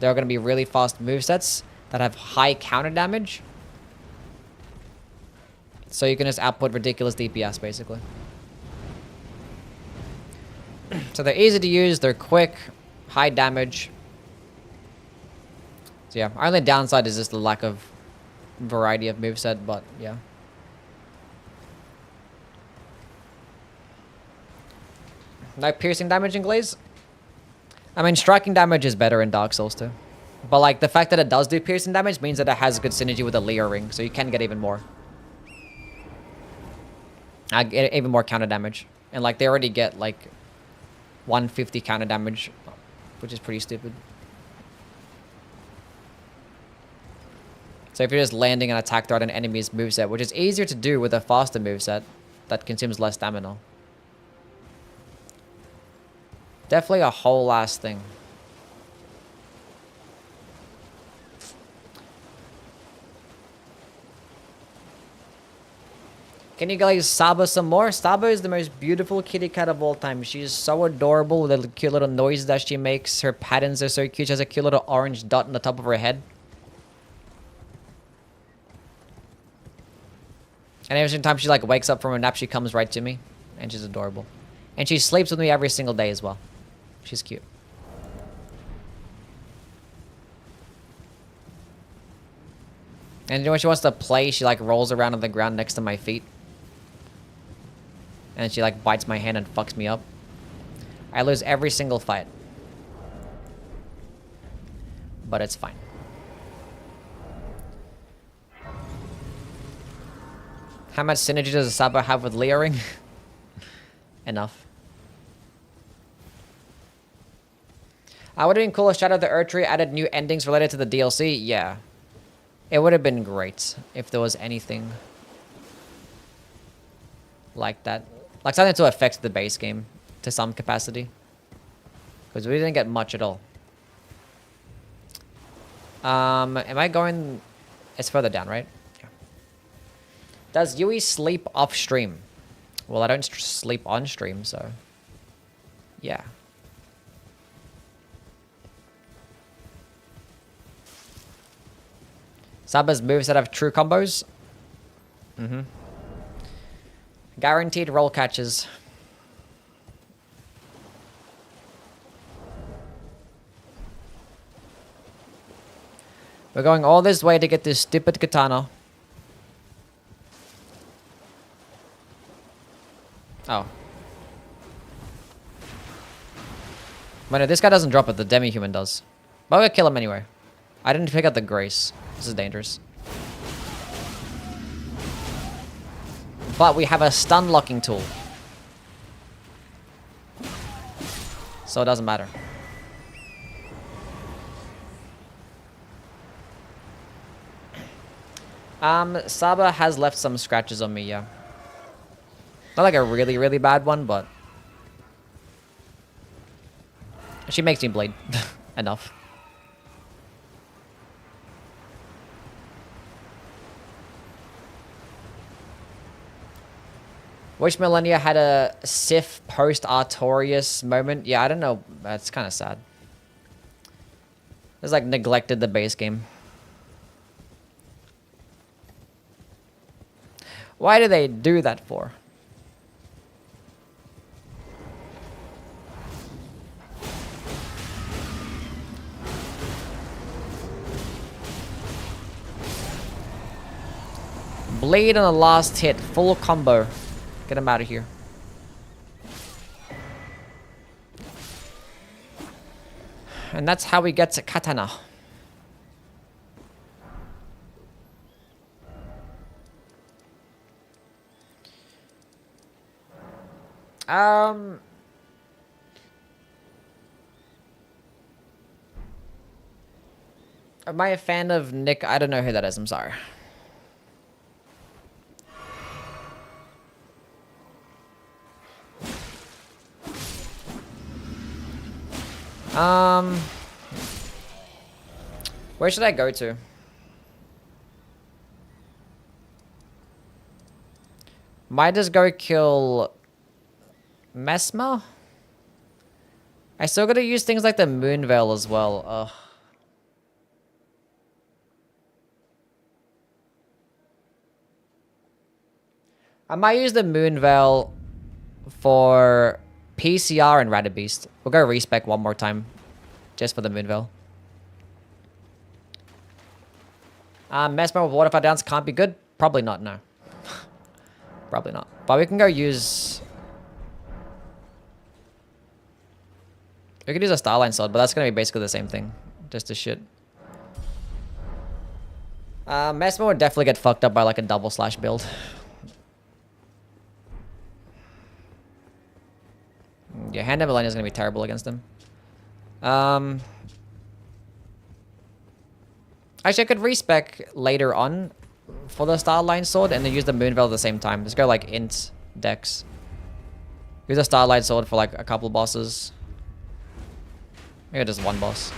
there are going to be really fast movesets that have high counter damage. So you can just output ridiculous DPS basically. So they're easy to use, they're quick, high damage. So yeah, our only downside is just the lack of variety of moveset, but yeah. No piercing damage in Glaze? I mean, striking damage is better in Dark Souls too. But like, the fact that it does do piercing damage means that it has good synergy with the Leo ring, so you can get even more. I get even more counter damage. And like, they already get like 150 counter damage, which is pretty stupid. So if you're just landing an attack throughout an enemy's moveset, which is easier to do with a faster moveset that consumes less stamina. Definitely a whole ass thing. Can you guys Saba some more? Saba is the most beautiful kitty cat of all time. She's so adorable with the cute little noises that she makes. Her patterns are so cute. She has a cute little orange dot on the top of her head. And every time she like wakes up from her nap, she comes right to me. And she's adorable. And she sleeps with me every single day as well. She's cute. And when she wants to play, she like rolls around on the ground next to my feet. And she like bites my hand and fucks me up. I lose every single fight. But it's fine. How much synergy does Saba have with Leering? Enough. Would have been cool if Shadow of the Erdtree added new endings related to the DLC. Yeah. It would have been great if there was anything like that. Like something to affect the base game to some capacity. Because we didn't get much at all. Am I going... It's further down, right? Yeah. Does Yui sleep off stream? Well, I don't sleep on stream, so... Yeah. Saba's moves that have true combos. Mm-hmm. Guaranteed roll catches. We're going all this way to get this stupid katana. Oh. But no, this guy doesn't drop it, the demi-human does. But we'll kill him anyway. I didn't pick up the grace. This is dangerous. But we have a stun locking tool. So it doesn't matter. Saba has left some scratches on me, yeah. Not like a really, really bad one, but... She makes me bleed. Enough. Wish Millennia had a Sif post-Artorias moment. Yeah, I don't know. That's kind of sad. It's like neglected the base game. Why do they do that for? Blade on the last hit. Full combo. Get him out of here. And that's how we get to Katana. Am I a fan of Nick? I don't know who that is. I'm sorry. Where should I go to? Might just go kill Mesmer? I still gotta use things like the Moon Veil as well. Ugh. I might use the Moon Veil for PCR and Radabeast. We'll go respec one more time. Just for the Moon Veil. Mesmer with Water Fire Dance can't be good? Probably not, no. Probably not. But we can go use... We could use a Starline Sword, but that's going to be basically the same thing. Just a shit. Mesmer would definitely get fucked up by like a double slash build. Yeah, Hand of Millennia is going to be terrible against him. Actually, I could respec later on for the Starline Sword and then use the Moon Veil at the same time. Just go like int dex. Use a Starline Sword for like a couple bosses. Maybe just one boss.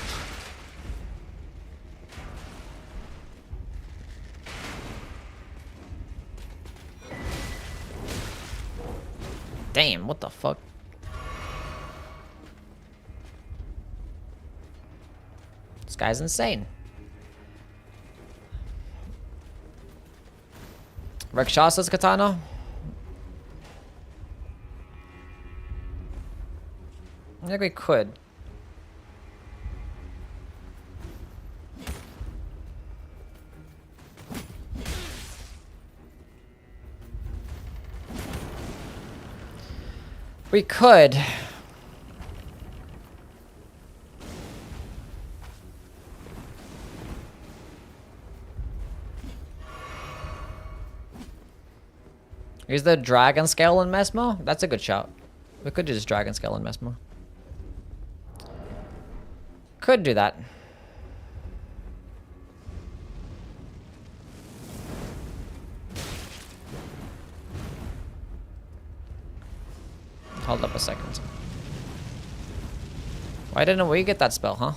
Damn, what the fuck? This guy's insane. Rakshasa's Katana? I think we could. We could. Use the dragon scale and Mesmer? That's a good shout. We could just dragon scale and Mesmer. Could do that. Hold up a second. Why didn't we get that spell, huh?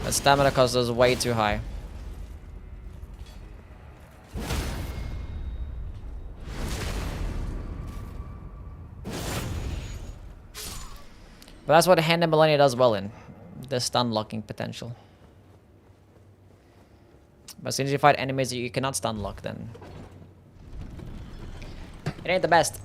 The stamina cost is way too high. But that's what Hand and Millennia does well in. The stun locking potential. But as soon as you fight enemies that you cannot stun lock, then it ain't the best.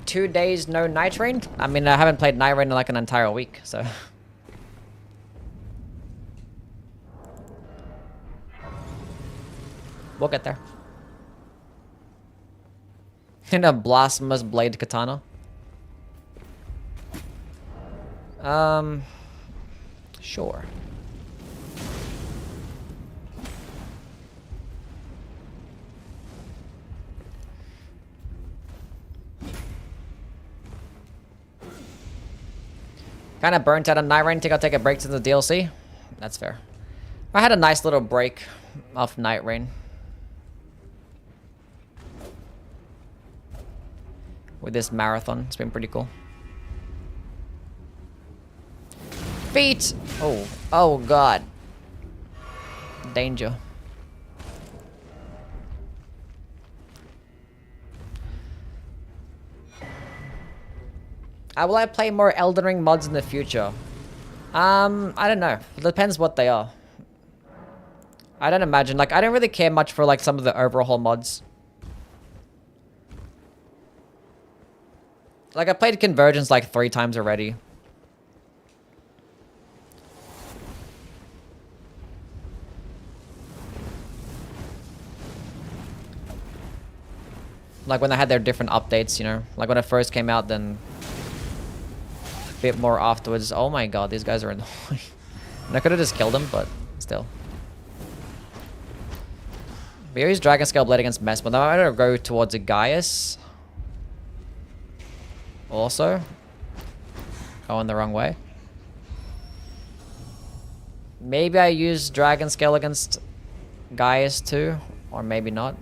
2 days no Night Rain. I mean, I haven't played Night Rain in like an entire week, so. We'll get there. In a Blasphemous Blade Katana. Sure. Kind of burnt out on Night Rain. Think I'll take a break to the DLC. That's fair. I had a nice little break off Night Rain. With this marathon. It's been pretty cool. Feet! Oh. Oh, God. Danger. Will I play more Elden Ring mods in the future? I don't know. It depends what they are. I don't imagine. Like, I don't really care much for, like, some of the overhaul mods. Like, I played Convergence, like, 3 times already. Like, when they had their different updates, you know? Like, when it first came out, then bit more afterwards. Oh my god, these guys are annoying. And I could have just killed them, but still. We use Dragon Scale Blade against Mess, but I'm gonna go towards a Gaius. Also. Going the wrong way. Maybe I use Dragon Scale against Gaius too, or maybe not.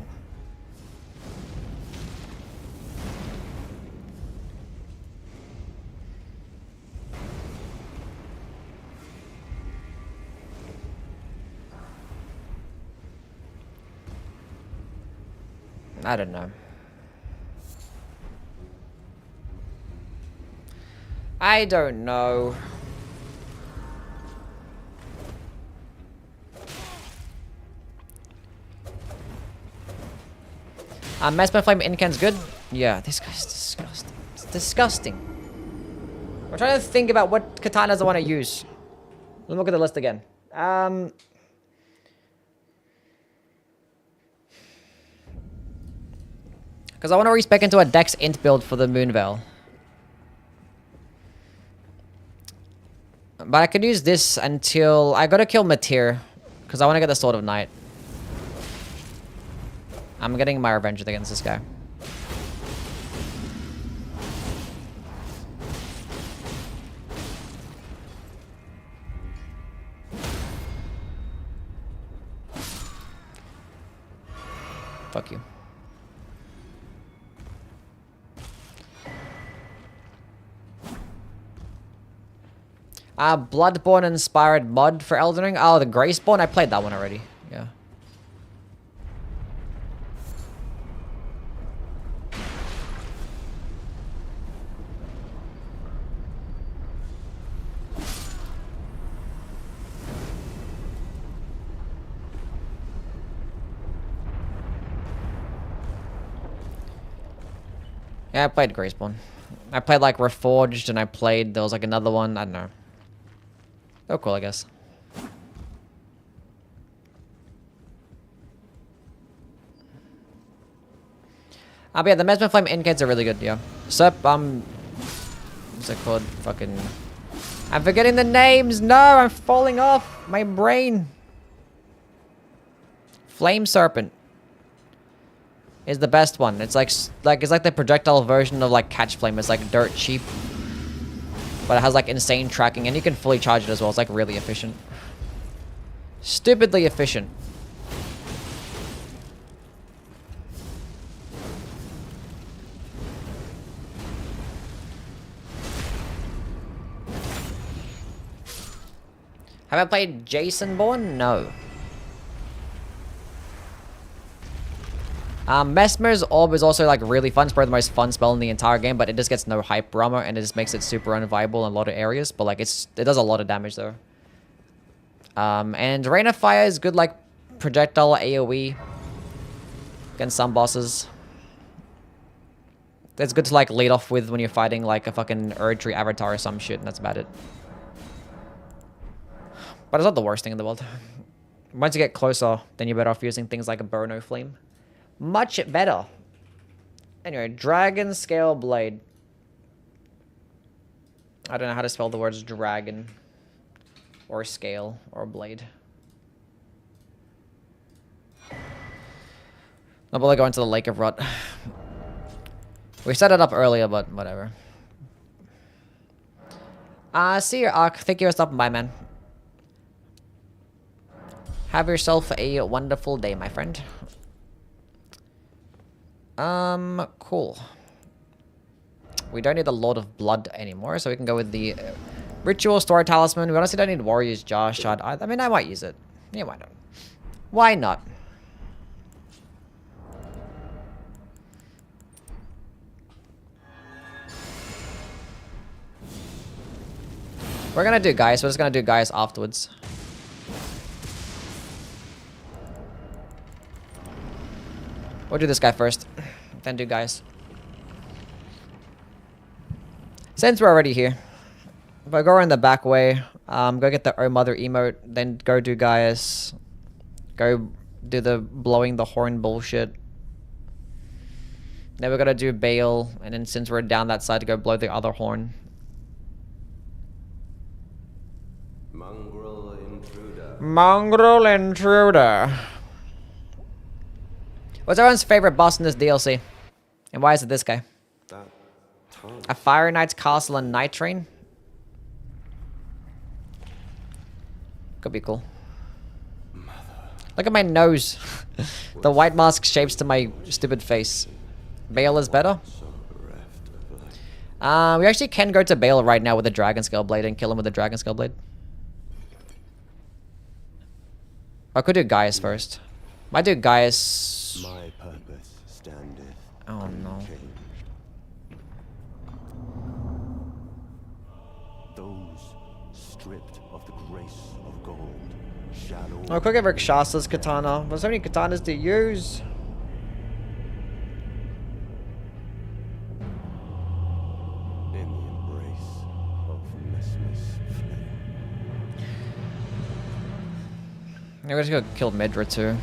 I don't know. I don't know. Mesmer Flame Incan's good? Yeah, this guy's disgusting. It's disgusting. We're trying to think about what katanas I want to use. Let me look at the list again. Because I want to respec into a Dex Int build for the Moonveil. But I could use this until... I gotta kill Matir. Because I want to get the Sword of Night. I'm getting my revenge against this guy. Fuck you. Bloodborne inspired mod for Elden Ring. Oh, the Graceborn? I played that one already. Yeah. Yeah, I played Graceborn. I played like Reforged and I played, there was like another one, I don't know. Oh, cool, I guess. But yeah, the Mesmer Flame Incates are really good, yeah. Sup, What's it called? Fucking... I'm forgetting the names! No! I'm falling off! My brain! Flame Serpent is the best one. It's like it's like the projectile version of like Catch Flame. It's like dirt cheap. But it has like insane tracking and you can fully charge it as well. It's like really efficient. Stupidly efficient. Have I played Jason Bourne? No. Mesmer's Orb is also like really fun. It's probably the most fun spell in the entire game, but it just gets no hype armor and it just makes it super unviable in a lot of areas. But like it does a lot of damage though. And Rain of Fire is good like projectile AoE against some bosses. It's good to like lead off with when you're fighting like a fucking Erdtree avatar or some shit, and that's about it. But it's not the worst thing in the world. Once you get closer, then you're better off using things like a Burno Flame. Much better. Anyway, Dragon Scale Blade. I don't know how to spell the words dragon. Or scale. Or blade. I'll probably go into the Lake of Rot. We set it up earlier, but whatever. See you, Ark. Thank you for stopping by, man. Have yourself a wonderful day, my friend. Cool. We don't need the Lord of Blood anymore, so we can go with the Ritual Story Talisman. We honestly don't need Warrior's Jar Shard. I mean, I might use it. Yeah, why not? Why not? We're gonna do Gaius. We're just gonna do Gaius afterwards. We'll do this guy first, then do Gaius. Since we're already here, if I go around the back way, go get the Oh Mother emote, then go do Gaius. Go do the blowing the horn bullshit. Then we're gonna do Bale, and then since we're down that side, to go blow the other horn. Mongrel intruder. Mongrel intruder. What's everyone's favorite boss in this DLC? And why is it this guy? A Fire Knight's Castle and Night Train? Could be cool. Look at my nose. The white mask shapes to my stupid face. Bale is better? We actually can go to Bale right now with a Dragon Scale Blade and kill him with a Dragon Scale Blade. I could do Gaius first. Might do Gaius. My purpose standeth. Oh no. Those stripped of the grace of gold shall I could get Rakshasa's katana. There's so many katanas to use. in the embrace of Mesmer's flame. Yeah, we're just gonna kill Medra too.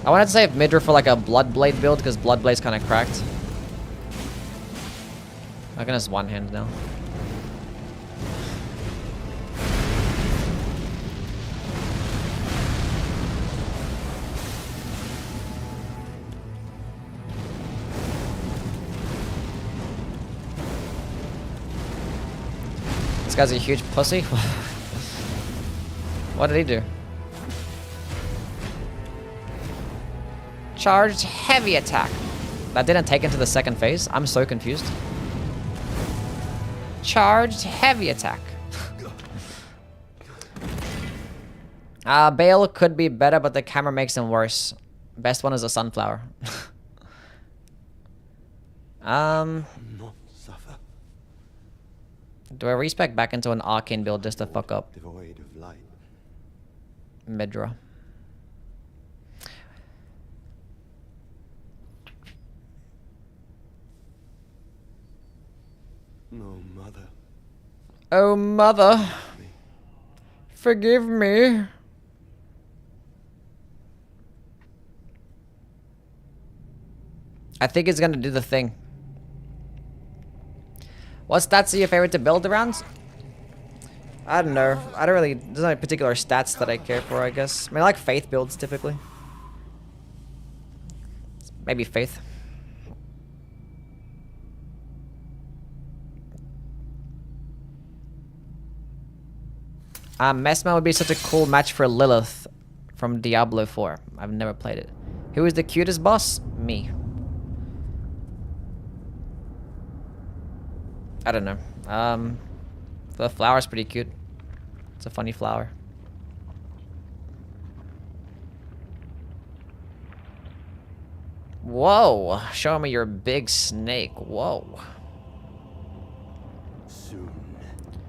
I wanted to save Midra for like a Bloodblade build because Bloodblade's kind of cracked. I can just one hand now. This guy's a huge pussy. What did he do? Charged heavy attack. That didn't take into the second phase. I'm so confused. Charged heavy attack. Bale could be better, but the camera makes him worse. Best one is a sunflower. Not suffer. Do I respec back into an arcane build just to fuck up Devoid of light. Midra? No, mother. Oh, mother. Forgive me. I think it's gonna do the thing. What stats are your favorite to build around? I don't know. I don't really... There's no particular stats that I care for, I guess. I mean, I like faith builds, typically. Maybe faith. Messman would be such a cool match for Lilith from Diablo 4. I've never played it. Who is the cutest boss? Me. I don't know. The flower's pretty cute. It's a funny flower. Whoa! Show me your big snake. Whoa. Soon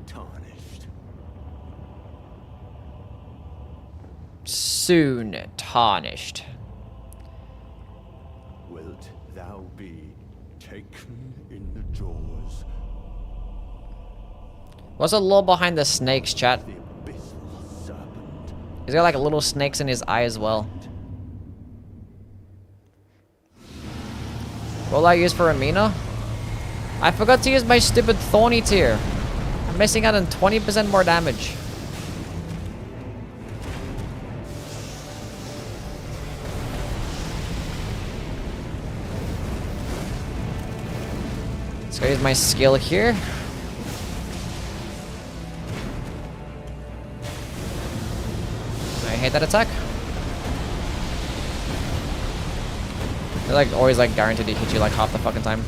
tarnished. Soon tarnished. Wilt thou be taken in the jaws? What's the lore behind the snakes, chat? The abyssal serpent. He's got like little snakes in his eye as well. What will I use for Amina? I forgot to use my stupid thorny tier. I'm missing out on 20% more damage. Let's go use my skill here. I hate that attack. They're like always like guaranteed to hit you like half the fucking time.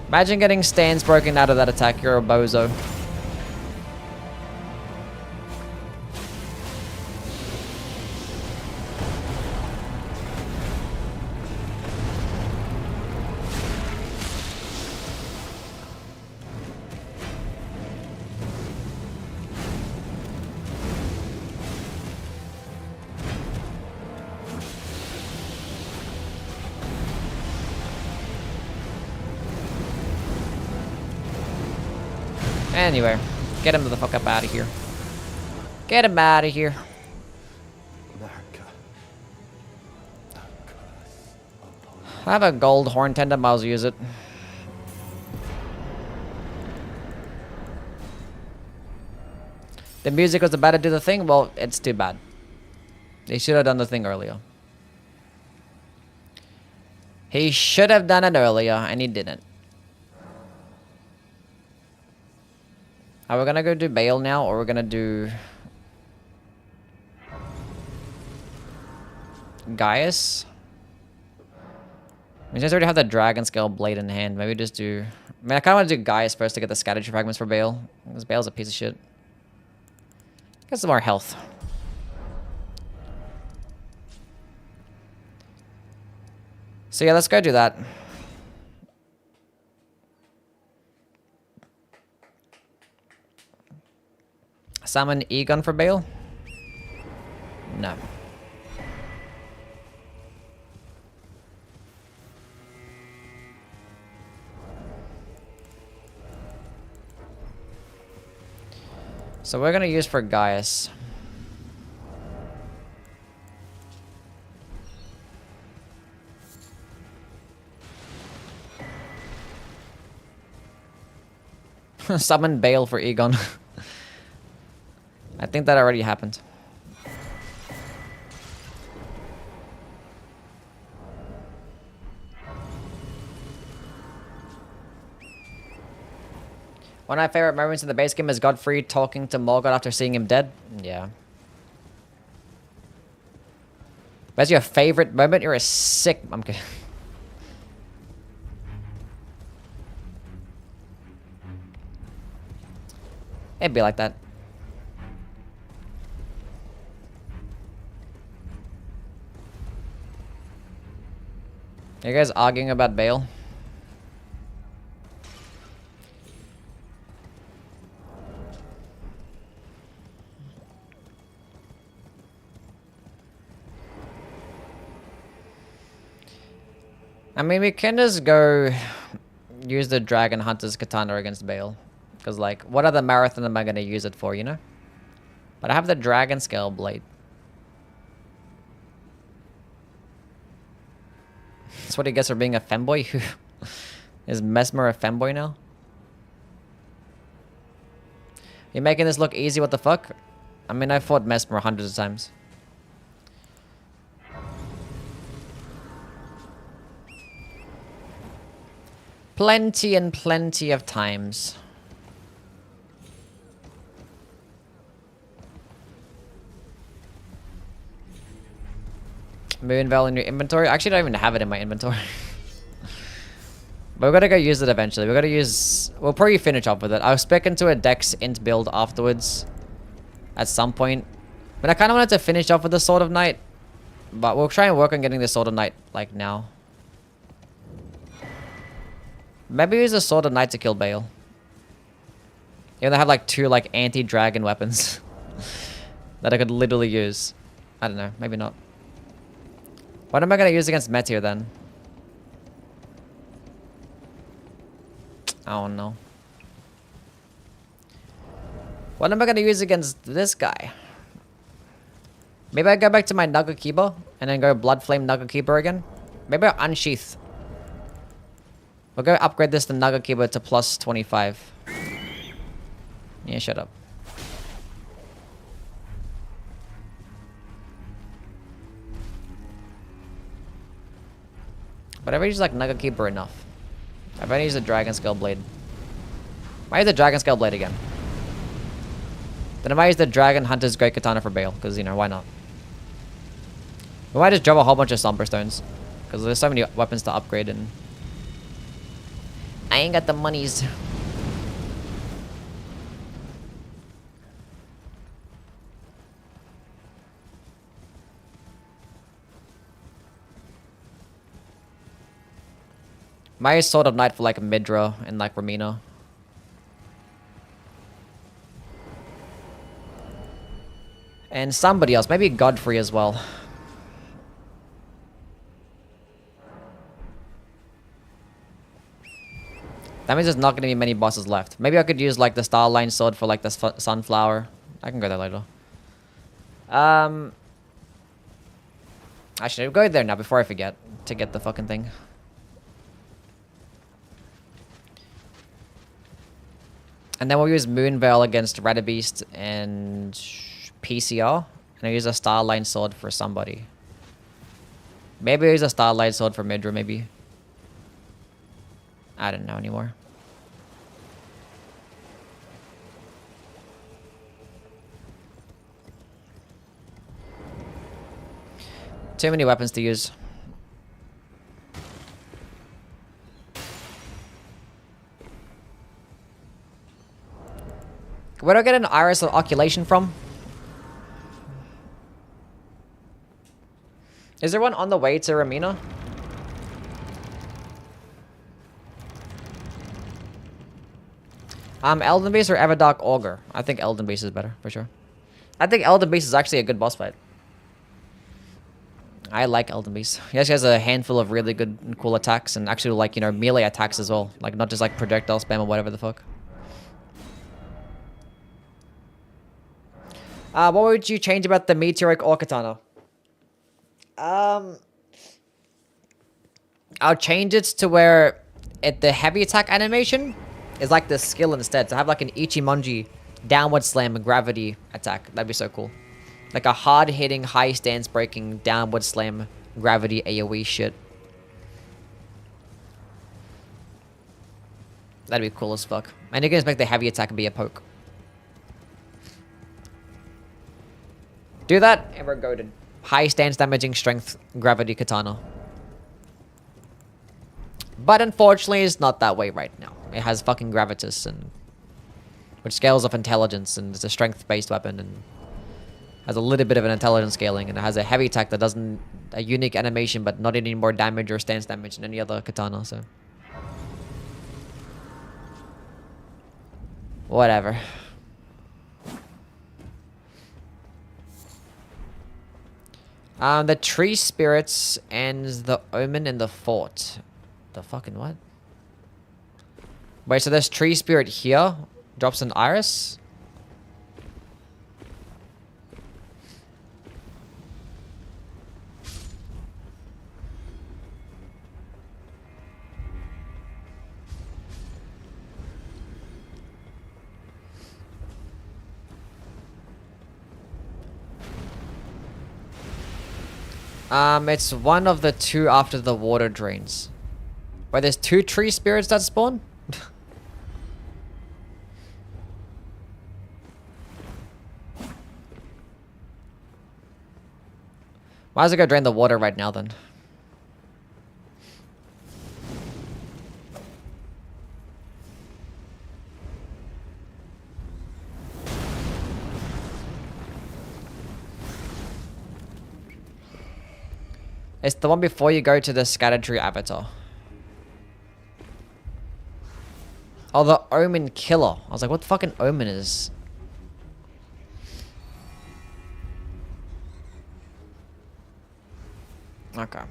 Imagine getting stands broken out of that attack. You're a bozo. Anyway, get him the fuck up out of here. Get him out of here. I have a gold horn tender, might as well use it. The music was about to do the thing? Well, it's too bad. They should have done the thing earlier. He should have done it earlier, and he didn't. Are we gonna go do Bale now, or we're gonna do Gaius? I mean, since I already have the Dragon Scale Blade in hand, maybe just do... I mean, I kinda wanna do Gaius first to get the Scattering Fragments for Bale. Because Bale's a piece of shit. Get some more health. So yeah, let's go do that. Summon Egon for Bale? No. So we're gonna use for Gaius. Summon Bale for Egon. I think that already happened. One of my favorite moments in the base game is Godfrey talking to Morgoth after seeing him dead. Yeah. That's your favorite moment? You're a sick... I'm kidding. It'd be like that. Are you guys arguing about Bale? I mean, we can just go use the Dragon Hunter's Katana against Bale. Because, like, what other marathon am I going to use it for, you know? But I have the Dragon Scale Blade. That's what he gets for being a femboy. Is Mesmer a femboy now? You're making this look easy, what the fuck? I mean, I fought Mesmer hundreds of times. Plenty and plenty of times. Moonveil in your inventory? I actually don't even have it in my inventory. But we gotta go use it eventually. We gotta use... We'll probably finish up with it. I'll spec into a Dex int build afterwards. At some point. But I kind of wanted to finish off with the Sword of Night. But we'll try and work on getting the Sword of Night, like, now. Maybe use the Sword of Night to kill Bale. Even though I have, like, 2, like, anti-dragon weapons. that I could literally use. I don't know. Maybe not. What am I gonna use against Meteor then? I don't know. What am I gonna use against this guy? Maybe I go back to my Nagakiba and then go Blood Flame Nagakiba again. Maybe I'll Unsheath. We'll go upgrade this to Nagakiba to plus 25. Yeah, shut up. But I've used like Nagakiba enough. I've only used the Dragon Scale Blade. Might use the Dragon Scale Blade again. Then I might use the Dragon Hunter's Great Katana for Bale, because, you know, why not? We might just drop a whole bunch of Somber Stones, because there's so many weapons to upgrade, and I ain't got the monies. Might use Sword of Night for like Midra and like Ramina. And somebody else, maybe Godfrey as well. That means there's not going to be many bosses left. Maybe I could use like the Starline Sword for like the Sunflower. I can go there later. Actually, I'll go there now before I forget to get the fucking thing. And then we'll use Moonveil against Radabeast and PCR. And I'll use a Starline Sword for somebody. Maybe I'll use a Starlight Sword for Midra, maybe. I don't know anymore. Too many weapons to use. Where do I get an Iris of Oculation from? Is there one on the way to Ramina? Elden Beast or Everdark Augur? I think Elden Beast is better, for sure. I think Elden Beast is actually a good boss fight. I like Elden Beast. He actually has a handful of really good and cool attacks, and actually, like, you know, melee attacks as well. Like, not just like projectile spam or whatever the fuck. What would you change about the Meteoric Ore Katana? I'll change it to where the heavy attack animation is like the skill instead. So have like an Ichimonji downward slam gravity attack. That'd be so cool. Like a hard hitting, high stance breaking downward slam gravity AoE shit. That'd be cool as fuck. And you can just make the heavy attack be a poke. Do that, and we're goated. High stance damaging strength gravity katana. But unfortunately, it's not that way right now. It has fucking gravitas, and which scales of intelligence, and it's a strength-based weapon, and has a little bit of an intelligence scaling, and it has a heavy attack that doesn't a unique animation, but not any more damage or stance damage than any other katana. So whatever. The tree spirits and the omen in the fort. The fucking what? Wait, so this tree spirit here drops an iris? It's one of the two after the water drains. Wait, there's two tree spirits that spawn? Might as well go drain the water right now then. It's the one before you go to the scattered tree avatar. Oh, the Omen Killer. I was like, what the fucking Omen is? Okay.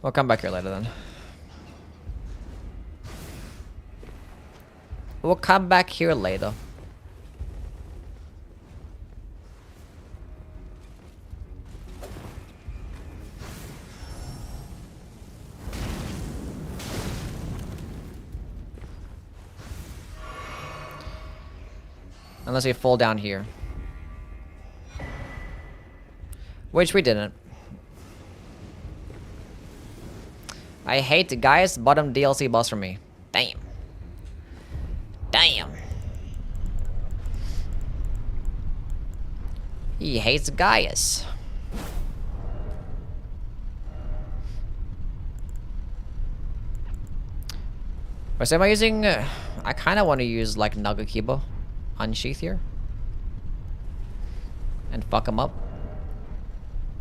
We'll come back here later then. We'll come back here later. Unless we fall down here. Which we didn't. I hate Gaius, bottom DLC boss for me. Damn. Damn. He hates Gaius. So am I using... I kind of want to use like Nagakiba Unsheath here. And fuck him up.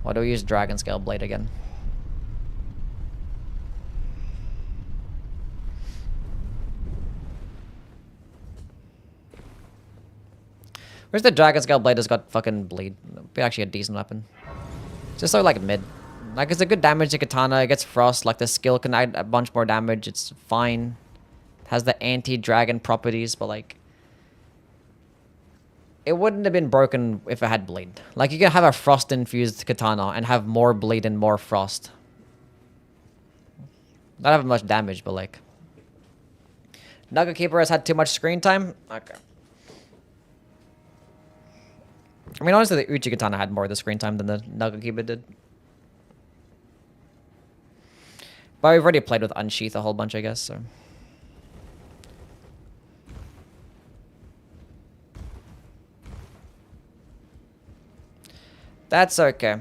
Or do we use Dragon Scale Blade again? Where's the Dragon Scale Blade that's got fucking bleed? Be actually a decent weapon. It's just so like mid. Like it's a good damage to Katana, it gets frost, like the skill can add a bunch more damage, it's fine. It has the anti-dragon properties, but like... It wouldn't have been broken if it had bleed. Like you can have a frost-infused Katana and have more bleed and more frost. Not have much damage, but like... Nugget Keeper has had too much screen time? Okay. I mean, honestly, the Uchi Katana had more of the screen time than the Nagakiba did. But we've already played with Unsheath a whole bunch, I guess, so... That's okay.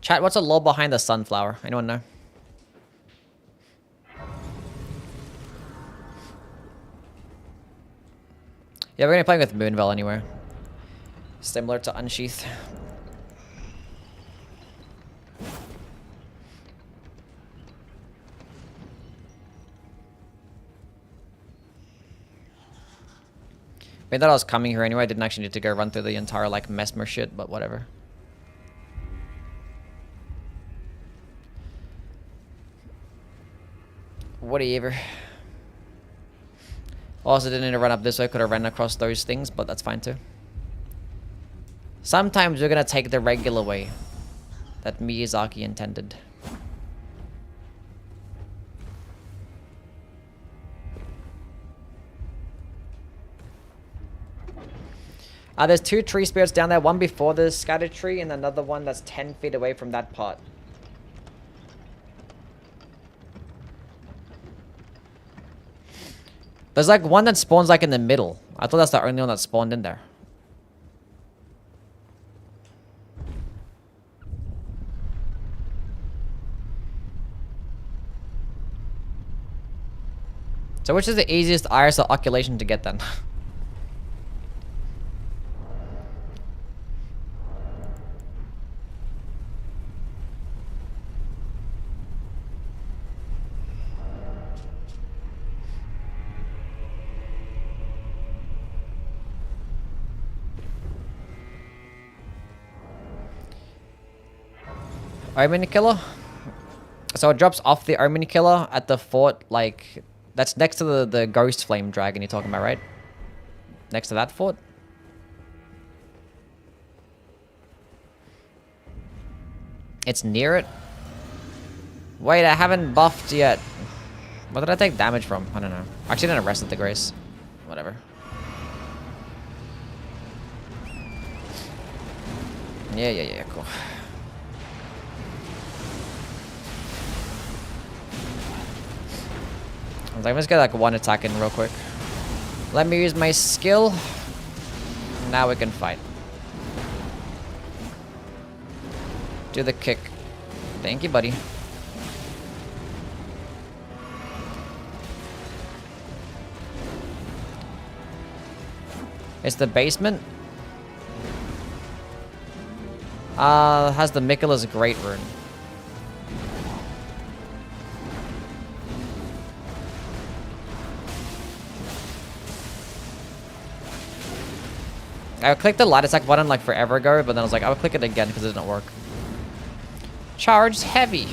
Chat, what's a lore behind the sunflower? Anyone know? Yeah, we're gonna be playing with Moonveil anyway. Similar to Unsheath. I thought I was coming here anyway. I didn't actually need to go run through the entire like Mesmer shit, but whatever. Whatever. Also didn't need to run up this way, could have ran across those things, but that's fine too. Sometimes we're gonna take the regular way that Miyazaki intended. There's two tree spirits down there, one before the scattered tree and another one that's 10 feet away from that part. There's like one that spawns like in the middle. I thought that's the only one that spawned in there. So which is the easiest iris or oculation to get then? Omen Killer? So it drops off the Omen Killer at the fort, like... That's next to the Ghost Flame Dragon you're talking about, right? Next to that fort? It's near it? Wait, I haven't buffed yet. What did I take damage from? I don't know. Actually, I didn't rest at the Grace. Whatever. Yeah, cool. I'm just gonna like one attack in real quick. Let me use my skill. Now we can fight. Do the kick. Thank you, buddy. It's the basement. Has the Miquella's Great Rune. I clicked the light attack button like forever ago, but then I was like, I'll click it again because it didn't work. Charged heavy.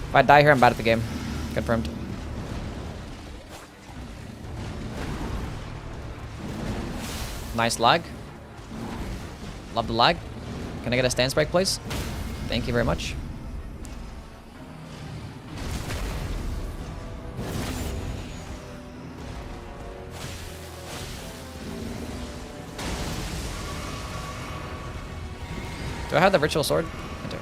If I die here, I'm bad at the game. Confirmed. Nice lag. Love the lag. Can I get a stance break, please? Thank you very much. Do I have the ritual sword? I do.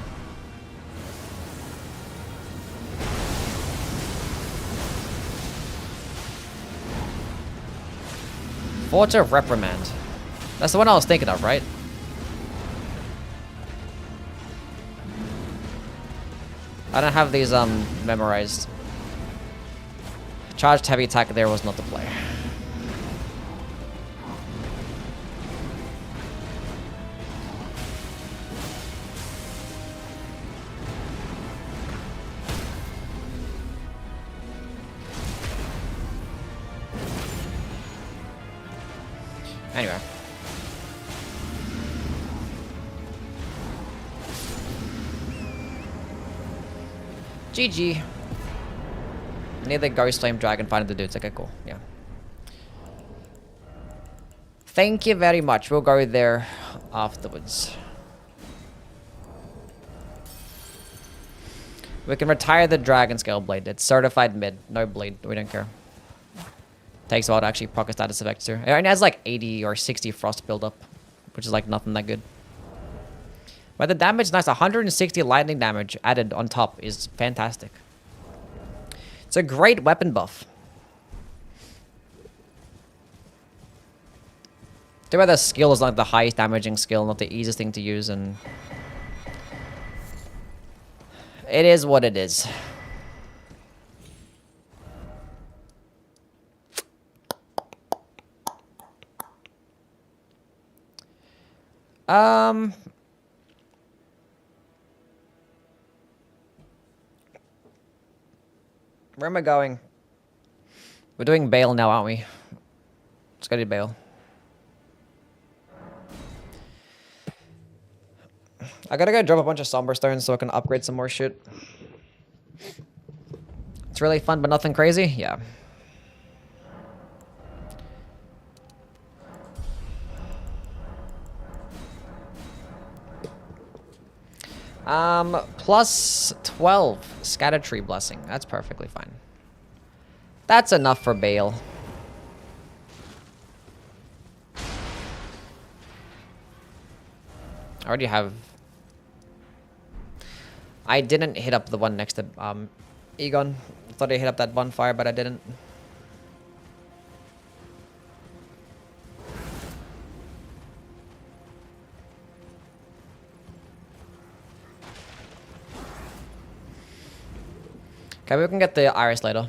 Forge of Reprimand. That's the one I was thinking of, right? I don't have these memorized. Charged heavy attack there was not the play. Anyway. GG. I need the Ghost Flame Dragon fighting the dudes. Okay, cool. Yeah. Thank you very much. We'll go there afterwards. We can retire the Dragon Scale Blade. It's certified mid. No bleed. We don't care. Takes a while to actually proc a status effect too. It only has like 80 or 60 frost build up, which is like nothing that good. But the damage is nice. 160 lightning damage added on top is fantastic. It's a great weapon buff. Too bad the skill is not the highest damaging skill, not the easiest thing to use, and it is what it is. Where am I going? We're doing Bale now, aren't we? Let's go to Bale. I gotta go drop a bunch of Somber Stones so I can upgrade some more shit. It's really fun, but nothing crazy? Yeah. Plus 12 Scatter Tree Blessing. That's perfectly fine. That's enough for Bale. I already have... I didn't hit up the one next to Egon. I thought I hit up that bonfire, but I didn't. Okay, we can get the Iris later.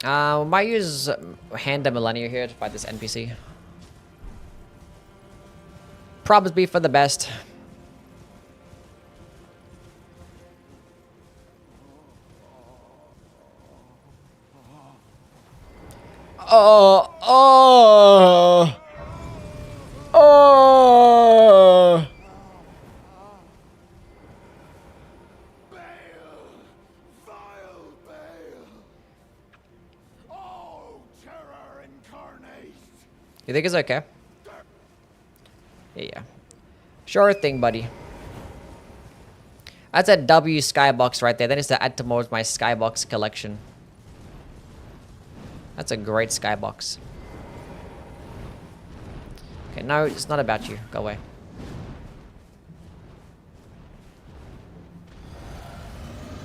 We might use Hand of Millennia here to fight this NPC. Probably for the best. Vile You think it's okay? Yeah. Sure thing, buddy. That's a W skybox right there. That is to add to more of my skybox collection. That's a great skybox. Okay, no, it's not about you. Go away.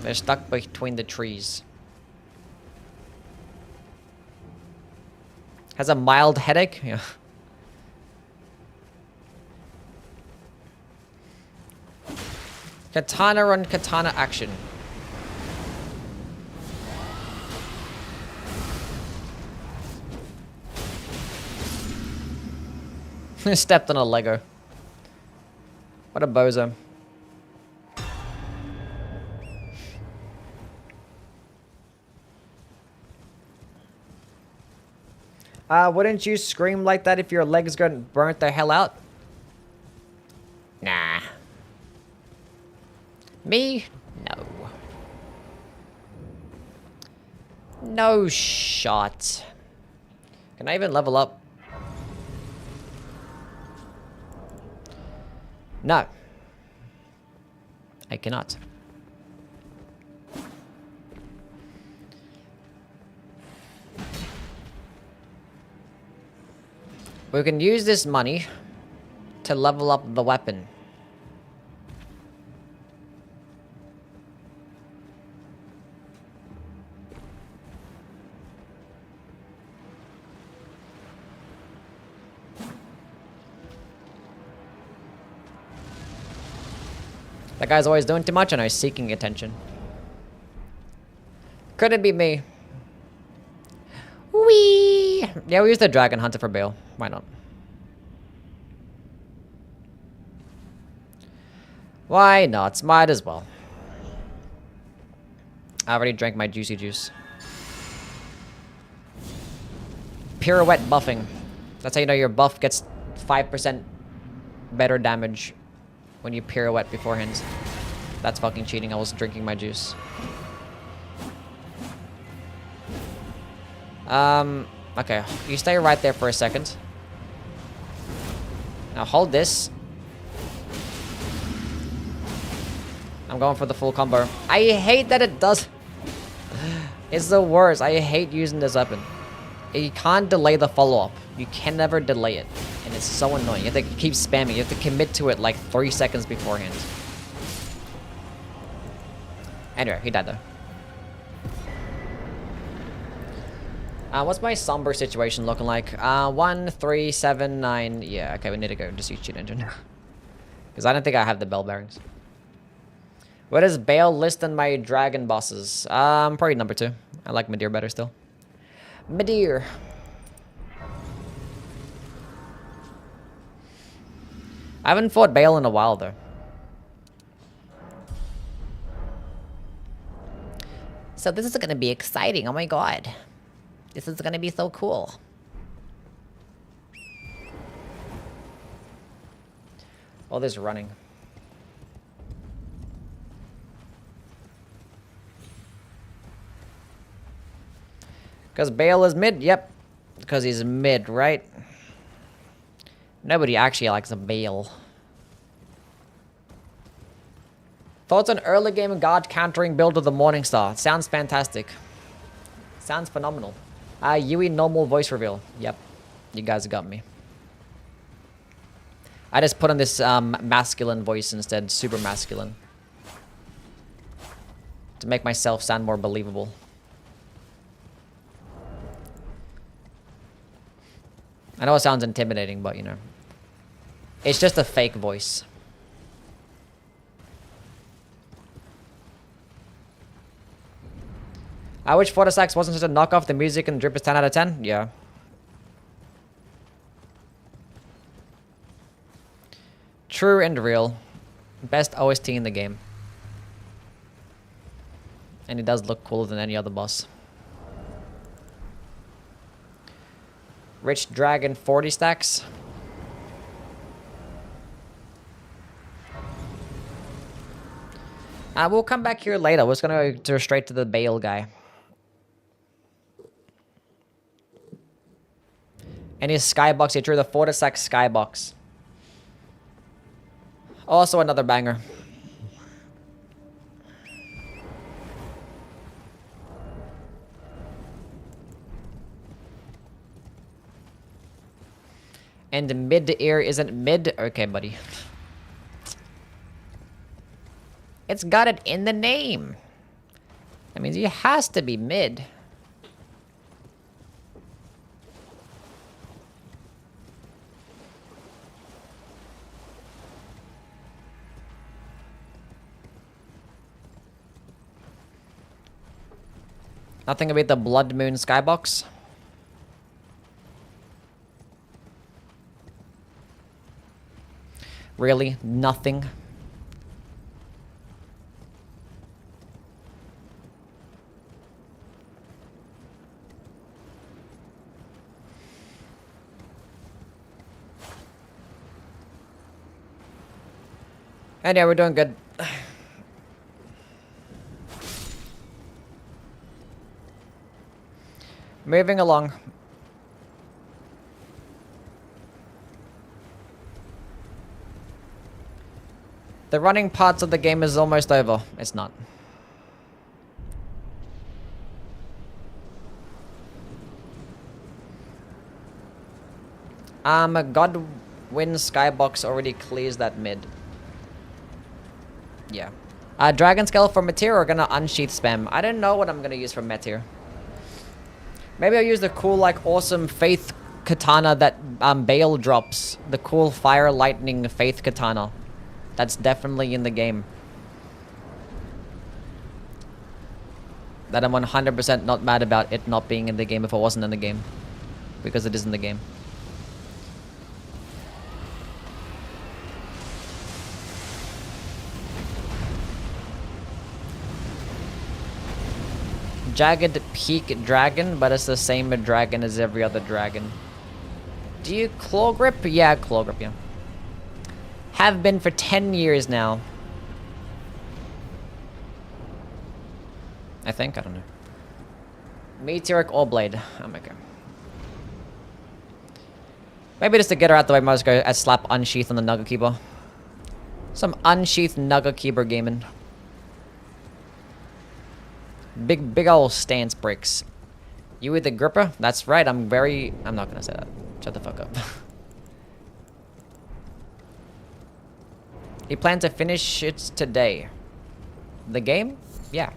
They're stuck between the trees. Has a mild headache? Yeah. Katana on katana action. Stepped on a Lego. What a bozo. Wouldn't you scream like that if your legs got burnt the hell out? Nah. Me? No. No shot. Can I even level up? No. I cannot. We can use this money to level up the weapon. That guy's always doing too much and he's seeking attention. Could it be me? Whee! Yeah, we use the dragon hunter for Bale. Why not? Why not? Might as well. I already drank my juicy juice. Pirouette buffing. That's how you know your buff gets 5% better damage when you pirouette beforehand. That's fucking cheating. I was drinking my juice. Okay. You stay right there for a second. Now hold this. I'm going for the full combo. I hate that it does. It's the worst. I hate using this weapon. You can't delay the follow-up. You can never delay it. And it's so annoying. You have to keep spamming. You have to commit to it like 3 seconds beforehand. Anyway, he died though. What's my somber situation looking like? 1, 3, 7, 9. Yeah, okay, we need to go just use cheat engine. Because I don't think I have the bell bearings. Where does Bale list in my dragon bosses? Probably number 2. I like Midir better still. Midir. I haven't fought Bale in a while though. So this is gonna be exciting, oh my god. This is gonna be so cool. All this running. Because Bale is mid? Yep. Because he's mid, right? Nobody actually likes a Bale. Thoughts on early game god countering build of the Morningstar? Sounds fantastic. Sounds phenomenal. Yui normal voice reveal. Yep. You guys got me. I just put on this masculine voice instead. Super masculine. To make myself sound more believable. I know it sounds intimidating, but you know. It's just a fake voice. Which Fortisax wasn't such a knockoff? The music and drip is 10 out of 10? Yeah. True and real. Best OST in the game. And it does look cooler than any other boss. Rich Dragon 40 stacks. We'll come back here later. We're just gonna go straight to the Bale guy. Any skybox? He drew the Fortisac skybox. Also another banger. And mid-air isn't mid? Okay, buddy. It's got it in the name. That means it has to be mid. Nothing about the Blood Moon skybox. Really? Nothing? And yeah, we're doing good. Moving along. The running parts of the game is almost over. It's not. Godwin Skybox already clears that mid. Yeah. Dragon Scale for Meteor or gonna unsheath spam? I don't know what I'm gonna use for Meteor. Maybe I'll use the cool, like, awesome Faith Katana that Bale drops. The cool Fire Lightning Faith Katana. That's definitely in the game. That I'm 100% not mad about it not being in the game if it wasn't in the game. Because it is in the game. Jagged Peak Dragon, but it's the same dragon as every other dragon. Do you claw grip? Yeah, claw grip, yeah. Have been for 10 years now. I think, I don't know. Meteoric All Blade. I'm okay. Maybe just to get her out the way, I might just go slap Unsheath on the Nugget Keeper. Some Unsheath Nugget Keeper gaming. Big ol' stance bricks. You with the gripper? That's right, I'm not gonna say that. Shut the fuck up. He plans to finish it today. The game? Yeah.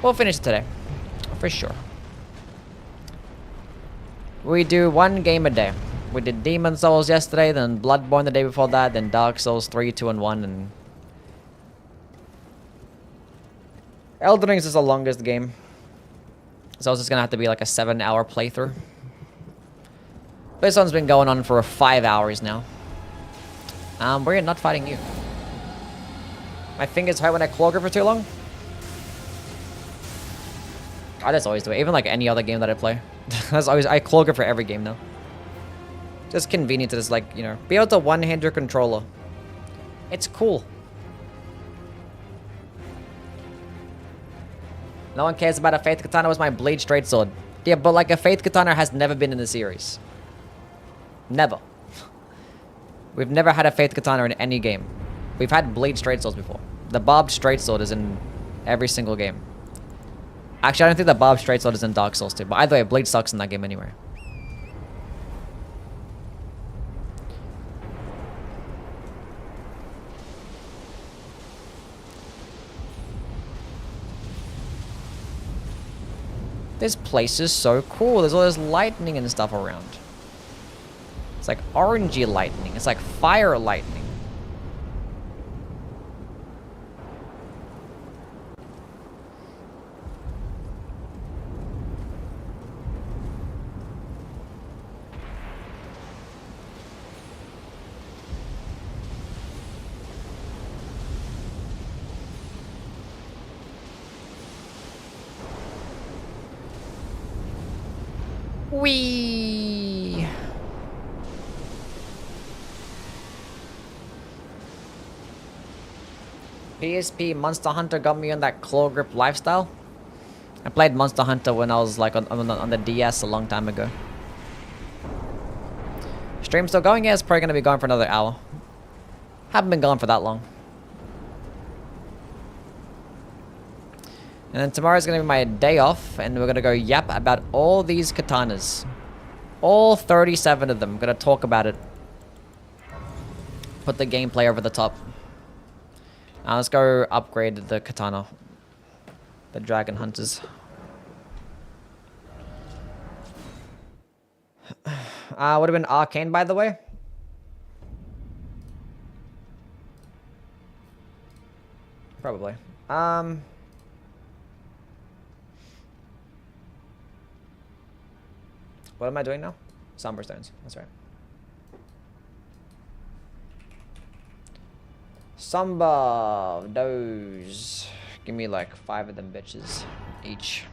We'll finish it today. For sure. We do one game a day. We did Demon Souls yesterday, then Bloodborne the day before that, then Dark Souls 3, 2, and 1, and... Elden Ring is the longest game. So it's just gonna have to be like a 7-hour playthrough. This one's been going on for 5 hours now. We're not fighting you. My fingers hurt when I claw grip for too long. I just always do it, even like any other game that I play. That's always, I claw grip for every game now. Just convenient to just like, you know, be able to one-hand your controller. It's cool. No one cares about a Faith Katana was my Blade Straight Sword. Yeah, but like a Faith Katana has never been in the series. Never. We've never had a Faith Katana in any game. We've had Blade Straight Swords before. The Bob Straight Sword is in every single game. Actually, I don't think the Bob Straight Sword is in Dark Souls 2, but either way, Blade sucks in that game anyway. This place is so cool. There's all this lightning and stuff around. It's like orangey lightning. It's like fire lightning. Whee! PSP Monster Hunter got me on that claw grip lifestyle. I played Monster Hunter when I was like on the DS a long time ago. Stream still going? Yeah, it's probably gonna be going for another hour. Haven't been gone for that long. And then tomorrow's gonna be my day off, and we're gonna go yap about all these katanas. All 37 of them. I'm gonna talk about it. Put the gameplay over the top. Let's go upgrade the katana. The dragon hunters. Would have been arcane, by the way. Probably. What am I doing now? Somber stones. That's right. Samba those. Give me like 5 of them bitches each.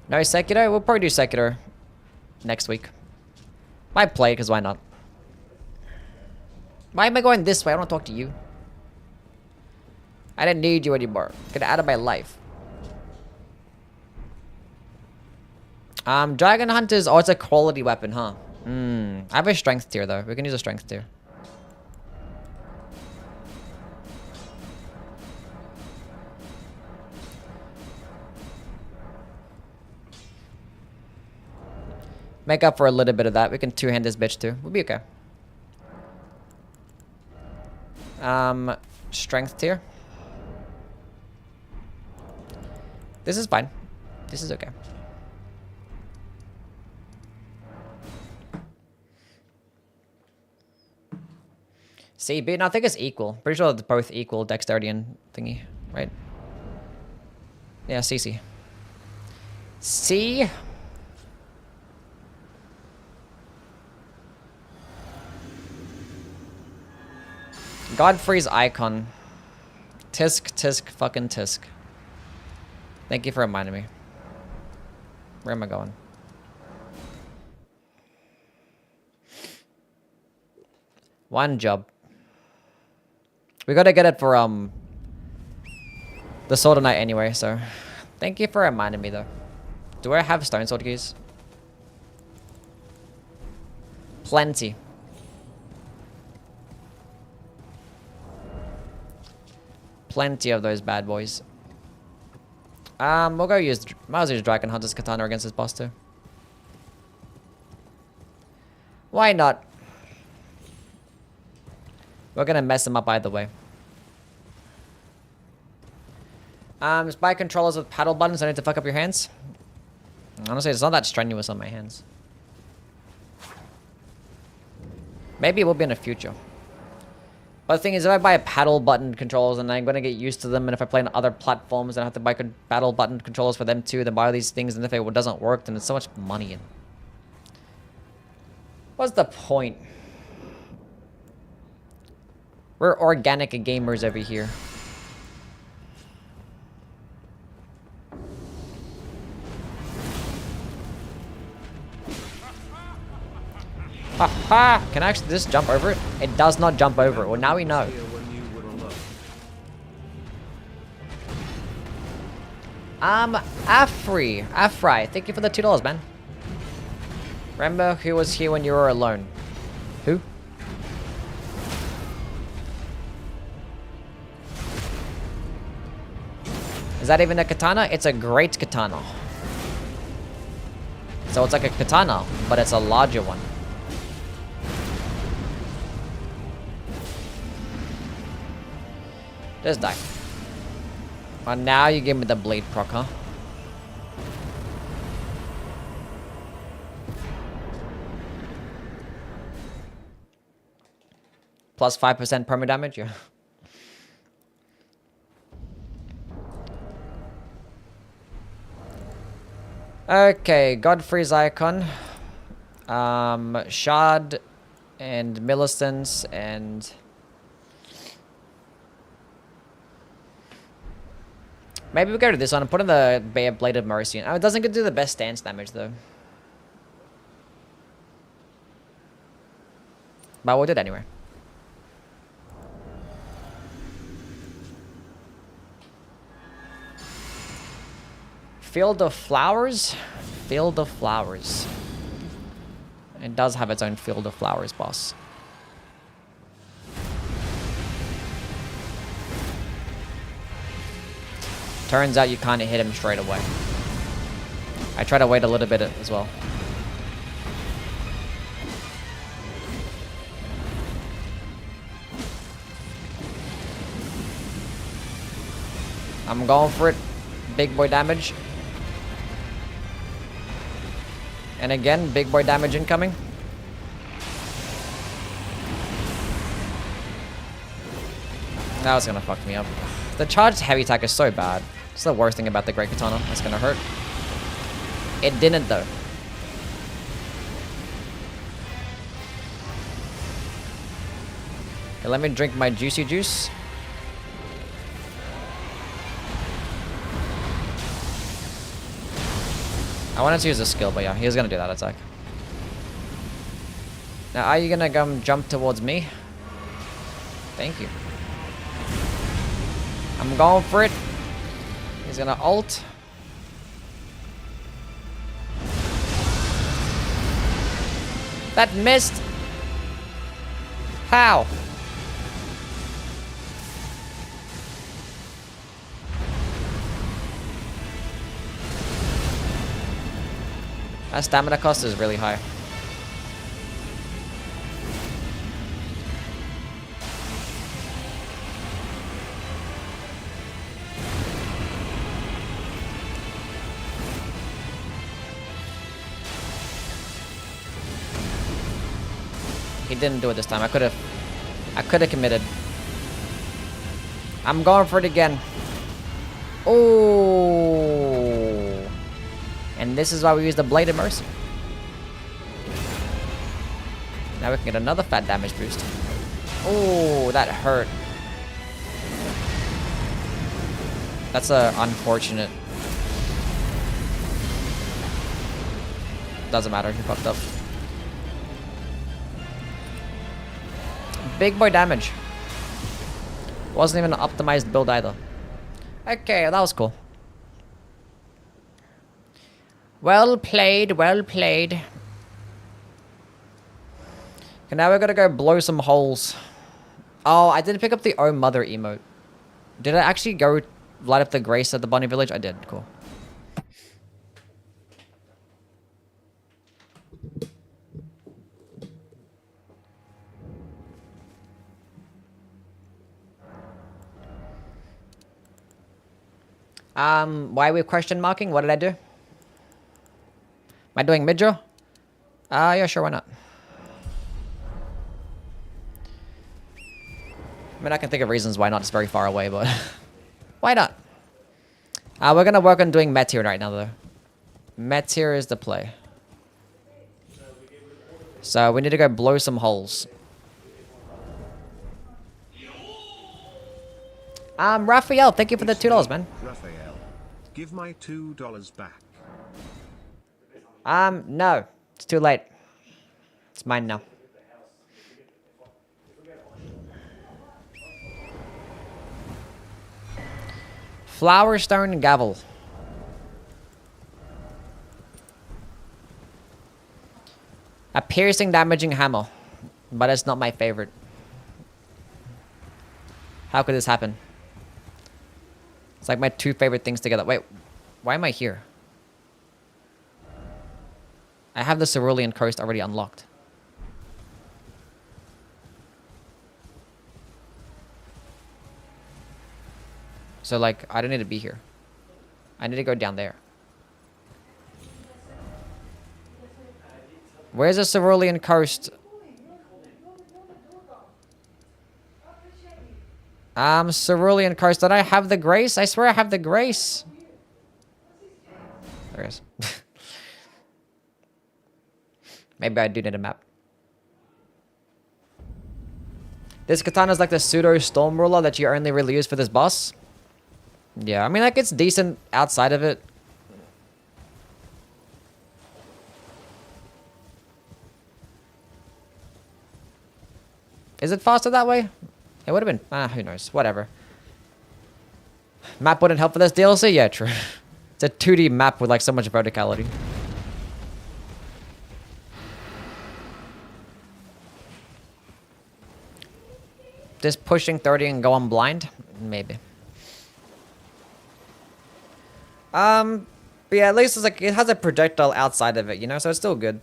No Sekiro? We'll probably do Sekiro next week. Might play, because why not? Why am I going this way? I don't want to talk to you. I didn't need you anymore. Get out of my life. Dragon Hunters. Oh, it's a quality weapon, huh? I have a strength tier, though. We can use a strength tier. Make up for a little bit of that. We can two-hand this bitch too. We'll be okay. Strength tier. This is fine. This is okay. C, B, no, I think it's equal. Pretty sure it's both equal dexterity and thingy, right? Yeah, C. C. Godfrey's icon. Tisk, fucking tisk. Thank you for reminding me. Where am I going? One job. We gotta get it for, the Sword of Night anyway, so... Thank you for reminding me, though. Do I have stone sword keys? Plenty. Plenty of those bad boys. We'll go use... Might as well use Dragon Hunter's Katana against this boss, too. Why not? We're gonna mess him up either way. Spy controllers with paddle buttons. I need to fuck up your hands. Honestly, it's not that strenuous on my hands. Maybe it will be in the future. But the thing is, if I buy paddle button controllers and I'm gonna get used to them, and if I play on other platforms and I have to buy paddle button controllers for them too, then buy all these things, and if it doesn't work, then it's so much money. What's the point? We're organic gamers over here. Haha! Can I actually just jump over it? It does not jump over it. Well, now we know. Afri, thank you for the $2, man. Remember who was here when you were alone? Who? Is that even a katana? It's a great katana. So it's like a katana, but it's a larger one. Just die. Well, now you give me the blade proc, huh? Plus 5% perma damage, yeah. Okay, Godfrey's icon. Shard and Millicent's and... Maybe we go to this one and put in the Bare Blade of Mercy. Oh, it doesn't do the best stance damage, though. But we'll do it anyway. Field of Flowers? Field of Flowers. It does have its own field of flowers, boss. Turns out you can't hit him straight away. I try to wait a little bit as well. I'm going for it. Big boy damage. And again, big boy damage incoming. That was gonna fuck me up. The charged heavy attack is so bad. It's the worst thing about the Great Katana. That's gonna hurt. It didn't though. Okay, let me drink my juicy juice. I wanted to use a skill, but yeah, he was gonna do that attack. Now, are you gonna jump towards me? Thank you. I'm going for it. He's gonna ult. That missed. How? That stamina cost is really high. He didn't do it this time. I could have committed. I'm going for it again. Oh. And this is why we use the Blade of Mercy. Now we can get another fat damage boost. Oh, that hurt. That's unfortunate. Doesn't matter, he fucked up. Big boy damage. Wasn't even an optimized build either. Okay, that was cool. Well played, well played. Okay, now we're gonna go blow some holes. Oh, I didn't pick up the Oh Mother emote. Did I actually go light up the grace at the bunny village? I did, cool. Why are we question marking? What did I do? Am I doing mid-draw? Yeah, sure, why not? I mean, I can think of reasons why not. It's very far away, but why not? We're gonna work on doing Meteor right now, though. Meteor is the play. So we need to go blow some holes. Raphael, thank you for the $2, man. Raphael, give my $2 back. No. It's too late. It's mine now. Flowerstone Gavel. A piercing, damaging hammer. But it's not my favorite. How could this happen? It's like my two favorite things together. Wait, why am I here? I have the Cerulean Coast already unlocked. So, like, I don't need to be here. I need to go down there. Where's the Cerulean Coast? Cerulean Coast. Did I have the grace? I swear I have the grace. There it is. Maybe I do need a map. This katana is like the pseudo storm ruler that you only really use for this boss. Yeah, I mean, like, it's decent outside of it. Is it faster that way? It would have been... who knows. Whatever. Map wouldn't help for this DLC? Yeah, true. It's a 2D map with, like, so much verticality. Just pushing 30 and go on blind? Maybe. But yeah, at least it's like, it has a projectile outside of it, you know, so it's still good.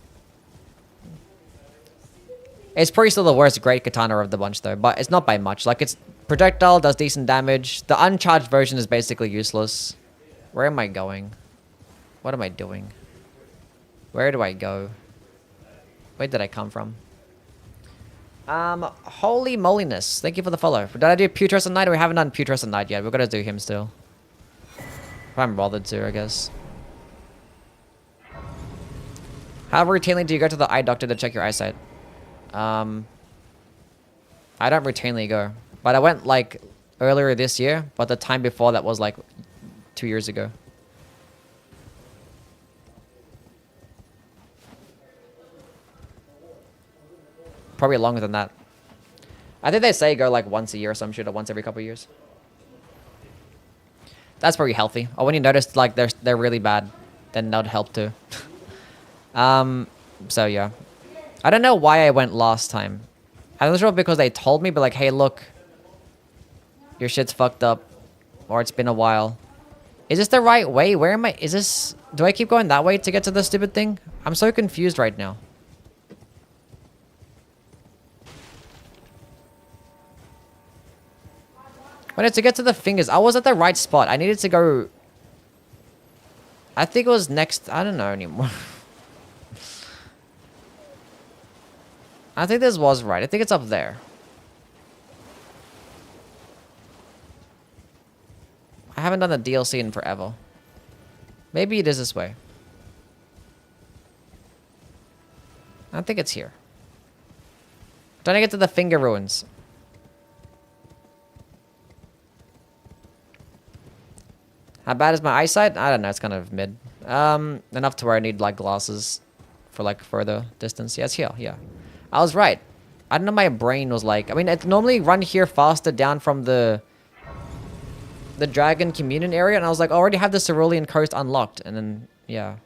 It's probably still the worst great katana of the bunch though, but it's not by much. Like, it's projectile, does decent damage. The uncharged version is basically useless. Where am I going? What am I doing? Where do I go? Where did I come from? Holy moliness. Thank you for the follow. Did I do Putrescent Knight? We haven't done Putrescent Knight yet. We're gonna do him still. If I'm bothered to, I guess. How routinely do you go to the eye doctor to check your eyesight? I don't routinely go. But I went, like, earlier this year. But the time before that was, like, 2 years ago. Probably longer than that. I think they say go like once a year or some shit, or once every couple of years. That's pretty healthy. Or when you notice like they're really bad, then that would help too. So yeah. I don't know why I went last time. I'm not sure because they told me, but like, hey, look, your shit's fucked up, or it's been a while. Is this the right way? Where am I? Is this? Do I keep going that way to get to the stupid thing? I'm so confused right now. When to get to the fingers, I was at the right spot. I needed to go. I think it was next. I don't know anymore. I think this was right. I think it's up there. I haven't done the DLC in forever. Maybe it is this way. I think it's here. I'm trying to get to the finger ruins. How bad is my eyesight? I don't know. It's kind of mid. Enough to where I need like glasses for like further distance. Yeah, it's here. Yeah, I was right. I don't know. My brain was like. I mean, it normally run here faster down from the Dragon Communion area, and I was like, I already have the Cerulean Coast unlocked, and then yeah.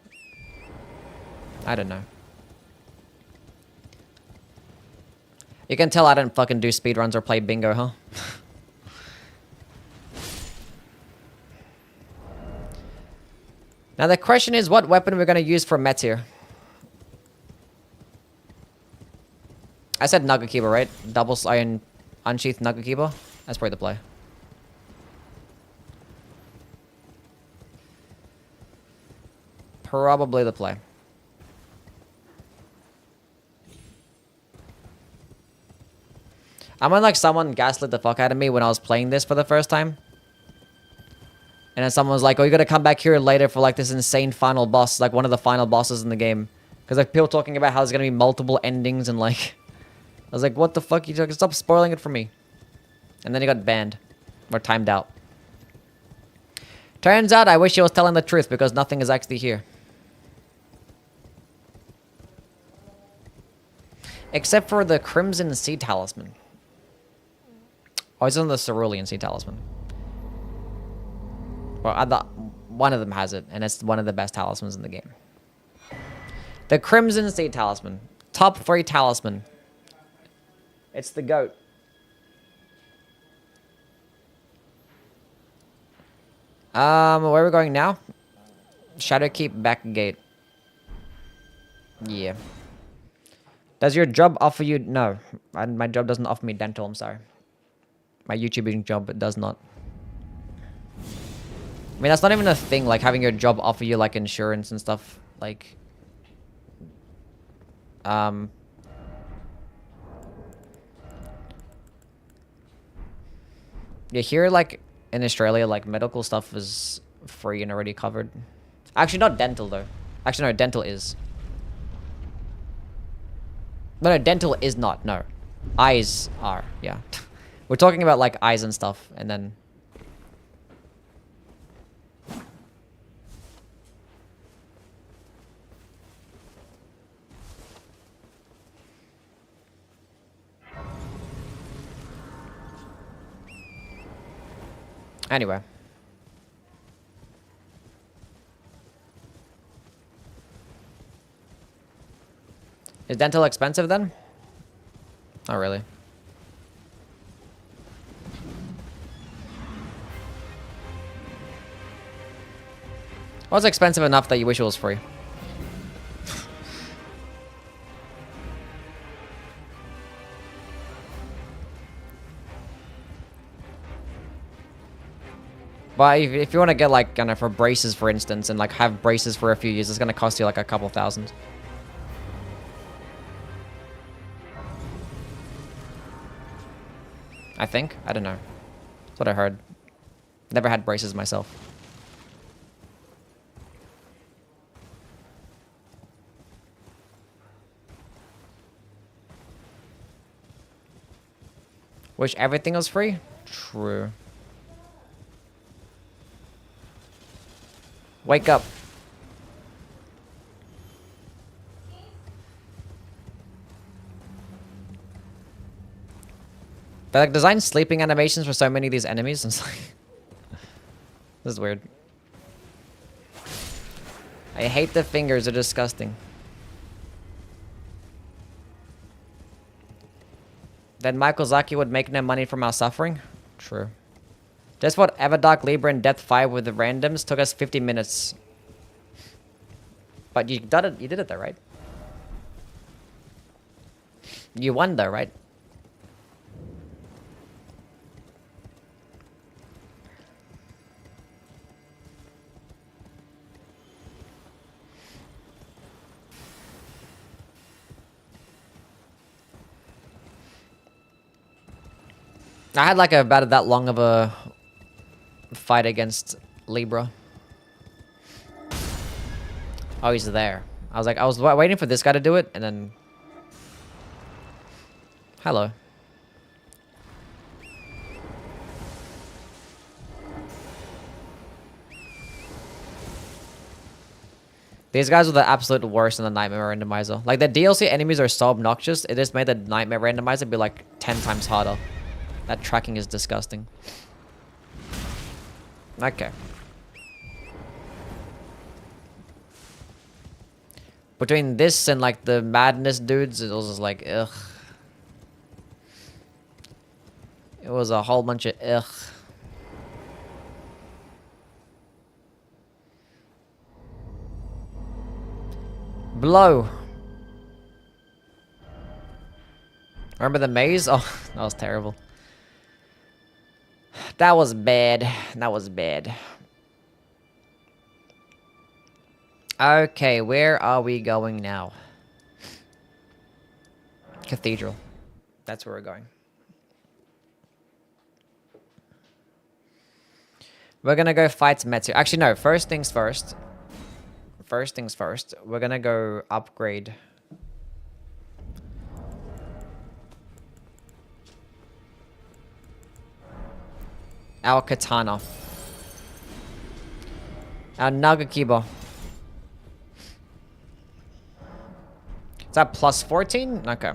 I don't know. You can tell I don't fucking do speedruns or play bingo, huh? Now the question is, what weapon we're going to use for Metyr? I said Nugget Keeper, right? Double Iron Unsheathed Nugget Keeper? That's probably the play. Probably the play. I'm on like someone gaslit the fuck out of me when I was playing this for the first time. And then someone was like, oh, you gotta come back here later for like this insane final boss, like one of the final bosses in the game. Because like people talking about how there's gonna be multiple endings and like... I was like, what the fuck? You stop spoiling it for me. And then he got banned. Or timed out. Turns out I wish he was telling the truth because nothing is actually here. Except for the Crimson Sea Talisman. Oh, it's on the Cerulean Sea Talisman. Well, one of them has it, and it's one of the best talismans in the game. The Crimson Sea Talisman. Top 3 talisman. It's the GOAT. Where are we going now? Shadowkeep back gate. Yeah. Does your job offer you... No. My job doesn't offer me dental, I'm sorry. My YouTubing job does not. I mean, that's not even a thing, like, having your job offer you, like, insurance and stuff, like... Yeah, here, like, in Australia, like, medical stuff is free and already covered. Actually, not dental, though. Actually, no, dental is. No, dental is not, no. Eyes are, yeah. We're talking about, like, eyes and stuff, and then... Anyway. Is dental expensive then? Not really. Well, it's expensive enough that you wish it was free. But if you want to get like, kind of for braces, for instance, and like have braces for a few years, it's gonna cost you like a couple thousand. I think. I don't know. That's what I heard. Never had braces myself. Wish everything was free? True. Wake up. They like design sleeping animations for so many of these enemies. It's like, this is weird. I hate the fingers, they're disgusting. Then Michael Zaki would make no money from our suffering? True. Just what Everdark, Libra, and Death 5 with the randoms took us 50 minutes. But you did it though, right? You won though, right? I had like about that long of a fight against Libra. Oh, he's there. I was waiting for this guy to do it, and then... Hello. These guys are the absolute worst in the Nightmare Randomizer. Like, the DLC enemies are so obnoxious, it just made the Nightmare Randomizer be like 10 times harder. That tracking is disgusting. Okay. Between this and like the madness dudes, it was just like, ugh. It was a whole bunch of ugh. Blow. Remember the maze? Oh, that was terrible. That was bad. That was bad. Okay, where are we going now? Cathedral. That's where we're going. We're gonna go fight Metsu. Actually, no. First things first. First things first. We're gonna go upgrade. Our Katana. Our Nagakiba. Is that plus 14? Okay.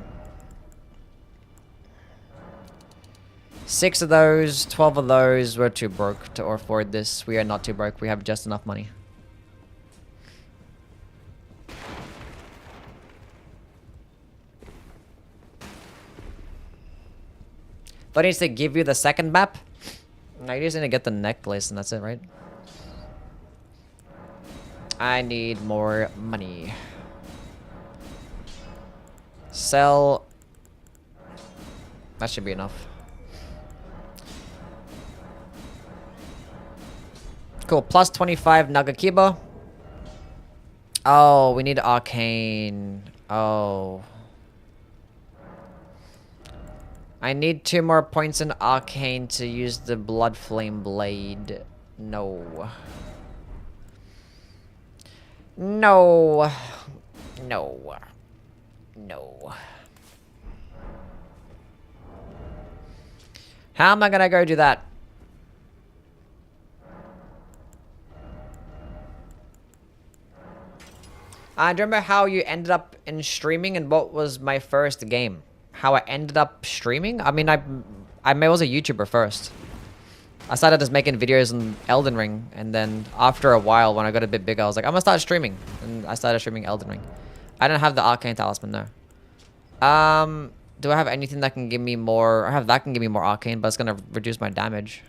6 of those, 12 of those. We're too broke to afford this. We are not too broke. We have just enough money. Thought he needs to give you the second map? No, you just need to get the necklace and that's it, right? I need more money. Sell. That should be enough. Cool. Plus 25 Nagakiba. Oh, we need arcane. Oh. I need 2 more points in arcane to use the blood flame blade. No. No. No. No. How am I gonna go do that? I remember how you ended up in streaming and what was my first game. How I ended up streaming? I mean, I was a YouTuber first. I started just making videos on Elden Ring, and then after a while, when I got a bit bigger, I was like, I'm gonna start streaming, and I started streaming Elden Ring. I don't have the Arcane Talisman, no. Do I have anything that can give me more? I have that can give me more Arcane, but it's gonna reduce my damage.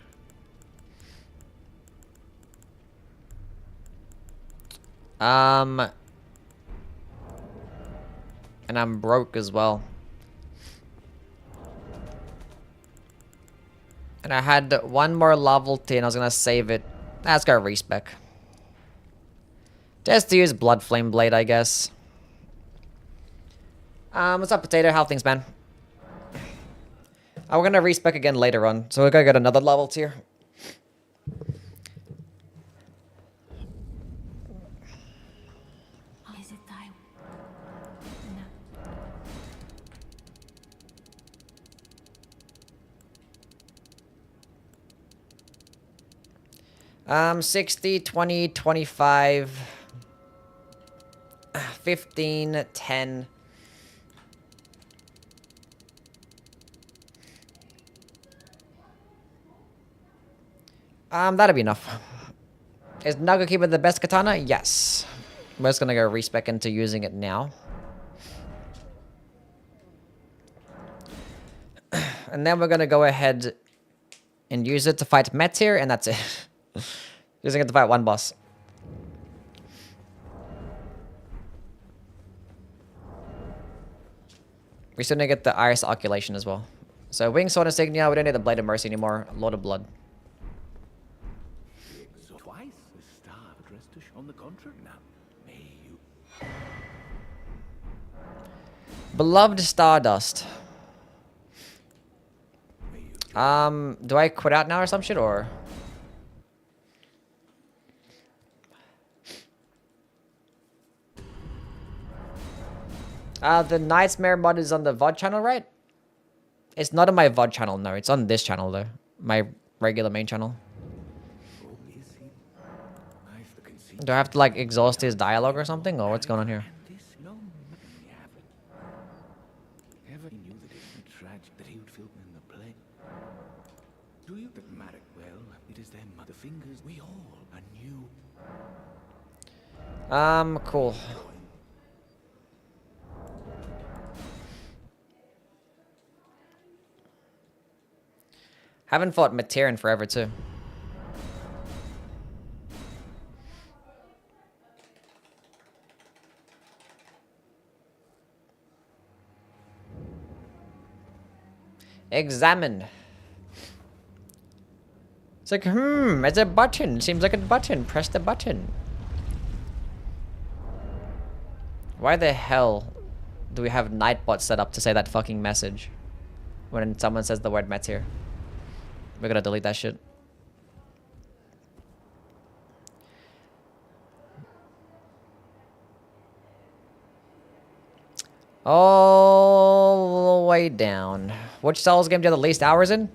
And I'm broke as well. And I had one more level 10. I was gonna save it. Let's go respec. Just to use Blood Flame Blade, I guess. What's up, Potato? How things, man? We're gonna respec again later on, so we're gonna get another level tier. Is it thy? No. 60, 20, 25, 15, 10. That'll be enough. Is Nagakiba the best katana? Yes. We're just gonna go respec into using it now. And then we're gonna go ahead and use it to fight Metir, and that's it. Using it to fight one boss. We still need to get the Iris Oculation as well. So Wing Sword Insignia, we don't need the Blade of Mercy anymore. Lord of Blood. Twice the star addressed to on the contrary. Now, may you. Beloved Stardust. Do I quit out now or some shit, or? The Nightmare mod is on the VOD channel, right? It's not on my VOD channel, no. It's on this channel, though. My regular main channel. Do I have to, like, exhaust his dialogue or something? Or what's going on here? Do you that Marek well? It is them, the fingers we all anew. Cool. Haven't fought Metir in forever, too. Examine. It's like, it's a button. Seems like a button. Press the button. Why the hell do we have Nightbot set up to say that fucking message when someone says the word Metir? We're gonna delete that shit. All the way down. Which Souls game do you have the least hours in?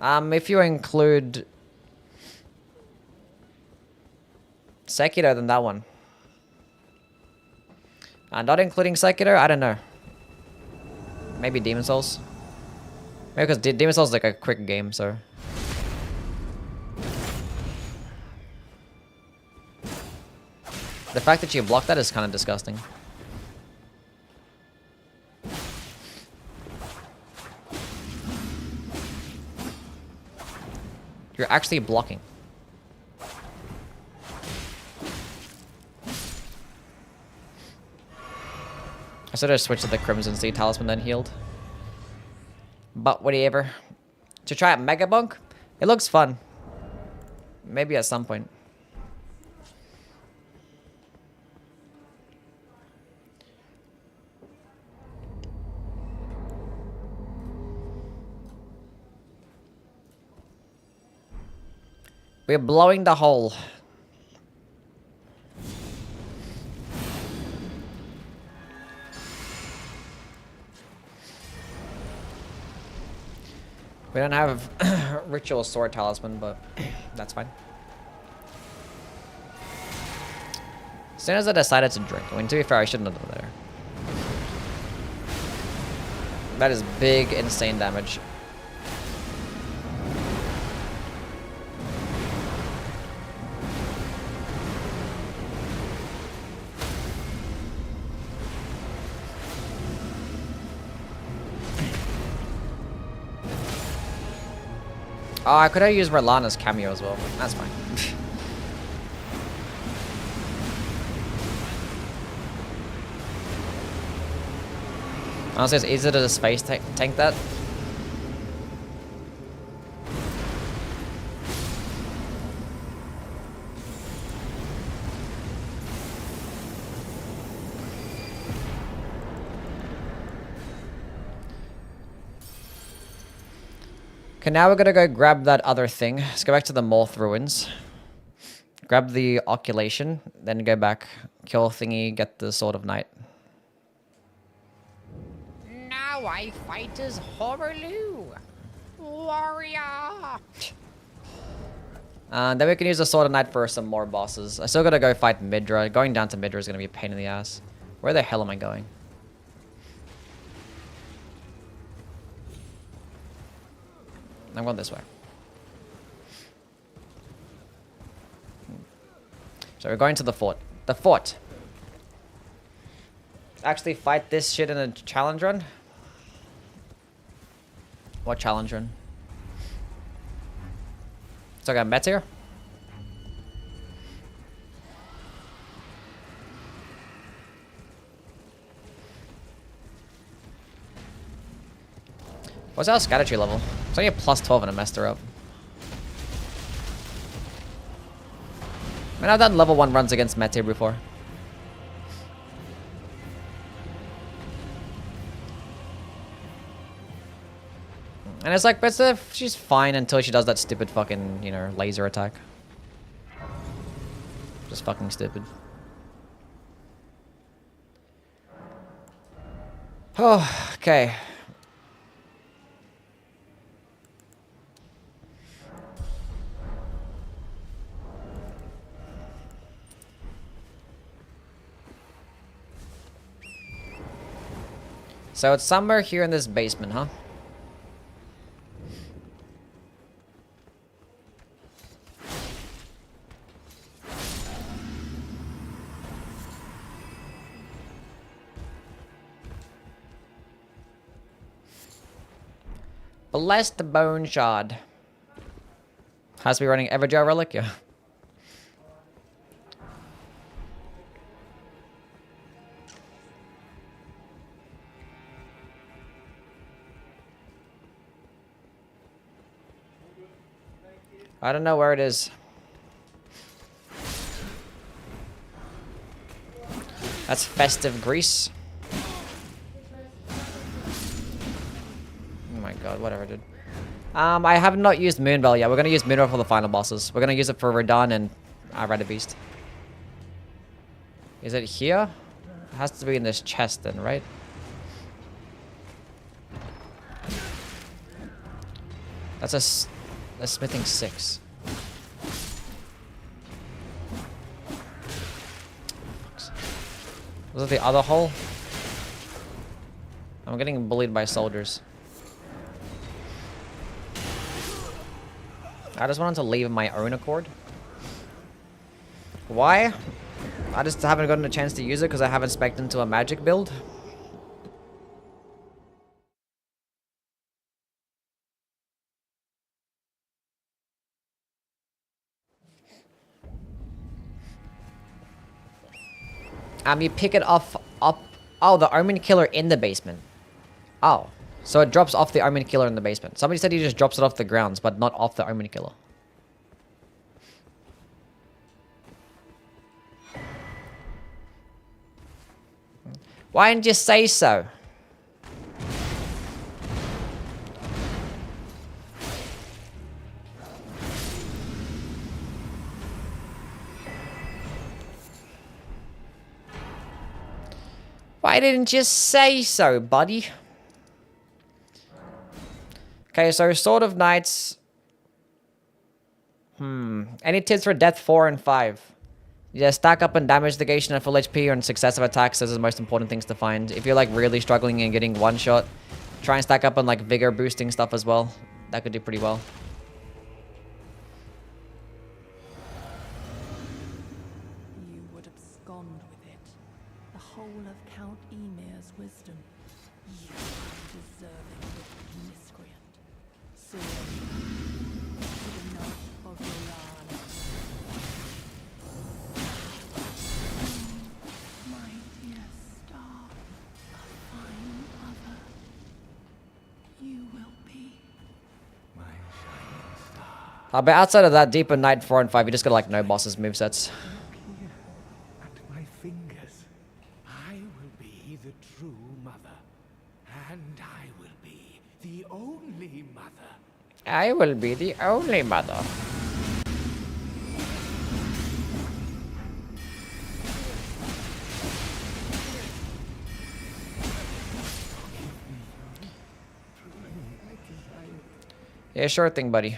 If you include Sekiro, then that one. Not including Sekiro, I don't know. Maybe Demon Souls. Maybe because Demon Souls is like a quick game, so. The fact that you blocked that is kind of disgusting. You're actually blocking. I should have switched to the Crimson Sea Talisman then healed. But whatever. To try out Mega Bunk? It looks fun. Maybe at some point. We're blowing the hole. We don't have Ritual Sword Talisman, but that's fine. As soon as I decided to drink, I mean, to be fair, I shouldn't have done there. That is big, insane damage. Oh, I could have used Merlana's cameo as well. That's fine. Honestly, it's easier to just space tank that. Okay, now we're gonna go grab that other thing. Let's go back to the Morth Ruins. Grab the Oculation, then go back, kill thingy, get the Sword of Night. Now I fight as Horaloo, warrior. Then we can use the Sword of Night for some more bosses. I still gotta go fight Midra. Going down to Midra is gonna be a pain in the ass. Where the hell am I going? I'm going this way. So we're going to the fort. The fort! Actually fight this shit in a challenge run? What challenge run? So I got Mets here? What's our scatter tree level? It's only a +12 and I messed her up. I mean, I've done level 1 runs against Mets here before. And it's like, but she's fine until she does that stupid fucking, you know, laser attack. Just fucking stupid. Oh, okay. So it's somewhere here in this basement, huh? Blessed Bone Shard. Has to be running Everjar Relic? Yeah. I don't know where it is. That's Festive Grease. Oh my god, whatever, dude. I have not used Moonbell yet. We're gonna use Moonbell for the final bosses. We're gonna use it for Radon and Red Beast. Is it here? It has to be in this chest then, right? That's a smithing 6. Was it the other hole? I'm getting bullied by soldiers. I just wanted to leave my own accord. Why? I just haven't gotten a chance to use it because I haven't spec'd into a magic build. You pick it off up. Oh, the Omen Killer in the basement. Oh, so it drops off the Omen Killer in the basement. Somebody said he just drops it off the grounds, but not off the Omen Killer. Why didn't you say so? Why didn't you say so, buddy? Okay, so Sword of Knights. Any tips for Death 4 and 5? Yeah, stack up and damage negation at full HP and successive attacks. Those are the most important things to find. If you're like really struggling and getting one shot, try and stack up on like vigor boosting stuff as well. That could do pretty well. You would abscond with it. The whole of Count Emir's wisdom. You are deserving of it, miscreant. So, enough of your land. My dear star, a fine other. But outside of that, Deeper Night 4 and 5, you just got like no bosses movesets. At my fingers, I will be the true mother, and I will be the only mother. I will be the only mother. Yeah, sure thing, buddy.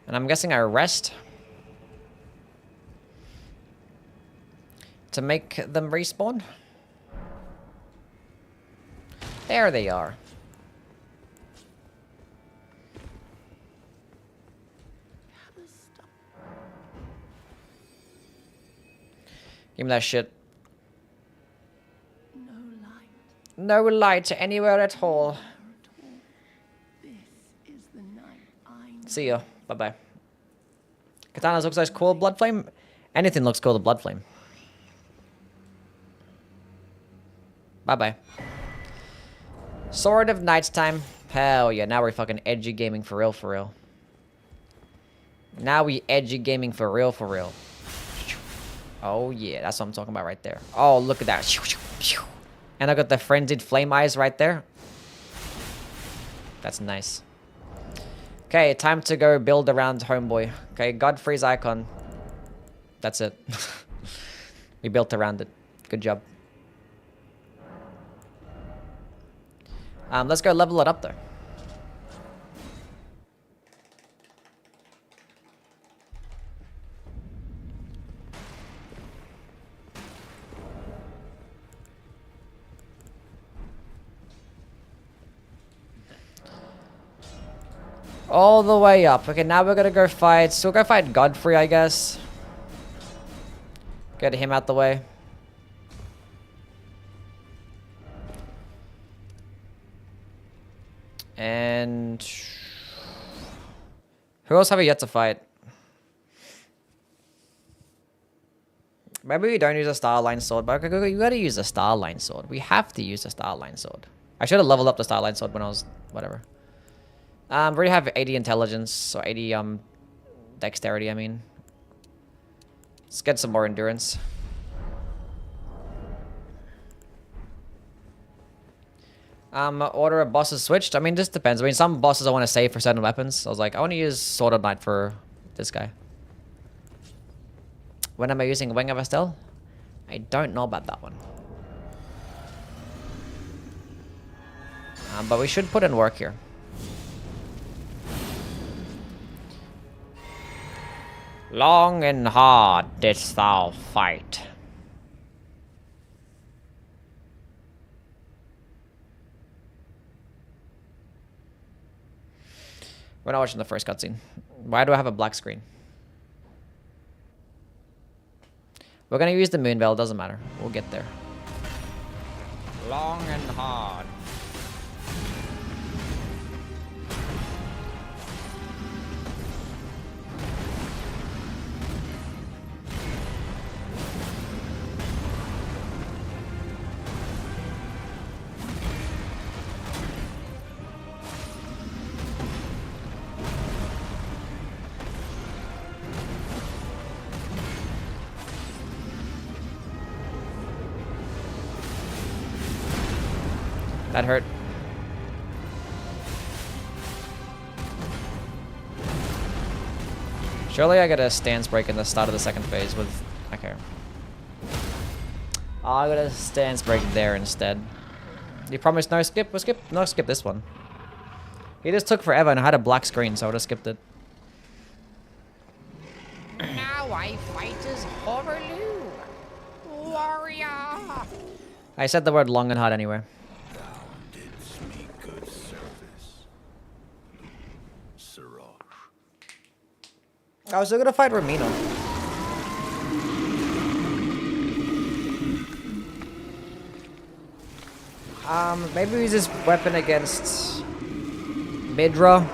And I'm guessing I rest to make them respawn. There they are. Give me that shit. No light. No light anywhere at all. This is the night I know. See ya. Bye-bye. Katanas looks like cool blood flame. Anything looks cool to blood flame. Bye-bye. Sword of Nighttime. Hell yeah, now we're fucking edgy gaming for real, for real. Now we edgy gaming for real, for real. Oh yeah, that's what I'm talking about right there. Oh, look at that. And I got the frenzied flame eyes right there. That's nice. Okay, time to go build around homeboy. Okay, Godfrey's icon. That's it. We built around it. Good job. Let's go level it up though. All the way up. Okay, now we're gonna go fight. So we'll go fight Godfrey, I guess. Get him out the way. And who else have we yet to fight? Maybe we don't use a Starline Sword, but you gotta use a Starline Sword. We have to use a Starline Sword. I should have leveled up the Starline Sword when I was whatever. We already have 80 intelligence, or 80 dexterity, I mean. Let's get some more endurance. Order of bosses switched. I mean, this depends. I mean, some bosses I want to save for certain weapons. I was like, I want to use Sword of Night for this guy. When am I using Wing of Estelle? I don't know about that one. But we should put in work here. Long and hard didst thou fight. We're not watching the first cutscene. Why do I have a black screen? We're gonna use the moon veil, doesn't matter. We'll get there. Long and hard. That hurt. Surely I got a stance break in the start of the second phase with... Okay. Oh, I got a stance break there instead. You promised no skip? We'll skip. No, skip this one. He just took forever and I had a black screen, so I would have skipped it. Now I fight as Horaloo. Warrior. I said the word long and hard anyway. I was still gonna fight Ramino. Maybe use this weapon against Midra,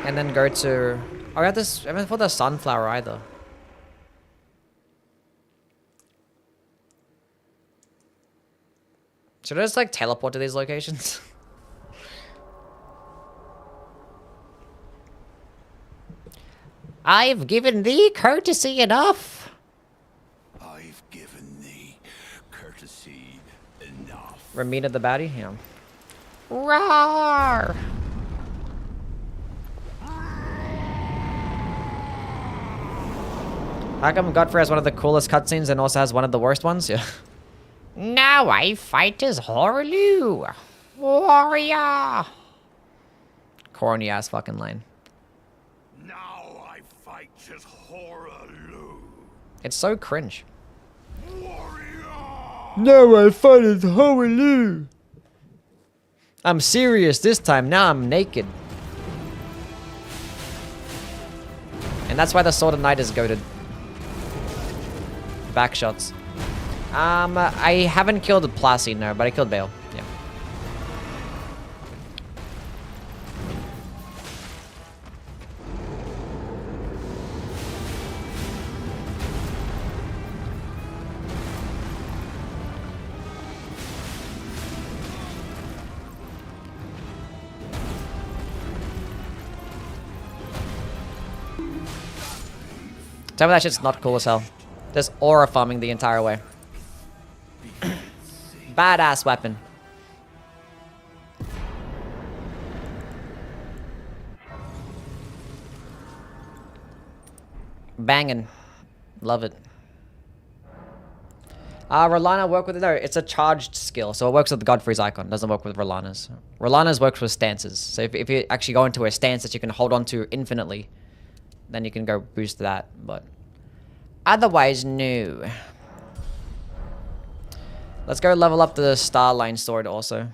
and then go to. Oh, I got this. I haven't fought the Sunflower either. Should I just like teleport to these locations? I've given thee courtesy enough. I've given thee courtesy enough. Ramina the baddie? Yeah. Roar! How come Godfrey has one of the coolest cutscenes and also has one of the worst ones? Yeah. Now I fight as Horaloo. Warrior! Corny ass fucking line. Now I fight as Horaloo. It's so cringe. Warrior! No, I fight as Horaloo. I'm serious this time. Now I'm naked. And that's why the Sword of Night is goated. Back shots. I haven't killed Placid, no, but I killed Bale. Yeah. Tell me that shit's not cool as hell. Just aura farming the entire way. Badass weapon. Banging. Love it. Rolana work with it. No, it's a charged skill, so it works with the Godfrey's icon. Doesn't work with Rolana's. Rolana's works with stances. So if you actually go into a stance that you can hold on to infinitely, then you can go boost that. But otherwise, no. Let's go level up the Starline sword also.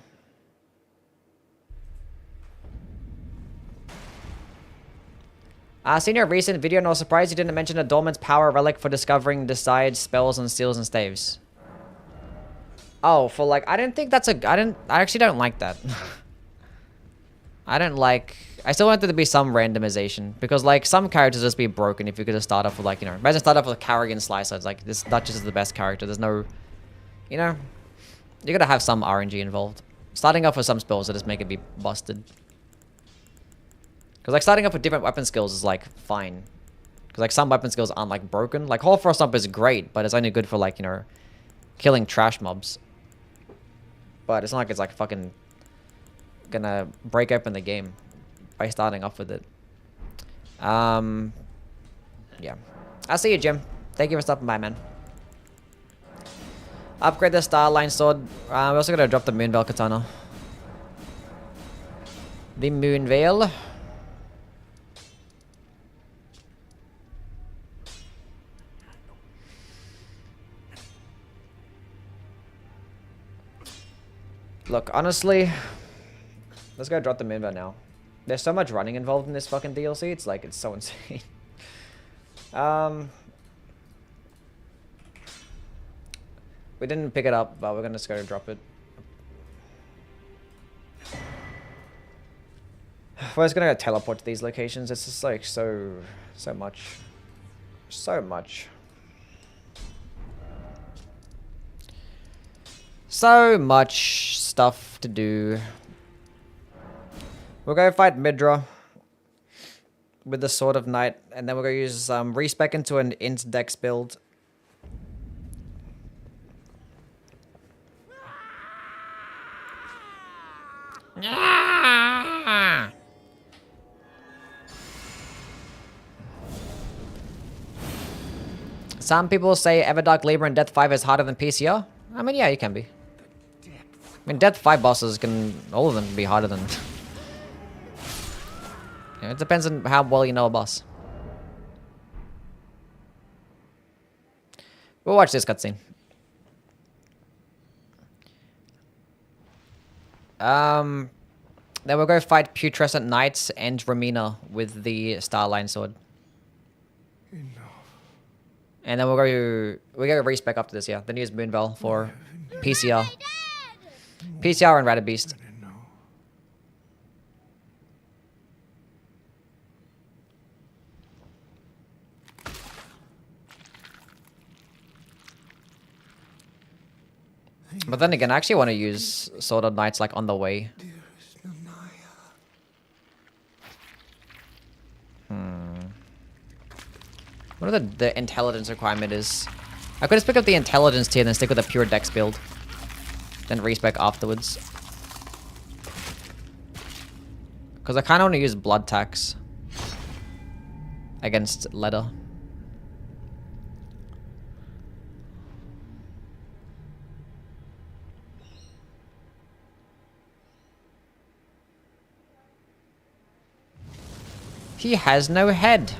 Seen your recent video, no surprise you didn't mention a Dormant's power relic for discovering decide spells and seals and staves. Oh, for like, I didn't think that's a, I actually don't like that. I still want there to be some randomization, because like some characters just be broken if you could just start off with like, you know, imagine start off with Carrigan Slicer. It's like, this Duchess is the best character. There's no, you know, you gotta have some RNG involved. Starting off with some spells that just make it be busted. Because like starting off with different weapon skills is like fine. Because like some weapon skills aren't like broken. Like Whole Frost Up is great, but it's only good for like, you know, killing trash mobs. But it's not like it's like fucking gonna break open the game by starting off with it. Yeah. I'll see you, Jim. Thank you for stopping by, man. Upgrade the Starline sword. We're also gonna drop the Moonveil Katana. The Moonveil. Look, honestly, let's go drop the Moonveil now. There's so much running involved in this fucking DLC. It's like, it's so insane. We didn't pick it up, but we're gonna just go drop it. We're just gonna go teleport to these locations. It's just like so much. So much. So much stuff to do. We'll go fight Midra with the Sword of Night, and then we're gonna use respec into an int dex build. Some people say Everdark Libra and Death 5 is harder than PCR. I mean, yeah, you can be. I mean, Death 5 bosses can, all of them can be harder than... Yeah, it depends on how well you know a boss. We'll watch this cutscene. Then we'll go fight Putrescent Knights and Ramina with the Starline sword. And then we'll go respec after this, yeah. Then use Moonveil for PCR. PCR and Radabeast. But then again, I actually want to use Sword of Knights like on the way. What are the intelligence requirement is? I could just pick up the intelligence tier and then stick with a pure dex build. Then respec afterwards. Because I kind of want to use blood tax against leather. He has no head.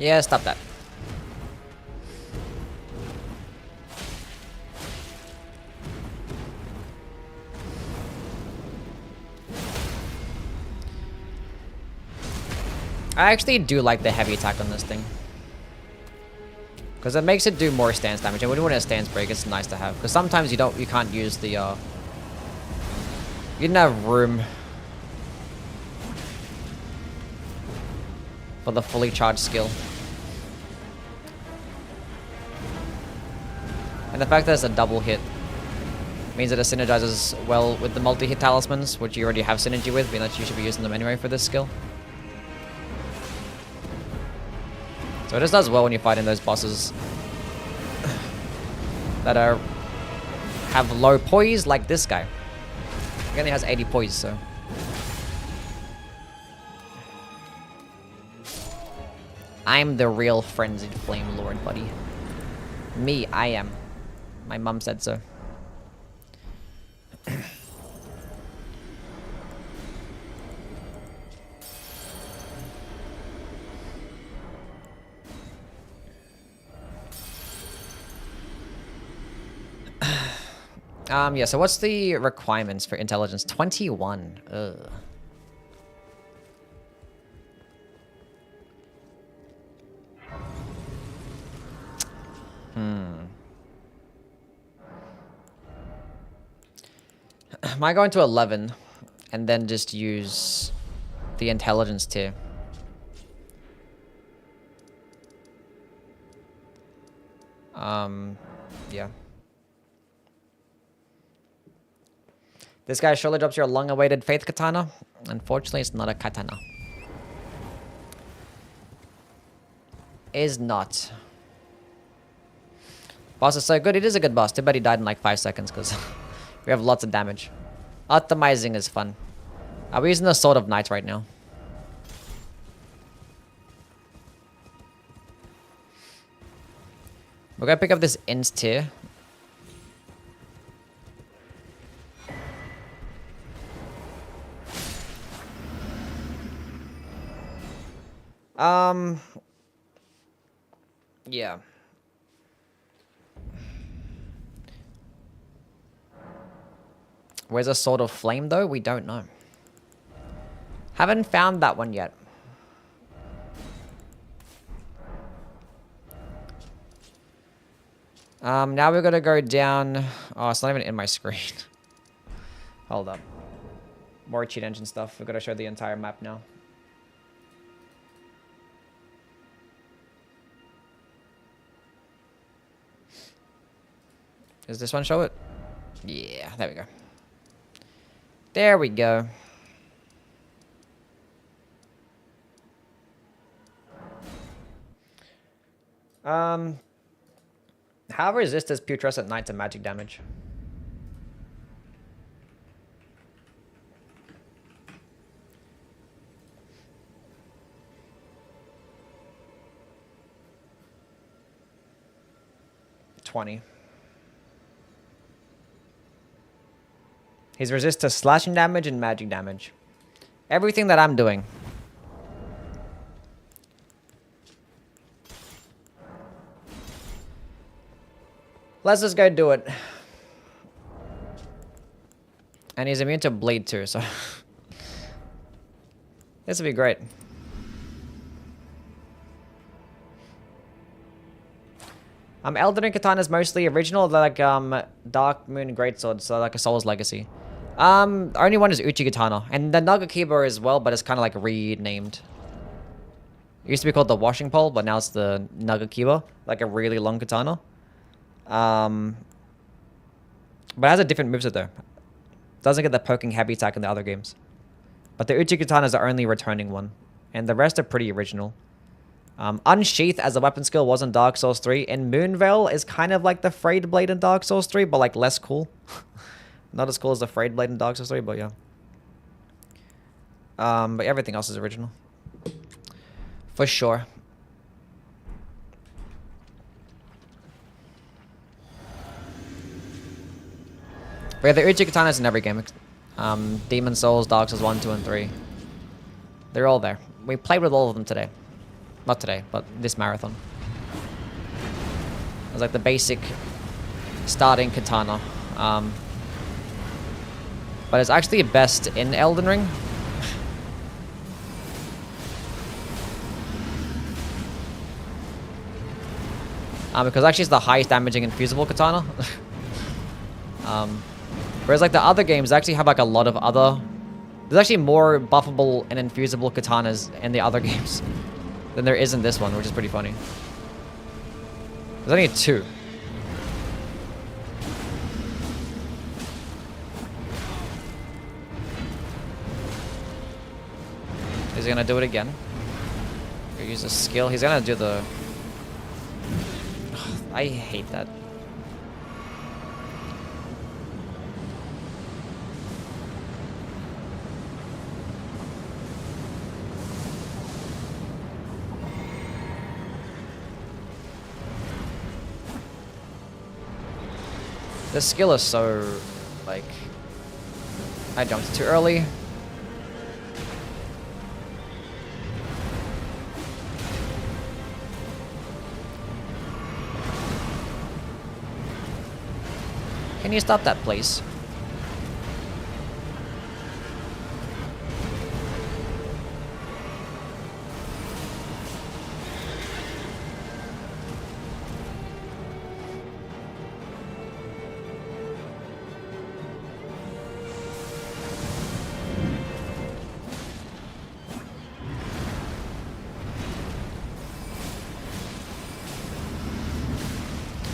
Yeah, stop that. I actually do like the heavy attack on this thing. Because it makes it do more stance damage. And when you want a stance break, it's nice to have. Because sometimes you can't use the you didn't have room for the fully charged skill. And the fact that it's a double hit means that it synergizes well with the multi-hit talismans, which you already have synergy with, being that you should be using them anyway for this skill. So it just does well when you're fighting those bosses that have low poise, like this guy. He only has 80 poise, so. I'm the real frenzied flame lord, buddy. Me, I am. My mom said so. Yeah, so what's the requirements for intelligence? 21. Ugh. Am I going to 11 and then just use the intelligence tier? Yeah. This guy surely drops your long-awaited faith katana. Unfortunately, it's not a katana. Is not. Boss is so good. It is a good boss. Too bad he died in like 5 seconds because we have lots of damage. Optimizing is fun. We're using the Sword of Knights right now. We're gonna pick up this int tier. Yeah. Where's a Sword of Flame though? We don't know. Haven't found that one yet. Now we're gonna go down. Oh, it's not even in my screen. Hold up. More cheat engine stuff. We're gonna show the entire map now. Does this one show it? Yeah, there we go. There we go. How resist is Putrescent at night to magic damage? $20. He's resist to slashing damage and magic damage. Everything that I'm doing. Let's just go do it. And he's immune to bleed too, so this would be great. Elden Ring Katana is mostly original, they're like Dark Moon Greatsword, so like a Soul's Legacy. Only one is Uchi Katana, and the Nagakiba as well, but it's kind of like renamed. It used to be called the Washing Pole, but now it's the Nagakiba, like a really long katana. But it has a different moveset though. Doesn't get the poking heavy attack in the other games. But the Uchi Katana is the only returning one, and the rest are pretty original. Unsheath as a weapon skill was in Dark Souls 3, and Moonveil is kind of like the Frayed Blade in Dark Souls 3, but like less cool. Not as cool as the Frayed Blade in Dark Souls 3, but yeah. But everything else is original. For sure. But yeah, the Uchi Katana is in every game. Demon Souls, Dark Souls 1, 2, and 3. They're all there. We played with all of them today. Not today, but this marathon. It was like the basic starting katana. But it's actually best in Elden Ring. Because actually it's the highest damaging infusible katana. Whereas like the other games actually have like a lot of other... There's actually more buffable and infusible katanas in the other games than there is in this one, which is pretty funny. There's only 2. Is he gonna do it again? Use a skill. He's gonna do the... I hate that. This skill is so, like... I jumped too early. Can you stop that, please?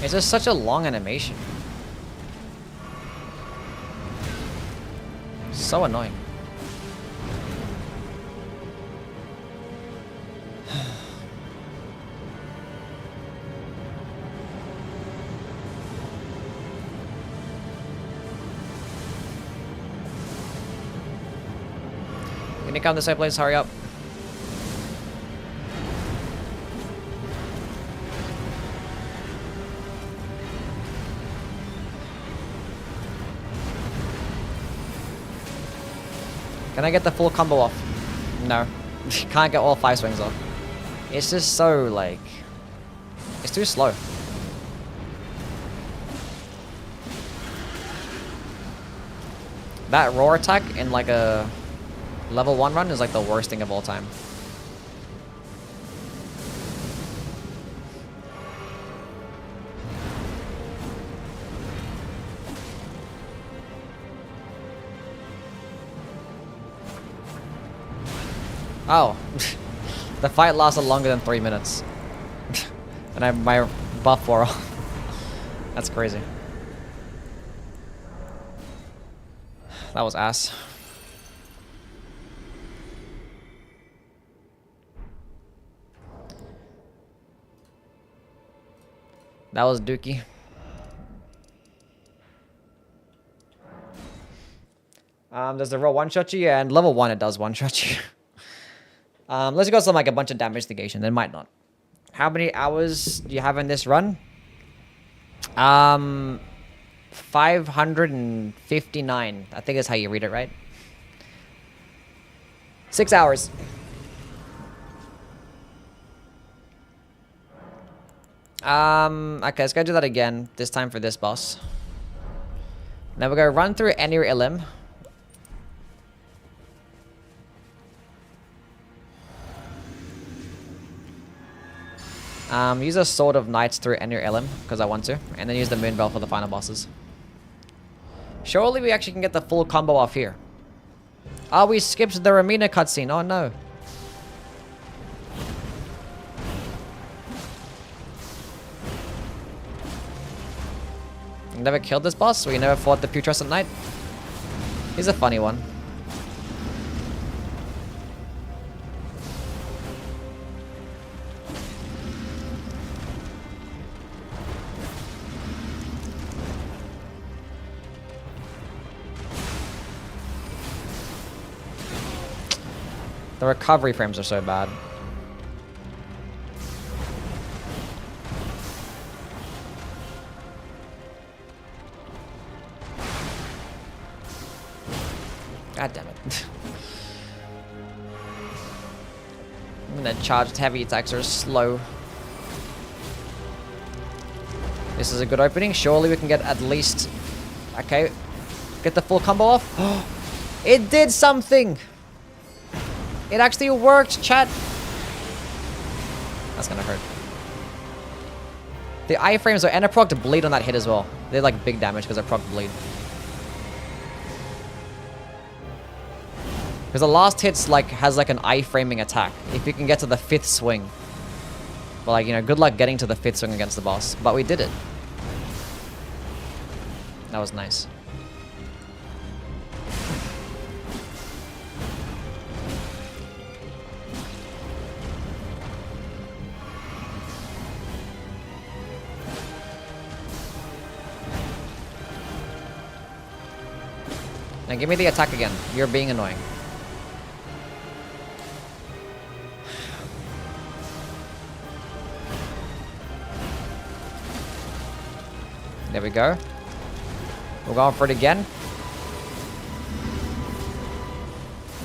It's just such a long animation. So annoying. Can you come this way, please? Hurry up. Can I get the full combo off? No. Can't get all 5 swings off. It's just so, like... It's too slow. That roar attack in like a level 1 run is like the worst thing of all time. Oh, the fight lasted longer than 3 minutes. And my buff wore off. That's crazy. That was ass. That was dookie. Does the roll one-shot you? Yeah, and level 1 it does one-shot you. Let's go some like a bunch of damage negation. Then might not. How many hours do you have in this run? 559. I think that's how you read it, right? 6 hours. Okay, let's go do that again. This time for this boss. Now we're gonna run through Enir Ilim. Use a Sword of Knights through Enir Ilim, because I want to. And then use the Moon Bell for the final bosses. Surely we actually can get the full combo off here. Oh, we skipped the Ramina cutscene. Oh no. Never killed this boss? We never fought the Putrescent Knight? He's a funny one. The recovery frames are so bad. God damn it. And the charged heavy attacks are slow. This is a good opening. Surely we can get at least... Okay. Get the full combo off. It did something! It actually worked, chat! That's gonna hurt. The iframes are... And I procced bleed on that hit as well. They're like big damage because I procced bleed. Because the last hit's like has like an iframing attack. If you can get to the 5th swing. But like, you know, good luck getting to the 5th swing against the boss. But we did it. That was nice. Now give me the attack again. You're being annoying. There we go. We're going for it again.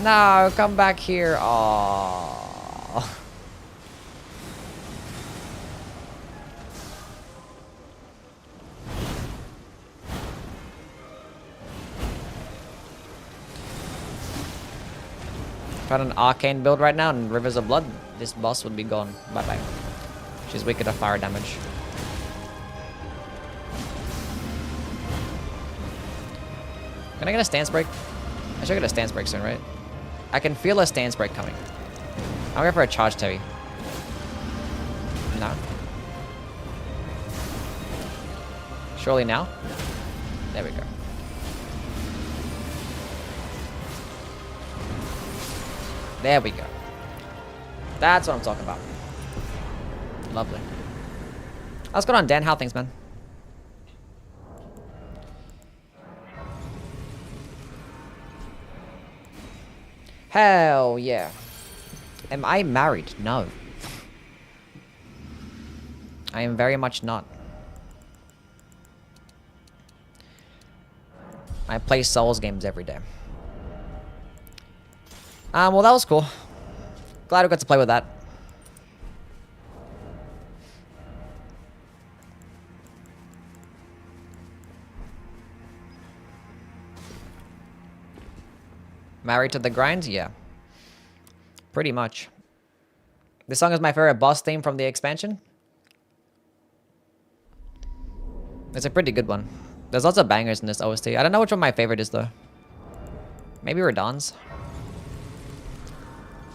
No, come back here. Aww. If I had an arcane build right now and Rivers of Blood, this boss would be gone. Bye-bye. She's weaker to fire damage. Can I get a stance break? I should get a stance break soon, right? I can feel a stance break coming. I'm going for a charged heavy. No. Surely now? There we go. There we go. That's what I'm talking about. Lovely. What's going on, Dan? How are things, man? Hell yeah. Am I married? No. I am very much not. I play Souls games every day. Well, that was cool. Glad we got to play with that. Married to the grind? Yeah. Pretty much. This song is my favorite boss theme from the expansion. It's a pretty good one. There's lots of bangers in this OST. I don't know which one my favorite is though. Maybe Radahn's.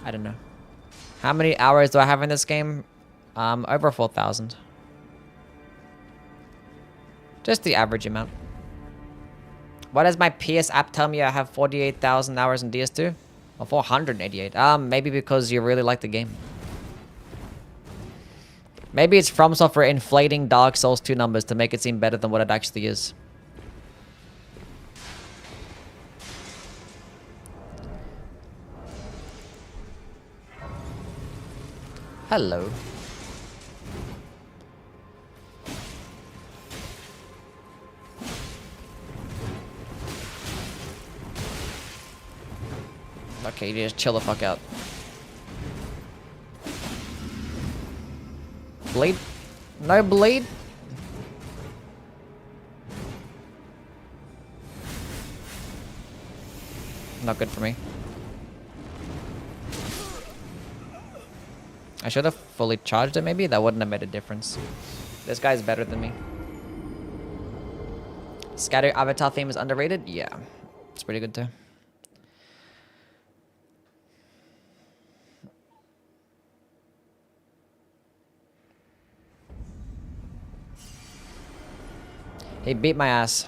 I don't know. How many hours do I have in this game? Over 4,000. Just the average amount. Why does my PS app tell me I have 48,000 hours in DS2? Or 488? Maybe because you really like the game. Maybe it's Fromsoft for inflating Dark Souls 2 numbers to make it seem better than what it actually is. Hello. Okay, you just chill the fuck out. Bleed? No bleed. Not good for me. I should have fully charged it maybe. That wouldn't have made a difference. This guy's better than me. Scatter avatar theme is underrated? Yeah. It's pretty good too. He beat my ass.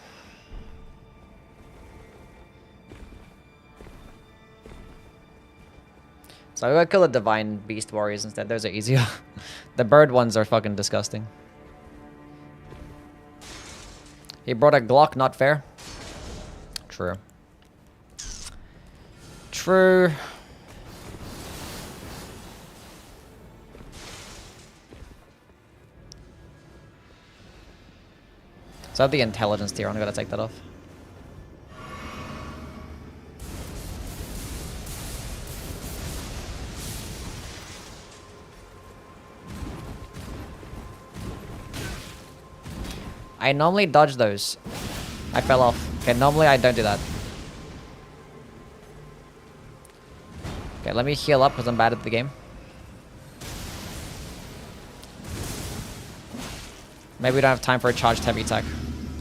So I gotta kill the divine beast warriors instead. Those are easier. The bird ones are fucking disgusting. He brought a Glock, not fair. True. True. So I have the intelligence tier. I'm gonna take that off. I normally dodge those. I fell off. Okay, normally I don't do that. Okay, let me heal up because I'm bad at the game. Maybe we don't have time for a charged heavy attack.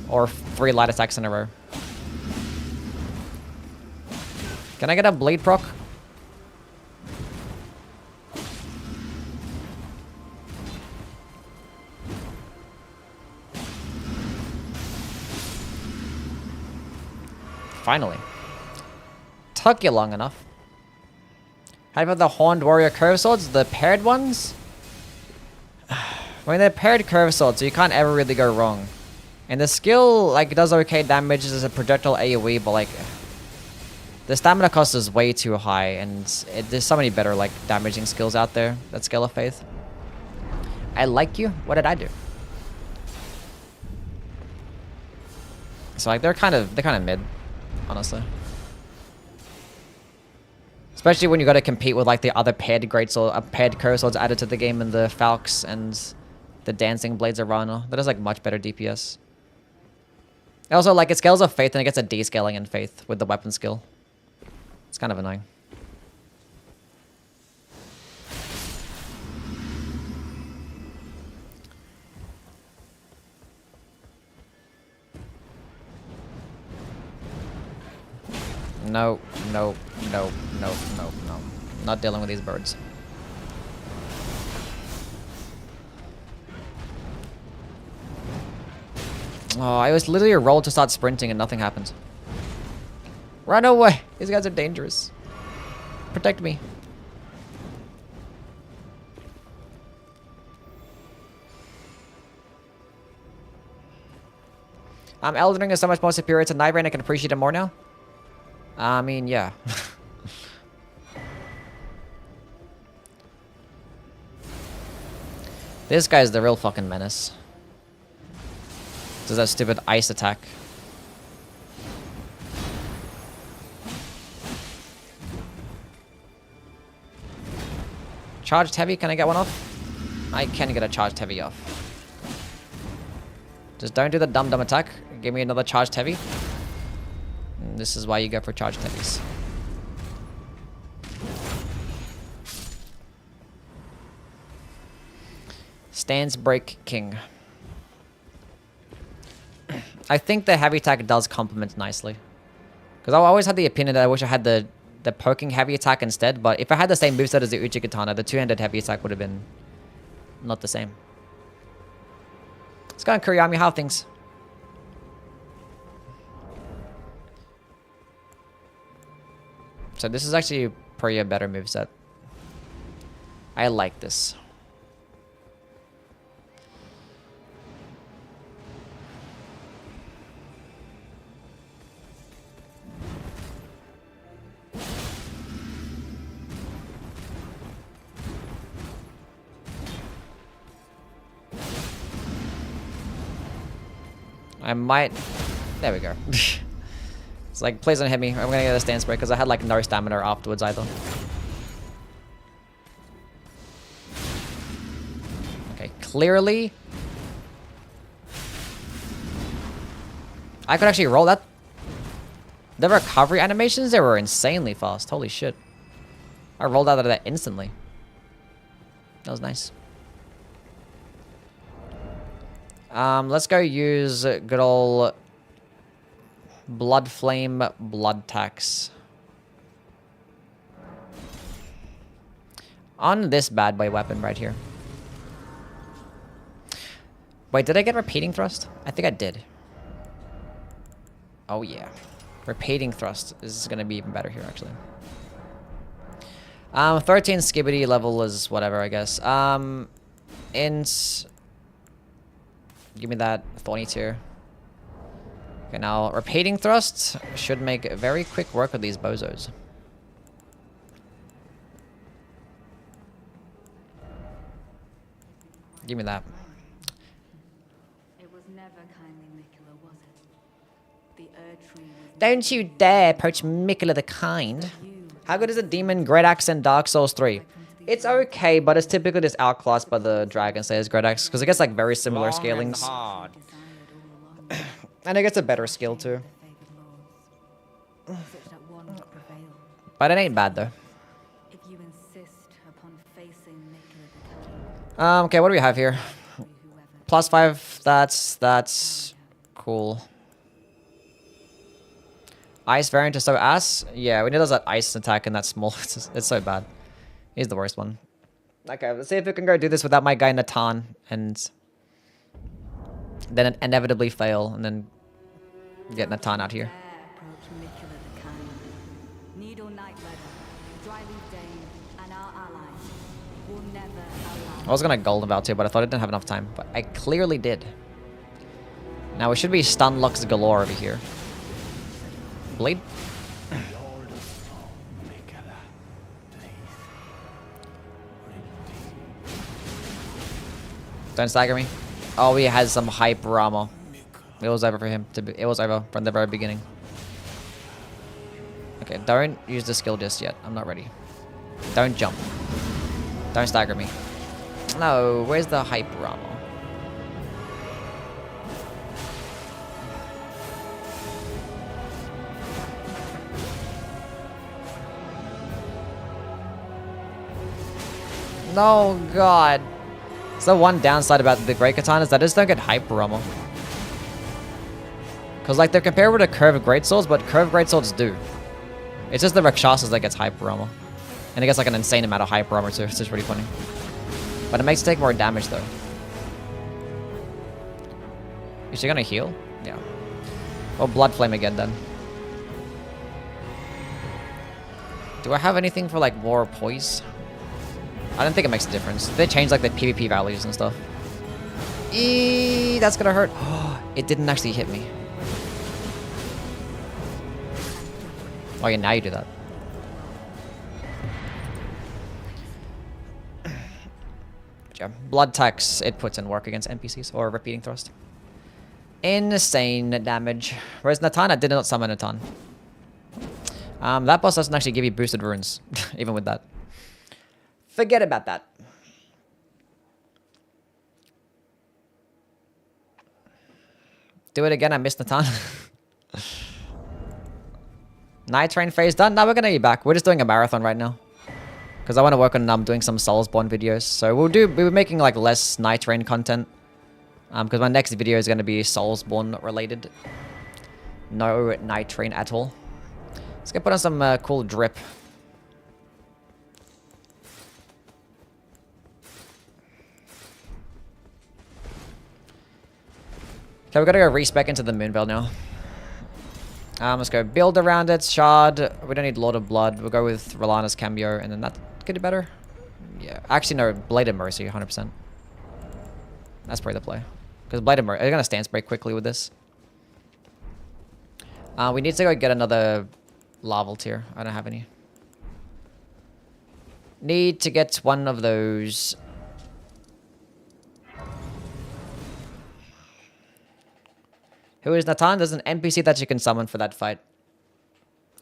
Or 3 light attacks in a row. Can I get a bleed proc? Finally. Took you long enough. How about the Horned Warrior Curve Swords? The paired ones? I mean, they're paired curve swords, so you can't ever really go wrong. And the skill, like, does okay damage as a projectile AoE, but, like, the stamina cost is way too high, and there's so many better, like, damaging skills out there that Scale of Faith. I like you? What did I do? So, like, they're kind of mid, honestly. Especially when you got to compete with, like, the other paired paired curve swords added to the game, and the Falx and the Dancing Blades of Rana. That is, like, much better DPS. Also, like, it scales of Faith and it gets a descaling in Faith with the weapon skill. It's kind of annoying. No, no, no, no, no, no. Not dealing with these birds. Oh, I was literally rolled to start sprinting and nothing happened. Run away! These guys are dangerous. Protect me. Elden Ring is so much more superior to Night Rain. I can appreciate it more now. I mean, yeah. This guy's the real fucking menace. Does that stupid ice attack. Charged heavy, can I get one off? I can get a charged heavy off. Just don't do the dumb attack. Give me another charged heavy. And this is why you go for charged heavies. Stance Break King. I think the heavy attack does complement nicely. Because I always had the opinion that I wish I had the poking heavy attack instead, but if I had the same moveset as the Uchi Katana, the two-handed heavy attack would have been not the same. Let's go on Kuriyami, how are things? So this is actually probably a better moveset. I like this. I might... There we go. It's like, please don't hit me. I'm gonna get a stance break because I had like no stamina afterwards either. Okay, clearly I could actually roll that. The recovery animations, they were insanely fast. Holy shit. I rolled out of that instantly. That was nice. Let's go use good old Blood Flame Blood Tax. On this bad boy weapon right here. Wait, did I get Repeating Thrust? I think I did. Oh yeah. Repeating Thrust is gonna be even better here, actually. 13 Skibbity level is whatever, I guess. Int. Give me that Thorny Tear. Okay, now Repeating Thrust should make very quick work of these bozos. Give me that. It was never kindly Mikula, was it? The Erdtree was Don't you dare approach Mikula the Kind. How good is the Demon Great Axe in Dark Souls 3? It's okay, but it's typically just outclassed by the Dragon Slayer's Great Axe, because it gets like very similar scalings. And it gets a better skill too. But it ain't bad though. If you insist upon facing Mikula the Kind, Okay, what do we have here? +5, that's cool. Ice variant is so ass. Yeah, when he does that ice attack and that small, it's so bad. He's the worst one. Okay, let's see if we can go do this without my guy Natan and then inevitably fail and then get Natan out here. approach Mikula the Kind. Needle Night Leather, Dryleaf Dane, and our allies will never allow. I was gonna Golden Vow too, but I thought I didn't have enough time. But I clearly did. Now we should be stun locks galore over here. Blade. Don't stagger me. Oh, he has some hype Rama. It was over for him. It was over from the very beginning. Okay, don't use the skill just yet. I'm not ready. Don't jump. Don't stagger me. No, where's the hype Rama? No, God. So one downside about the Great Katanas that I just don't get hype Rama. Because like they're comparable to curved greatswords, but curved greatswords do. It's just the Rakshasas that gets hype armor. And it gets like an insane amount of hype armor too. It's just really funny. But it makes it take more damage though. Is she gonna heal? Yeah. Well, Blood Flame again then. Do I have anything for like more poise? I don't think it makes a difference. They change like the PvP values and stuff. Eee, that's gonna hurt. It didn't actually hit me. Oh yeah, now you do that. Yeah, blood tax, it puts in work against NPCs, or repeating thrust. Insane damage. Whereas Natana did not summon Natan. That boss doesn't actually give you boosted runes, even with that. Forget about that. Do it again, I missed Natan. Night Train phase done. Now we're gonna be back. We're just doing a marathon right now. Because I want to work on doing some Soulsborne videos. So we're making like less Night Train content. Because my next video is gonna be Soulsborne related. No Night Train at all. Let's go put on some cool drip. Okay, we gotta go respec into the Moonveil now. Let's go build around it, shard. We don't need Lord of Blood. We'll go with Rolana's Cambio, and then that could be better. Yeah, actually no, Blade of Mercy, 100%. That's probably the play. Because Blade of Mercy, they're gonna stance break quickly with this. We need to go get another Larval tier. I don't have any. Need to get one of those. Who is Natan? There's an NPC that you can summon for that fight.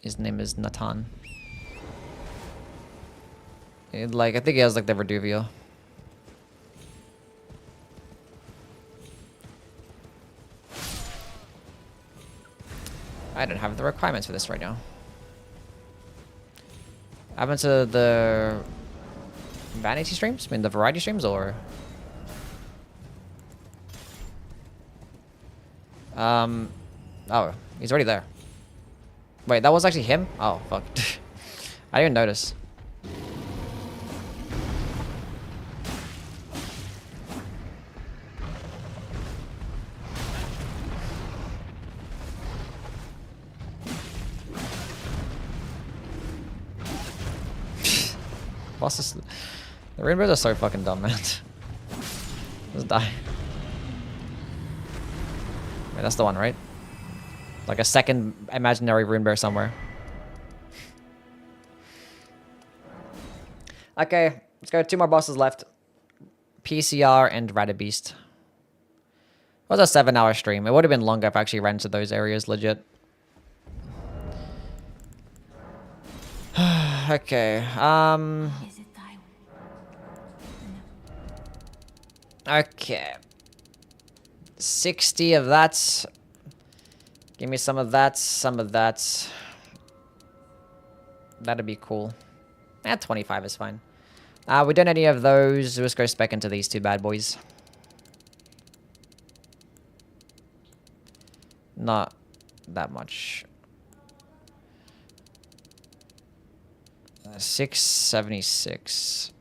His name is Natan. I think he has like the Verduvio. I don't have the requirements for this right now. I went to the vanity streams? I mean the variety streams or oh, he's already there. Wait, that was actually him? Oh fuck. I didn't even notice. Bosses. The rainbows are so fucking dumb, man. Just die. Wait, that's the one, right? Like a second imaginary rune bear somewhere. Okay, let's go. 2 more bosses left. PCR and Radabeast. It was a 7-hour stream. It would have been longer if I actually ran to those areas legit. Okay, okay. 60 of that. Give me some of that, some of that. That'd be cool. 25 is fine. We don't any of those. Let's go spec into these 2 bad boys. Not that much. 676.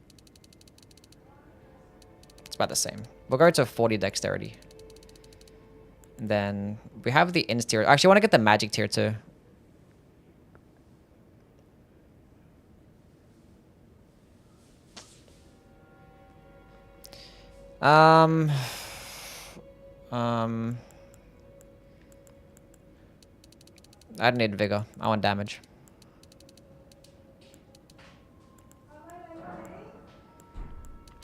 It's about the same. We'll go to 40 dexterity. And then we have the ins tier. Actually, I want to get the magic tier too. I don't need vigor. I want damage.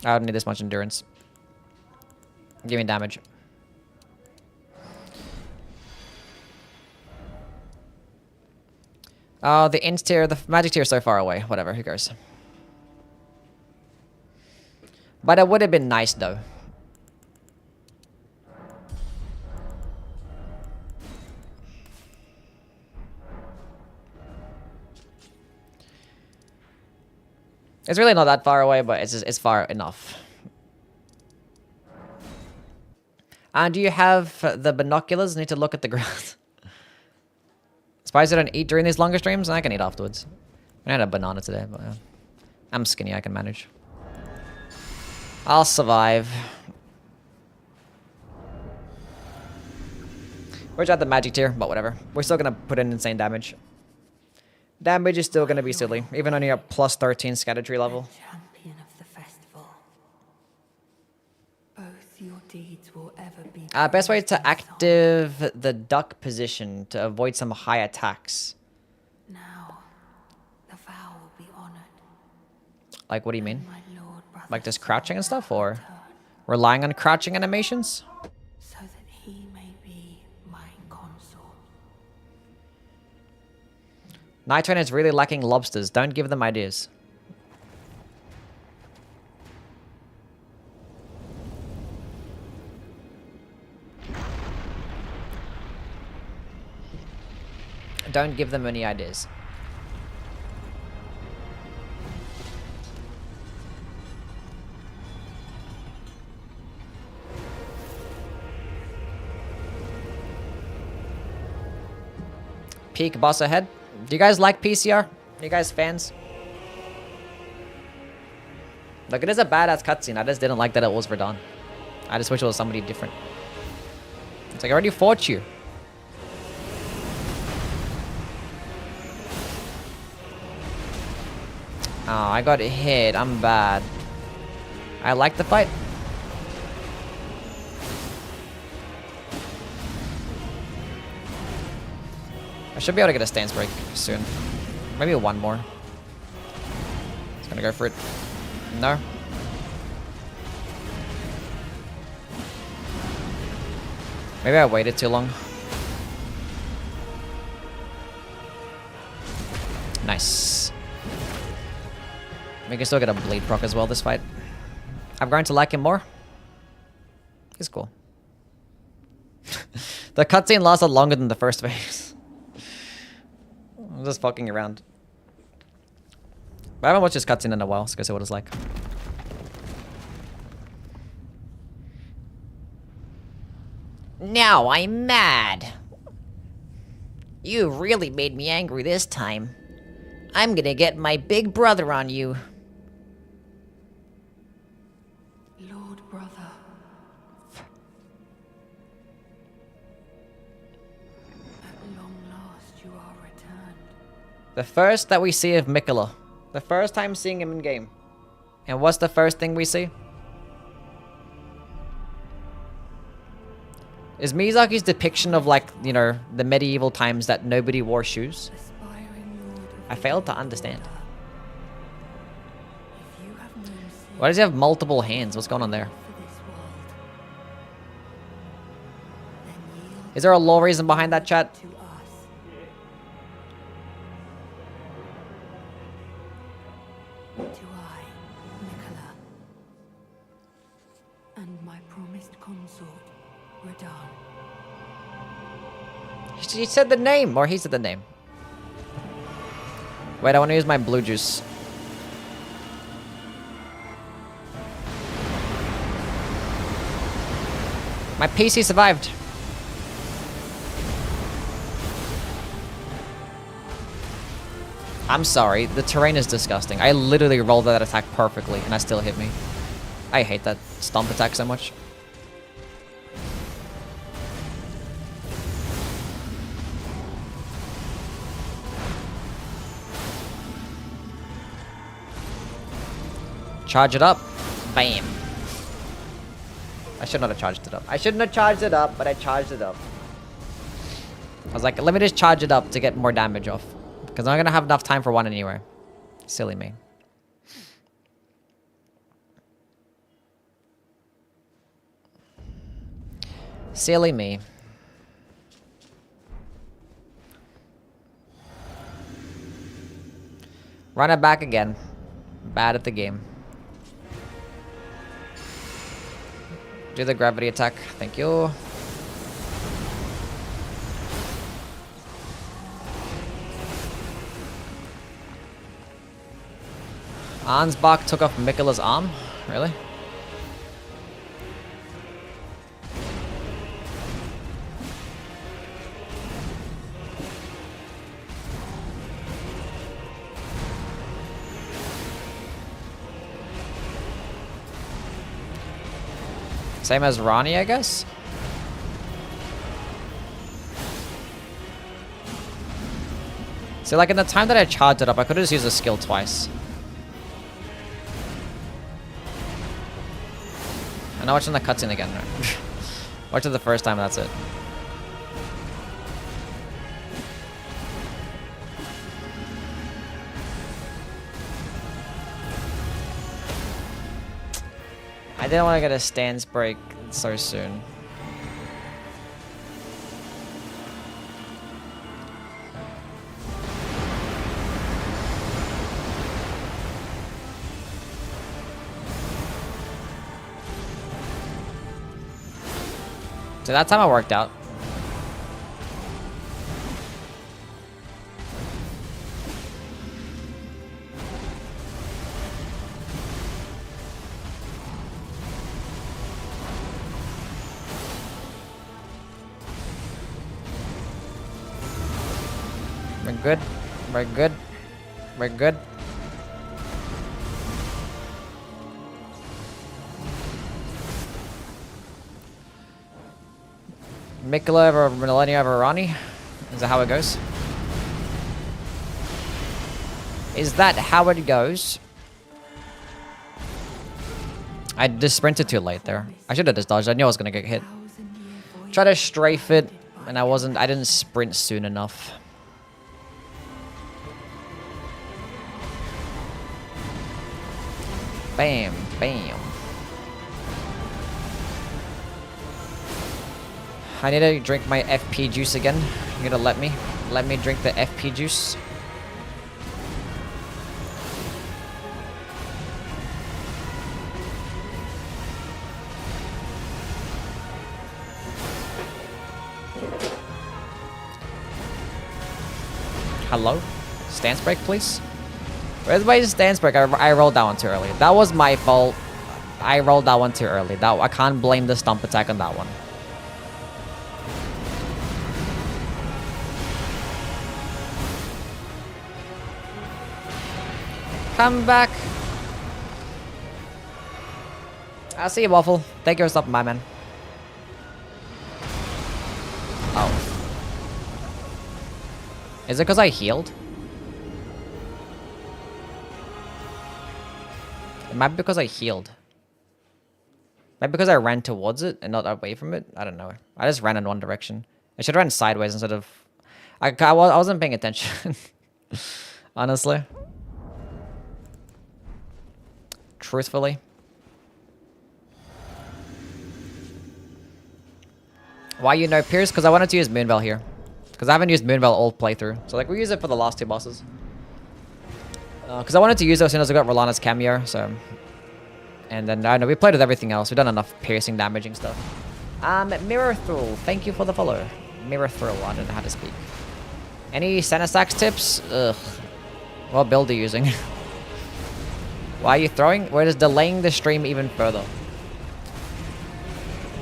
I don't need this much endurance. Give me damage. Oh, the int tier, the magic tier is so far away. Whatever, who cares? But it would have been nice though. It's really not that far away, but it's far enough. And do you have the binoculars? Need to look at the ground. Surprised I don't eat during these longer streams. I can eat afterwards. I had a banana today, but I'm skinny. I can manage. I'll survive. We're at the magic tier, but whatever. We're still gonna put in insane damage. Damage is still gonna be silly, even only a plus 13 scatter tree level. Champion of the festival. Both your deeds will ever be. Best way to active the duck position to avoid some high attacks. Now, the vow will be honored. Like, what do you mean? My lord, Like just crouching and stuff, or relying on crouching animations? so that he may be my consort. Night Train is really lacking lobsters. Don't give them ideas. Don't give them any ideas. Peak boss ahead. Do you guys like PCR? Are you guys fans? Look, it is a badass cutscene. I just didn't like that it was Verdun. I just wish it was somebody different. It's like, I already fought you. Oh, I got hit. I'm bad. I like the fight. I should be able to get a stance break soon. Maybe one more. Just gonna go for it. No. Maybe I waited too long. Nice. We can still get a bleed proc as well this fight. I'm going to like him more. He's cool. The cutscene lasted longer than the first phase. I'm just fucking around. But I haven't watched this cutscene in a while, so go see what it's like. Now I'm mad. You really made me angry this time. I'm gonna get my big brother on you. Lord brother. At long last you are returned. The first that we see of Mikola. The first time seeing him in game. And what's the first thing we see? Is Miyazaki's depiction of, like, you know, the medieval times that nobody wore shoes? I failed to understand. Why does he have multiple hands? What's going on there? Is there a lore reason behind that, chat? And my promised consort, Radahn. She said the name, or he said the name. Wait, I want to use my blue juice. My PC survived. I'm sorry, the terrain is disgusting. I literally rolled that attack perfectly, and that still hit me. I hate that stomp attack so much. Charge it up. Bam. I should not have charged it up. I shouldn't have charged it up, but I charged it up. I was like, let me just charge it up to get more damage off. Because I'm not going to have enough time for one anyway. Silly me. Silly me. Run it back again. Bad at the game. Do the gravity attack. Thank you. Ansbach took off Mikola's arm? Really? Same as Ronnie, I guess? See, like in the time that I charged it up, I could have just used a skill twice. I'm not watching the cutscene again. Watch it the first time, that's it. I didn't want to get a stance break so soon. So that time it worked out. We're good. We're good. We're good. Mikola over Millennia over Ronnie? Is that how it goes? Is that how it goes? I just sprinted too late there. I should have just dodged. I knew I was gonna get hit. Try to strafe it, and I didn't sprint soon enough. Bam, bam. I need to drink my FP juice again. You're gonna let me drink the FP juice. Hello? Stance break, please? Where's my stance break? I rolled that one too early. That was my fault. I rolled that one too early. I can't blame the stomp attack on that one. Come back. I see you, Waffle. Thank you for stopping by, man. Oh. Is it because I healed? It might be because I healed. Maybe because I ran towards it and not away from it? I don't know. I just ran in one direction. I should have ran sideways instead of... I wasn't paying attention. Honestly. Truthfully. Why you know Pierce? Because I wanted to use Moonveil here. Because I haven't used Moonveil all playthrough. So like we use it for the last two bosses. Because I wanted to use it as soon as I got Rolana's cameo, so... And then, I don't know, we played with everything else. We've done enough piercing, damaging stuff. Mirror Thrill, thank you for the follow. Mirror Thrill, I don't know how to speak. Any Senasax tips? Ugh. What build are you using? Why are you throwing? We're just delaying the stream even further.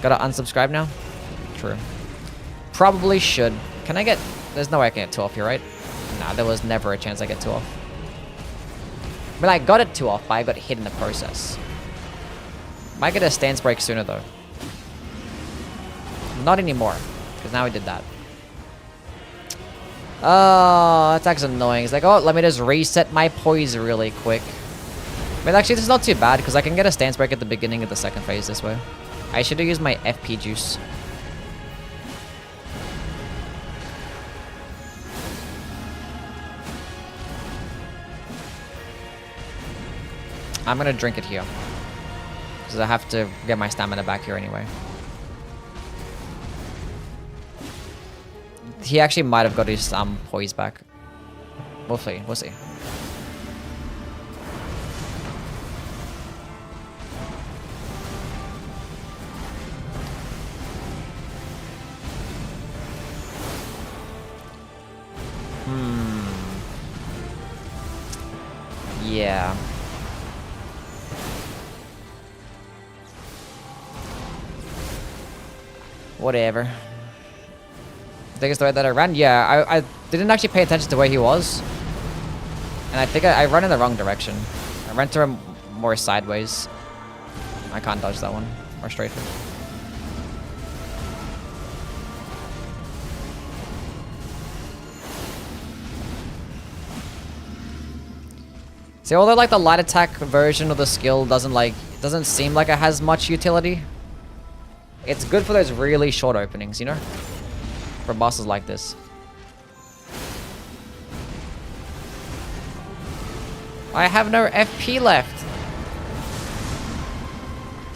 Gotta unsubscribe now? True. Probably should. Can I get... There's no way I can get 2 off here, right? Nah, there was never a chance I get 2 off. I mean, I got it 2 off, but I got hit in the process. Might get a stance break sooner, though. Not anymore, because now we did that. Oh, that's actually annoying. It's like, oh, let me just reset my poise really quick. But actually, this is not too bad, because I can get a stance break at the beginning of the second phase this way. I should have used my FP juice. I'm gonna drink it here. Because I have to get my stamina back here anyway. He actually might have got his poise back. We'll see. We'll see. Yeah. Whatever. I think it's the way that I ran. Yeah, I didn't actually pay attention to where he was. And I think I ran in the wrong direction. I ran to him more sideways. I can't dodge that one. Or straight. See, although like the light attack version of the skill doesn't seem like it has much utility. It's good for those really short openings, you know? For bosses like this. I have no FP left.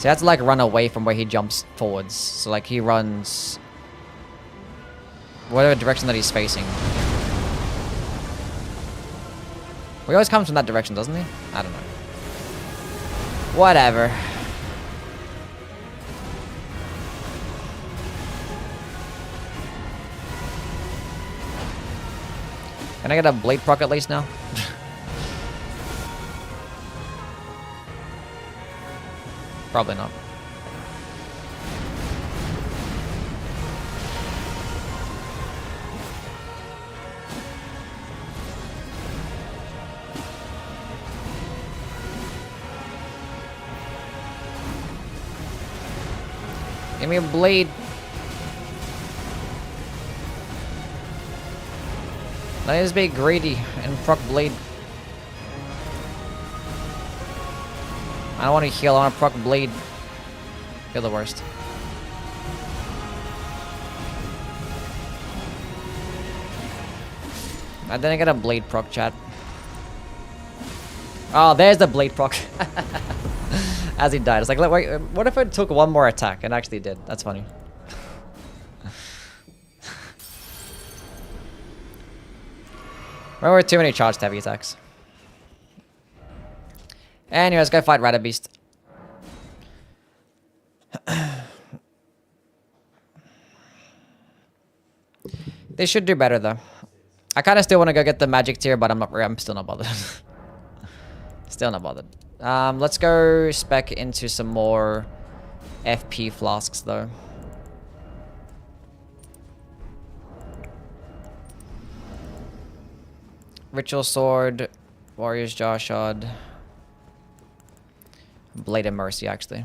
So I have to like run away from where he jumps forwards. So like he runs... whatever direction that he's facing. He always comes from that direction, doesn't he? I don't know. Whatever. Can I get a blade proc at least now? Probably not. Give me a blade. Let me just be greedy and proc blade. I don't want to heal, I want to proc blade. You're the worst. I didn't get a blade proc, chat. Oh, there's the blade proc. As he died. It's like, wait, what if it took one more attack? And actually did. That's funny. Remember, too many charged heavy attacks. Anyways, go fight Rada Beast. They should do better, though. I kind of still want to go get the magic tier, but I'm still not bothered. Still not bothered. Let's go spec into some more FP flasks though. Ritual sword, warrior's jaw shard, blade of mercy actually.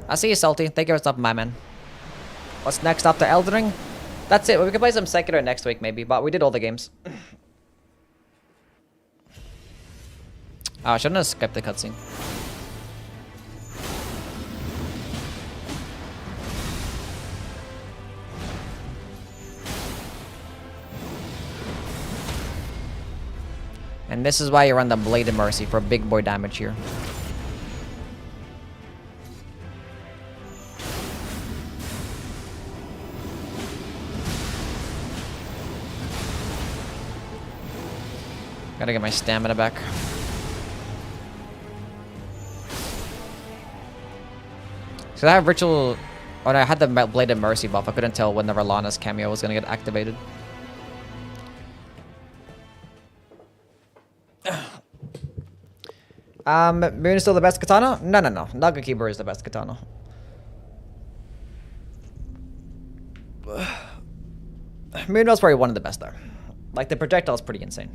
I see you, Salty. Thank you for stopping by, man. What's next after Elden Ring? That's it. We can play some Sekiro next week, maybe. But we did all the games. I shouldn't have skipped the cutscene. And this is why you run the Blade of Mercy for big boy damage here. Gotta get my stamina back. So I have ritual. Oh, no, I had the Blade of Mercy buff. I couldn't tell when the Ralana's cameo was gonna get activated. Moon is still the best katana? No. Nagakiba is the best katana. Moon was probably one of the best though. Like the projectile is pretty insane.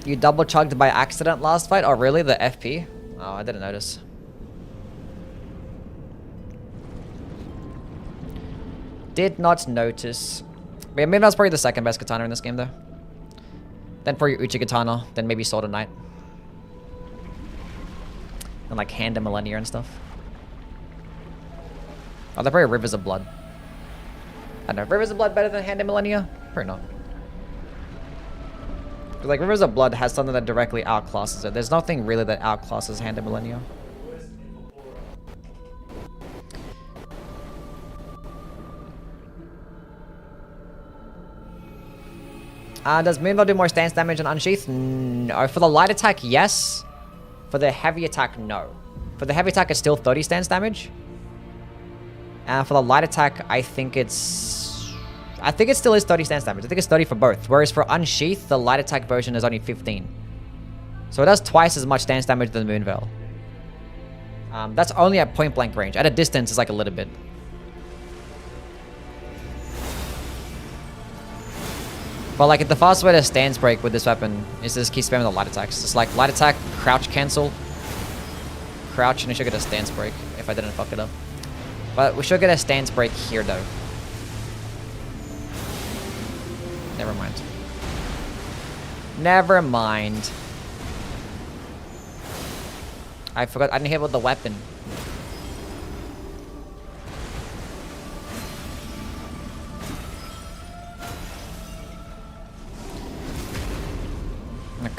You double chugged by accident last fight? Oh really? The FP? Oh, I didn't notice. Did not notice. But yeah, maybe that's probably the second best katana in this game though. Then for your Uchi katana, then maybe Sword of Night. And like Hand of Millennia and stuff. Oh, they're probably Rivers of Blood. I don't know. Rivers of Blood better than Hand of Millennia? Probably not. Because like Rivers of Blood has something that directly outclasses it. There's nothing really that outclasses Hand of Millennia. Does Moonveil do more stance damage on Unsheath? No. For the light attack, yes. For the heavy attack, no. For the heavy attack, it's still 30 stance damage. And for the light attack, I think it still is 30 stance damage. I think it's 30 for both. Whereas for Unsheath, the light attack version is only 15. So it does twice as much stance damage than Moonveil. That's only at point blank range. At a distance, it's like a little bit. But like the fast way to stance break with this weapon is to just keep spamming the light attacks. It's like light attack, crouch cancel, crouch, and we should get a stance break if I didn't fuck it up. But we should get a stance break here though. Never mind. Never mind. I forgot, I didn't hit with the weapon.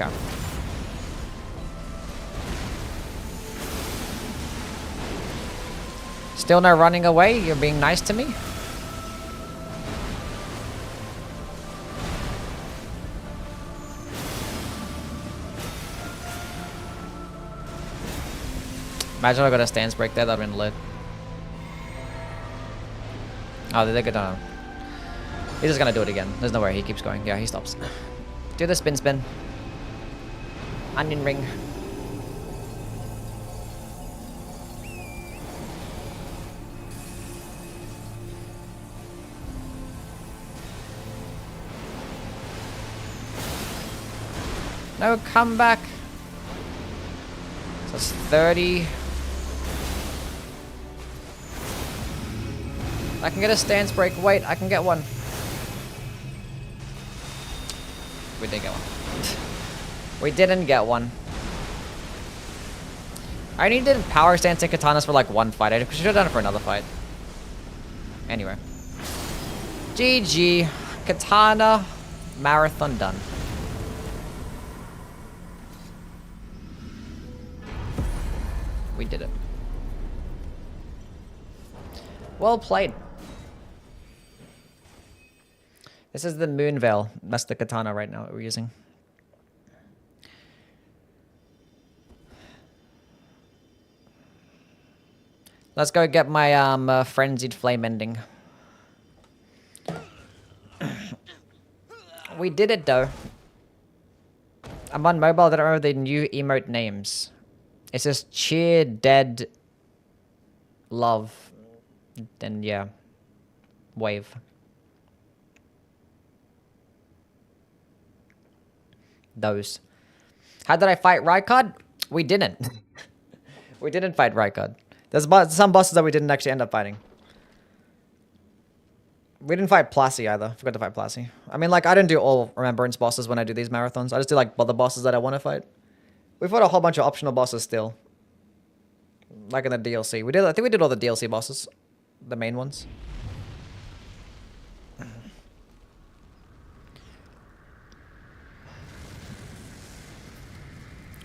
Okay. Still no running away? You're being nice to me? Imagine I got a stance break there, that would have been lit. Oh, did they get down? He's just gonna do it again. There's no way he keeps going. Yeah, he stops. Do the spin. Onion ring. No comeback. So it's 30. I can get a stance break. Wait, I can get one. We didn't get one. We didn't get one. I only did power stance and katanas for like one fight. I should have done it for another fight. Anyway. GG. Katana marathon done. We did it. Well played. This is the Moonveil. That's the katana right now that we're using. Let's go get my frenzied flame ending. We did it though. I'm on mobile. I don't remember the new emote names. It says cheer, dead, love, and yeah, wave. Those. How did I fight Rykard? We didn't. We didn't fight Rykard. There's some bosses that we didn't actually end up fighting. We didn't fight Plassi either. Forgot to fight Plassi. I mean, like, I don't do all Remembrance bosses when I do these marathons. I just do, like, the bosses that I want to fight. We fought a whole bunch of optional bosses still. Like in the DLC. I think we did all the DLC bosses. The main ones.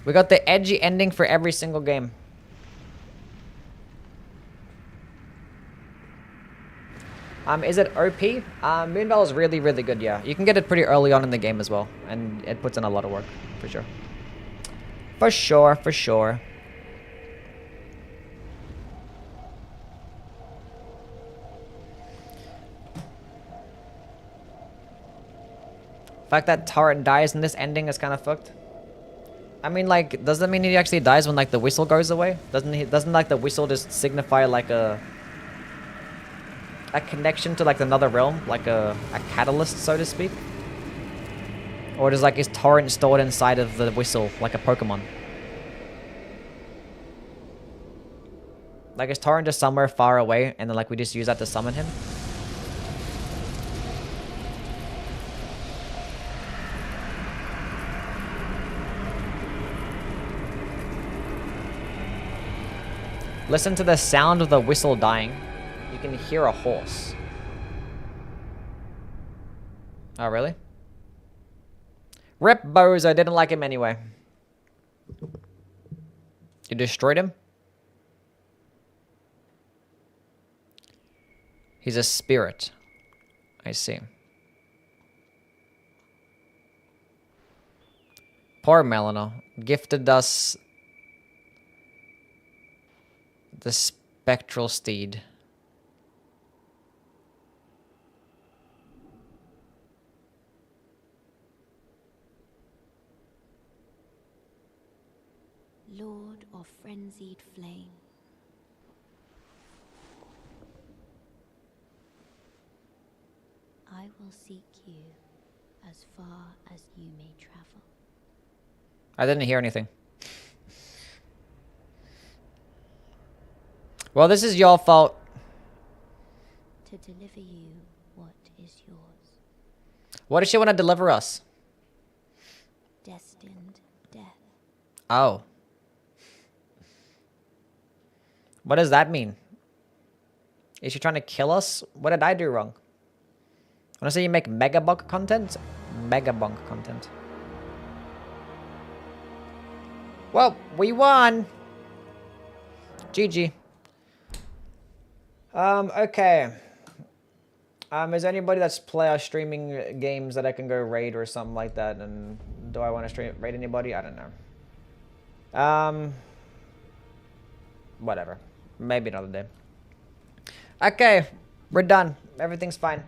We got the edgy ending for every single game. Is it OP? Moonveil is really, really good, yeah. You can get it pretty early on in the game as well. And it puts in a lot of work, for sure. For sure, for sure. The fact that Torrent dies in this ending is kind of fucked. I mean, like, does that mean he actually dies when, like, the whistle goes away? Doesn't like, the whistle just signify, like, a connection to, like, another realm? Like, a catalyst, so to speak? Or does, like, is Torrent stored inside of the whistle, like a Pokemon? Like, is Torrent just somewhere far away, and then, like, we just use that to summon him? Listen to the sound of the whistle dying. You can hear a horse. Oh, really? Rip Bozo, didn't like him anyway. You destroyed him? He's a spirit. I see. Poor Melino. Gifted us the spectral steed. Lord of frenzied flame. I will seek you as far as you may travel. I didn't hear anything. Well, this is your fault. To deliver you what is yours. What does she want to deliver us? Destined death. Oh. What does that mean? Is she trying to kill us? What did I do wrong? Wanna say you make Megabunk content? Megabunk content. Well, we won! GG. Okay. Is there anybody that's streaming games that I can go raid or something like that? And do I want to raid anybody? I don't know. Whatever. Maybe another day. Okay, we're done. Everything's fine.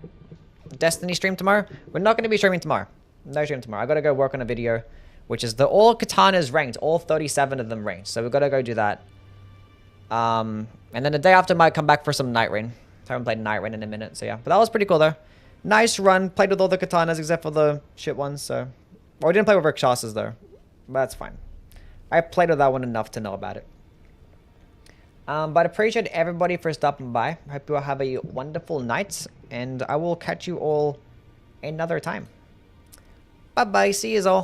Destiny stream tomorrow? We're not going to be streaming tomorrow. No stream tomorrow. I got to go work on a video, which is all Katanas ranked. All 37 of them ranked. So we've got to go do that. And then the day after I might come back for some Night Rain. I haven't played Night Rain in a minute, so yeah. But that was pretty cool though. Nice run. Played with all the Katanas except for the shit ones, so. Well, we didn't play with Rakshasas though. But that's fine. I played with that one enough to know about it. But I appreciate everybody for stopping by. Hope you all have a wonderful night. And I will catch you all another time. Bye-bye. See you all.